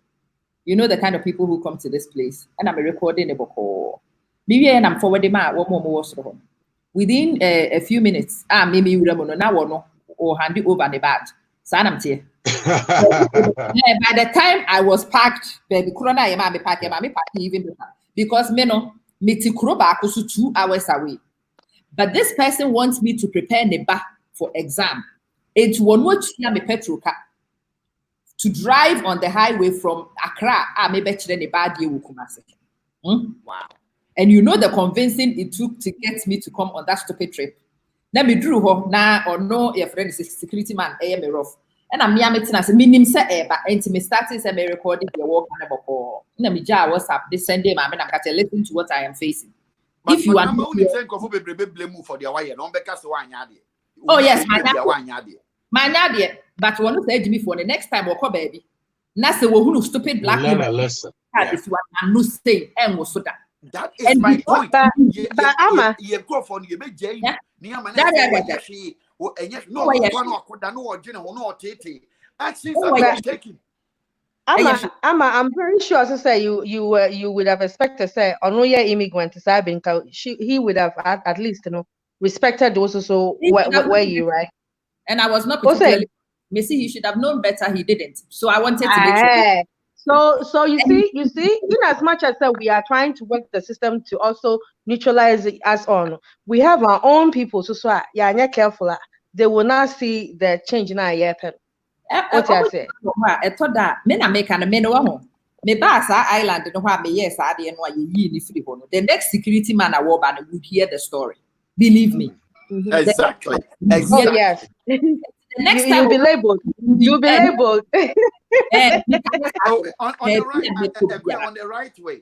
You know the kind of people who come to this place and I'm recording a boko. Maybe and I'm forwarding my one more so within a few minutes maybe we don't know or hand it over the badge. Sanam tie. By the time I was packed, baby, Corona, I am packed even better because me 2 hours away. But this person wants me to prepare Neba for exam. It's one watch me petrol car to drive on the highway from Accra. Wow. And you know the convincing it took to get me to come on that stupid trip. Let me drew her now or no, your friend is a security man, I am a rough. And I'm meeting as a minimum say, but me starting some recording your work on a book. Let me jar WhatsApp this Sunday, man. I'm going to listen to what I am facing. But if you are only think of blame for the wire, don't because one yadi. Oh, yes, my nadia. But one say to me for the next time, walk baby. Nasa who stupid black woman. This one, I'm not saying, and was so that. That is my point. But Ama, you go for you make Jane. No, Ama, I'm very sure as I say you would have expected say Onoya immigrant to Sabin he would have at least respected those also were you, right? And I was not particularly. Missy, he should have known better. He didn't. So I wanted to make sure. So you see, in as much as we are trying to work the system to also neutralize us on, we have our own people. So yeah, you're careful. They will not see the change in our happen. What I say? I thought that men are making a Menua. Me Basa Island no wa me yes I dey no ye ni free hono. The next security man at Warban would hear the story. Believe me. Exactly. Oh yes. The next time you'll be labeled. You'll be labeled. On the right way.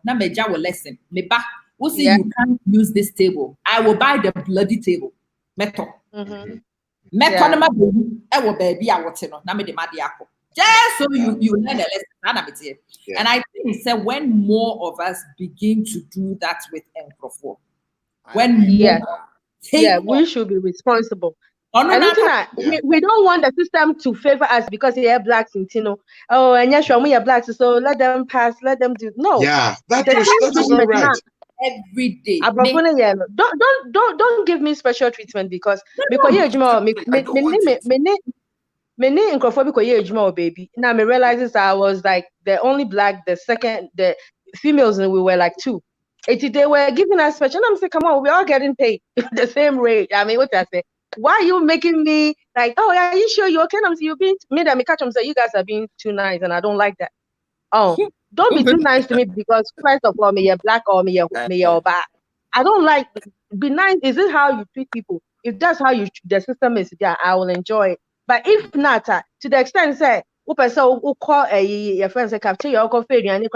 Na meja will lesson. Me ba. See you can't use this table. I will buy the bloody table. Meto. Meto na ma will baby I want no. Na me de ma di ako. Just so you learn a lesson. And I think so when more of us begin to do that with Proph, when we should be responsible. We don't want the system to favor us because they are blacks in Tino. Oh, and yes, we are blacks, so let them pass, let them do. No, that is not right. Every day. Don't give me special treatment because many in baby. Now me realizes I was like the only black, the females and we were like 2. They were giving us special. And I'm saying, come on, we're all getting paid the same rate. I mean, what I say? Why are you making me like, oh, are you sure you're okay? I'm saying, you're being me that me catch them say you guys are being too nice, and I don't like that. Oh, don't be too nice to me because first of all, me you're black or me you're bad. I don't like be nice. Is it how you treat people? If that's how the system is there, I will enjoy it. But if not, to the extent say, call your friends say cafeteria or coffee and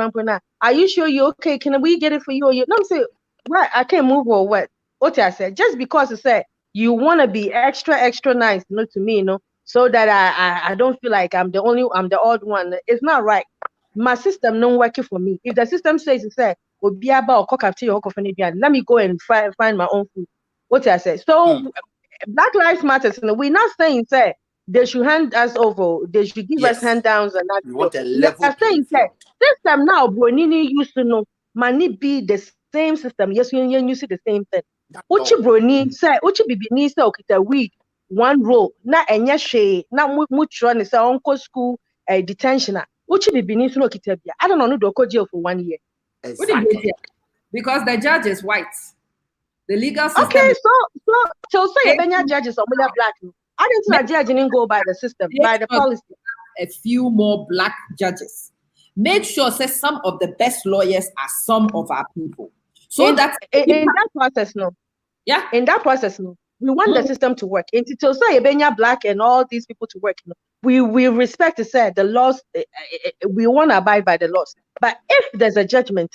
are you sure you're okay? Can we get it for you? Or you? No, I'm saying, right, I can't move or what? What I said, just because I said you want to be extra nice, to me, so that I don't feel like I'm the odd one. It's not right. My system not working for me. If the system says it's let me go and find my own food. What I said. So Black Lives Matter. We're not saying say they should hand us over. They should give us handouts and that. We want a level saying system now, Bronini used to know money be the same system. Yes, you see the same thing. Uchi Broni say Uchi Bibini say okita weed one row. Na enya she na mutual ni say uncle school detention. Uchi Bibini so okita bia. I don't know do ko jail for 1 year. Exactly. Because the judge is white. The legal system. Okay, so Benya judges are black. I didn't think judge didn't go by the system, by the policy. A few more black judges. Make sure say some of the best lawyers are some of our people. So in that process, in that process, we want the system to work. Until say Benya black and all these people to work, we respect to say the laws. We want to abide by the laws. But if there's a judgment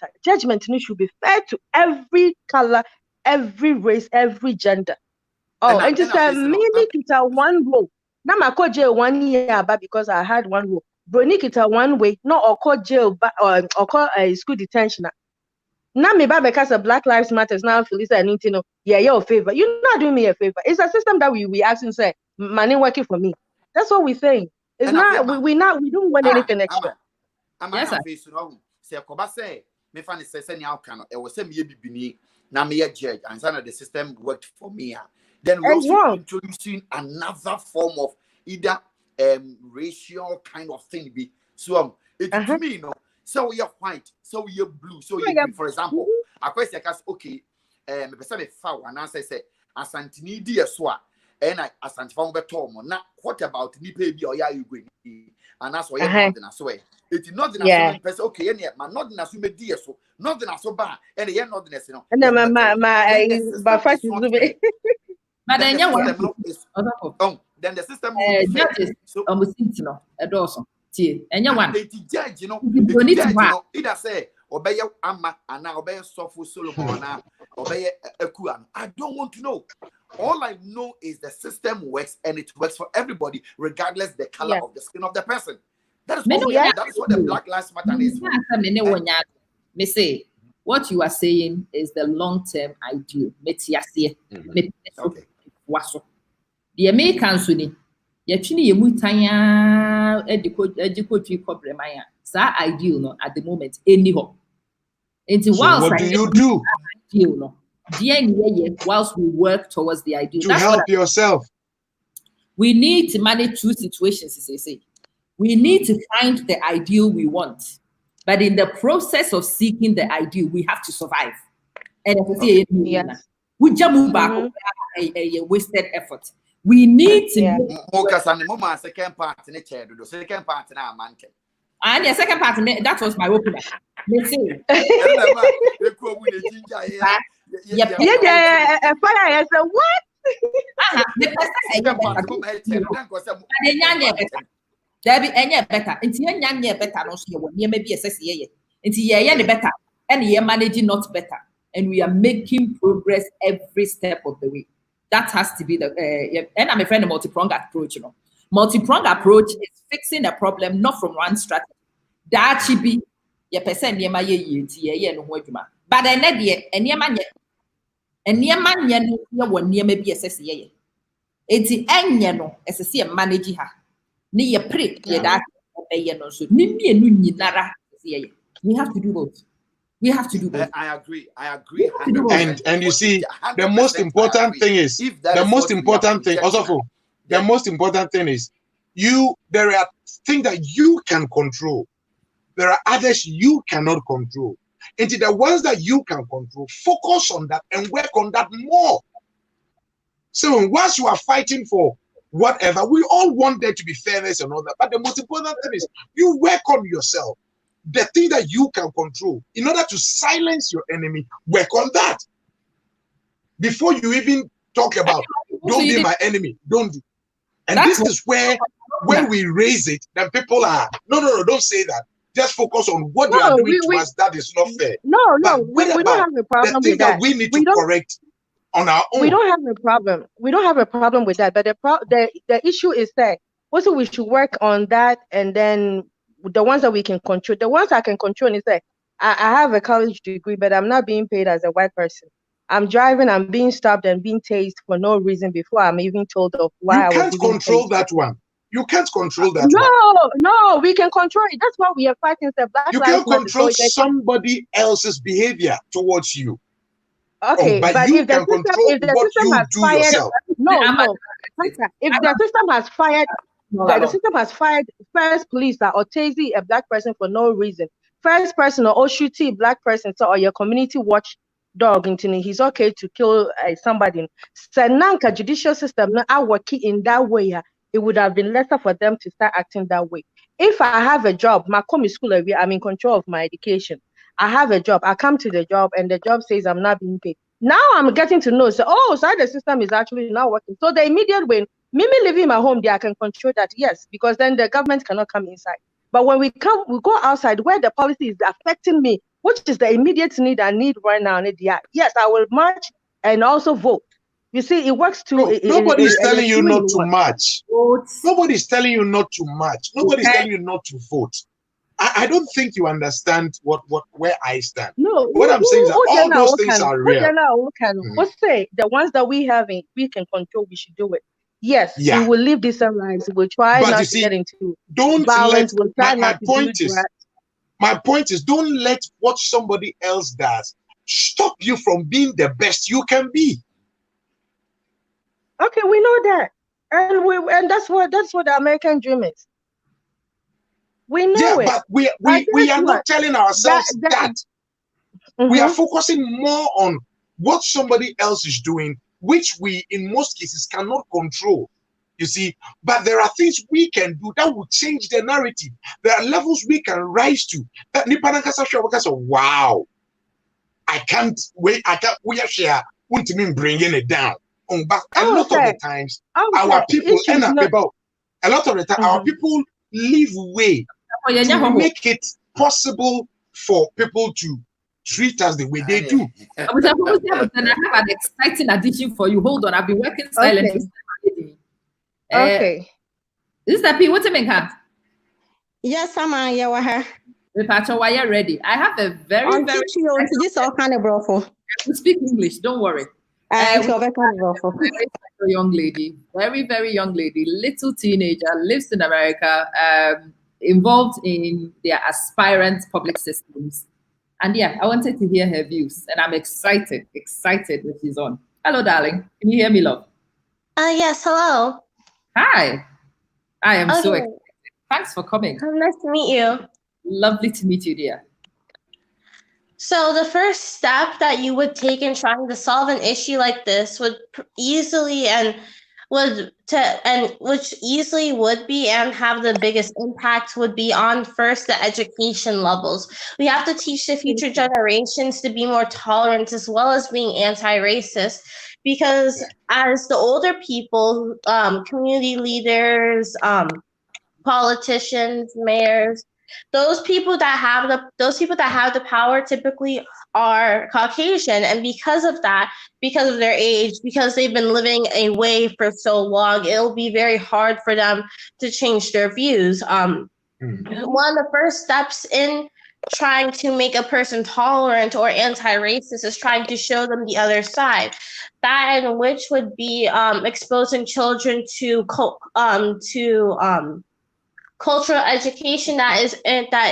should be fair to every color, every race, every gender. Oh, and just maybe kita one row. Now my call jail 1 year, but because I had one row. Brony kita one way, no or call jail, or call a school detention. Now me because of Black Lives Matters now, Felisa and Nintino, you're a favor. You're not doing me a favor. It's a system that we actually say money working for me. That's what we're saying. It's not we don't want anything extra. Yes, I say Koba say me fan is saying outcome. It was me bibini. Now me a judge and some of the system worked for me. Then we're also introducing another form of either racial kind of thing. So to me, so you're white, so you're blue, so you're green. For example, a question is okay. Me person me foul and answer say asantini di eswa and I asantifan betom. Now what about ni baby or ya you green? And that's why you're not as way. It's not the person okay, and yet man not the assume di so not the so bad and you're not the no. And then my first is but then then the system judges so also and you want judge either say obey Amma and now obey Sofu Solomon obey Ekuan. I don't want to know. All I know is the system works and it works for everybody regardless the color of the skin of the person. That is what the Black Lives Matter is. Me say what you are saying is the long-term ideal. Okay. The Americans ni yetwini yemutanya ediko problemaya sa ideal no at the moment anyhow. So what do you do? Ideal no whilst we work towards the ideal. To help yourself. We need to manage two situations, as they say. We need to find the ideal we want. But in the process of seeking the ideal, we have to survive. And as I say, we just move back a wasted effort. We need to focus on the second part in the chair, the second part in our mountain. And the second part, that was my opener. Let's see. What? Debbie, any better. It's better. No, she will maybe assess ye. It's better. And you're managing not better. And we are making progress every step of the way. That has to be the and I'm a friend of multi-pronged approach, you know. Multi-pronged approach is fixing a problem not from one strategy. That should be your person near my year no wajuma. But I need ye and near man one near maybe assess ye. It's the no as a see a manager her. Ni ye prick ye that obey no so. Nimbi and nara. We have to do both. We have to do both. I agree. And you see, the most important thing is the most important thing is there are things that you can control. There are others you cannot control. And the ones that you can control, focus on that and work on that more. So once you are fighting for whatever, we all want there to be fairness and all that. But the most important thing is you work on yourself. The thing that you can control, in order to silence your enemy, work on that. Before you even talk about, don't be my enemy, don't do. And this is where, when we raise it, then people are, no, don't say that. Just focus on what you are doing to us. That is not fair. We don't have a problem with that. We need to correct on our own. We don't have a problem. We don't have a problem with that. But the issue is that also we should work on that, and then the ones that we can control. The ones I can control is that I have a college degree, but I'm not being paid as a white person. I'm driving, I'm being stopped and being tased for no reason before I'm even told of why I was. You can't control that one. You can't control that one. No, we can control it. That's why we are fighting the Black You can't control somebody else's behavior towards you. Okay, but you can control what you do yourself. No. If the system has fired, the system has fired first police or tasing a black person for no reason. First person or shooting a black person or your community watch dog into he's okay to kill somebody. So now the judicial system now working in that way. It would have been lesser for them to start acting that way. If I have a job, my school area, I'm in control of my education. I have a job. I come to the job and the job says I'm not being paid. Now I'm getting to know. So the system is actually not working. So the immediate way, me living in my home there, I can control that. Yes, because then the government cannot come inside. But when we go outside where the policy is affecting me, which is the immediate need I need right now. Yes, I will march and also vote. You see, it works too. Nobody's telling you not to march. Nobody's telling you not to march. Nobody's telling you not to vote. I don't think you understand where I stand. No, what I'm saying is that all those things are real. Let's say the ones that we can control, we should do it. Yes, we will live decent lives. We'll try not to get into violence. We'll try not to do that. My point is, don't let what somebody else does stop you from being the best you can be. Okay, we know that, and that's what the American dream is. We know it. But we are not telling ourselves that. We are focusing more on what somebody else is doing, which we in most cases cannot control. You see, but there are things we can do that will change the narrative. There are levels we can rise to. That wow, I can't wait. We are share. Want me bringing it down. But a lot of the times, our people end up about. A lot of the time, our people leave way to make it possible for people to treat us the way they do. I have an exciting addition for you. Hold on, I've been working silently. Okay. This is P. What do you mean? Yes, I'm why you're ready. I have a very this all kind of brothel. We speak English, don't worry. Young lady, very young lady, little teenager, lives in America, involved in their aspirant public systems. And yeah, I wanted to hear her views, and I'm excited that she's on. Hello, darling. Can you hear me, love? Yes, hello. Hi. I am so Okay. excited. Thanks for coming. Nice to meet you. Lovely to meet you, dear. So the first step that you would take in trying to solve an issue like this would which easily would be and have the biggest impact would be on first the education levels. We have to teach the future generations to be more tolerant as well as being anti-racist, because as the older people, community leaders, politicians, mayors, those people that have the power typically are Caucasian, and because of that, because of their age, because they've been living away for so long, it'll be very hard for them to change their views. One of the first steps in trying to make a person tolerant or anti-racist is trying to show them the other side. That in which would be exposing children to cultural education that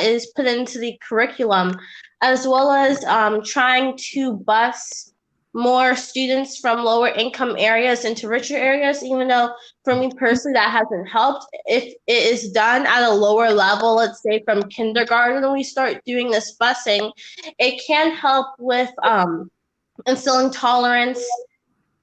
is put into the curriculum, as well as trying to bus more students from lower income areas into richer areas, even though for me personally that hasn't helped. If it is done at a lower level, let's say from kindergarten, we start doing this busing, it can help with instilling tolerance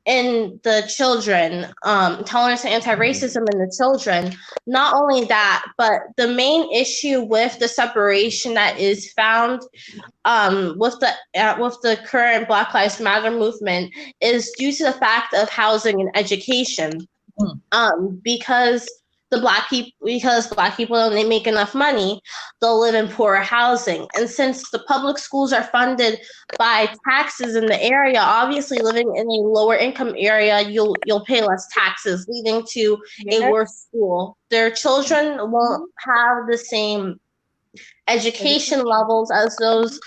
in the children, tolerance and anti-racism in the children. Not only that, but the main issue with the separation that is found with the current Black Lives Matter movement is due to the fact of housing and education. Because Black people don't make enough money, they'll live in poorer housing. And since the public schools are funded by taxes in the area, obviously living in a lower income area, you'll pay less taxes, leading to a worse school. Their children won't have the same education levels as those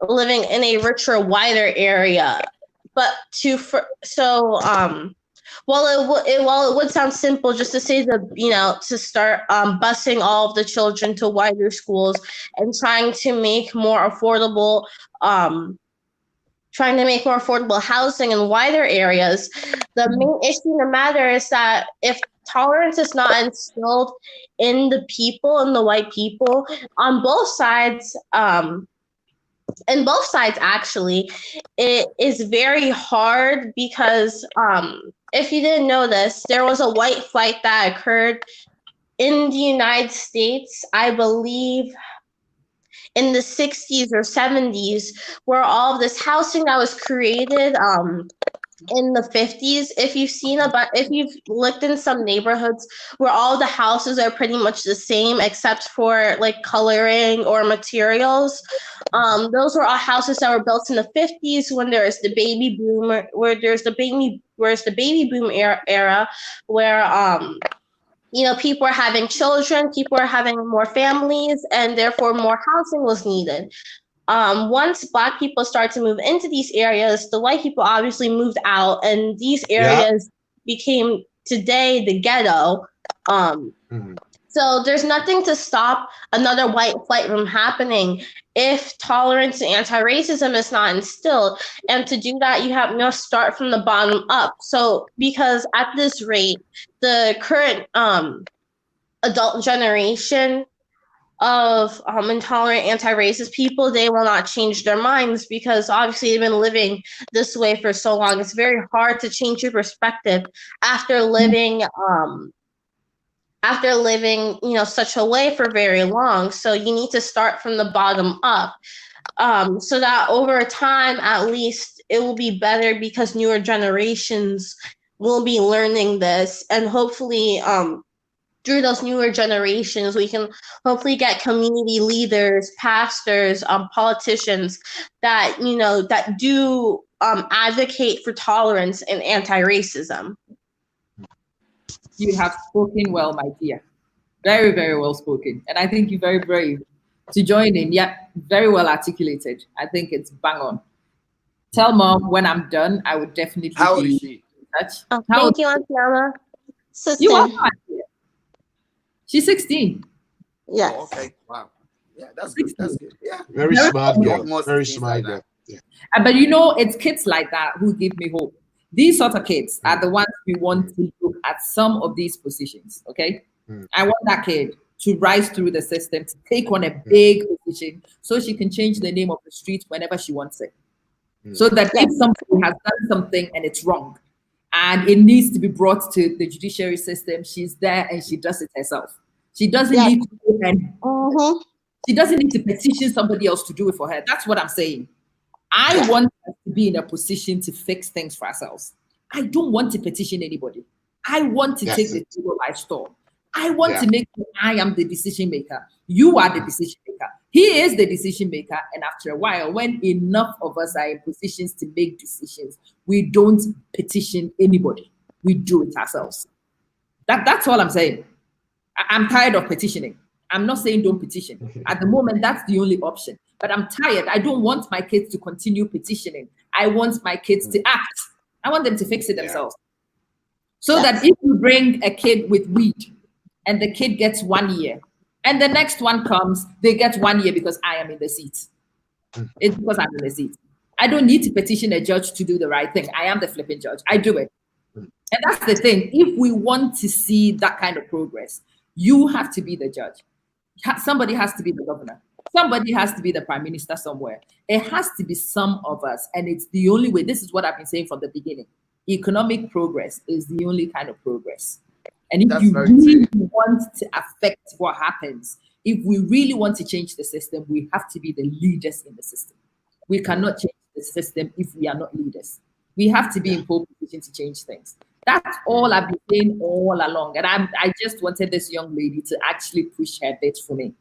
living in a richer, wider area. But while it would sound simple just to say to start busing all of the children to wider schools and trying to make more affordable housing in wider areas, the main issue in the matter is that if tolerance is not instilled in the people, in the white people, on both sides, actually, it is very hard because if you didn't know this, there was a white flight that occurred in the United States, I believe in the 60s or 70s, where all of this housing that was created in the 50s, if you've looked in some neighborhoods where all the houses are pretty much the same except for like coloring or materials, those were all houses that were built in the 50s when there's the baby boom, era where people are having children, people are having more families, and therefore more housing was needed. Once Black people started to move into these areas, the white people obviously moved out, and these areas became today the ghetto. So there's nothing to stop another white flight from happening if tolerance and anti-racism is not instilled. And to do that, you have to start from the bottom up. So because at this rate, the current adult generation of intolerant anti-racist people, they will not change their minds because obviously they've been living this way for so long. It's very hard to change your perspective after living such a way for very long. So you need to start from the bottom up, so that over time, at least it will be better because newer generations will be learning this, and hopefully through those newer generations, we can hopefully get community leaders, pastors, politicians that do advocate for tolerance and anti-racism. You have spoken well, my dear. Very, very well spoken. And I think you're very brave to join in. Yeah, very well articulated. I think it's bang on. Tell Mom when I'm done, I would definitely How old is she? Thank you, Auntie Anna. You are fine. She's 16. Yes. Oh, okay. Wow. that's good. That's good. Yeah. Very smart girl. Very smart girl. Yeah. But it's kids like that who give me hope. These sort of kids are the ones we want to look at some of these positions. Okay, I want that kid to rise through the system, to take on a big position, so she can change the name of the street whenever she wants it. So that if somebody has done something and it's wrong, and it needs to be brought to the judiciary system, she's there and she does it herself. She doesn't need to go and she doesn't need to petition somebody else to do it for her. That's what I'm saying. I want us to be in a position to fix things for ourselves. I don't want to petition anybody. I want to take the table by storm. I want to make sure I am the decision maker. You are the decision maker. He is the decision maker. And after a while, when enough of us are in positions to make decisions, we don't petition anybody. We do it ourselves. That's all I'm saying. I'm tired of petitioning. I'm not saying don't petition. At the moment, that's the only option. But I'm tired. I don't want my kids to continue petitioning. I want my kids to act. I want them to fix it themselves. So that if you bring a kid with weed and the kid gets 1 year, and the next one comes, they get 1 year because I am in the seat. It's because I'm in the seat. I don't need to petition a judge to do the right thing. I am the flipping judge. I do it. And that's the thing. If we want to see that kind of progress, you have to be the judge. Somebody has to be the governor. Somebody has to be the prime minister somewhere. It has to be some of us. And it's the only way. This is what I've been saying from the beginning. Economic progress is the only kind of progress. And if you really want to affect what happens, if we really want to change the system, we have to be the leaders in the system. We cannot change the system if we are not leaders. We have to be in pole position to change things. That's all I've been saying all along. And I just wanted this young lady to actually push her bit for me.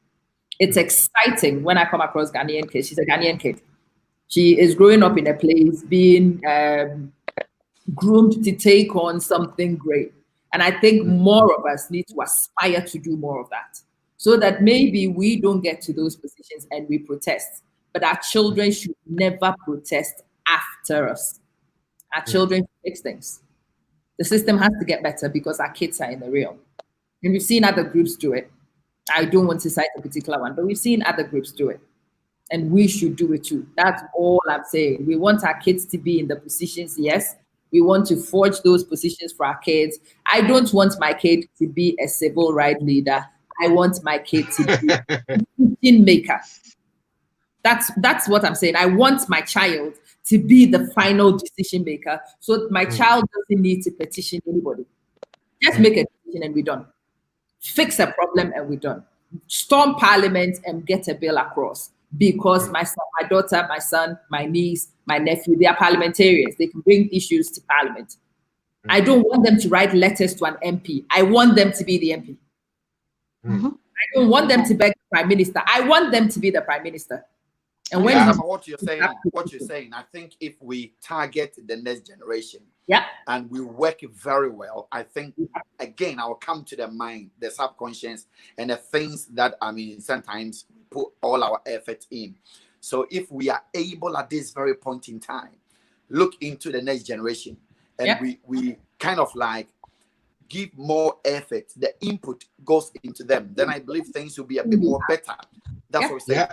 It's exciting when I come across Ghanaian kids. She's a Ghanaian kid. She is growing up in a place, being groomed to take on something great. And I think more of us need to aspire to do more of that, so that maybe we don't get to those positions and we protest. But our children should never protest after us. Our children fix things. The system has to get better because our kids are in the real. And we've seen other groups do it. I don't want to cite a particular one, but we've seen other groups do it. And we should do it too. That's all I'm saying. We want our kids to be in the positions, yes. We want to forge those positions for our kids. I don't want my kid to be a civil rights leader. I want my kid to be a decision maker. That's what I'm saying. I want my child to be the final decision maker, so my child doesn't need to petition anybody. Just make a decision and we're done. Fix a problem and we're done. Storm parliament and get a bill across, because my son, my daughter, my son, my niece, my nephew, they are parliamentarians. They can bring issues to parliament. I don't want them to write letters to an MP. I want them to be the MP. I don't want them to beg the prime minister. I want them to be the prime minister. And when what you're saying, I think if we target the next generation, and we work very well, I think again I'll come to the mind, the subconscious, and the things that sometimes put all our effort in. So if we are able at this very point in time, look into the next generation, and we kind of like give more effort, the input goes into them, then I believe things will be a bit more better. That's what we're saying.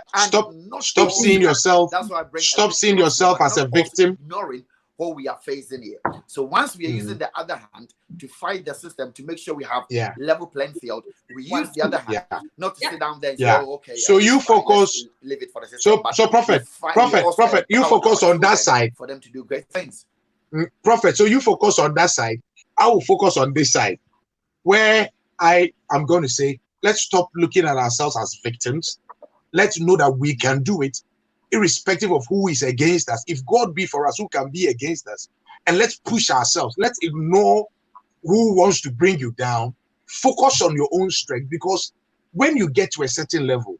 Stop seeing yourself. That's why I bring. Stop seeing yourself as a victim. Ignoring what we are facing here. So once we are using the other hand to fight the system, to make sure we have level playing field, we use the other hand not to sit down there and say, "Oh, okay." So you focus. Leave it for the system. So Prophet, you focus on that side for them to do great things. Prophet, so you focus on that side. I will focus on this side, where I am going to say, let's stop looking at ourselves as victims. Let's know that we can do it, irrespective of who is against us. If God be for us, who can be against us? And let's push ourselves. Let's ignore who wants to bring you down. Focus on your own strength, because when you get to a certain level,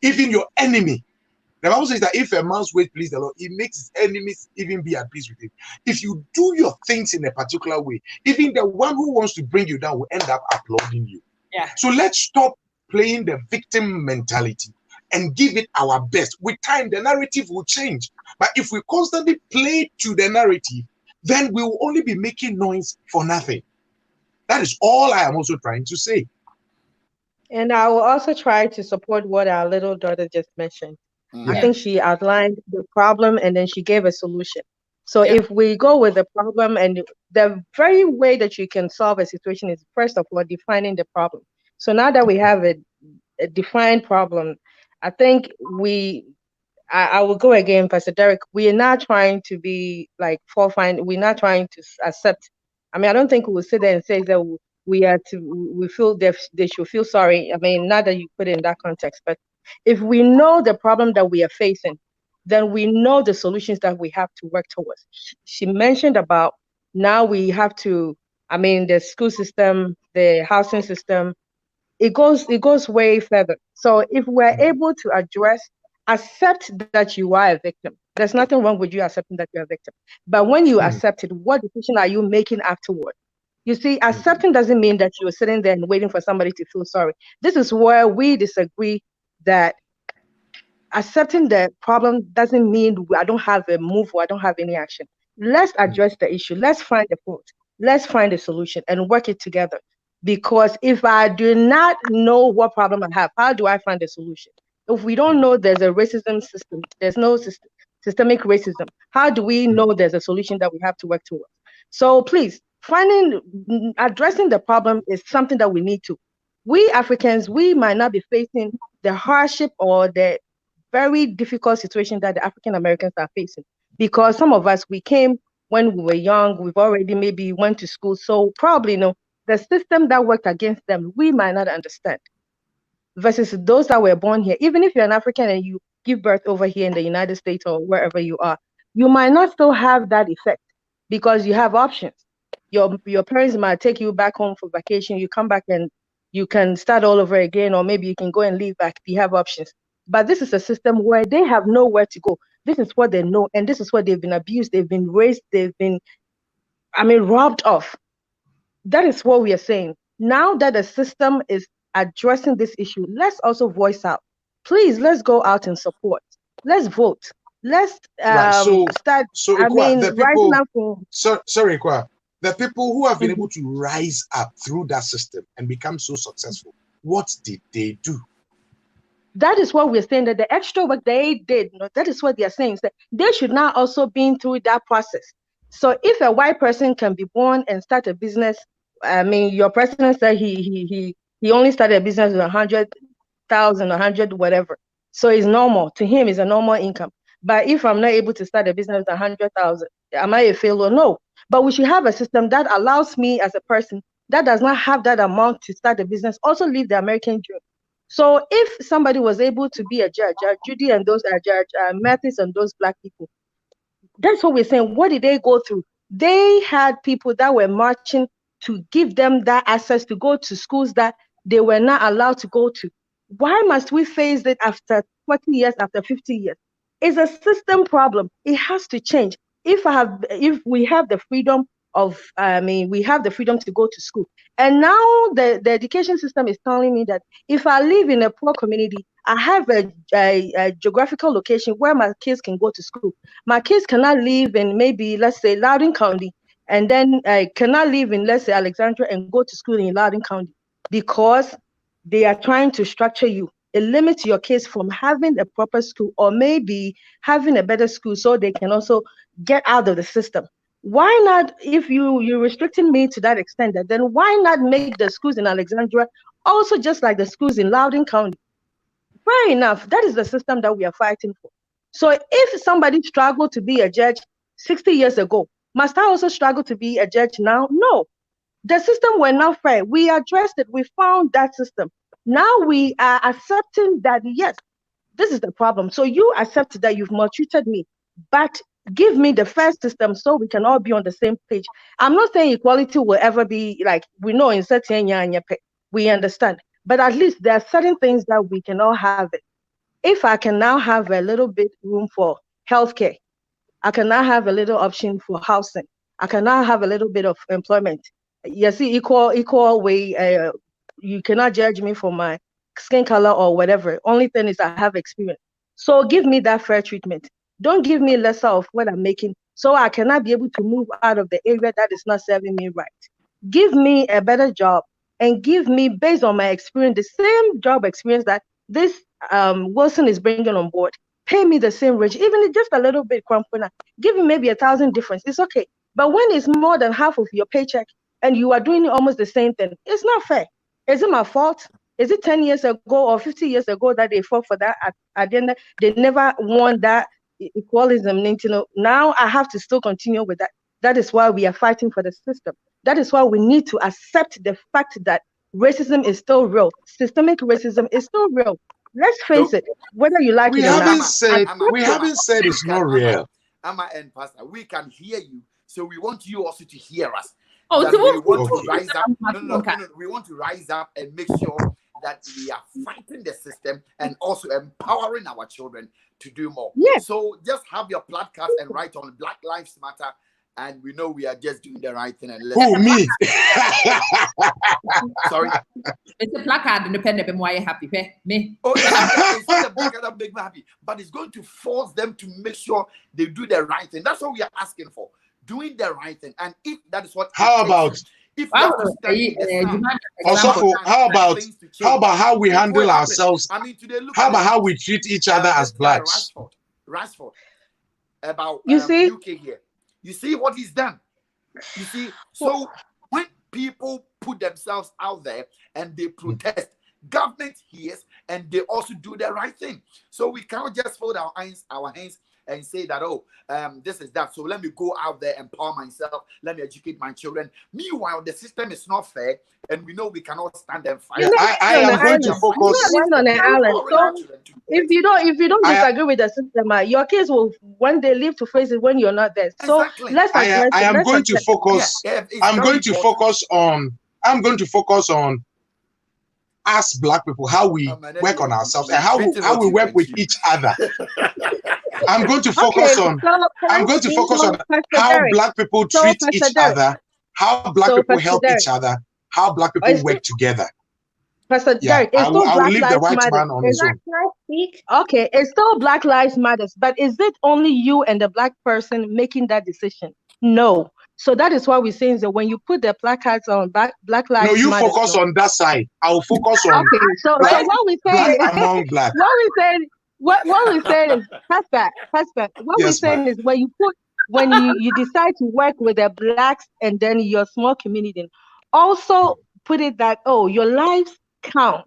even your enemy, the Bible says that if a man's way please the Lord, he makes his enemies even be at peace with him. If you do your things in a particular way, even the one who wants to bring you down will end up applauding you. So let's stop playing the victim mentality and give it our best. With time, the narrative will change. But if we constantly play to the narrative, then we will only be making noise for nothing. That is all I am also trying to say. And I will also try to support what our little daughter just mentioned. I think she outlined the problem and then she gave a solution. So if we go with the problem, and the very way that you can solve a situation is, first of all, defining the problem. So now that we have a defined problem, I think I will go again, Pastor Derek. We are not trying to be like fault-finding. We're not trying to accept. I mean, I don't think we will sit there and say that we feel they should feel sorry. I mean, not that you put it in that context, but if we know the problem that we are facing, then we know the solutions that we have to work towards. She mentioned about now we have to, I mean, the school system, the housing system, it goes way further. So if we're able to accept that you are a victim, there's nothing wrong with you accepting that you're a victim. But when you accept it, what decision are you making afterward? You see, accepting doesn't mean that you're sitting there and waiting for somebody to feel sorry. This is where we disagree, that accepting the problem doesn't mean I don't have a move or I don't have any action. Let's address the issue. Let's find the fault. Let's find a solution and work it together. Because if I do not know what problem I have, how do I find a solution? If we don't know there's a racism system, there's no systemic racism, how do we know there's a solution that we have to work towards? So please, addressing the problem is something that we need to. We Africans, we might not be facing the hardship or the very difficult situation that the African Americans are facing, because some of us, we came when we were young, we've already maybe went to school, so probably the system that worked against them, we might not understand, versus those that were born here. Even if you're an African and you give birth over here in the United States or wherever you are, you might not still have that effect because you have options. Your parents might take you back home for vacation, you come back and you can start all over again, or maybe you can go and leave back. You have options. But this is a system where they have nowhere to go. This is what they know, and this is what they've been abused, they've been raised, they've been, robbed of. That is what we are saying. Now that the system is addressing this issue, let's also voice out. Please, let's go out and support. Let's vote. Let's start. Rising up. Sorry, Kwa. The people who have been able to rise up through that system and become so successful, what did they do? That is what we're saying, that the extra work they did, that is what they are saying, that they should not also be through that process. So if a white person can be born and start a business, your president said he only started a business with 100,000, 100, whatever. So it's normal. To him, it's a normal income. But if I'm not able to start a business with 100,000, am I a failure? No. But we should have a system that allows me as a person that does not have that amount to start a business also live the American dream. So if somebody was able to be a judge, Judy and those judge Mathis and those black people, that's what we're saying. What did they go through? They had people that were marching to give them that access to go to schools that they were not allowed to go to. Why must we face it after 40 years, after 50 years? It's a system problem. It has to change. If we have the freedom of, we have the freedom to go to school. And now the education system is telling me that if I live in a poor community, I have a geographical location where my kids can go to school. My kids cannot live in maybe, let's say, Loudoun County, and then cannot live in, let's say, Alexandria and go to school in Loudoun County, because they are trying to structure you. It limits your kids from having a proper school, or maybe having a better school so they can also get out of the system. Why not, if you're restricting me to that extent, then why not make the schools in Alexandria also just like the schools in Loudoun County? Fair enough. That is the system that we are fighting for. So if somebody struggled to be a judge 60 years ago, must I also struggle to be a judge now? No. The system were not fair. We addressed it. We found that system. Now we are accepting that, yes, this is the problem. So you accept that you've maltreated me, but give me the fair system so we can all be on the same page. I'm not saying equality will ever be like, we know in certain we understand, but at least there are certain things that we can all have it. If I can now have a little bit room for healthcare, I can now have a little option for housing, I can now have a little bit of employment. You see, equal way. You cannot judge me for my skin color or whatever. Only thing is I have experience. So give me that fair treatment. Don't give me lesser of what I'm making, so I cannot be able to move out of the area that is not serving me right. Give me a better job. and give me, based on my experience, the same job experience that this Wilson is bringing on board. Pay me the same wage, even just a little bit, give me maybe 1,000 difference. It's okay. But when it's more than half of your paycheck and you are doing almost the same thing, it's not fair. Is it my fault? Is it 10 years ago or 50 years ago that they fought for that? At the end, they never won that equalism. Now I have to still continue with that. That is why we are fighting for the system. That is why we need to accept the fact that racism is still real. Systemic racism is still real. Let's face it, whether you like it or not. We haven't said it's not real. Amma and Pastor, we can hear you, so we want you also to hear us. Oh, that so we want okay. to rise up. No, we want to rise up and make sure that we are fighting the system and also empowering our children to do more. Yes. So just have your placards and write on Black Lives Matter, and we know we are just doing the right thing. And Who, me? Sorry. It's a placard independent and why you happy. Me. Oh, yeah, it's not a placard that make me happy, but it's going to force them to make sure they do the right thing. That's what we are asking for. Doing the right thing. And if that is what how about how we handle ourselves? I mean, today, how about how we treat each other as blacks? Rashford, about you see UK here. You see what he's done. You see, so when people put themselves out there and they protest, government hears and they also do the right thing. So we cannot just fold our hands and say that, oh, this is that. So let me go out there, empower myself. Let me educate my children. Meanwhile, the system is not fair, and we know we cannot stand and fight. I am going to focus on an island. So if you don't disagree with the system, your kids will one day live to face it when you're not there. So exactly. let's address I am going to focus. I'm going to focus on us black people, how we work on ourselves and how we work with each other. I'm going to focus on how black people treat each other, how black people help each other, how black people work together. Pastor Derek, I will leave the white man on his own. Okay, it's still Black Lives Matter, but is it only you and the black person making that decision? No. So that is why we're saying that when you put the placards on Black Lives Matter. No, you focus on that side. I'll focus on so what we say among black. What we say is Pastor. What we're saying is when you decide to work with the blacks and then your small community, also put it that your lives count.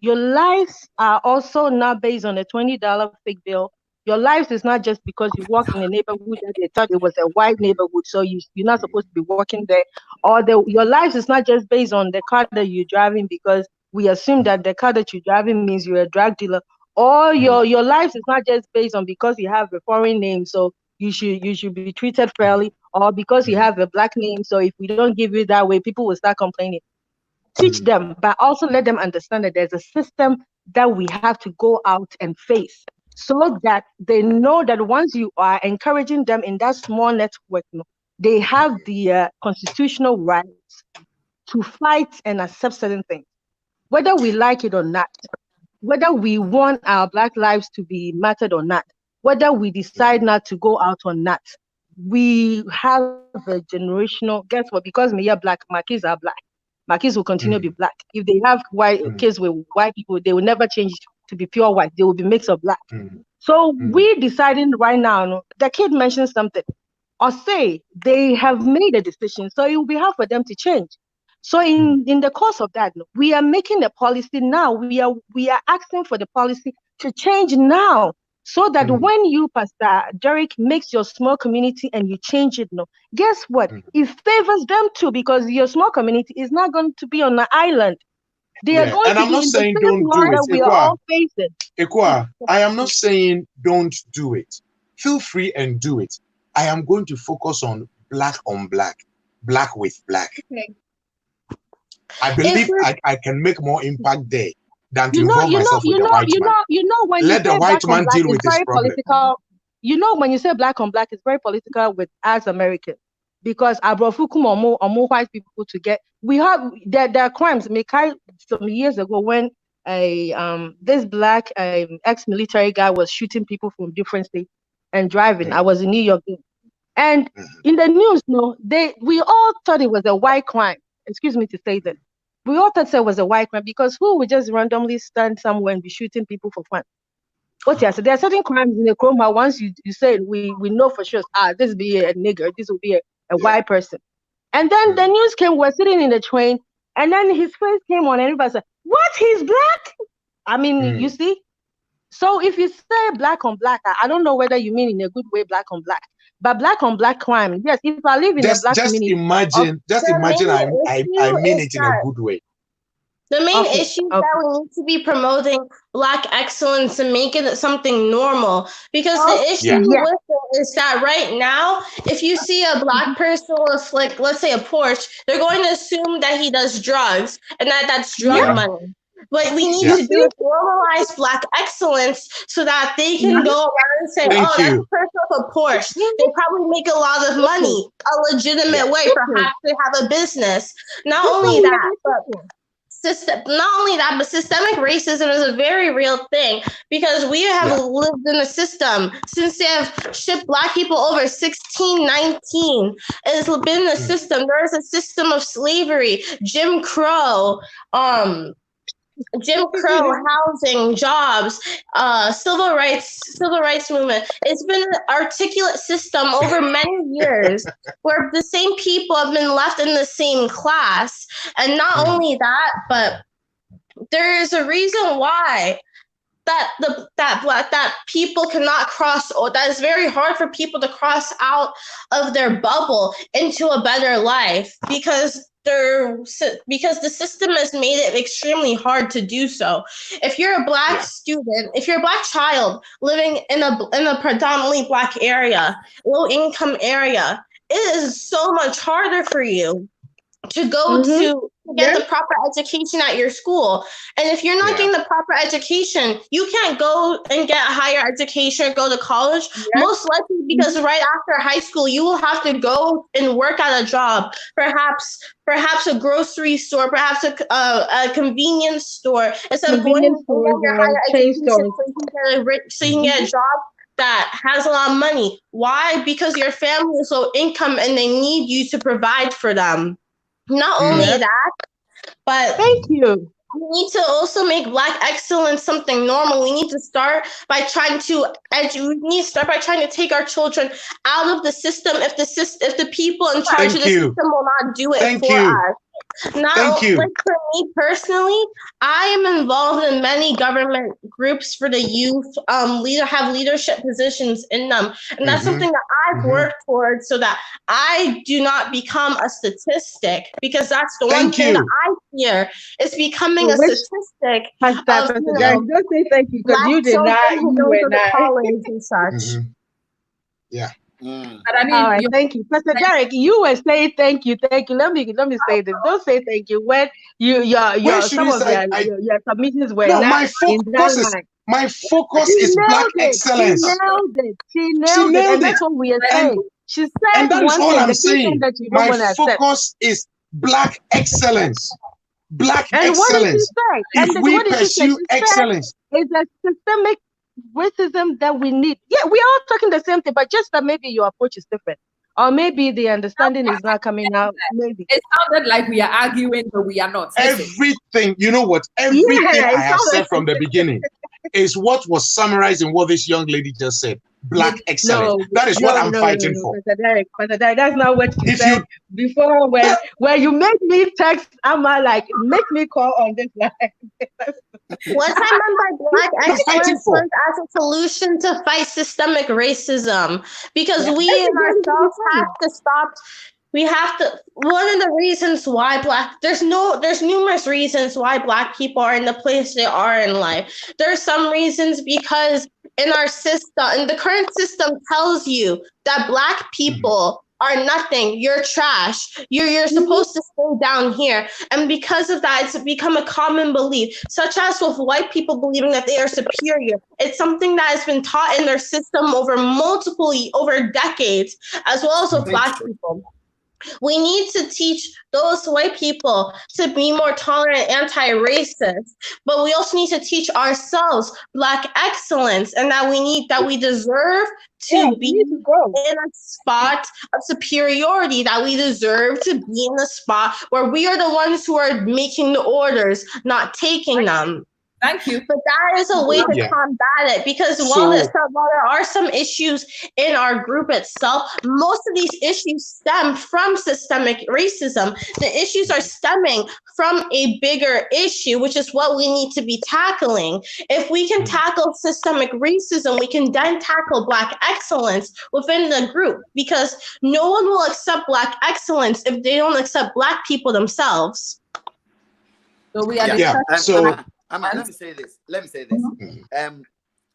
Your lives are also not based on a $20 fake bill. Your lives is not just because you walk in a neighborhood that they thought it was a white neighborhood, so you're not supposed to be walking there. Or your lives is not just based on the car that you're driving because we assume that the car that you're driving means you're a drug dealer. Or your lives is not just based on because you have a foreign name, so you should be treated fairly, or because you have a black name, so if we don't give you that way, people will start complaining. Teach them, but also let them understand that there's a system that we have to go out and face, so that they know that once you are encouraging them in that small network, they have the constitutional rights to fight and accept certain things, whether we like it or not, whether we want our black lives to be mattered or not, whether we decide not to go out or not. We have a generational, guess what? Because me are black, my kids are black. My kids will continue to be black. If they have white kids with white people, they will never change to be pure white. They will be mix of black. So we deciding right now, the kid mentioned something, or say they have made a decision, so it will be hard for them to change. So in the course of that, we are making a policy now. We are asking for the policy to change now, so that when you, Pastor Derek, makes your small community and you change it, guess what? It favors them too, because your small community is not going to be on an island. They are going and to I'm be not in saying the don't same do law it. that we are all facing. Ekwa, I am not saying don't do it. Feel free and do it. I am going to focus on black, black with black. Okay. I believe I can make more impact there than to involve myself with the white man. When let the white man deal with this problem. Political, when you say black on black, it's very political with us Americans, because Abrofukum white people to get. We have there are crimes. Some years ago when this black ex-military guy was shooting people from different states and driving. I was in New York, and in the news, we all thought it was a white crime. Excuse me to say that. we all thought it was a white crime because who would just randomly stand somewhere and be shooting people for fun? What yeah, so there are certain crimes in the chroma. Once you say we know for sure, this will be a nigger, this will be a white person. And then the news came, we're sitting in the train, and then his face came on, and everybody said, what, he's black? I mean, you see? So if you say black on black, I don't know whether you mean in a good way black on black, but black on black crime, yes, if I live in a black community. Just imagine I mean it in a good way. The main issue is that we need to be promoting Black excellence and making it something normal. Because the issue with it is that right now, if you see a Black person with, like, let's say a Porsche, they're going to assume that he does drugs and that's drug money. But we need to do normalize Black excellence so that they can go around and say, that's a person with a Porsche. They probably make a lot of money, a legitimate way, perhaps they have a business. Not only that, but systemic racism is a very real thing because we have lived in a system since they have shipped Black people over 1619. It's been a system. There is a system of slavery, Jim Crow, housing, jobs, civil rights movement. It's been an articulate system over many years where the same people have been left in the same class. And not only that, but there is a reason why that people cannot cross, or that is very hard for people to cross out of their bubble into a better life because the system has made it extremely hard to do so. If you're a Black student, if you're a Black child living in a predominantly Black area, low income area, it is so much harder for you to go to get the proper education at your school. And if you're not getting the proper education, you can't go and get higher education or go to college, most likely because right after high school, you will have to go and work at a job, perhaps a grocery store, perhaps a convenience store, instead of going to get your higher education so you can get a job that has a lot of money. Why? Because your family is low income and they need you to provide for them. Not only that, but thank you. We need to also make Black excellence something normal. We need to start by trying to take our children out of the system if the people in charge of the system will not do it for us. Like for me personally, I am involved in many government groups for the youth, have leadership positions in them. And that's something that I've worked towards so that I do not become a statistic, because that's the one thing that I fear is becoming a statistic. Don't say thank you because you did not. You were not. College and such. But I mean, all right, thank you, Pastor Derek. You were saying thank you. Let me say this. Don't say thank you when your submissions were not in that line. My focus is Black excellence. She nailed it, and that's what we are saying. She said, and that is all I'm saying. That you don't my focus is Black excellence. Black and excellence. What did she say? If we pursue excellence, it's a systemic racism that we need. Yeah, we are all talking the same thing, but just that maybe your approach is different, or maybe the understanding is not coming out. Maybe it sounded like we are arguing, but we are not. Everything, you know what? Everything I have said from the beginning is what was summarized in what this young lady just said. Black excellence. That is what I'm fighting for. Pastor Derek, that's not what you said before. When you make me text, I'm like, make me call on this line. What I meant by Black excellence was as a solution to fight systemic racism, because we in ourselves have to stop. We have to. One of the reasons why there's numerous reasons why Black people are in the place they are in life. There's some reasons because in our system, and the current system tells you that Black people are nothing. You're trash. You're supposed to stay down here. And because of that, it's become a common belief, such as with white people believing that they are superior. It's something that has been taught in their system over decades, as well as with Black people. We need to teach those white people to be more tolerant, anti-racist, but we also need to teach ourselves Black excellence, and that we deserve to be in a spot of superiority, that we deserve to be in a spot where we are the ones who are making the orders, not taking them. Thank you. But that is a way to combat it, because while there are some issues in our group itself, most of these issues stem from systemic racism. The issues are stemming from a bigger issue, which is what we need to be tackling. If we can tackle systemic racism, we can then tackle Black excellence within the group, because no one will accept Black excellence if they don't accept Black people themselves. So we are let me say this.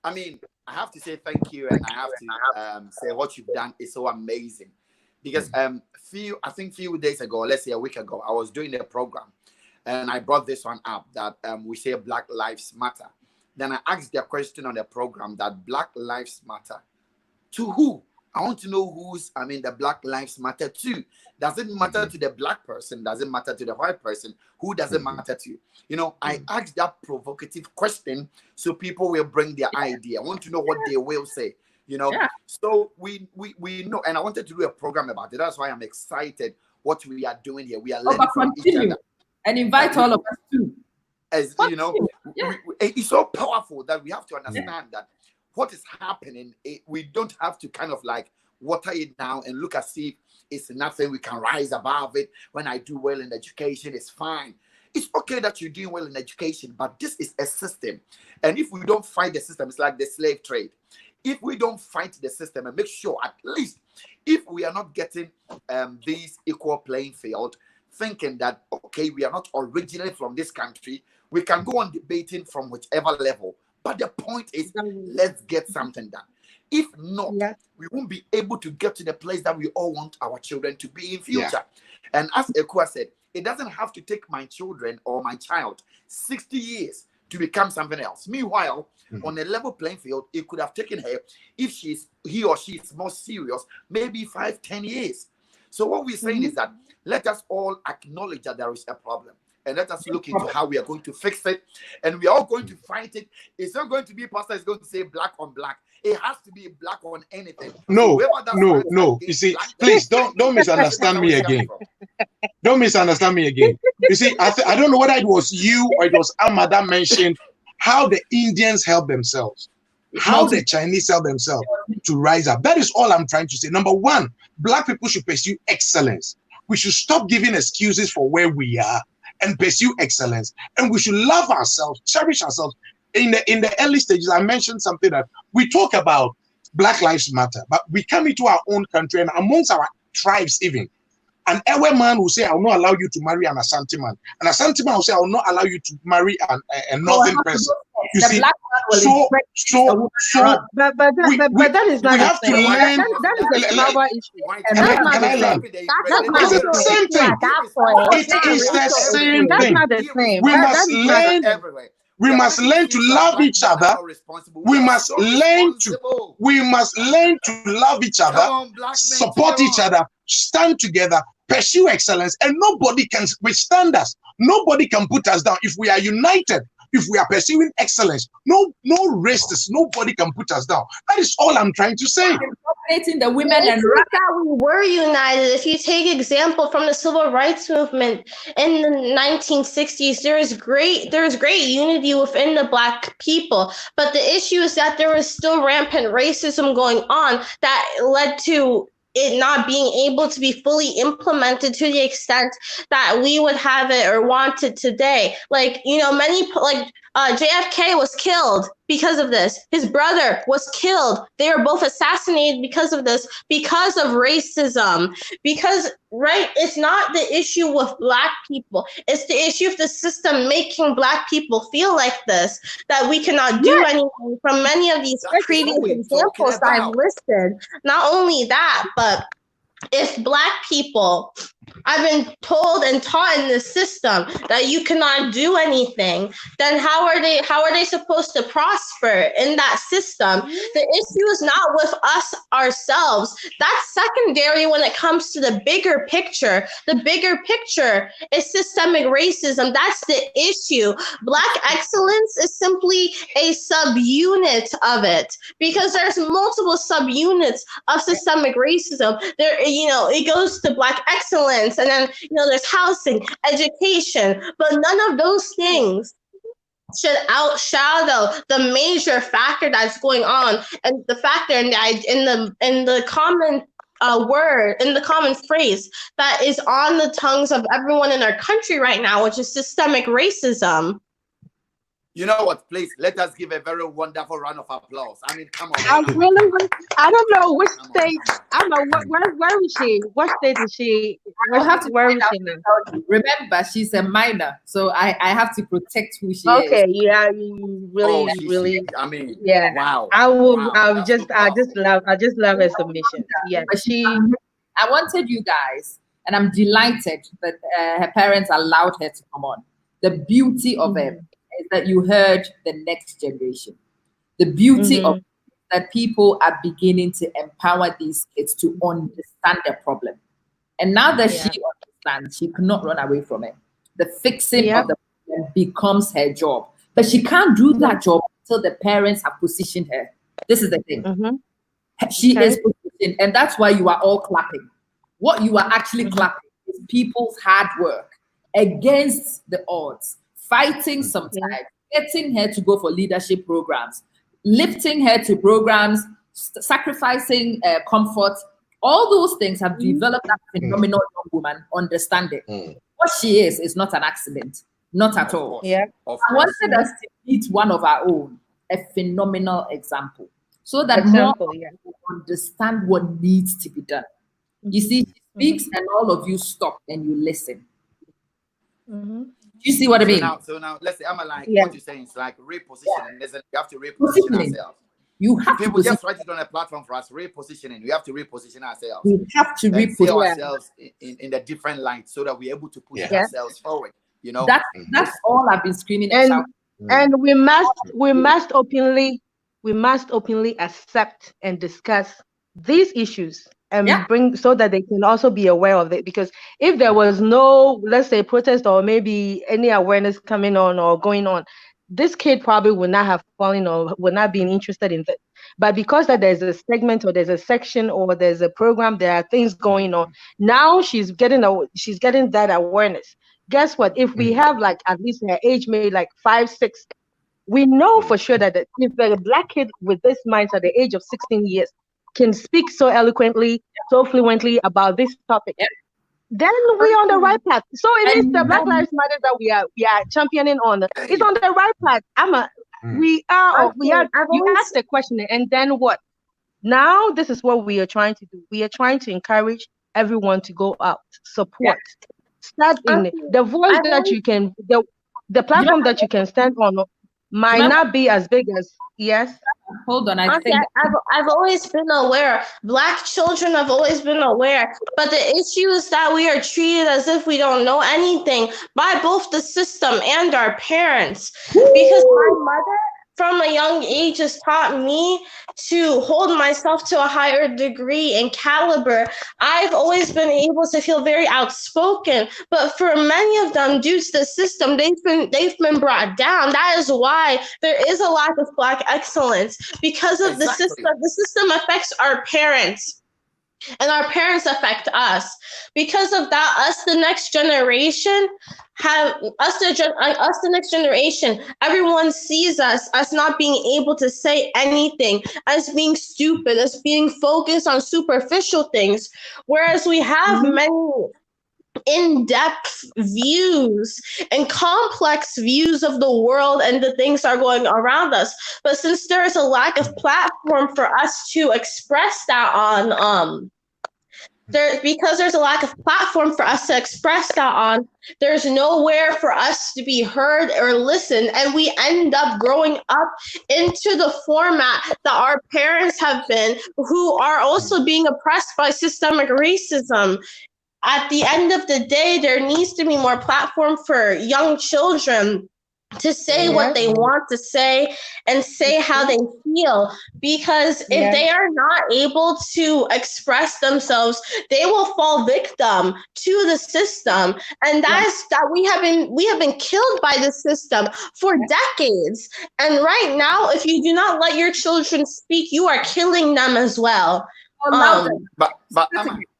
I mean, I have to say thank you, and I have to say what you've done is so amazing. Because I think few days ago, let's say a week ago, I was doing a program, and I brought this one up that we say Black Lives Matter. Then I asked the question on the program that Black Lives Matter to who? I want to know the Black Lives Matter to. Does it matter to the Black person? Does it matter to the white person? Who does it matter to? You know, I asked that provocative question so people will bring their idea. I want to know what they will say, you know. So we know, and I wanted to do a program about it. That's why I'm excited what we are doing here. We are learning from each other. And invite all of us too. As you know, it's so powerful that we have to understand that what is happening, we don't have to kind of like water it down and look as if it's nothing, we can rise above it. When I do well in education, it's fine. It's okay that you're doing well in education, but this is a system. And if we don't fight the system, it's like the slave trade. If we don't fight the system and make sure, at least, if we are not getting this equal playing field, thinking that, okay, we are not originally from this country, we can go on debating from whichever level. But the point is, let's get something done. If not, we won't be able to get to the place that we all want our children to be in future. And as Ekua said, it doesn't have to take my children or my child 60 years to become something else. Meanwhile, on a level playing field, it could have taken her, if he or she is more serious, maybe 5-10 years. So what we're saying is that let us all acknowledge that there is a problem. And let us look into how we are going to fix it. And we are all going to fight it. It's not going to be pastor is going to say black on black. It has to be black on anything. No. You see, please don't misunderstand me again. Don't misunderstand me again. You see, I don't know whether it was you or it was Amma that mentioned how the Indians help themselves, how the Chinese help themselves to rise up. That is all I'm trying to say. Number one, Black people should pursue excellence. We should stop giving excuses for where we are and pursue excellence. And we should love ourselves, cherish ourselves. In the early stages, I mentioned something that we talk about Black Lives Matter, but we come into our own country and amongst our tribes even. An Ewe man will say, I will not allow you to marry an Asante man. An Asante man will say, I will not allow you to marry a northern person. You see, but that is not the same. We have to learn. That is a global issue. Can I learn? It's the same thing. It is the same That's thing. not the same. We must learn. We must learn to love each other. We must learn to love each other, support each other, stand together, pursue excellence, and nobody can withstand us. Nobody can put us down if we are united. If we are pursuing excellence, no racists, nobody can put us down. That is all I'm trying to say. The women and that we were united. If you take example from the civil rights movement in the 1960s, there was great unity within the Black people. But the issue is that there was still rampant racism going on that led to it not being able to be fully implemented to the extent that we would have it or want it today. Like, you know, JFK was killed because of this. His brother was killed. They were both assassinated because of this, because of racism. Because, right, it's not the issue with Black people. It's the issue of the system making Black people feel like this, that we cannot do anything from many of these previous examples I've listed. Not only that, but if Black people I've been told and taught in this system that you cannot do anything, then how are they supposed to prosper in that system? The issue is not with us ourselves. That's secondary when it comes to the bigger picture. The bigger picture is systemic racism. That's the issue. Black excellence is simply a subunit of it, because there's multiple subunits of systemic racism. There, it goes to Black excellence, and then there's housing, education, but none of those things should outshadow the major factor that's going on, and the factor in the common word, in the common phrase that is on the tongues of everyone in our country right now, which is systemic racism. You know what? Please let us give a very wonderful round of applause. I mean, come on. I don't know which state. I don't know where is she? What state is she? Where is she now? Remember, she's a minor, so I have to protect who she is. Okay, yeah, you really. I mean, yeah. Wow. I will. Wow, I just love her submission. Yeah, But I wanted you guys, and I'm delighted that her parents allowed her to come on. The beauty of it is that you heard the next generation. The beauty of that people are beginning to empower these kids to understand the problem. And now that she understands, she cannot run away from it. The fixing of the problem becomes her job. But she can't do that job until the parents have positioned her. This is the thing. She is positioned, and that's why you are all clapping. What you are actually clapping is people's hard work against the odds, fighting sometimes, getting her to go for leadership programs, lifting her to programs, sacrificing comfort. All those things have developed that phenomenal young woman understanding. What she is not an accident, not at all. Yeah. I wanted us to meet one of our own, a phenomenal example, so that more people understand what needs to be done. You see, she speaks and all of you stop and you listen. You see what I mean? So now, let's say, what you're saying is like repositioning. You have to reposition ourselves. You have People to just write it on a platform for us. Repositioning. We have to reposition ourselves. We have to reposition ourselves in the different light so that we're able to push ourselves forward. That's all I've been screaming and shouting. And we must openly accept and discuss these issues and bring, so that they can also be aware of it. Because if there was no, let's say, protest or maybe any awareness coming on or going on, this kid probably would not have fallen or would not been interested in this. But because that there's a segment or there's a section or there's a program, there are things going on. Now she's getting that awareness. Guess what? If we have like at least her age, maybe like 5, 6, we know for sure that if a Black kid with this mindset at the age of 16 years can speak so eloquently, so fluently about this topic, then we're on the right path. So it is the Black Lives Matter that we are championing on. It's on the right path. You asked the question, and then what? Now this is what we are trying to do. We are trying to encourage everyone to go out, support. Start in the voice that you can, the platform that you can stand on might not be as big as Hold on, I've always been aware. Black children have always been aware, but the issue is that we are treated as if we don't know anything by both the system and our parents. Because my mother, from a young age, has taught me to hold myself to a higher degree and caliber. I've always been able to feel very outspoken, but for many of them, due to the system, they've been brought down. That is why there is a lack of Black excellence, because of the system. The system affects our parents, and our parents affect us. Because of that, the next generation, everyone sees us as not being able to say anything, as being stupid, as being focused on superficial things, whereas we have many in-depth views and complex views of the world and the things that are going around us. But since there is a lack of platform for us to express that on, because there's a lack of platform for us to express that on, there's nowhere for us to be heard or listened, and we end up growing up into the format that our parents have been, who are also being oppressed by systemic racism. at the end of the day, there needs to be more platform for young children to say what they want to say and say how they feel, because if they are not able to express themselves, they will fall victim to the system, and that we have been killed by the system for decades. And right now, if you do not let your children speak, you are killing them as well. But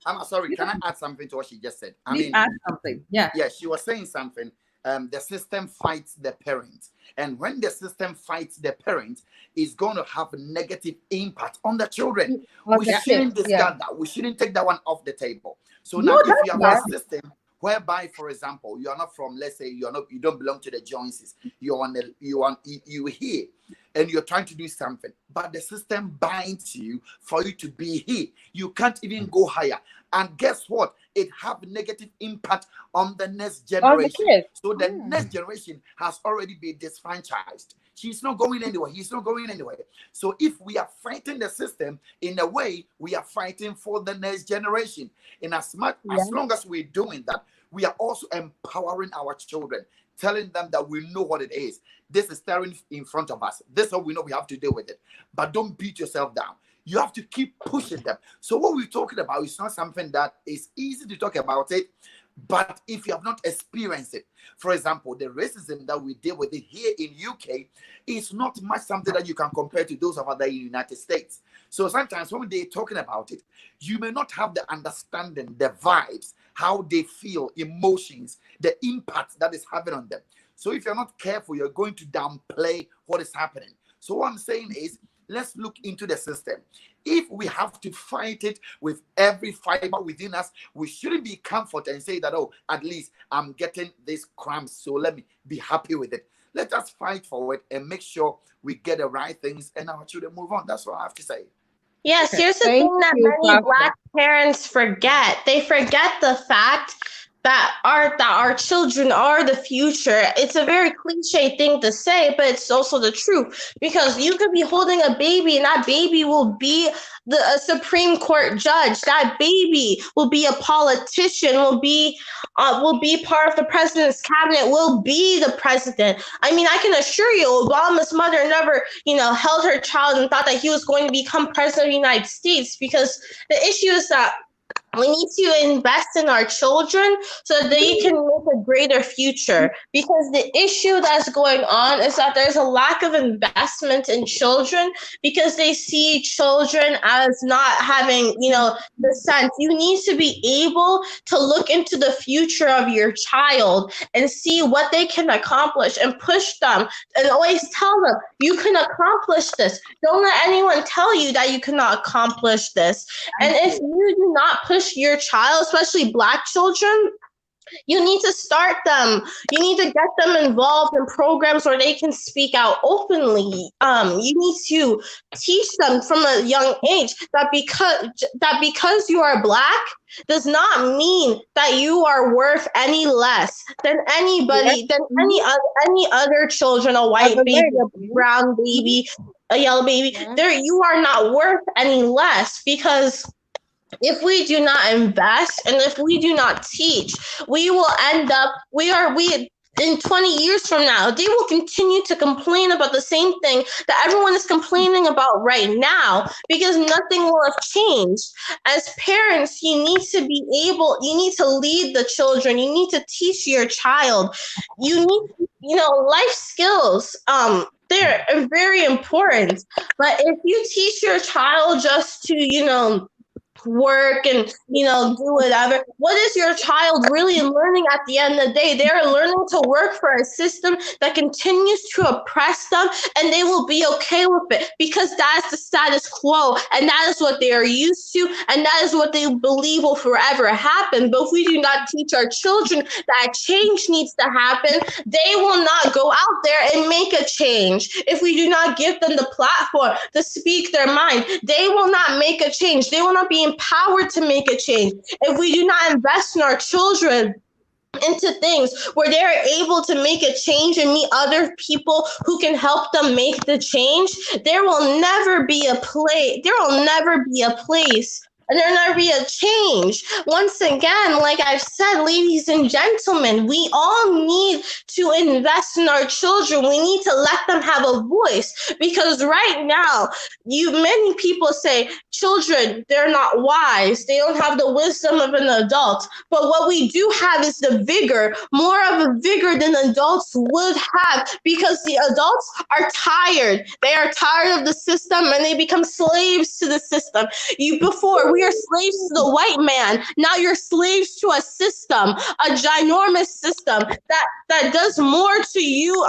I'm sorry, can I add something to what she just said? I mean, add something. Yeah, she was saying something. The system fights the parents, and when the system fights the parents, it's going to have a negative impact on the children. We shouldn't discard that. We shouldn't take that one off the table. So now, if you have a system whereby, for example, you are not from, let's say, you don't belong to the Joyces, you here, and you're trying to do something, but the system binds you for you to be here. You can't even go higher. And guess what? It have negative impact on the next generation. So the next generation has already been disfranchised. She's not going anywhere. He's not going anywhere. So if we are fighting the system, in a way, we are fighting for the next generation. In as long as we're doing that, we are also empowering our children, telling them that we know what it is. This is staring in front of us. This is how we know we have to deal with it. But don't beat yourself down. You have to keep pushing them. So what we're talking about is not something that is easy to talk about it, but if you have not experienced it, for example, the racism that we deal with it here in UK is not much something that you can compare to those of other United States. So sometimes when they're talking about it, you may not have the understanding, the vibes, how they feel, emotions, the impact that is having on them. So if you're not careful, you're going to downplay what is happening. So what I'm saying is, let's look into the system. If we have to fight it with every fiber within us, we shouldn't be comforted and say that, oh, at least I'm getting this crumbs, so let me be happy with it. Let us fight for it and make sure we get the right things and our children move on. That's what I have to say. Yes, here's the thing that many Black parents forget. They forget the fact that our children are the future. It's a very cliche thing to say, but it's also the truth, because you could be holding a baby and that baby will be a Supreme Court judge. That baby will be a politician, will be part of the president's cabinet, will be the president. I mean, I can assure you, Obama's mother never, held her child and thought that he was going to become president of the United States, because the issue is that we need to invest in our children so that they can make a greater future. Because the issue that's going on is that there's a lack of investment in children, because they see children as not having, the sense. You need to be able to look into the future of your child and see what they can accomplish and push them, and always tell them, you can accomplish this. Don't let anyone tell you that you cannot accomplish this. And if you do not push your child, especially Black children, you need to start them. You need to get them involved in programs where they can speak out openly. You need to teach them from a young age that because you are Black does not mean that you are worth any less than anybody, than any other children, a white baby, a brown baby, a yellow baby. You are not worth any less, because if we do not invest and if we do not teach, we will end up, in 20 years from now, they will continue to complain about the same thing that everyone is complaining about right now, because nothing will have changed. As parents, you need to lead the children. You need to teach your child. You need, life skills. They're very important. But if you teach your child just to, work and do whatever, what is your child really learning at the end of the day? They're learning to work for a system that continues to oppress them, and they will be okay with it because that is the status quo, and that is what they are used to, and that is what they believe will forever happen. But if we do not teach our children that change needs to happen, they will not go out there and make a change. If we do not give them the platform to speak their mind, they will not make a change. They will not be empowered to make a change. If we do not invest in our children into things where they're able to make a change and meet other people who can help them make the change, there will never be a place and there's never be a change. Once again, like I've said, ladies and gentlemen, we all need to invest in our children. We need to let them have a voice, because right now, many people say children, they're not wise. They don't have the wisdom of an adult. But what we do have is the vigor, more of a vigor than adults would have, because the adults are tired. They are tired of the system, and they become slaves to the system. Before we are slaves to the white man. Now you're slaves to a system, a ginormous system that does more to you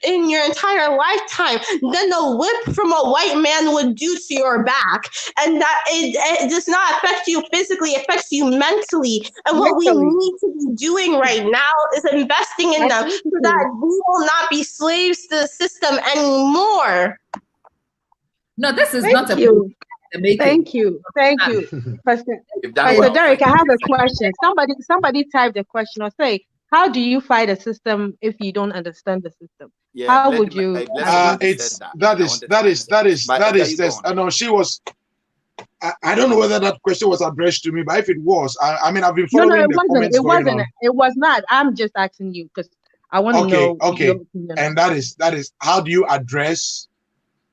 in your entire lifetime than the whip from a white man would do to your back. And that it does not affect you physically, it affects you mentally. And what we need to be doing right now is investing in them so that we will not be slaves to the system anymore. No, this is Thank not you. a Thank you. Pastor Derek, I have a question. Somebody typed a question or say, how do you fight a system if you don't understand the system? Yeah, how would you? No, she was. I don't know whether that question was addressed to me, but if it was, I mean, I've been following it the wasn't. comments It wasn't. on. It was not. I'm just asking you because I want to know. Okay. And that is how do you address?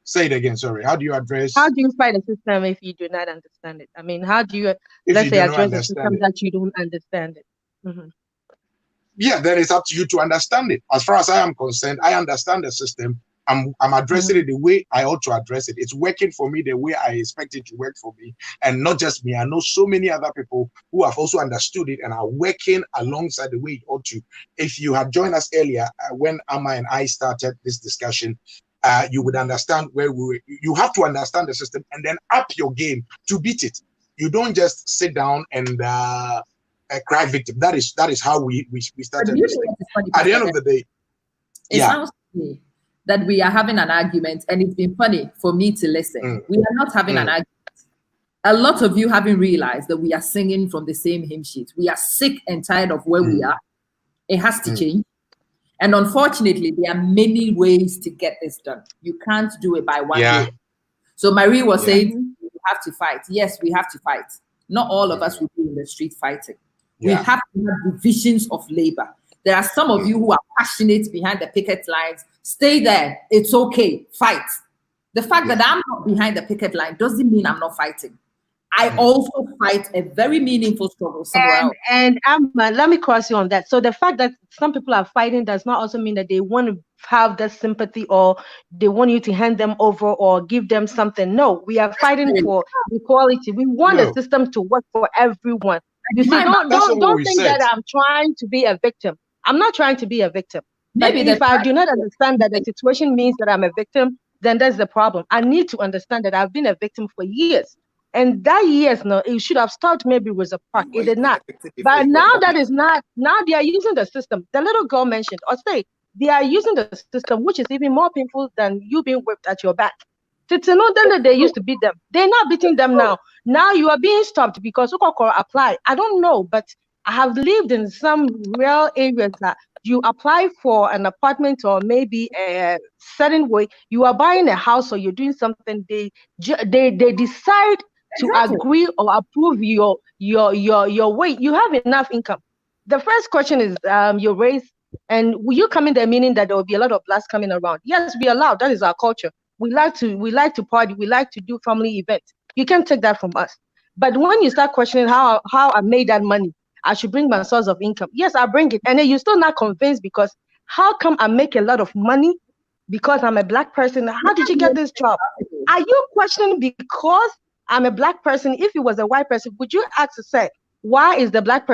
Say it again. Sorry. How do you address? How do you fight a system if you do not understand it? I mean, how do you, let's say, address a system that you don't understand it? Mm-hmm. Yeah, then it's up to you to understand it. As far as I am concerned, I understand the system. I'm addressing it the way I ought to address it. It's working for me the way I expect it to work for me. And not just me. I know so many other people who have also understood it and are working alongside the way it ought to. If you had joined us earlier, when Amma and I started this discussion, you would understand where we were. You have to understand the system and then up your game to beat it. You don't just sit down and cry victim. That is how we started this thing. At the end of the day, it sounds to me that we are having an argument, and it's been funny for me to listen. We are not having an argument. A lot of you haven't realized that we are singing from the same hymn sheet. We are sick and tired of where we are. It has to change. And unfortunately, there are many ways to get this done. You can't do it by one way. So Marie was saying, we have to fight. Yes, we have to fight. Not all of us will be in the street fighting. We have to have divisions of labor. There are some of you who are passionate behind the picket lines. Stay there. It's okay. Fight. The fact that I'm not behind the picket line doesn't mean I'm not fighting. I also fight a very meaningful struggle somewhere else. And let me cross you on that. So the fact that some people are fighting does not also mean that they want to have that sympathy or they want you to hand them over or give them something. No, we are fighting for equality. We want the system to work for everyone. You see, don't think that I'm trying to be a victim. I'm not trying to be a victim. Maybe if I do not understand that the situation means that I'm a victim, then that's the problem. I need to understand that I've been a victim for years. And that years, no, it should have stopped maybe with a park. It did not. But now that is not, now they are using the system. The little girl mentioned, or say, they are using the system, which is even more painful than you being whipped at your back. To know that they used to beat them. They're not beating them now. Now you are being stopped because Ukoko apply. I don't know, but I have lived in some real areas that you apply for an apartment or maybe a certain way. You are buying a house or you're doing something. They decide to agree or approve your weight. You have enough income. The first question is your race, and will you come in there meaning that there will be a lot of blacks coming around? Yes, we allow. That is our culture. We like to party. We like to do family events. You can't take that from us. But when you start questioning how I made that money, I should bring my source of income. Yes, I bring it. And then you're still not convinced because how come I make a lot of money because I'm a black person? How did you get this job? Are you questioning because I'm a black person? If it was a white person, would you ask to say, why is the white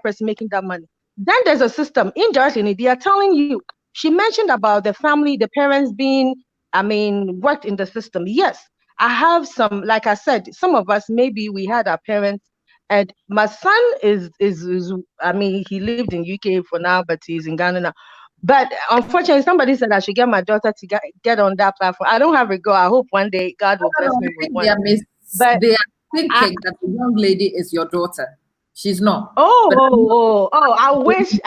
person making that money? Then there's a system. Indirectly, they are telling you. She mentioned about the family, the parents being, worked in the system. Yes, I have some, like I said, some of us, maybe we had our parents. And my son is he lived in UK for now, but he's in Ghana now. But unfortunately, somebody said I should get my daughter to get on that platform. I don't have a go. I hope one day God will bless me with one. But they are thinking that the young lady is your daughter. She's not. I wish.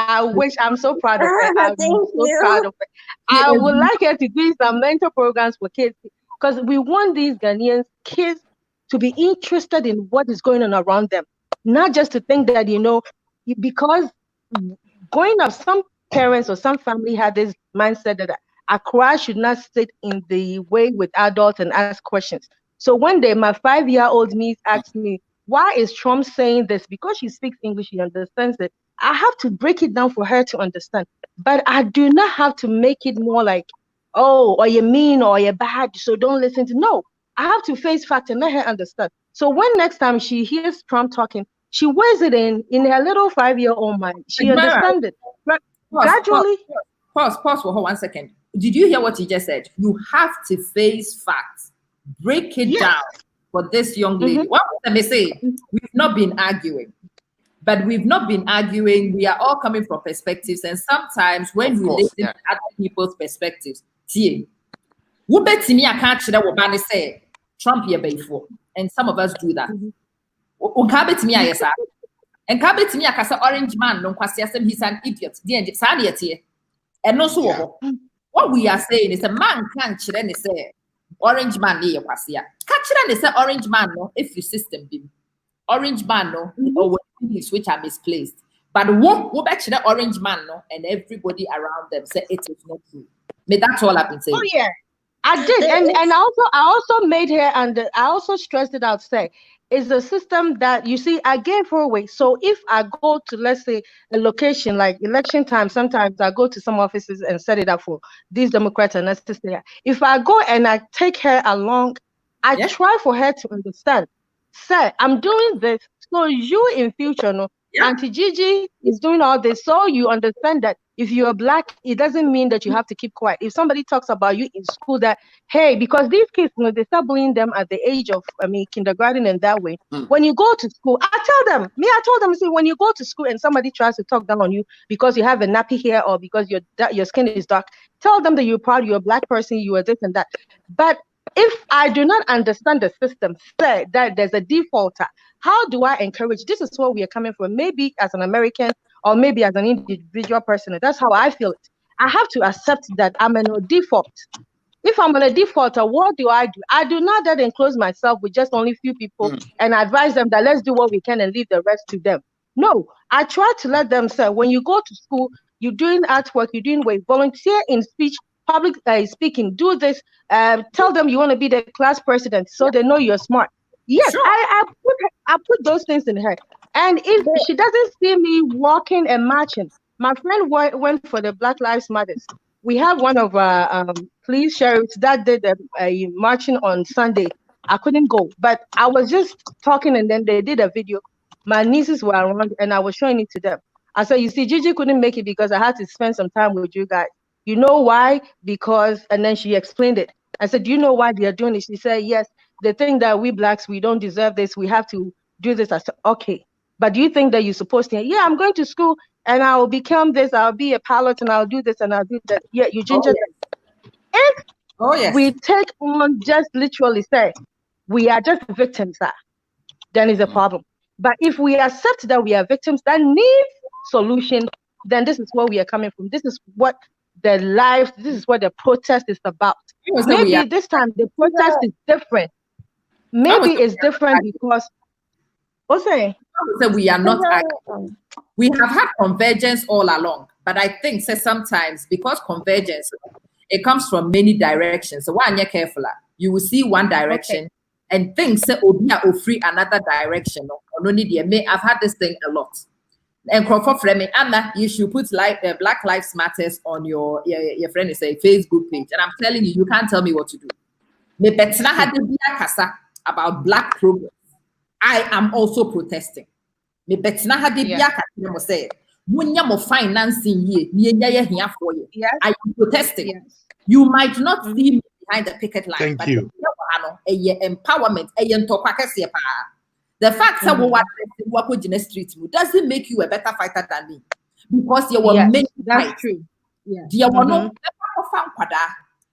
I'm so proud of her. I'm so proud of her. I would like her to do some mentor programs for kids because we want these Ghanaian kids to be interested in what is going on around them, not just to think that, because growing up, some parents or some family had this mindset that a cry should not sit in the way with adults and ask questions. So one day, my 5-year-old niece asked me, why is Trump saying this? Because she speaks English, she understands it. I have to break it down for her to understand. But I do not have to make it more like, oh, or you're mean or you're bad, so don't listen to. No, I have to face fact and let her understand. So when next time she hears Trump talking, she wears it in her little 5-year-old mind. She understands it. But gradually. Pause for her 1 second. Did you hear what he just said? You have to face facts. Break it down for this young lady. What was I say? We've not been arguing. But we've not been arguing. We are all coming from perspectives. And sometimes when we listen to other people's perspectives, I can't say Trump here before. And some of us do that. And orange man, he's an idiot. And also, what we are saying is a man can't say orange man say orange man no if you system be orange man no or which are misplaced. But what back to the orange man no and everybody around them say it is not true. But that's all I've been saying. Oh yeah, I did, and I also made her, and I also stressed it out. Say, it's a system that you see. I gave her away. So if I go to, let's say, a location like election time, sometimes I go to some offices and set it up for these Democrats and necessary. If I go and I take her along, I try for her to understand. Say, I'm doing this, so you in future, no. Auntie Gigi is doing all this, so you understand that if you are Black, it doesn't mean that you have to keep quiet. If somebody talks about you in school, that hey, because these kids, they start bullying them at the age of, kindergarten and that way. When you go to school, I told them, see, when you go to school and somebody tries to talk down on you because you have a nappy hair or because your skin is dark, tell them that you're proud, you're a Black person, you are this and that. But if I do not understand the system, say that there's a defaulter, how do I encourage? This is where we are coming from. Maybe as an American or maybe as an individual person. That's how I feel it. I have to accept that I'm in a default. If I'm on a defaulter, what do? I do not then enclose myself with just only few people and advise them that let's do what we can and leave the rest to them. No, I try to let them say, when you go to school, you're doing artwork, you're doing volunteer in speech, public speaking, do this, tell them you want to be the class president so they know you're smart. Yes, sure. I put those things in her. And if she doesn't see me walking and marching, my friend went for the Black Lives Matters. We have one of our police sheriffs that did a marching on Sunday. I couldn't go, but I was just talking and then they did a video. My nieces were around and I was showing it to them. I said, you see, Gigi couldn't make it because I had to spend some time with you guys. You know why? Because, and then she explained it. I said, do you know why they are doing it? She said, yes, they think that we Blacks, we don't deserve this. We have to do this. I said, okay. But do you think that you're supposed to? Yeah, I'm going to school and I'll become this. I'll be a pilot and I'll do this and I'll do that. Yeah, you ginger. If we take on just literally say, we are just victims, then it's a problem. But if we accept that we are victims that need solution, then this is where we are coming from. This is what this is what the protest is about. Maybe this time the protest is different. Maybe it's different because we are not arguing. We have had convergence all along, but I think sometimes because convergence, it comes from many directions. So when you're careful, you will see one direction and things will free another direction. I've had this thing a lot. And Proph framing, Anna, you should put Black Lives Matters on your friend is a Facebook page. And I'm telling you, you can't tell me what to do. Me betina had about Black progress. I am also protesting. Me betina had the say, Munya mo financing ye, I am protesting. Yes. You might not see me behind the picket line. Thank but you. Empowerment, the fact that we walk in the street doesn't make you a better fighter than me, because you were made. That's true. Yeah. You were no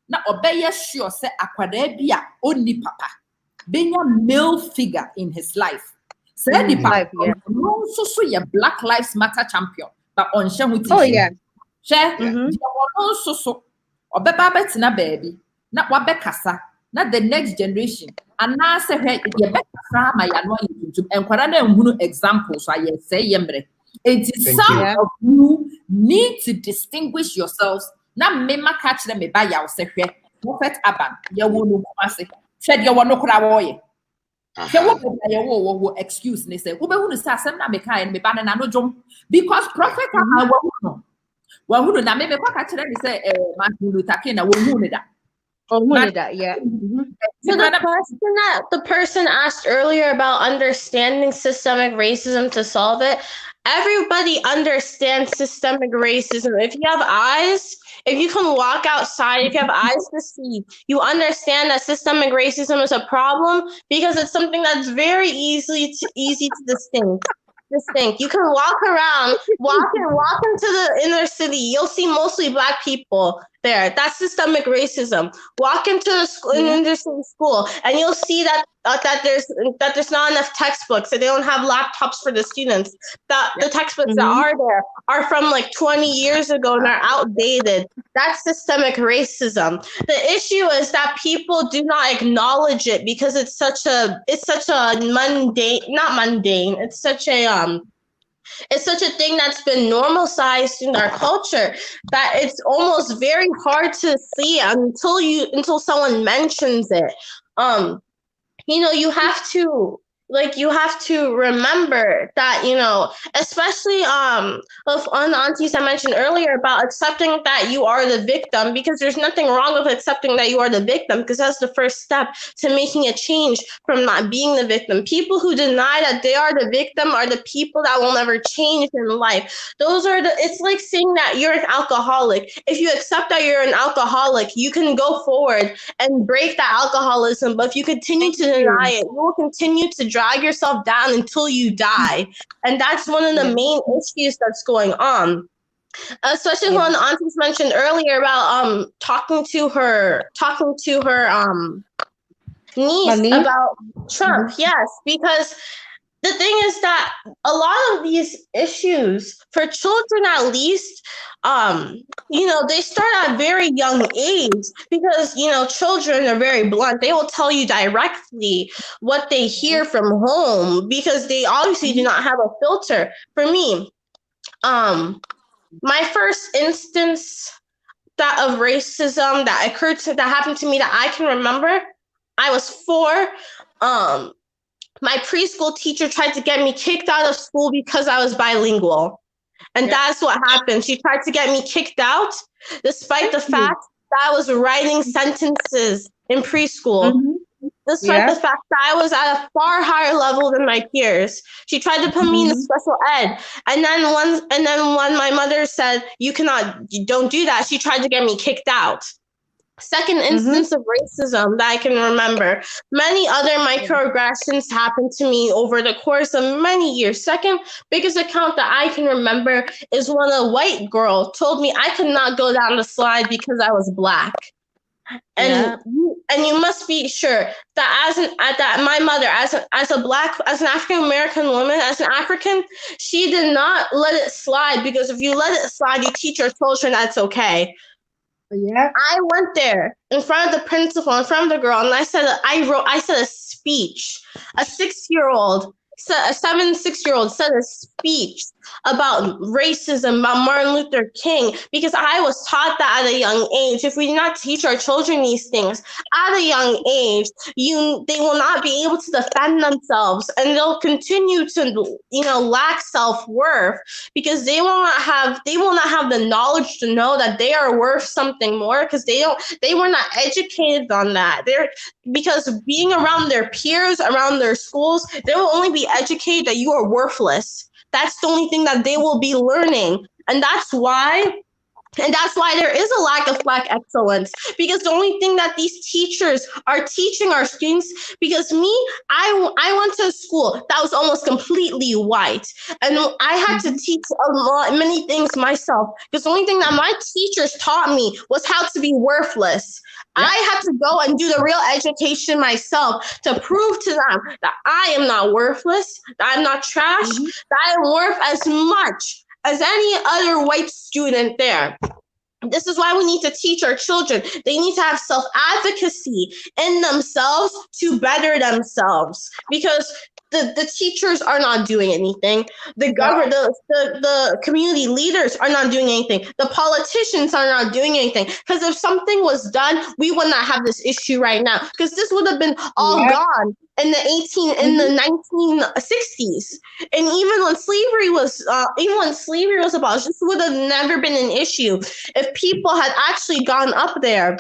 now obey sure say akwada bia only papa being a male figure in his life. Say the papa so your Black Lives Matter champion, but on share with you. Oh yeah. Share you so obeba betina baby na wabekasa not the next generation. And now say you better drama ya no YouTube and kwara na nhunu examples so I say yemre. It is Thank some you. of you need to distinguish yourselves. Na mema catch them by ya say Prophet Abban, ya wo no kwase. Said you no kra wo ye. There will excuse me say, "Who is asem na meka and me ban na no jom?" Because prophet I will who na me kwa kire me say Martin Luther King na wo hu ne da. Yeah. So the question that the person asked earlier about understanding systemic racism to solve it, everybody understands systemic racism. If you have eyes, if you can walk outside, if you have eyes to see, you understand that systemic racism is a problem because it's something that's very easy to distinct. You can walk around, walk into the inner city. You'll see mostly Black people there. That's systemic racism. Walk into the school, inner city school, and you'll see that there's not enough textbooks, and they don't have laptops for the students. That the textbooks that are there are from like 20 years ago and are outdated. That's systemic racism. The issue is that people do not acknowledge it because it's such a mundane, not mundane. It's such a thing that's been normalized in our culture that it's almost very hard to see until someone mentions it. You have to remember that, especially of on the aunties I mentioned earlier about accepting that you are the victim, because there's nothing wrong with accepting that you are the victim, because that's the first step to making a change from not being the victim. People who deny that they are the victim are the people that will never change in life. It's like saying that you're an alcoholic. If you accept that you're an alcoholic, you can go forward and break that alcoholism. But if you continue to deny it, you will continue to drag yourself down until you die. And that's one of the main issues that's going on. Especially when the aunties mentioned earlier about talking to her niece about Trump. Yes, because the thing is that a lot of these issues for children, at least, they start at a very young age because, children are very blunt. They will tell you directly what they hear from home because they obviously do not have a filter. For me, my first instance of racism that happened to me that I can remember, I was 4. My preschool teacher tried to get me kicked out of school because I was bilingual. And that's what happened. She tried to get me kicked out, despite the fact that I was writing sentences in preschool. Despite the fact that I was at a far higher level than my peers. She tried to put me in special ed. And then when my mother said, you don't do that, she tried to get me kicked out. Second instance of racism that I can remember. Many other microaggressions happened to me over the course of many years. Second biggest account that I can remember is when a white girl told me I could not go down the slide because I was Black. And you must be sure that my mother, as an African American woman, as an African, she did not let it slide, because if you let it slide, you teach your children that's okay. I went there in front of the principal, in front of the girl, and I said a speech. A 6-year-old a 6-year-old said a speech about racism, about Martin Luther King, because I was taught that at a young age. If we do not teach our children these things at a young age, they will not be able to defend themselves, and they'll continue to, lack self-worth, because they will not have the knowledge to know that they are worth something more, because they were not educated on that. Because being around their peers, around their schools, they will only be educated that you are worthless. That's the only thing that they will be learning. And that's why there is a lack of Black excellence, because the only thing that these teachers are teaching our students, because I went to a school that was almost completely white, and I had to teach many things myself, because the only thing that my teachers taught me was how to be worthless. Yeah. I had to go and do the real education myself to prove to them that I am not worthless, that I'm not trash, that I'm worth as much as any other white student there. This is why we need to teach our children. They need to have self-advocacy in themselves to better themselves, because the teachers are not doing anything. The government, the community leaders are not doing anything. The politicians are not doing anything. Because if something was done, we would not have this issue right now. Because this would have been all gone in the 1960s. And even when slavery was abolished, this would have never been an issue if people had actually gone up there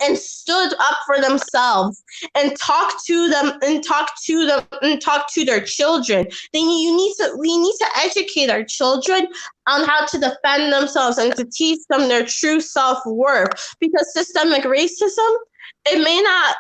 and stood up for themselves and talked to their children. We need to educate our children on how to defend themselves and to teach them their true self-worth, because systemic racism, they may not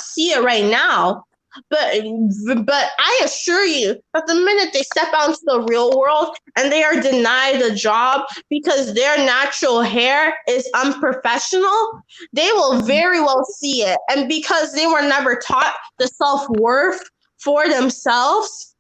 see it right now, but I assure you that the minute they step out into the real world and they are denied a job because their natural hair is unprofessional, they will very well see it. And because they were never taught the self-worth for themselves,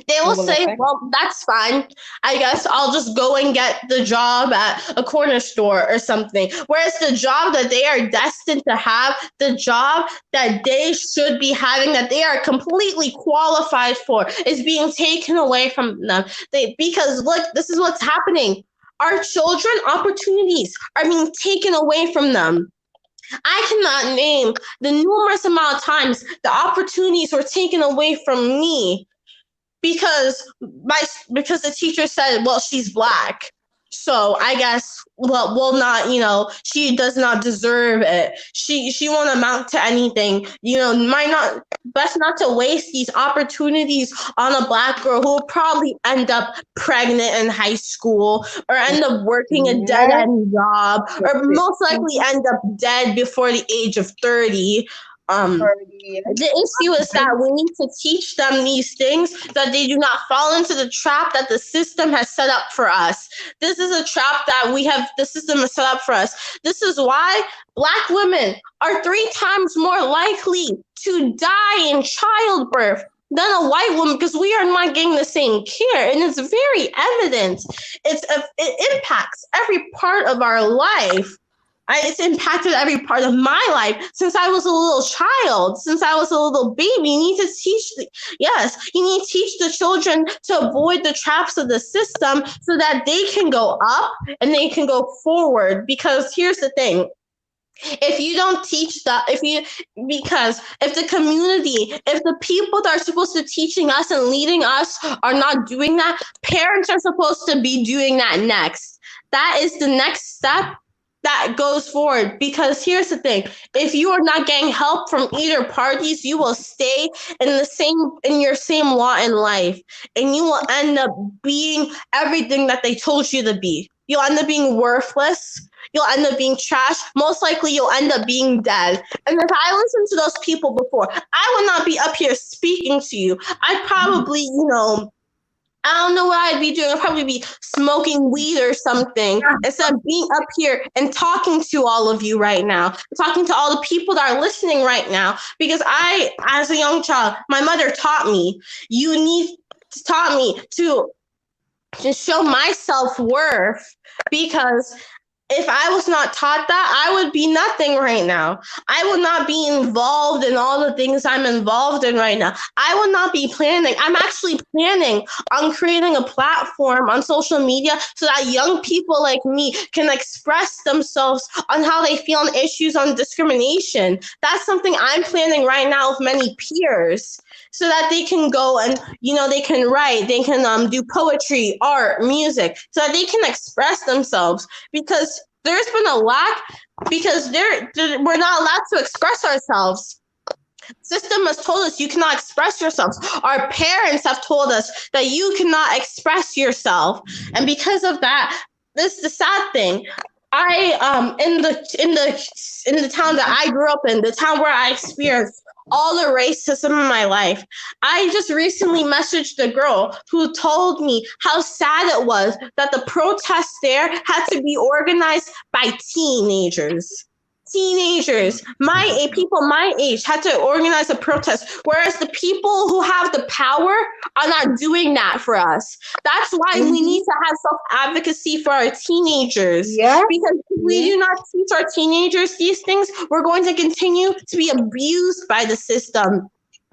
they will say, well, that's fine. I guess I'll just go and get the job at a corner store or something. Whereas the job that they are destined to have, the job that they should be having, that they are completely qualified for, is being taken away from them. Because look, this is what's happening. Our children, opportunities are being taken away from them. I cannot name the numerous amount of times the opportunities were taken away from me because the teacher said, well, she's Black, so I guess, well, not, she does not deserve it. She won't amount to anything. Best not to waste these opportunities on a Black girl who will probably end up pregnant in high school, or end up working a dead-end job, or most likely end up dead before the age of 30. The issue is that we need to teach them these things, that they do not fall into the trap that the system has set up for us. This is a trap that the system has set up for us. This is why Black women are 3 times more likely to die in childbirth than a white woman, because we are not getting the same care. And it's very evident. It impacts every part of our life. It's impacted every part of my life since I was a little child, since I was a little baby. You need to teach the children to avoid the traps of the system so that they can go up and they can go forward. Because here's the thing. If you don't teach that, if the community, if the people that are supposed to be teaching us and leading us are not doing that, parents are supposed to be doing that next. That is the next step that goes forward. Because here's the thing, if you are not getting help from either parties, you will stay in your same lot in life, and you will end up being everything that they told you to be. You'll end up being worthless. You'll end up being trash. Most likely you'll end up being dead. And if I listened to those people before, I would not be up here speaking to you. I'd probably, I don't know what I'd be doing. I'd probably be smoking weed or something instead of being up here and talking to all of you right now, talking to all the people that are listening right now. Because as a young child, my mother taught me, to show my self-worth, because if I was not taught that, I would be nothing right now. I would not be involved in all the things I'm involved in right now. I would not be planning. I'm actually planning on creating a platform on social media so that young people like me can express themselves on how they feel on issues on discrimination. That's something I'm planning right now with many peers, so that they can go and, they can write, they can do poetry, art, music, so that they can express themselves. Because there's been a lack, because we're not allowed to express ourselves. System has told us you cannot express yourselves. Our parents have told us that you cannot express yourself. And because of that, this is the sad thing. I in the town that I grew up in, the town where I experienced all the racism in my life, I just recently messaged a girl who told me how sad it was that the protests there had to be organized by teenagers. teenagers, people my age had to organize a protest, whereas the people who have the power are not doing that for us. That's why we need to have self-advocacy for our teenagers. Yeah. Because if we do not teach our teenagers these things, we're going to continue to be abused by the system.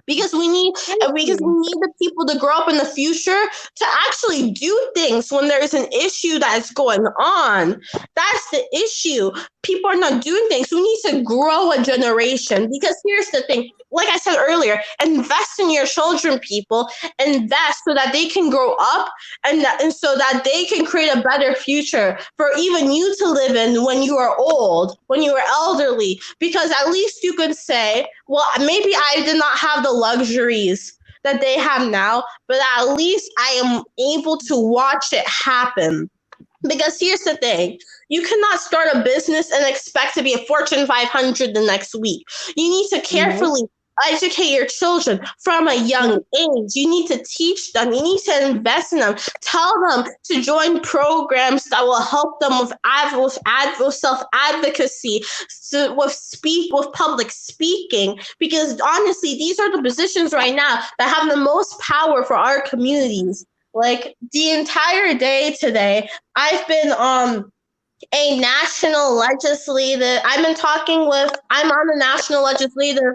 Because we need the people to grow up in the future to actually do things when there's an issue that's going on. That's the issue. People are not doing things. We need to grow a generation. Because here's the thing, like I said earlier, invest in your children, people. Invest so that they can grow up and so that they can create a better future for even you to live in when you are old, when you are elderly. Because at least you could say, well, maybe I did not have the luxuries that they have now, but at least I am able to watch it happen. Because here's the thing, you cannot start a business and expect to be a Fortune 500 the next week. You need to carefully educate your children from a young age. You need to teach them. You need to invest in them. Tell them to join programs that will help them with self-advocacy, with public speaking. Because honestly, these are the positions right now that have the most power for our communities. Like the entire day today, I've been a national legislative. I'm on a national legislative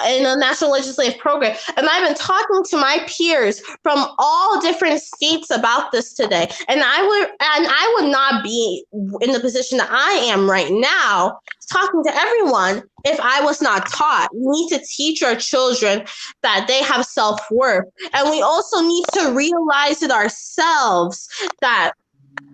in a national legislative program, and I've been talking to my peers from all different states about this today. And I would not be in the position that I am right now, talking to everyone, if I was not taught. We need to teach our children that they have self-worth, and we also need to realize it ourselves that.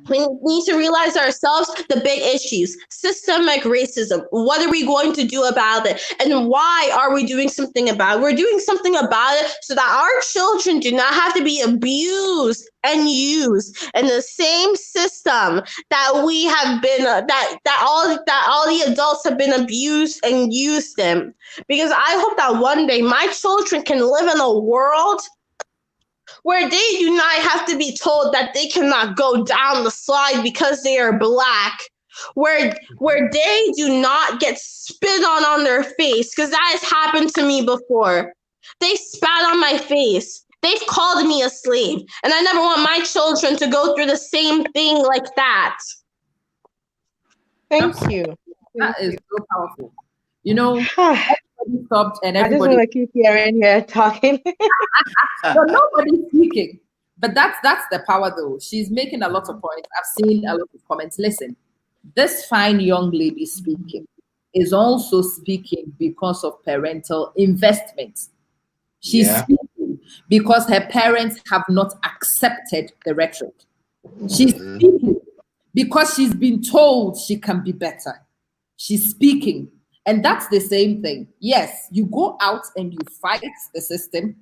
We need to realize ourselves the big issues, systemic racism. What are we going to do about it? And why are we doing something about it? We're doing something about it so that our children do not have to be abused and used in the same system that we have been, that all the adults have been abused and used in. Because I hope that one day my children can live in a world where they do not have to be told that they cannot go down the slide because they are Black, where they do not get spit on their face, because that has happened to me before. They spat on my face. They've called me a slave, and I never want my children to go through the same thing like that. Thank you. That is so powerful. You know, everybody stopped and everybody. I just want to keep hearing her talking. But nobody's speaking. But that's the power, though. She's making a lot of points. I've seen a lot of comments. Listen, this fine young lady speaking is also speaking because of parental investment. She's speaking because her parents have not accepted the rhetoric. She's speaking because she's been told she can be better. She's speaking. And that's the same thing. Yes, you go out and you fight the system,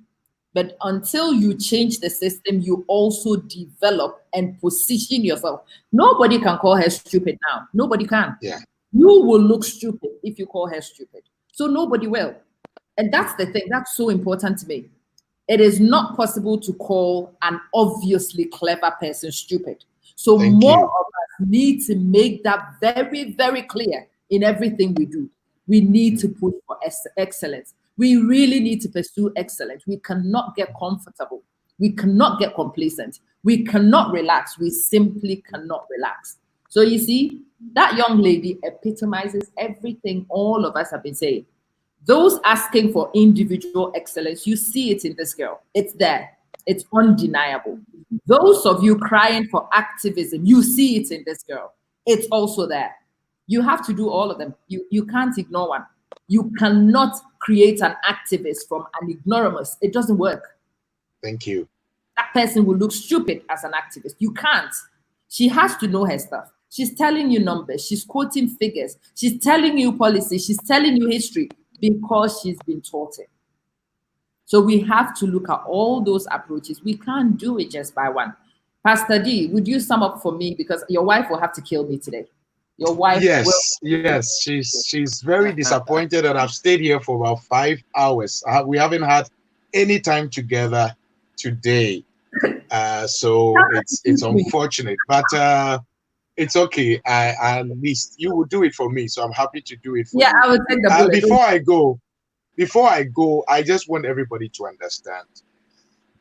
but until you change the system, you also develop and position yourself. Nobody can call her stupid now. Nobody can. Yeah. You will look stupid if you call her stupid. So nobody will. And that's the thing. That's so important to me. It is not possible to call an obviously clever person stupid. So more of us need to make that very, very clear in everything we do. We need to push for excellence. We really need to pursue excellence. We cannot get comfortable. We cannot get complacent. We cannot relax. We simply cannot relax. So you see, that young lady epitomizes everything all of us have been saying. Those asking for individual excellence, you see it in this girl. It's there. It's undeniable. Those of you crying for activism, you see it in this girl. It's also there. You have to do all of them. You can't ignore one. You cannot create an activist from an ignoramus. It doesn't work. Thank you. That person will look stupid as an activist. You can't. She has to know her stuff. She's telling you numbers. She's quoting figures. She's telling you policy. She's telling you history because she's been taught it. So we have to look at all those approaches. We can't do it just by one. Pastor D, would you sum up for me? Because your wife will have to kill me today. Your wife. Yes. She's very disappointed that I've stayed here for about 5 hours. We haven't had any time together today, so it's unfortunate. But It's okay. At least you will do it for me, so I'm happy to do it for Yeah, you. I will take the bullet. Before I go, I just want everybody to understand.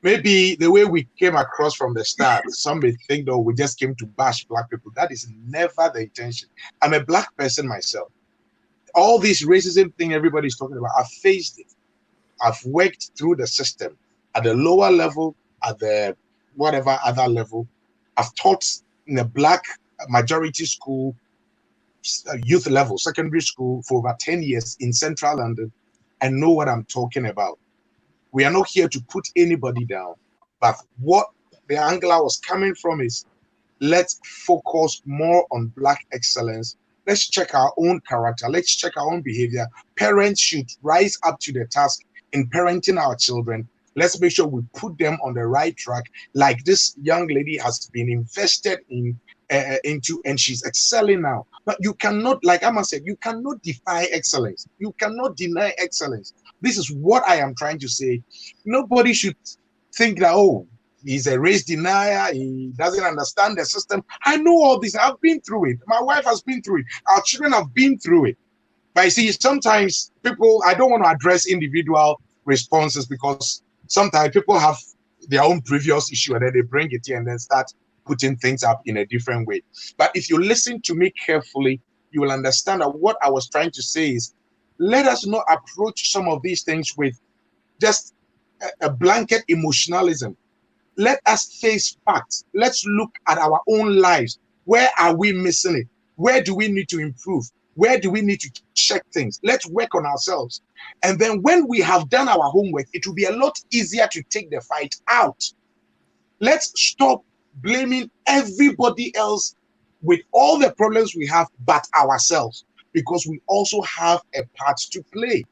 Maybe the way we came across from the start, some may think that we just came to bash black people. That is never the intention. I'm a black person myself. All this racism thing everybody's talking about, I've faced it. I've worked through the system at the lower level, at the whatever other level. I've taught in a black majority school, youth level, secondary school for over 10 years in central London. I know what I'm talking about. We are not here to put anybody down, but what the angle I was coming from is, let's focus more on black excellence. Let's check our own character. Let's check our own behavior. Parents should rise up to the task in parenting our children. Let's make sure we put them on the right track, like this young lady has been invested into, and she's excelling now. But you cannot, like Amma said, you cannot defy excellence. You cannot deny excellence. This is what I am trying to say. Nobody should think that, oh, he's a race denier, he doesn't understand the system. I know all this. I've been through it. My wife has been through it. Our children have been through it. But you see, sometimes people, I don't want to address individual responses because sometimes people have their own previous issue and then they bring it here and then start putting things up in a different way. But if you listen to me carefully, you will understand that what I was trying to say is, let us not approach some of these things with just a blanket emotionalism. Let us face facts. Let's look at our own lives. Where are we missing it? Where do we need to improve? Where do we need to check things? Let's work on ourselves. And then when we have done our homework, it will be a lot easier to take the fight out. Let's stop blaming everybody else with all the problems we have but ourselves, because we also have a part to play.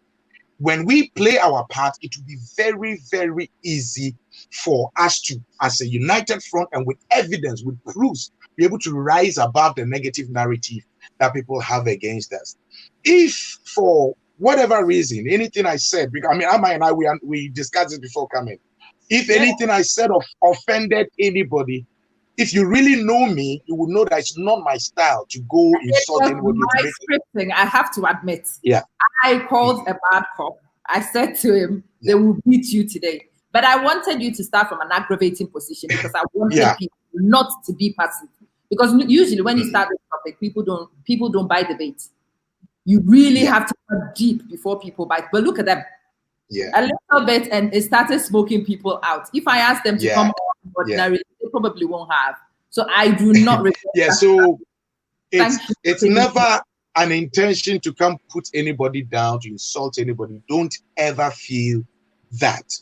When we play our part, it will be very, very easy for us to, as a united front and with evidence, with proofs, be able to rise above the negative narrative that people have against us. If for whatever reason, anything I said, because I mean, Amma and I, we discussed this before coming. If anything I said offended anybody, if you really know me, you would know that it's not my style to go insult anybody. My scripting, I have to admit. Yeah. I called a bad cop. I said to him, they will beat you today. But I wanted you to start from an aggravating position because I wanted people not to be passive. Because usually when you start this topic, people don't buy the bait. You really have to go deep before people bite. But look at them. A little bit, and it started smoking people out. If I ask them to come on ordinarily, they probably won't have. So I do not regret so it's never an intention to come put anybody down, to insult anybody. Don't ever feel that.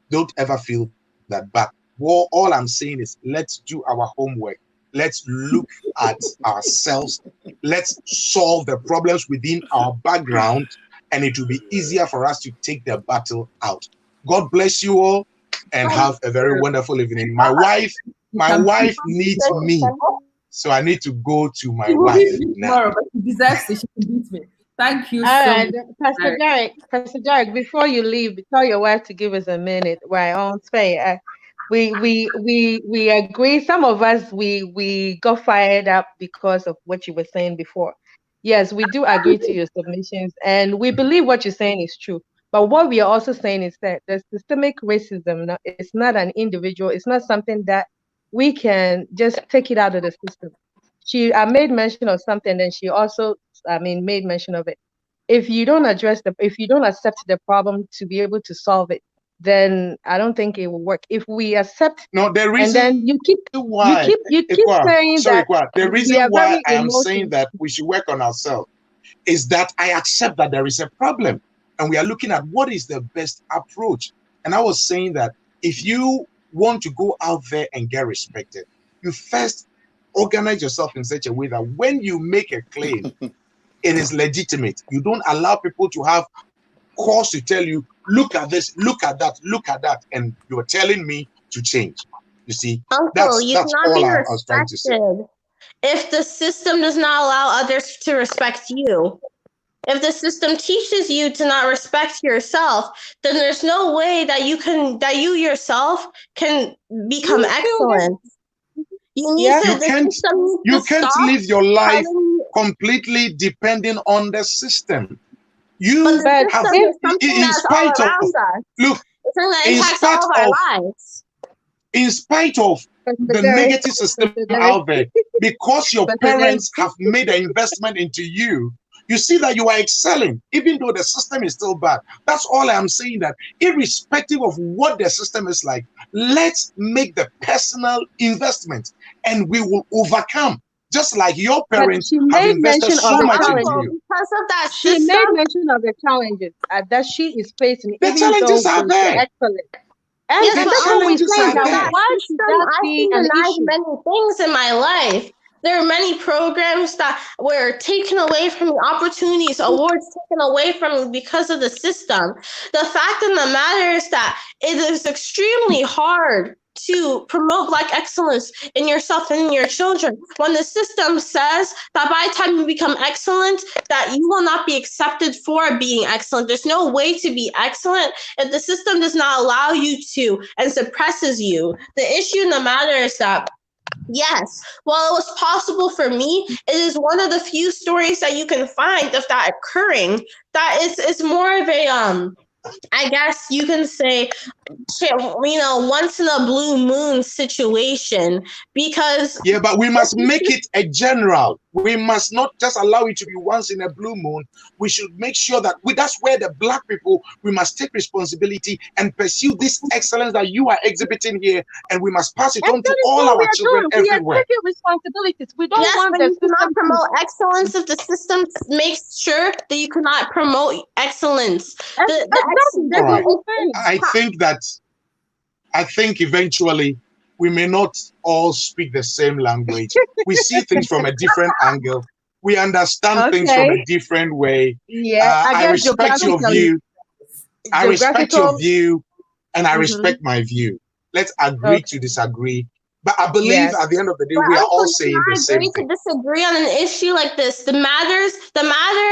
Don't ever feel that. But all I'm saying is, let's do our homework. Let's look at ourselves. Let's solve the problems within our background, and it will be easier for us to take the battle out. God bless you all, and have a very wonderful evening. My wife needs me, so I need to go to my wife now. But she deserves it. She can beat me. Thank you so much. Pastor Derek, before you leave, tell your wife to give us a minute. Right on say, we agree. Some of us we got fired up because of what you were saying before. Yes, we do agree to your submissions, and we believe what you're saying is true. But what we are also saying is that the systemic racism is not an individual. It's not something that we can just take it out of the system. She made mention of something, and she also, made mention of it. If you don't if you don't accept the problem to be able to solve it, then I don't think it will work. If we accept, the reason, and then you keep saying that. The reason why I am saying that we should work on ourselves is that I accept that there is a problem, and we are looking at what is the best approach. And I was saying that if you want to go out there and get respected, you first organize yourself in such a way that when you make a claim, it is legitimate. You don't allow people to have cause to tell you, look at this, look at that, look at that, and you're telling me to change. You see, that's all I was trying to say. If the system does not allow others to respect you, if the system teaches you to not respect yourself, then there's no way that you yourself can become excellent. You need Yeah. to, You the can't system needs you to can't stop live your life telling you- completely depending on the system. but You the But have, system if is something in that's all spite of, around us. look, It's something that in impacts spite all of our of, lives. in spite of the Derek, negative system Derek, out there, because your Derek, parents have made an investment into you, you see that you are excelling, even though the system is still bad. That's all I'm saying, that irrespective of what the system is like, let's make the personal investment and we will overcome. Just like your but parents she have made invested mention of so the much into challenges. you. Because of that She made system, mention of the challenges that she is facing, The even challenges though are with the there. excellence. And, yes, and but that's what we're challenges saying. are That there. why watch should them. that I've be been an denied issue? many things in my life. There are many programs that were taken away from me, opportunities, awards taken away from me because of the system. The fact of the matter is that it is extremely hard to promote Black excellence in yourself and in your children when the system says that by the time you become excellent, that you will not be accepted for being excellent. There's no way to be excellent if the system does not allow you to and suppresses you. The issue in the matter is that, yes, while it was possible for me, it is one of the few stories that you can find of that occurring that is more of a I guess you can say, once in a blue moon situation, because Yeah, but we must make it a general. We must not just allow it to be once in a blue moon. We should make sure that that's where the Black people, we must take responsibility and pursue this excellence that you are exhibiting here, and we must pass it And on that to is all what we our are children doing. We are everywhere. taking responsibilities. We don't yes, want but the you cannot system promote excellence if the system makes sure that you cannot promote excellence. The Exactly. That's All what right. we're saying. I think eventually we may not all speak the same language. We see things from a different angle. We understand things from a different way. Yeah, I I guess respect your geographically. view. I respect your Geographical. view, and I Mhm. respect my view. Let's agree to disagree. But I believe Yes. at the end of the day, But we are also, all you saying the cannot same agree thing. to disagree on an issue like this. The matter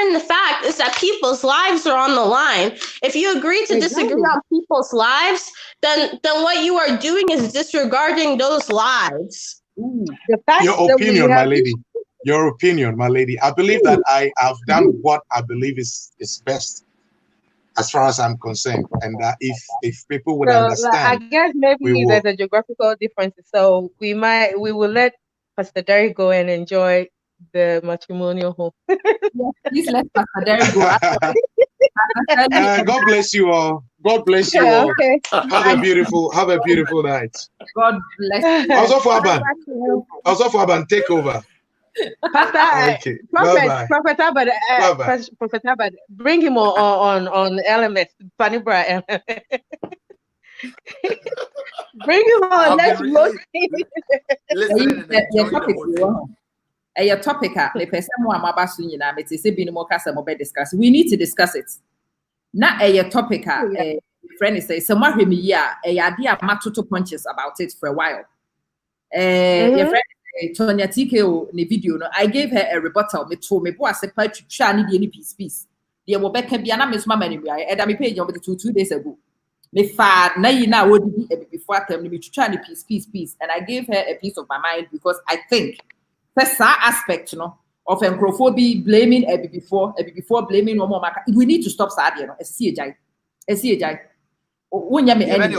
and the fact is that people's lives are on the line. If you agree to disagree Exactly. on people's lives, then what you are doing is disregarding those lives. The fact Your that we opinion, my have lady. Your opinion, my lady. I believe that I have done what I believe is best as far as I'm concerned. And that if people would I understand, guess maybe we there's will. a geographical difference. So we will let Pastor Derek go and enjoy the matrimonial home. Please let Pastor Derek go. God bless you all. God bless you all. Okay. Have a beautiful night. God bless you. Also for Abban, take over. Pastor, Okay. Bye-bye. Prophet Abban, Bye-bye. Prophet Abban, bring him on LMS, Panibra. Bring him on. I've Let's been roast really listening and Your enjoying the topic, whole thing. your topic, me person mo amaba so nyina me te se bi no mo kasa mo be discuss. We need to discuss it. Na your topic friend is say some hwe me yi a ade a matoto punches about it for a while. Your friend Tonya TKO ne video no, I gave her a rebuttal. Me to me bo ase pa twitwa ne de ni piece. De wo beka bia na me so mama ne bia e da me page on 2 days ago. Me fa na yi na wodi before atem me twitwa ne piece, and I gave her a piece of my mind because I think first aspect of encrophobia blaming before blaming no more. We need to stop sadia no. Esi ejai. Wonya me any.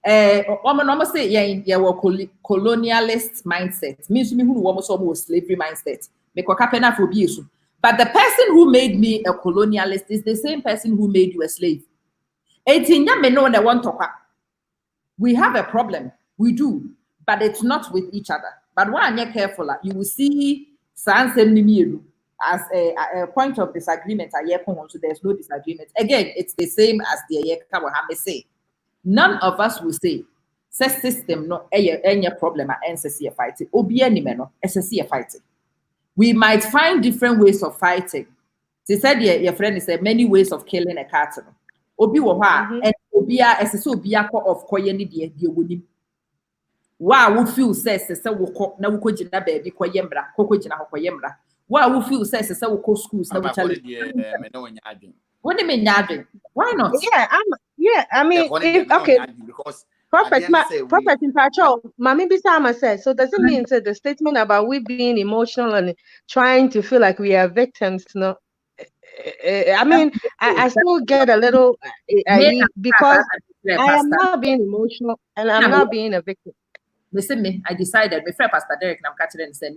Almost say yeah, colonialist mindset. Means me who almost slavery mindset. Me Kwabena phobia so. But the person who made me a colonialist is the same person who made you a slave. 18 me know the one talk. We have a problem. We do, but it's not with each other. But when you're careful, you will see as a point of disagreement. So there's no disagreement. Again, it's the same as the Yeka say. None of us will say, system no any problem at NCC fighting. Obi no SSC fighting. We might find different ways of fighting. She said your friend is many ways of killing a cat. Obi wo ha and obia SSC obia of koye ni de wonim. Wa wo feel says wo ko na wo ko gina baby koye mbra kokko gina koye mbra. Wa wo feel says wo ko schools na wo challenge. What do you mean, Yadrin? Why not? I mean, okay. Because Prophet, Again, say we- Prophet in Patrol, Mami Bisama said, so does it mean that the statement about we being emotional and trying to feel like we are victims? No, I mean, I still get a little because I am not being emotional and I'm not being a victim. Listen, me, I decided, my friend Pastor Derek, I'm catching and saying,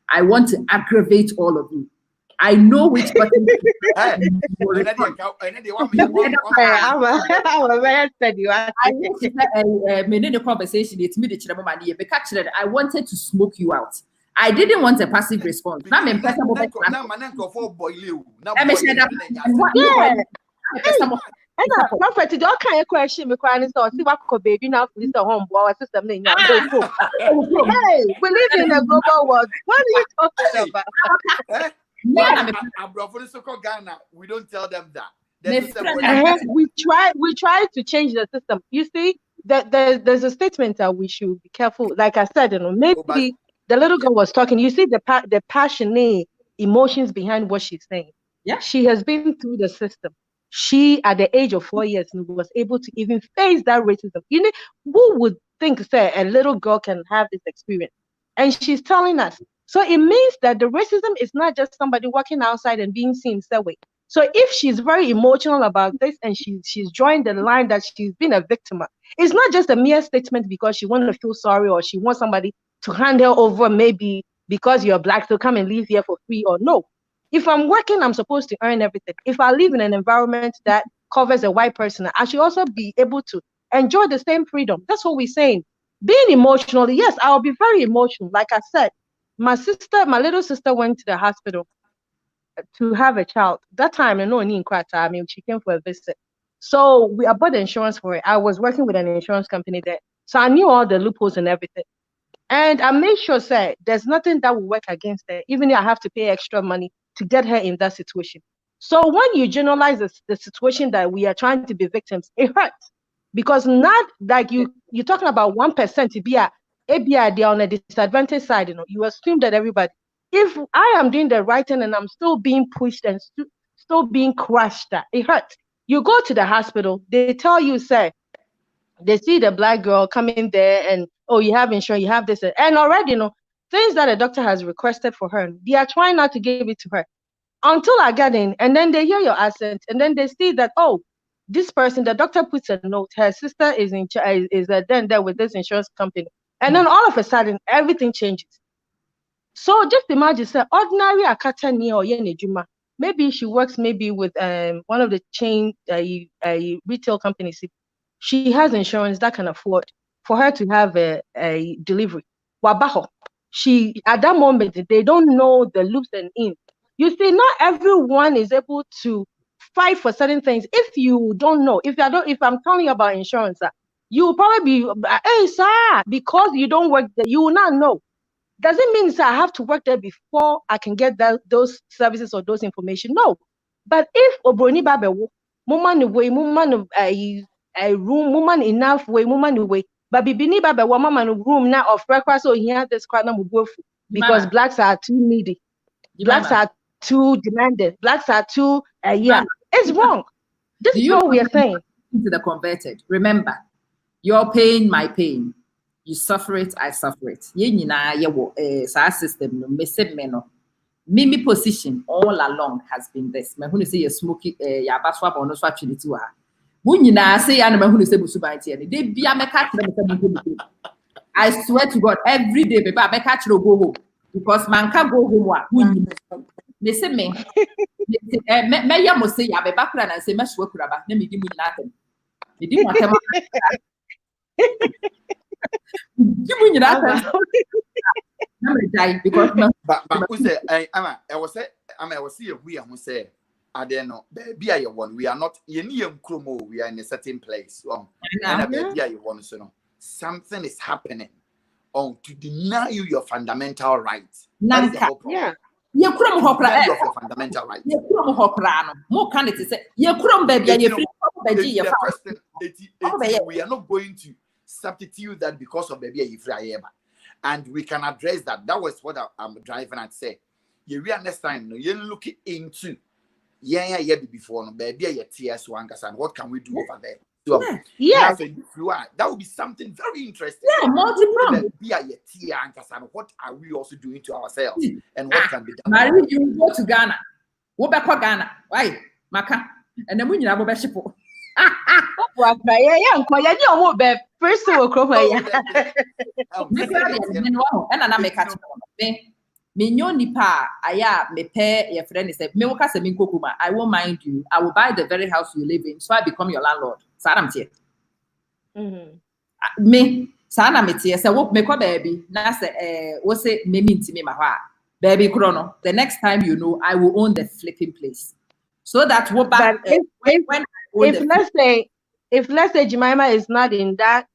I want to aggravate all of you. I know which button. I'm a very steady. I in a conversation, it's me the money. I wanted to smoke you out. I didn't want a passive response. Now I'm Prophet, you kind of question me crying so see what could baby now this the home boy system name. Hey, we live in a global world. What are you talking about? We don't tell them that. We try to change the system. You see, that there's a statement that we should be careful. Like I said, maybe the little girl was talking. You see the passionate emotions behind what she's saying. Yeah, she has been through the system. She, at the age of 4 years, was able to even face that racism. You know, who would think, say, a little girl can have this experience? And she's telling us. So it means that the racism is not just somebody walking outside and being seen that way. So if she's very emotional about this and she's drawing the line that she's been a victim, it's not just a mere statement because she wants to feel sorry or she wants somebody to hand her over maybe because you're black, so come and live here for free or no. If I'm working, I'm supposed to earn everything. If I live in an environment that covers a white person, I should also be able to enjoy the same freedom. That's what we're saying. Being emotional, yes, I'll be very emotional. Like I said, my little sister went to the hospital to have a child. That time, she came for a visit. So I bought the insurance for it. I was working with an insurance company there. So I knew all the loopholes and everything. And I made sure, say, there's nothing that will work against her, even if I have to pay extra money to get her in that situation. So when you generalize the situation that we are trying to be victims, it hurts. Because not like you're talking about 1% to be they're on a disadvantaged side, you assume that everybody. If I am doing the right thing and I'm still being pushed and still being crushed, it hurts. You go to the hospital, they tell you, say, they see the black girl coming there and, oh, you have insurance, you have this. And already, things that a doctor has requested for her, they are trying not to give it to her until I get in. And then they hear your accent and then they see that, oh, this person, the doctor puts a note, her sister is then there with this insurance company. And then all of a sudden, everything changes. So just imagine, say, ordinary Akatani or Yenejuma, maybe she works maybe with one of the chain retail companies. She has insurance that can afford for her to have a delivery. Wabaho. She, at that moment, they don't know the loops and ins. You see, not everyone is able to fight for certain things. If you don't know, if I'm telling you about insurance, you will probably be, hey, sir, because you don't work there, you will not know. Does it mean, sir, I have to work there before I can get those services or those information? No. But if Obroni Babe, woman way, woman a room, woman enough way, woman way, but bibini Babe, woman room now of breakfast, so he has this crowd because blacks are too needy. Blacks are too demanding. Blacks are too, it's wrong. This is what we are saying. To the converted, remember, your pain, my pain. You suffer it, I suffer it. Our system, Mimi position all along has been this. Me who say you smoky, ya baswa bono swap chili to her. Munyina say ya me who say busubanti. They be a catch them. I swear to God, every day, baby, I catch go home because man can't go home. Me say me ya must say ya be back and say me swear kuraba. Let me give me nothing. Me di what you mean that? But who say, Ama, I was here, we are who say, I don't know, baby, I want, we are not in Kromo, we are in a certain place. And baby, I want to know something is happening to deny you your fundamental rights. That is the whole problem. You krum hopra of your fundamental rights. You krum hopra no. More candidate say you krum baby you free we are not going to substitute that because of baby and we can address that. That was what I'm driving at say. You really understand no you look into before no baby TS1 and what can we do over there? Yes. That would be something very interesting. Yeah, multi-pronged. What are we also doing to ourselves, and what can be done? Mary, you go to Ghana. Wo be ko Ghana. Why? Maka. And then when you have a ship. What by first of all, and I make it. Minyo nipa aya me pay your friend is me woka se min kokuma. I won't mind you. I will buy the very house you live in, so I become your landlord. Sadam tie. Me sana me tie say wo me ko baby na say wo say me minti me ma ha. Baby chrono. The next time you know, I will own the flipping place. So that what back if let's say Jemima is not in that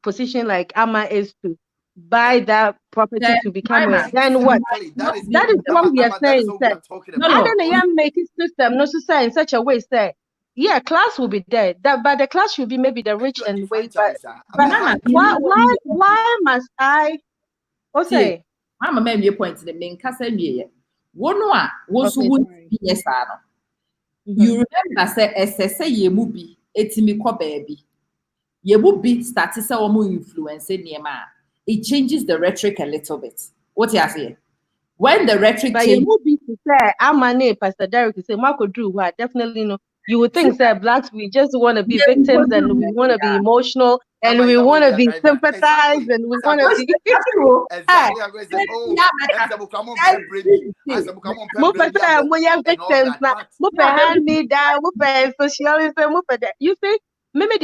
position like Ama is to buy that property to become rich, then what? That is what we are saying. I don't know, make it system no say in such a way say, yeah, class will be there. But the class should be maybe the rich and way. But why must I? What say? I'm a man. Your point in the main castle. One was who yes, you remember say ye movie. Etimi ko baby. Ye will be status or influence near. It changes the rhetoric a little bit. What you say? When the rhetoric but you would be to say, I'm my name, Pastor Derek, to say, Marco Drew, what definitely no. You would think that blacks, we just want to be victims and we want to be emotional and we want to be sympathized and we want to be. You see, maybe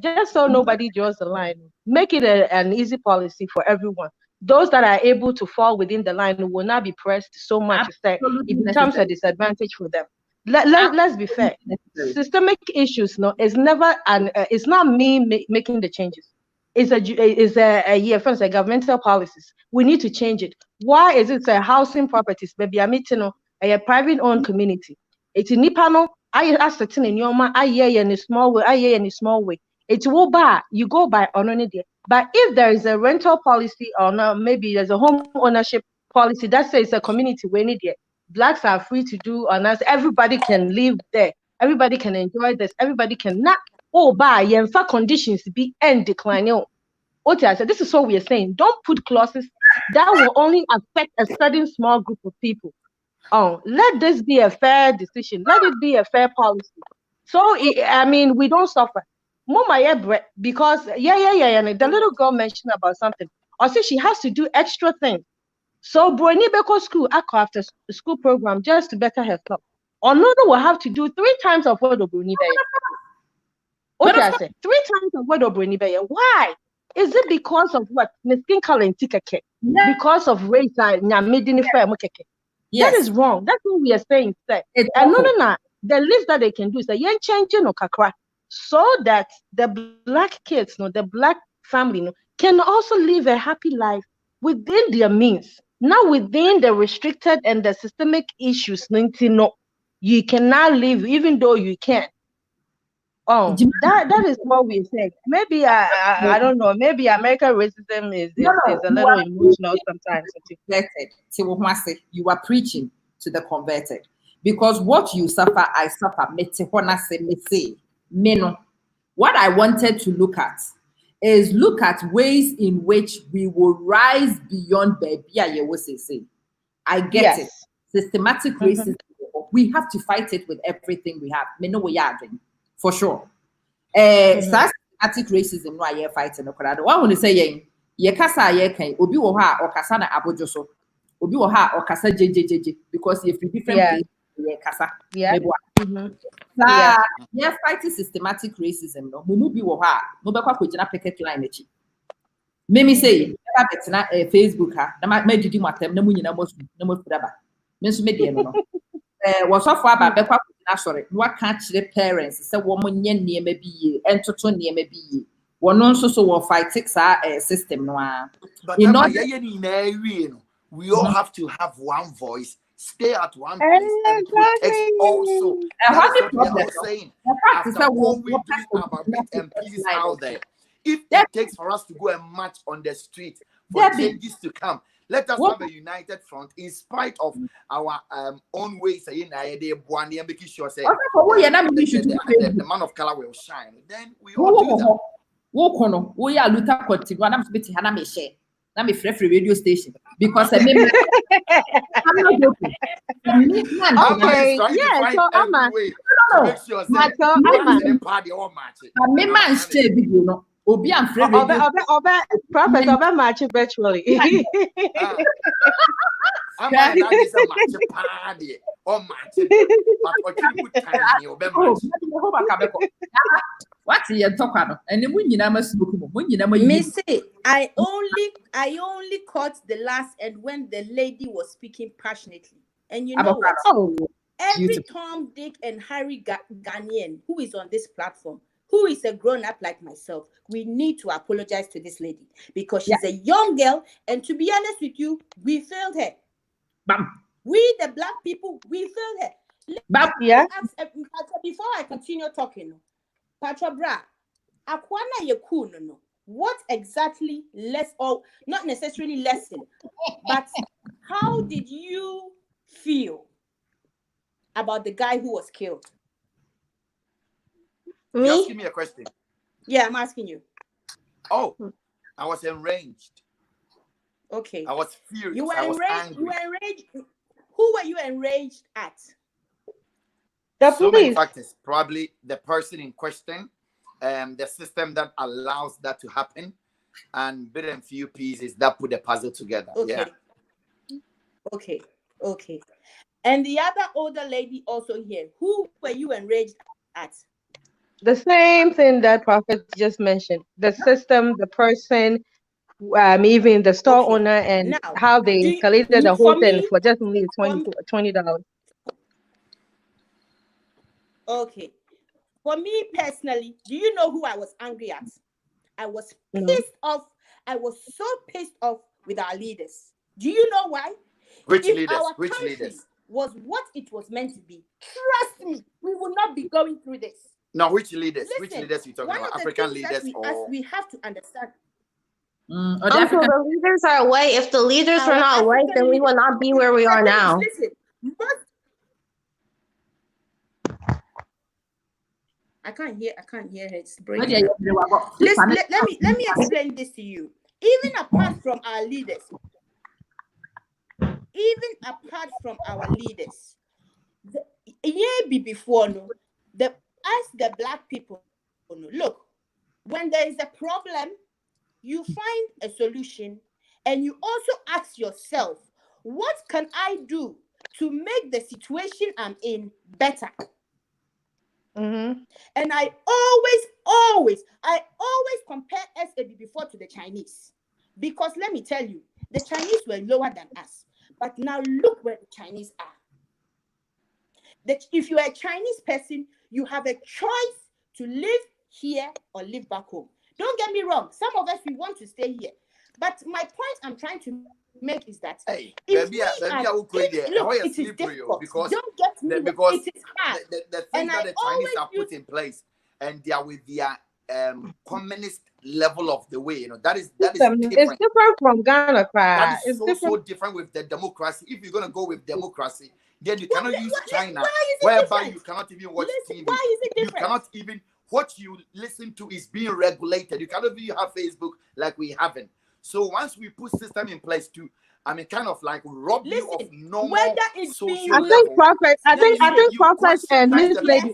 just so nobody draws the line, make it an easy policy for everyone. Those that are able to fall within the line will not be pressed so much that it becomes a disadvantage for them. Let's be fair. Systemic issues, no, is never it's not me making the changes. It's a governmental policies. We need to change it. Why is it housing properties? Maybe I'm meeting a private owned community. It's in Nipano. I ascertain in your man. I in a small way. It's will buy. You go by on only there. But if there is a rental policy or no, maybe there's a home ownership policy that says a community we need it. Blacks are free to do on us. Everybody can live there. Everybody can enjoy this. Everybody can not buy and for conditions be and decline. This is what we are saying. Don't put clauses that will only affect a certain small group of people. Let this be a fair decision. Let it be a fair policy. So we don't suffer. Because and the little girl mentioned about something. Or say she has to do extra things. So Brony Beko school after school program just to better herself. Or no will have to do 3 times of what Brony Bay. I say 3 times of what Brony Bay. Why? Is it because of what? Skin color and ticket? Because of race and that is wrong. That's what we are saying. And no. The least that they can do is change kakra, so that the black kids, the black family, can also live a happy life within their means, not within the restricted and the systemic issues. You cannot live even though you can. That is what we said. Maybe I don't know. Maybe American racism is a little emotional sometimes. You are preaching to the converted. Because what you suffer, I suffer. What I wanted to look at is ways in which we will rise beyond baby. I get it. Systematic racism. We have to fight it with everything we have. For sure. Systematic racism, no, I fighting. I want to say, obi wo ha or kasa na abojoso. Obi wo ha or kasa JJJ because if different places. Fighting systematic racism. No, mumu bi wo ha. No be kwa kujina picket line echi. Mimi say, never bet na Facebook ha. Na ma didi matem na mu nyina mo fudaba. Me nso me de no. Was off aba be kwa kujina sorry. No aka kire parents say wo mo nye niema bi ye, entoto niema bi ye. Wono nso so wo fight system no a. But we all have to have one voice. Stay at one place and protect also. That's what we are saying. After all we do about it and peace out there. If it takes for us to go and march on the street for changes to come, Let us have a united front in spite of our own ways. Making sure the man of color will shine. Then we all do that. We are Luther continue. I'm speaking Hana share. Let me free radio station because I mean, I'm not joking. Okay, yeah. So Ama, me man share video no. Obi am free radio. Prophet Obe match virtually. That is a match party or match. What you talk about? And Missy, I only caught the last and when the lady was speaking passionately. And you know what? Every Tom, Dick, and Harry Ghanaian who is on this platform, who is a grown-up like myself, we need to apologize to this lady because she's a young girl. And to be honest with you, we failed her. We, the black people, we failed her. Before I continue talking, Patra Bra, Akwana Yekuno, what exactly not necessarily lesson, but how did you feel about the guy who was killed? Me? You're asking me a question. Yeah, I'm asking you. Oh, I was enraged. Okay. I was furious. You were enraged. You were enraged. Who were you enraged at? The so police. many factors. Probably the person in question, the system that allows that to happen, and bit and few pieces that put the puzzle together. Okay. Yeah. Okay. And the other older lady also here. Who were you enraged at? The same thing that Prophet just mentioned. The system, the person, even the store owner, and now, how they collected the whole thing for just only $20. Okay. For me personally, do you know who I was angry at? I was pissed off. I was so pissed off with our leaders. Do you know why? Which if leaders? Our Which country leaders? Was what it was meant to be. Trust me, we will not be going through this. No, which leaders? Listen, which leaders you talking about? African leaders we have to understand. Also, the leaders are white. If the leaders were not white, then we will not be where we are now. Listen, I can't hear her. It's breaking. Listen, let me explain this to you. Even apart from our leaders, as the black people, look, when there is a problem, you find a solution, and you also ask yourself, what can I do to make the situation I'm in better? And I always compare SAB4 to the Chinese, because let me tell you, the Chinese were lower than us, but now look where the Chinese are. That if you are a Chinese person, you have a choice to live here or live back home. Don't get me wrong. Some of us, we want to stay here. But my point I'm trying to make is that it is difficult. Don't get me wrong. It is hard. The thing that the Chinese have put in place, and they are with their communist level of the way, that is different. It's different from Ghana. That is so different with the democracy. If you're gonna go with democracy, then you cannot use China, whereby you cannot even watch TV. Why is it different? You cannot even what you listen to is being regulated. You cannot even have Facebook like we haven't. So once we put system in place to, kind of like rob you of normal social I think Prophet and Miss Lady,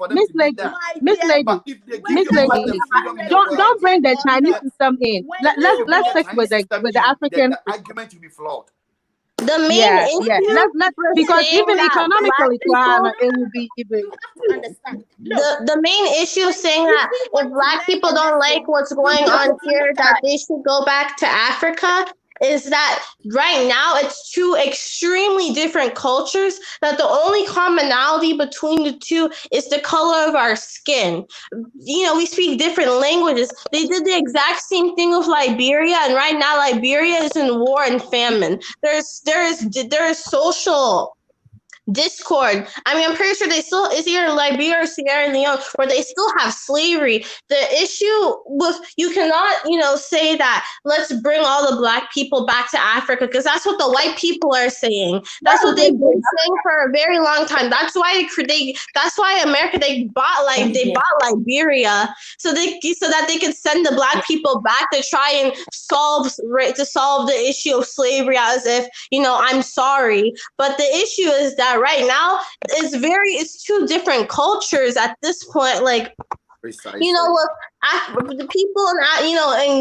don't bring the Chinese system in. Let's stick with the African. The argument to be flawed. The main issue, because even economically, it will be even. The main issue saying that if black people don't like what's going on here, that they should go back to Africa, is that right now it's two extremely different cultures, that the only commonality between the two is the color of our skin. We speak different languages. They did the exact same thing with Liberia, and right now Liberia is in war and famine. There is social discord. I mean, I'm pretty sure they still is here in Liberia or Sierra Leone where they still have slavery. The issue with you cannot, say that let's bring all the Black people back to Africa because that's what the white people are saying. That's what they've been saying for a very long time. That's why that's why America they bought Liberia so that they could send the Black people back to try and solve the issue of slavery as if I'm sorry. But the issue is that right now it's two different cultures at this point. Like, Precisely. The people in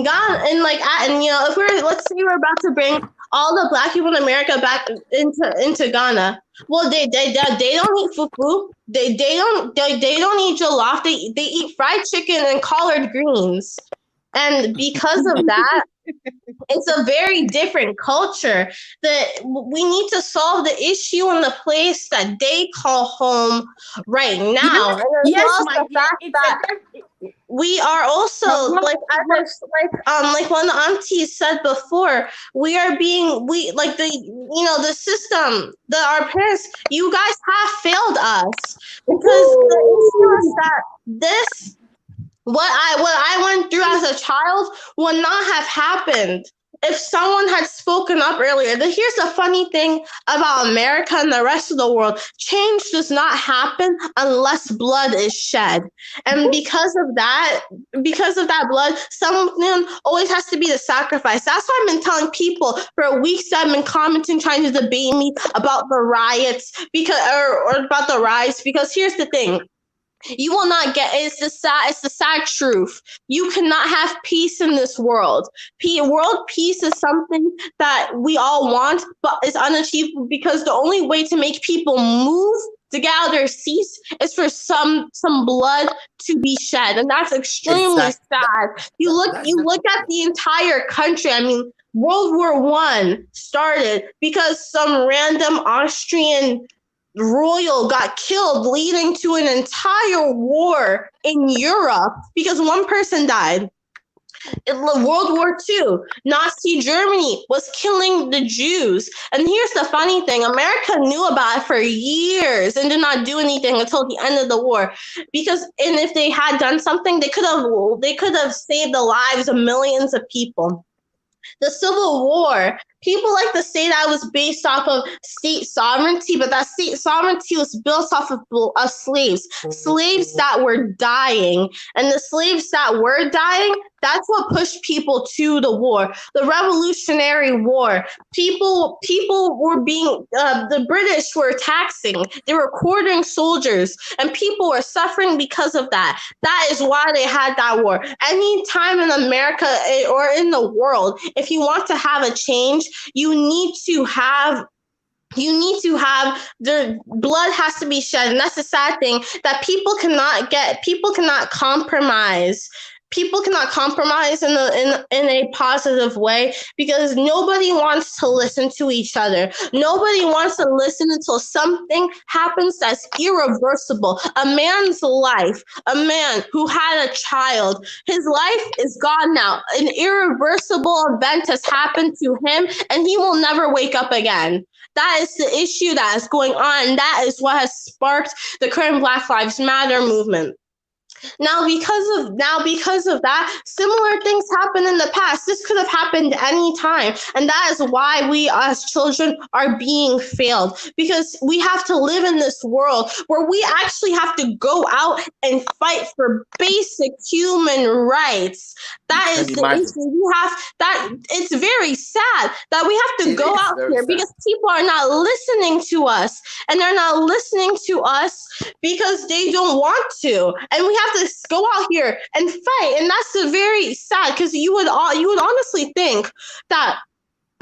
Ghana and if let's say we're about to bring all the Black people in America back into Ghana. Well, they don't eat fufu. They don't eat jollof. They eat fried chicken and collard greens. And because of that, it's a very different culture that we need to solve the issue in the place that they call home right now. We are also like one auntie said before, the system that our parents, you guys have failed us because the issue is that what I went through as a child would not have happened if someone had spoken up earlier. Here's the funny thing about America and the rest of the world. Change does not happen unless blood is shed. And because of that blood, someone always has to be the sacrifice. That's why I've been telling people for weeks that I've been commenting, trying to debate me about the riots or about the riots, because here's the thing. You will not get it's the sad truth. You cannot have peace in this world. World peace is something that we all want, but it's unachievable because the only way to make people move to get out of their seats is for some blood to be shed, and that's extremely sad. You look at the entire country. I mean, World War I started because some random Austrian royal got killed, leading to an entire war in Europe because one person died. In World War II, Nazi Germany was killing the Jews. And here's the funny thing. America knew about it for years and did not do anything until the end of the war. And if they had done something, they could have saved the lives of millions of people. The Civil War, people like to say that was based off of state sovereignty, but that state sovereignty was built off of slaves that were dying. And the slaves that were dying, that's what pushed people to the war. The Revolutionary War, people were being, the British were taxing, they were quartering soldiers, and people were suffering because of that. That is why they had that war. Any time in America or in the world, if you want to have a change, you need to have the blood has to be shed. And that's the sad thing, that people cannot compromise. People cannot compromise in a positive way because nobody wants to listen to each other. Nobody wants to listen until something happens that's irreversible. A man's life, a man who had a child, his life is gone now. An irreversible event has happened to him and he will never wake up again. That is the issue that is going on. That is what has sparked the current Black Lives Matter movement. Now, because of that, similar things happened in the past. This could have happened any time. And that is why we as children are being failed, because we have to live in this world where we actually have to go out and fight for basic human rights. That is the issue. It's very sad that we have to go out here because people are not listening to us, and they're not listening to us because they don't want to. And we have to go out here and fight, and that's very sad, because you would honestly think that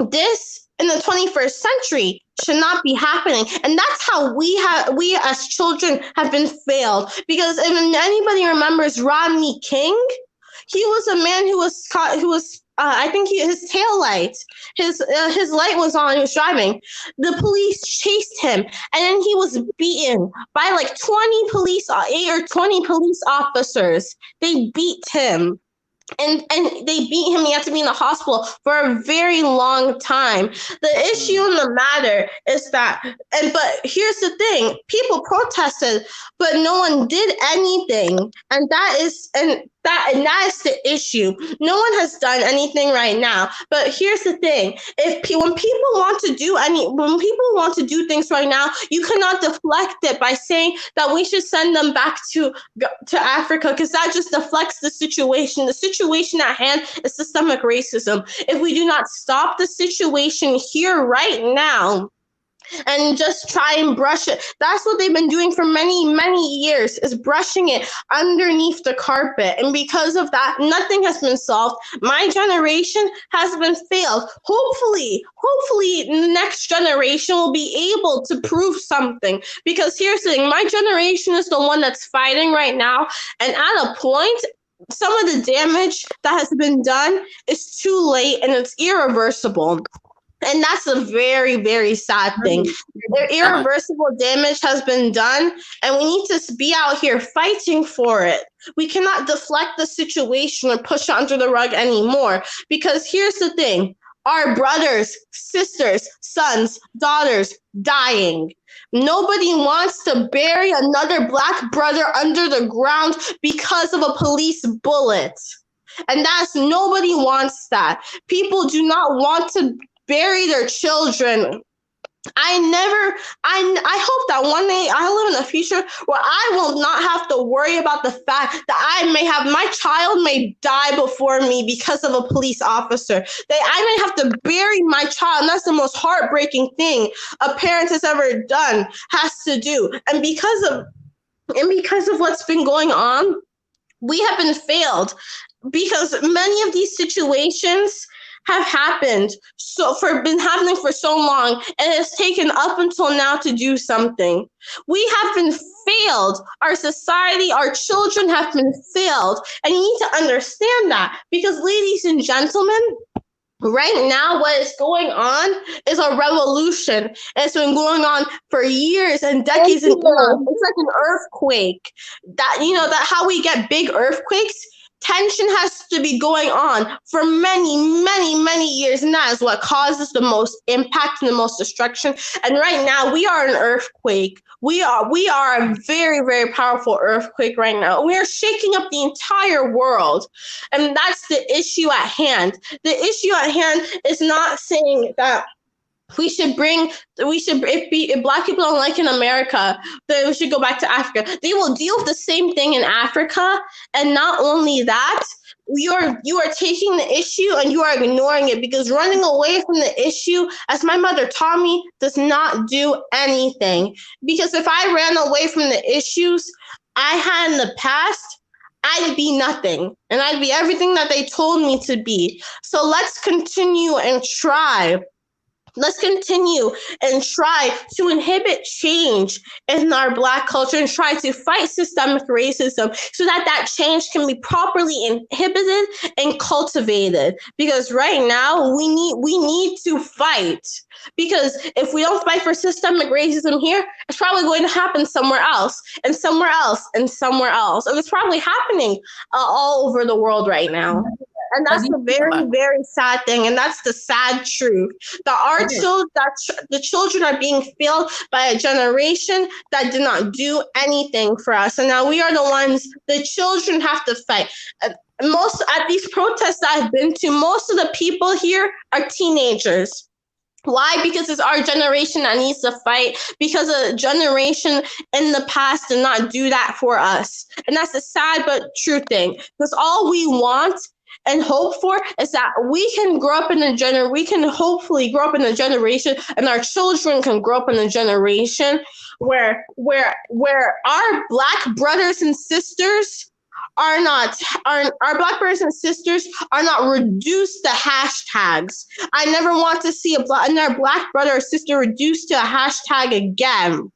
this in the 21st century should not be happening. And that's how we as children have been failed. Because if anybody remembers Rodney King, he was a man who was I think his tail light, his light was on. He was driving. The police chased him, and then he was beaten by like 8 or 20 police officers. They beat him. and they beat him. He had to be in the hospital for a very long time. The issue in the matter is that, but here's the thing: people protested, but no one did anything, and that is the issue. No one has done anything right now. But here's the thing: when people want to do things right now, you cannot deflect it by saying that we should send them back to Africa, because that just deflects the situation. The situation at hand is systemic racism. If we do not stop the situation here right now and just try and brush it, that's what they've been doing for many, many years, is brushing it underneath the carpet. And because of that, nothing has been solved. My generation has been failed. Hopefully the next generation will be able to prove something, because here's the thing: my generation is the one that's fighting right now, and at a point, some of the damage that has been done is too late and it's irreversible. And that's a very, very sad thing. Irreversible damage has been done, and we need to be out here fighting for it. We cannot deflect the situation or push it under the rug anymore, because here's the thing: our brothers, sisters, sons, daughters dying. Nobody wants to bury another Black brother under the ground because of a police bullet. And nobody wants that. People do not want to bury their children. I hope that one day I live in a future where I will not have to worry about the fact that my child may die before me because of a police officer. I may have to bury my child, and that's the most heartbreaking thing a parent has ever done, has to do. And because of what's been going on, we have been failed, because many of these situations have happened been happening for so long, and it's taken up until now to do something. We have been failed. Our society, our children have been failed, and you need to understand that, because, ladies and gentlemen, right now, what is going on is a revolution. And it's been going on for years and decades and eons. It's like an earthquake. That how we get big earthquakes. Tension has to be going on for many, many, many years, and that is what causes the most impact and the most destruction. And right now, we are an earthquake. We are a very, very powerful earthquake right now. We are shaking up the entire world, and that's the issue at hand. The issue at hand is not saying that if Black people don't like in America, then we should go back to Africa. They will deal with the same thing in Africa. And not only that, you are taking the issue and you are ignoring it, because running away from the issue, as my mother taught me, does not do anything. Because if I ran away from the issues I had in the past, I'd be nothing, and I'd be everything that they told me to be. So let's continue and try. Let's continue and try to inhibit change in our Black culture and try to fight systemic racism so that change can be properly inhibited and cultivated. Because right now we need to fight. Because if we don't fight for systemic racism here, it's probably going to happen somewhere else and somewhere else and somewhere else. And it's probably happening all over the world right now. And that's the very, very sad thing. And that's the sad truth. The children are being failed by a generation that did not do anything for us. And now we are the ones, the children have to fight. At these protests that I've been to, most of the people here are teenagers. Why? Because it's our generation that needs to fight, because a generation in the past did not do that for us. And that's a sad but true thing. Because all we want and hope for is that we can hopefully grow up in a generation, and our children can grow up in a generation where our Black brothers and sisters are not reduced to hashtags. I never want to see another Black brother or sister reduced to a hashtag again.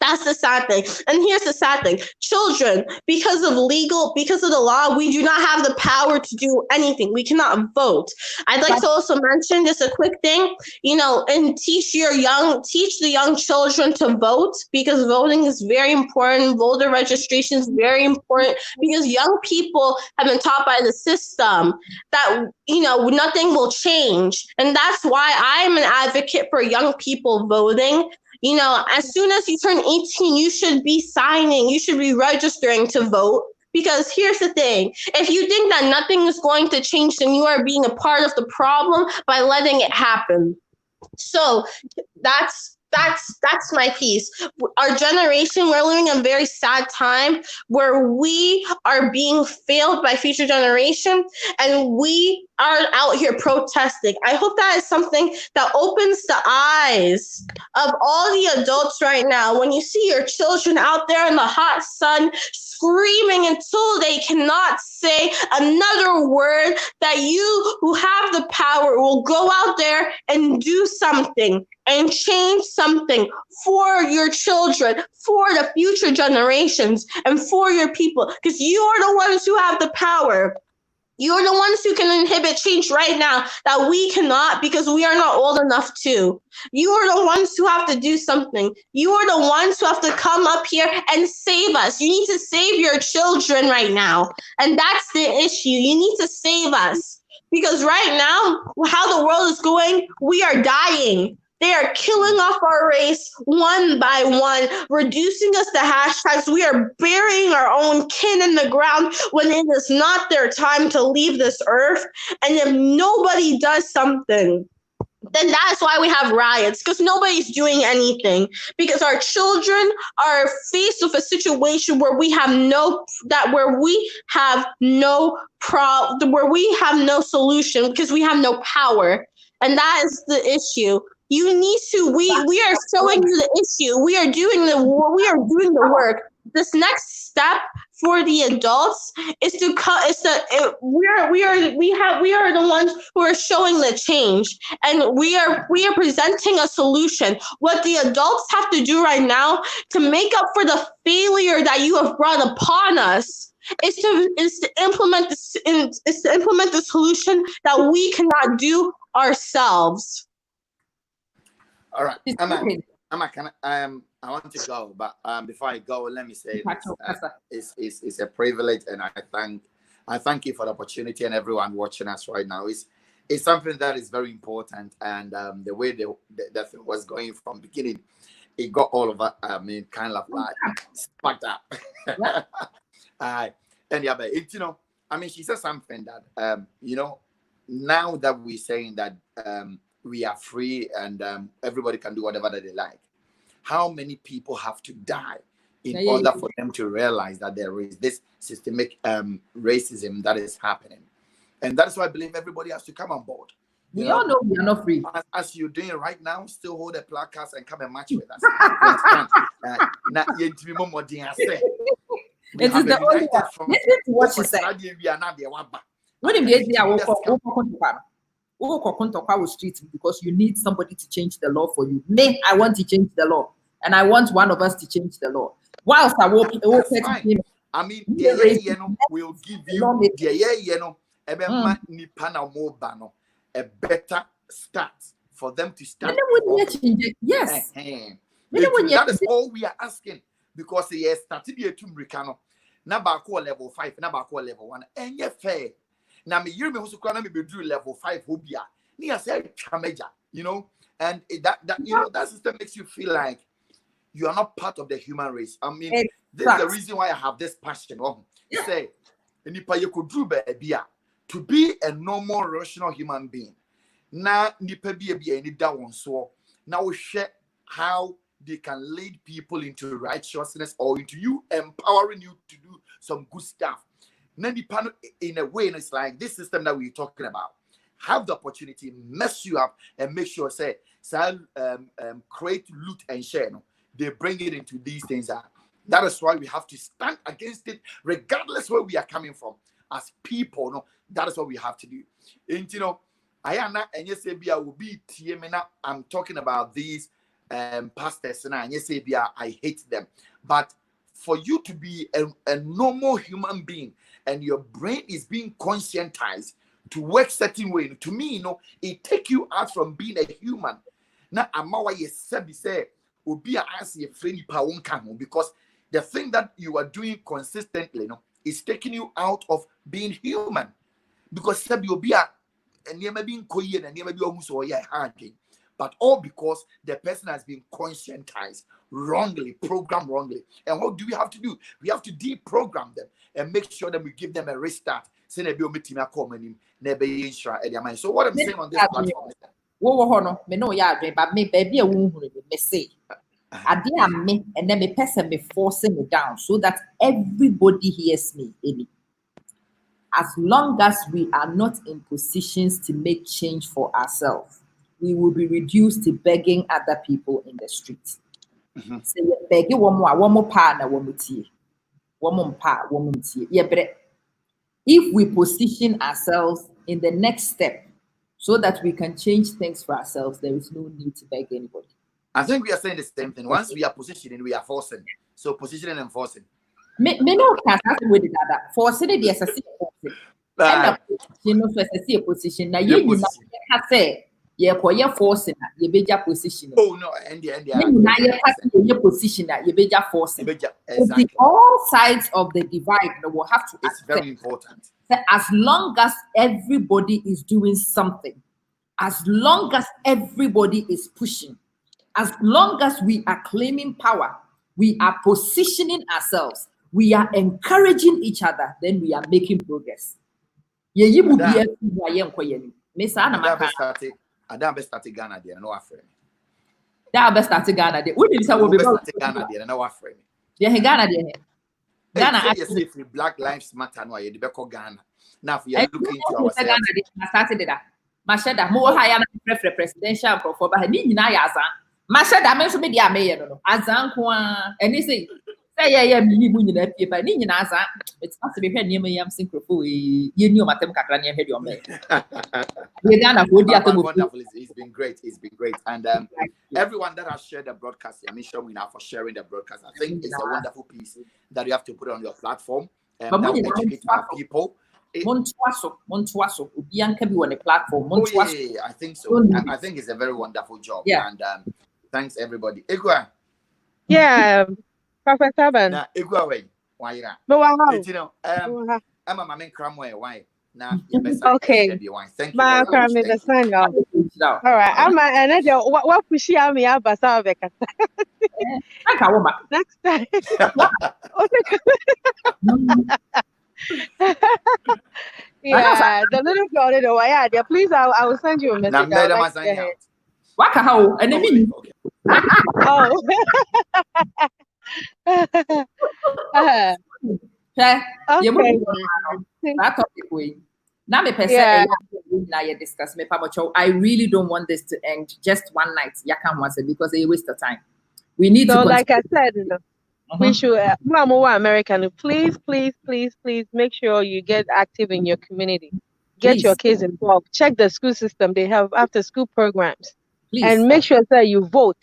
That's the sad thing. And here's the sad thing. Children, because of the law, we do not have the power to do anything. We cannot vote. I'd like to also mention just a quick thing, and teach the young children to vote, because voting is very important. Voter registration is very important, because young people have been taught by the system that, nothing will change. And that's why I'm an advocate for young people voting. As soon as you turn 18, you should be registering to vote. Because here's the thing, if you think that nothing is going to change, then you are being a part of the problem by letting it happen. So that's my piece. Our generation, we're living in a very sad time where we are being failed by future generation, and we are out here protesting. I hope that is something that opens the eyes of all the adults right now. When you see your children out there in the hot sun screaming until they cannot say another word, that you who have the power will go out there and do something and change something for your children, for the future generations, and for your people, because you are the ones who have the power. You're the ones who can inhibit change right now that we cannot, because we are not old enough to. You are the ones who have to do something. You are the ones who have to come up here and save us. You need to save your children right now. And that's the issue. You need to save us. Because right now, how the world is going, we are dying. They are killing off our race one by one, reducing us to hashtags. We are burying our own kin in the ground when it is not their time to leave this earth. And if nobody does something, then that's why we have riots, because nobody's doing anything. Because our children are faced with a situation where we have no solution, because we have no power. And that is the issue. You need to, we are showing you the issue. We are doing the work. This next step for the adults is we are the ones who are showing the change, and we are presenting a solution. What the adults have to do right now to make up for the failure that you have brought upon us is to implement the solution that we cannot do ourselves. All right, Amma, I want to go, but before I go, let me say this, it's a privilege, and I thank you for the opportunity, and everyone watching us right now. It's something that is very important, and the way that thing was going from beginning, it got all of us. Kind of like sparked up. And yeah, but she said something that now that we're saying that we are free and everybody can do whatever that they like. How many people have to die in order for them to realize that there is this systemic racism that is happening? And that's why I believe everybody has to come on board. We all know we are not free. As you're doing right now, still hold a placards and come and march with us. It is the only one. Listen to what she said. When you street because you need somebody to change the law for you. Me, I want to change the law, and I want one of us to change the law. Whilst I will we'll give you a better start for them to start. Yes, that is all we are asking, because he started here to Ricano. Number level 5, number level 1, and you're fair. Now me hear me who's me be do level 5 hobia. Ni say chameja, and that system makes you feel like you are not part of the human race. This is the reason why I have this passion. Say, nipa you could do to be a normal rational human being. Na nipa be any that one so now we share how they can lead people into righteousness or into you, empowering you to do some good stuff. In a way, it's like this system that we're talking about. Have the opportunity, mess you up, and make sure create, loot, and share. They bring it into these things. That is why we have to stand against it, regardless where we are coming from. As people, that is what we have to do. And I am not, and yes, I will be TMNA. I'm talking about these pastors, and I say, I hate them. But for you to be a normal human being and your brain is being conscientized to work certain way, to me, it take you out from being a human. Now, Amawa say, because the thing that you are doing consistently, is taking you out of being human. Because but all because the person has been conscientized wrongly, programmed wrongly. And what do we have to do? We have to deprogram them and make sure that we give them a restart. So what I'm saying on this platform is and then me person me forcing me down so that everybody hears me. As long as we are not in positions to make change for ourselves, we will be reduced to begging other people in the streets. Say begging one more partner, one more tea, one more part, one more tea. Yeah, but if we position ourselves in the next step so that we can change things for ourselves, there is no need to beg anybody. I think we are saying the same thing. Once we are positioning, we are forcing. So positioning and forcing. Me no can with that. Forcing the SSC and the position. Now you say you forcing you be position. Oh no, and you position that you be forcing. Exactly. All sides of the divide will have to. It's very important. As long as everybody is doing something, as long as everybody is pushing, as long as we are claiming power, we are positioning ourselves, we are encouraging each other, then we are making progress. Adam best start Ghana there, no afraid. That best start Ghana there. We didn't say we'll be Ghana there, no afraid. Yeah, Ghana there. Ghana actually if Black Lives Matter no, you be call Ghana. Now if we are looking to ourselves. I started that. Mashada mo higher prefer presidential Proph ba ni nyina ya azan. Mashada men so me dia me no. Azan ko and say yeah me mu nyina pie ba ni nyina azan. It's not to be hwe niam yam synchropho ye ni o matem kakra ne hwe di o me. Wonderful. It's been great. And everyone that has shared the broadcast, I'm sure we now for sharing the broadcast. I think it's a wonderful piece that you have to put on your platform and that will educate our people. Montuaso, Ubianka be on the platform. Yeah, I think so. I think it's a very wonderful job. Yeah. And thanks everybody. Igwa. Yeah, Prophet Abban. Now, Igwa way. Why you know? I'm a man cramway. Why? Now, okay. Thank you very much. All right. I'm another. What pushy me up as I next time. Yeah, the little girl in the way. Yeah, please, I will send you a message. Waka how and then oh. Okay. That topic way. Now me person discuss me I really don't want this to end just one night. Yakan once because it waste of time. We need to like I said, we should American. Please make sure you get active in your community. Get your kids involved. Check the school system. They have after school programs. And make sure that you vote.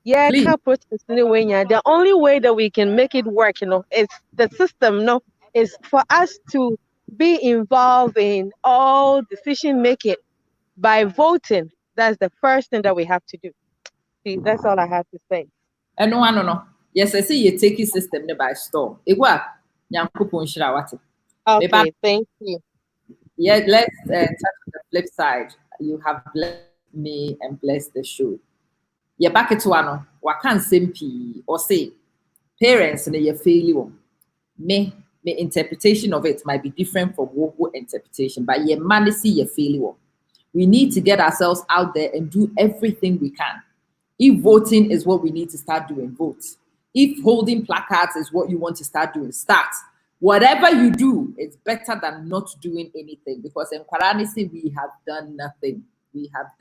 Yeah, the only way that we can make it work, is the system, is for us to be involved in all decision making by voting. That's the first thing that we have to do. See, that's all I have to say. And no. Yes, I see you take your system by storm. Okay, thank you. Yeah, let's touch the flip side. You have blessed me and blessed the show. Yeah, back to one. Wakan simpi or say parents and your failure. Me interpretation of it might be different from what interpretation, but your man see your failure. We need to get ourselves out there and do everything we can. If voting is what we need to start doing, vote. If holding placards is what you want to start doing, start. Whatever you do, it's better than not doing anything, because in Kwaranisi, we have done nothing. We have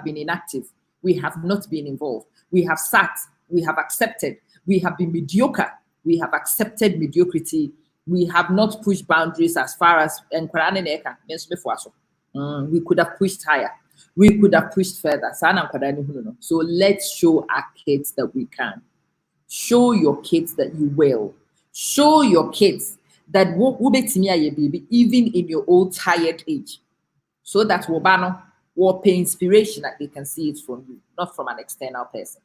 been inactive. We have not been involved. We have sat. We have accepted. We have been mediocre. We have accepted mediocrity. We have not pushed boundaries as far as we could have pushed higher. We could have pushed further. So let's show our kids that we can. Show your kids that you will. Show your kids that baby, even in your old tired age, so that wobano will pay inspiration that they can see it from you, not from an external person.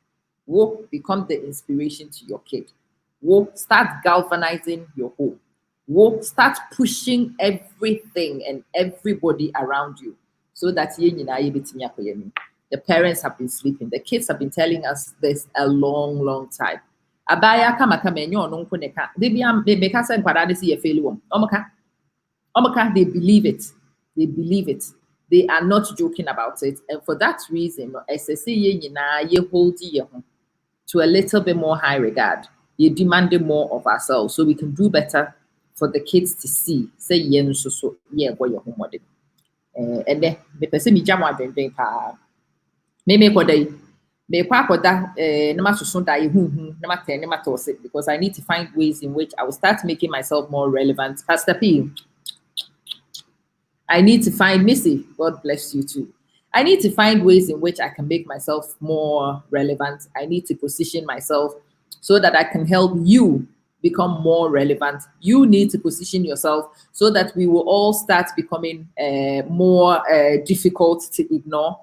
Will become the inspiration to your kid. Will start galvanizing your home. Will start pushing everything and everybody around you, so that the parents have been sleeping. The kids have been telling us this a long, long time. Abaya kama enyo no nkuneka. They make us see a failure. They believe it. They believe it. They are not joking about it. And for that reason, you hold you to a little bit more high regard. You demanding more of ourselves so we can do better for the kids to see. Say so boy your home model. And then the person me jam wa dwen pa. Me kodai. Me kwa koda na masusun da na maten na matose, because I need to find ways in which I will start making myself more relevant. Pastor P, I need to find Missy, God bless you too. I need to find ways in which I can make myself more relevant. I need to position myself so that I can help you become more relevant. You need to position yourself so that we will all start becoming more difficult to ignore.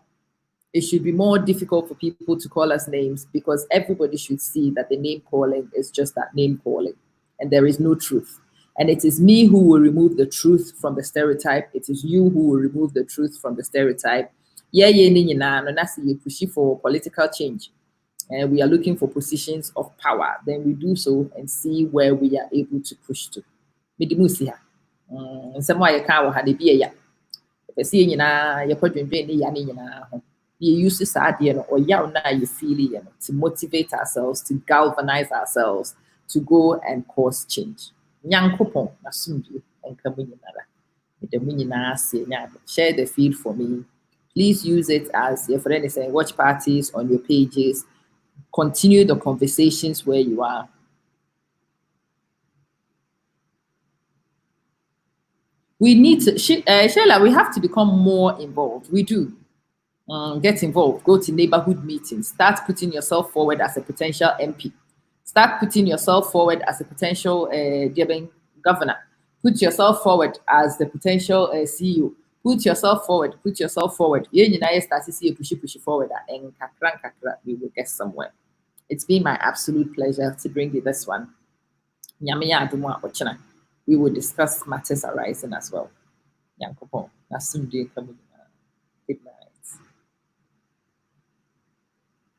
It should be more difficult for people to call us names, because everybody should see that the name calling is just that, name calling, and there is no truth. And it is me who will remove the truth from the stereotype. It is you who will remove the truth from the stereotype. You push for political change, and we are looking for positions of power. Then we do so and see where we are able to push to. You use this idea or now you feel to motivate ourselves, to galvanize ourselves, to go and cause change. Nyankopon nasumdie enka munyinara share the feed for me. Please use it as your friend is saying, watch parties on your pages. Continue the conversations where you are. We need to, Sheila, we have to become more involved. We do. Get involved, go to neighborhood meetings, start putting yourself forward as a potential MP, start putting yourself forward as a potential governor, put yourself forward as the potential CEO, put yourself forward. Start to see a push forward, and we will get somewhere. It's been my absolute pleasure to bring you this one. We will discuss matters arising as well.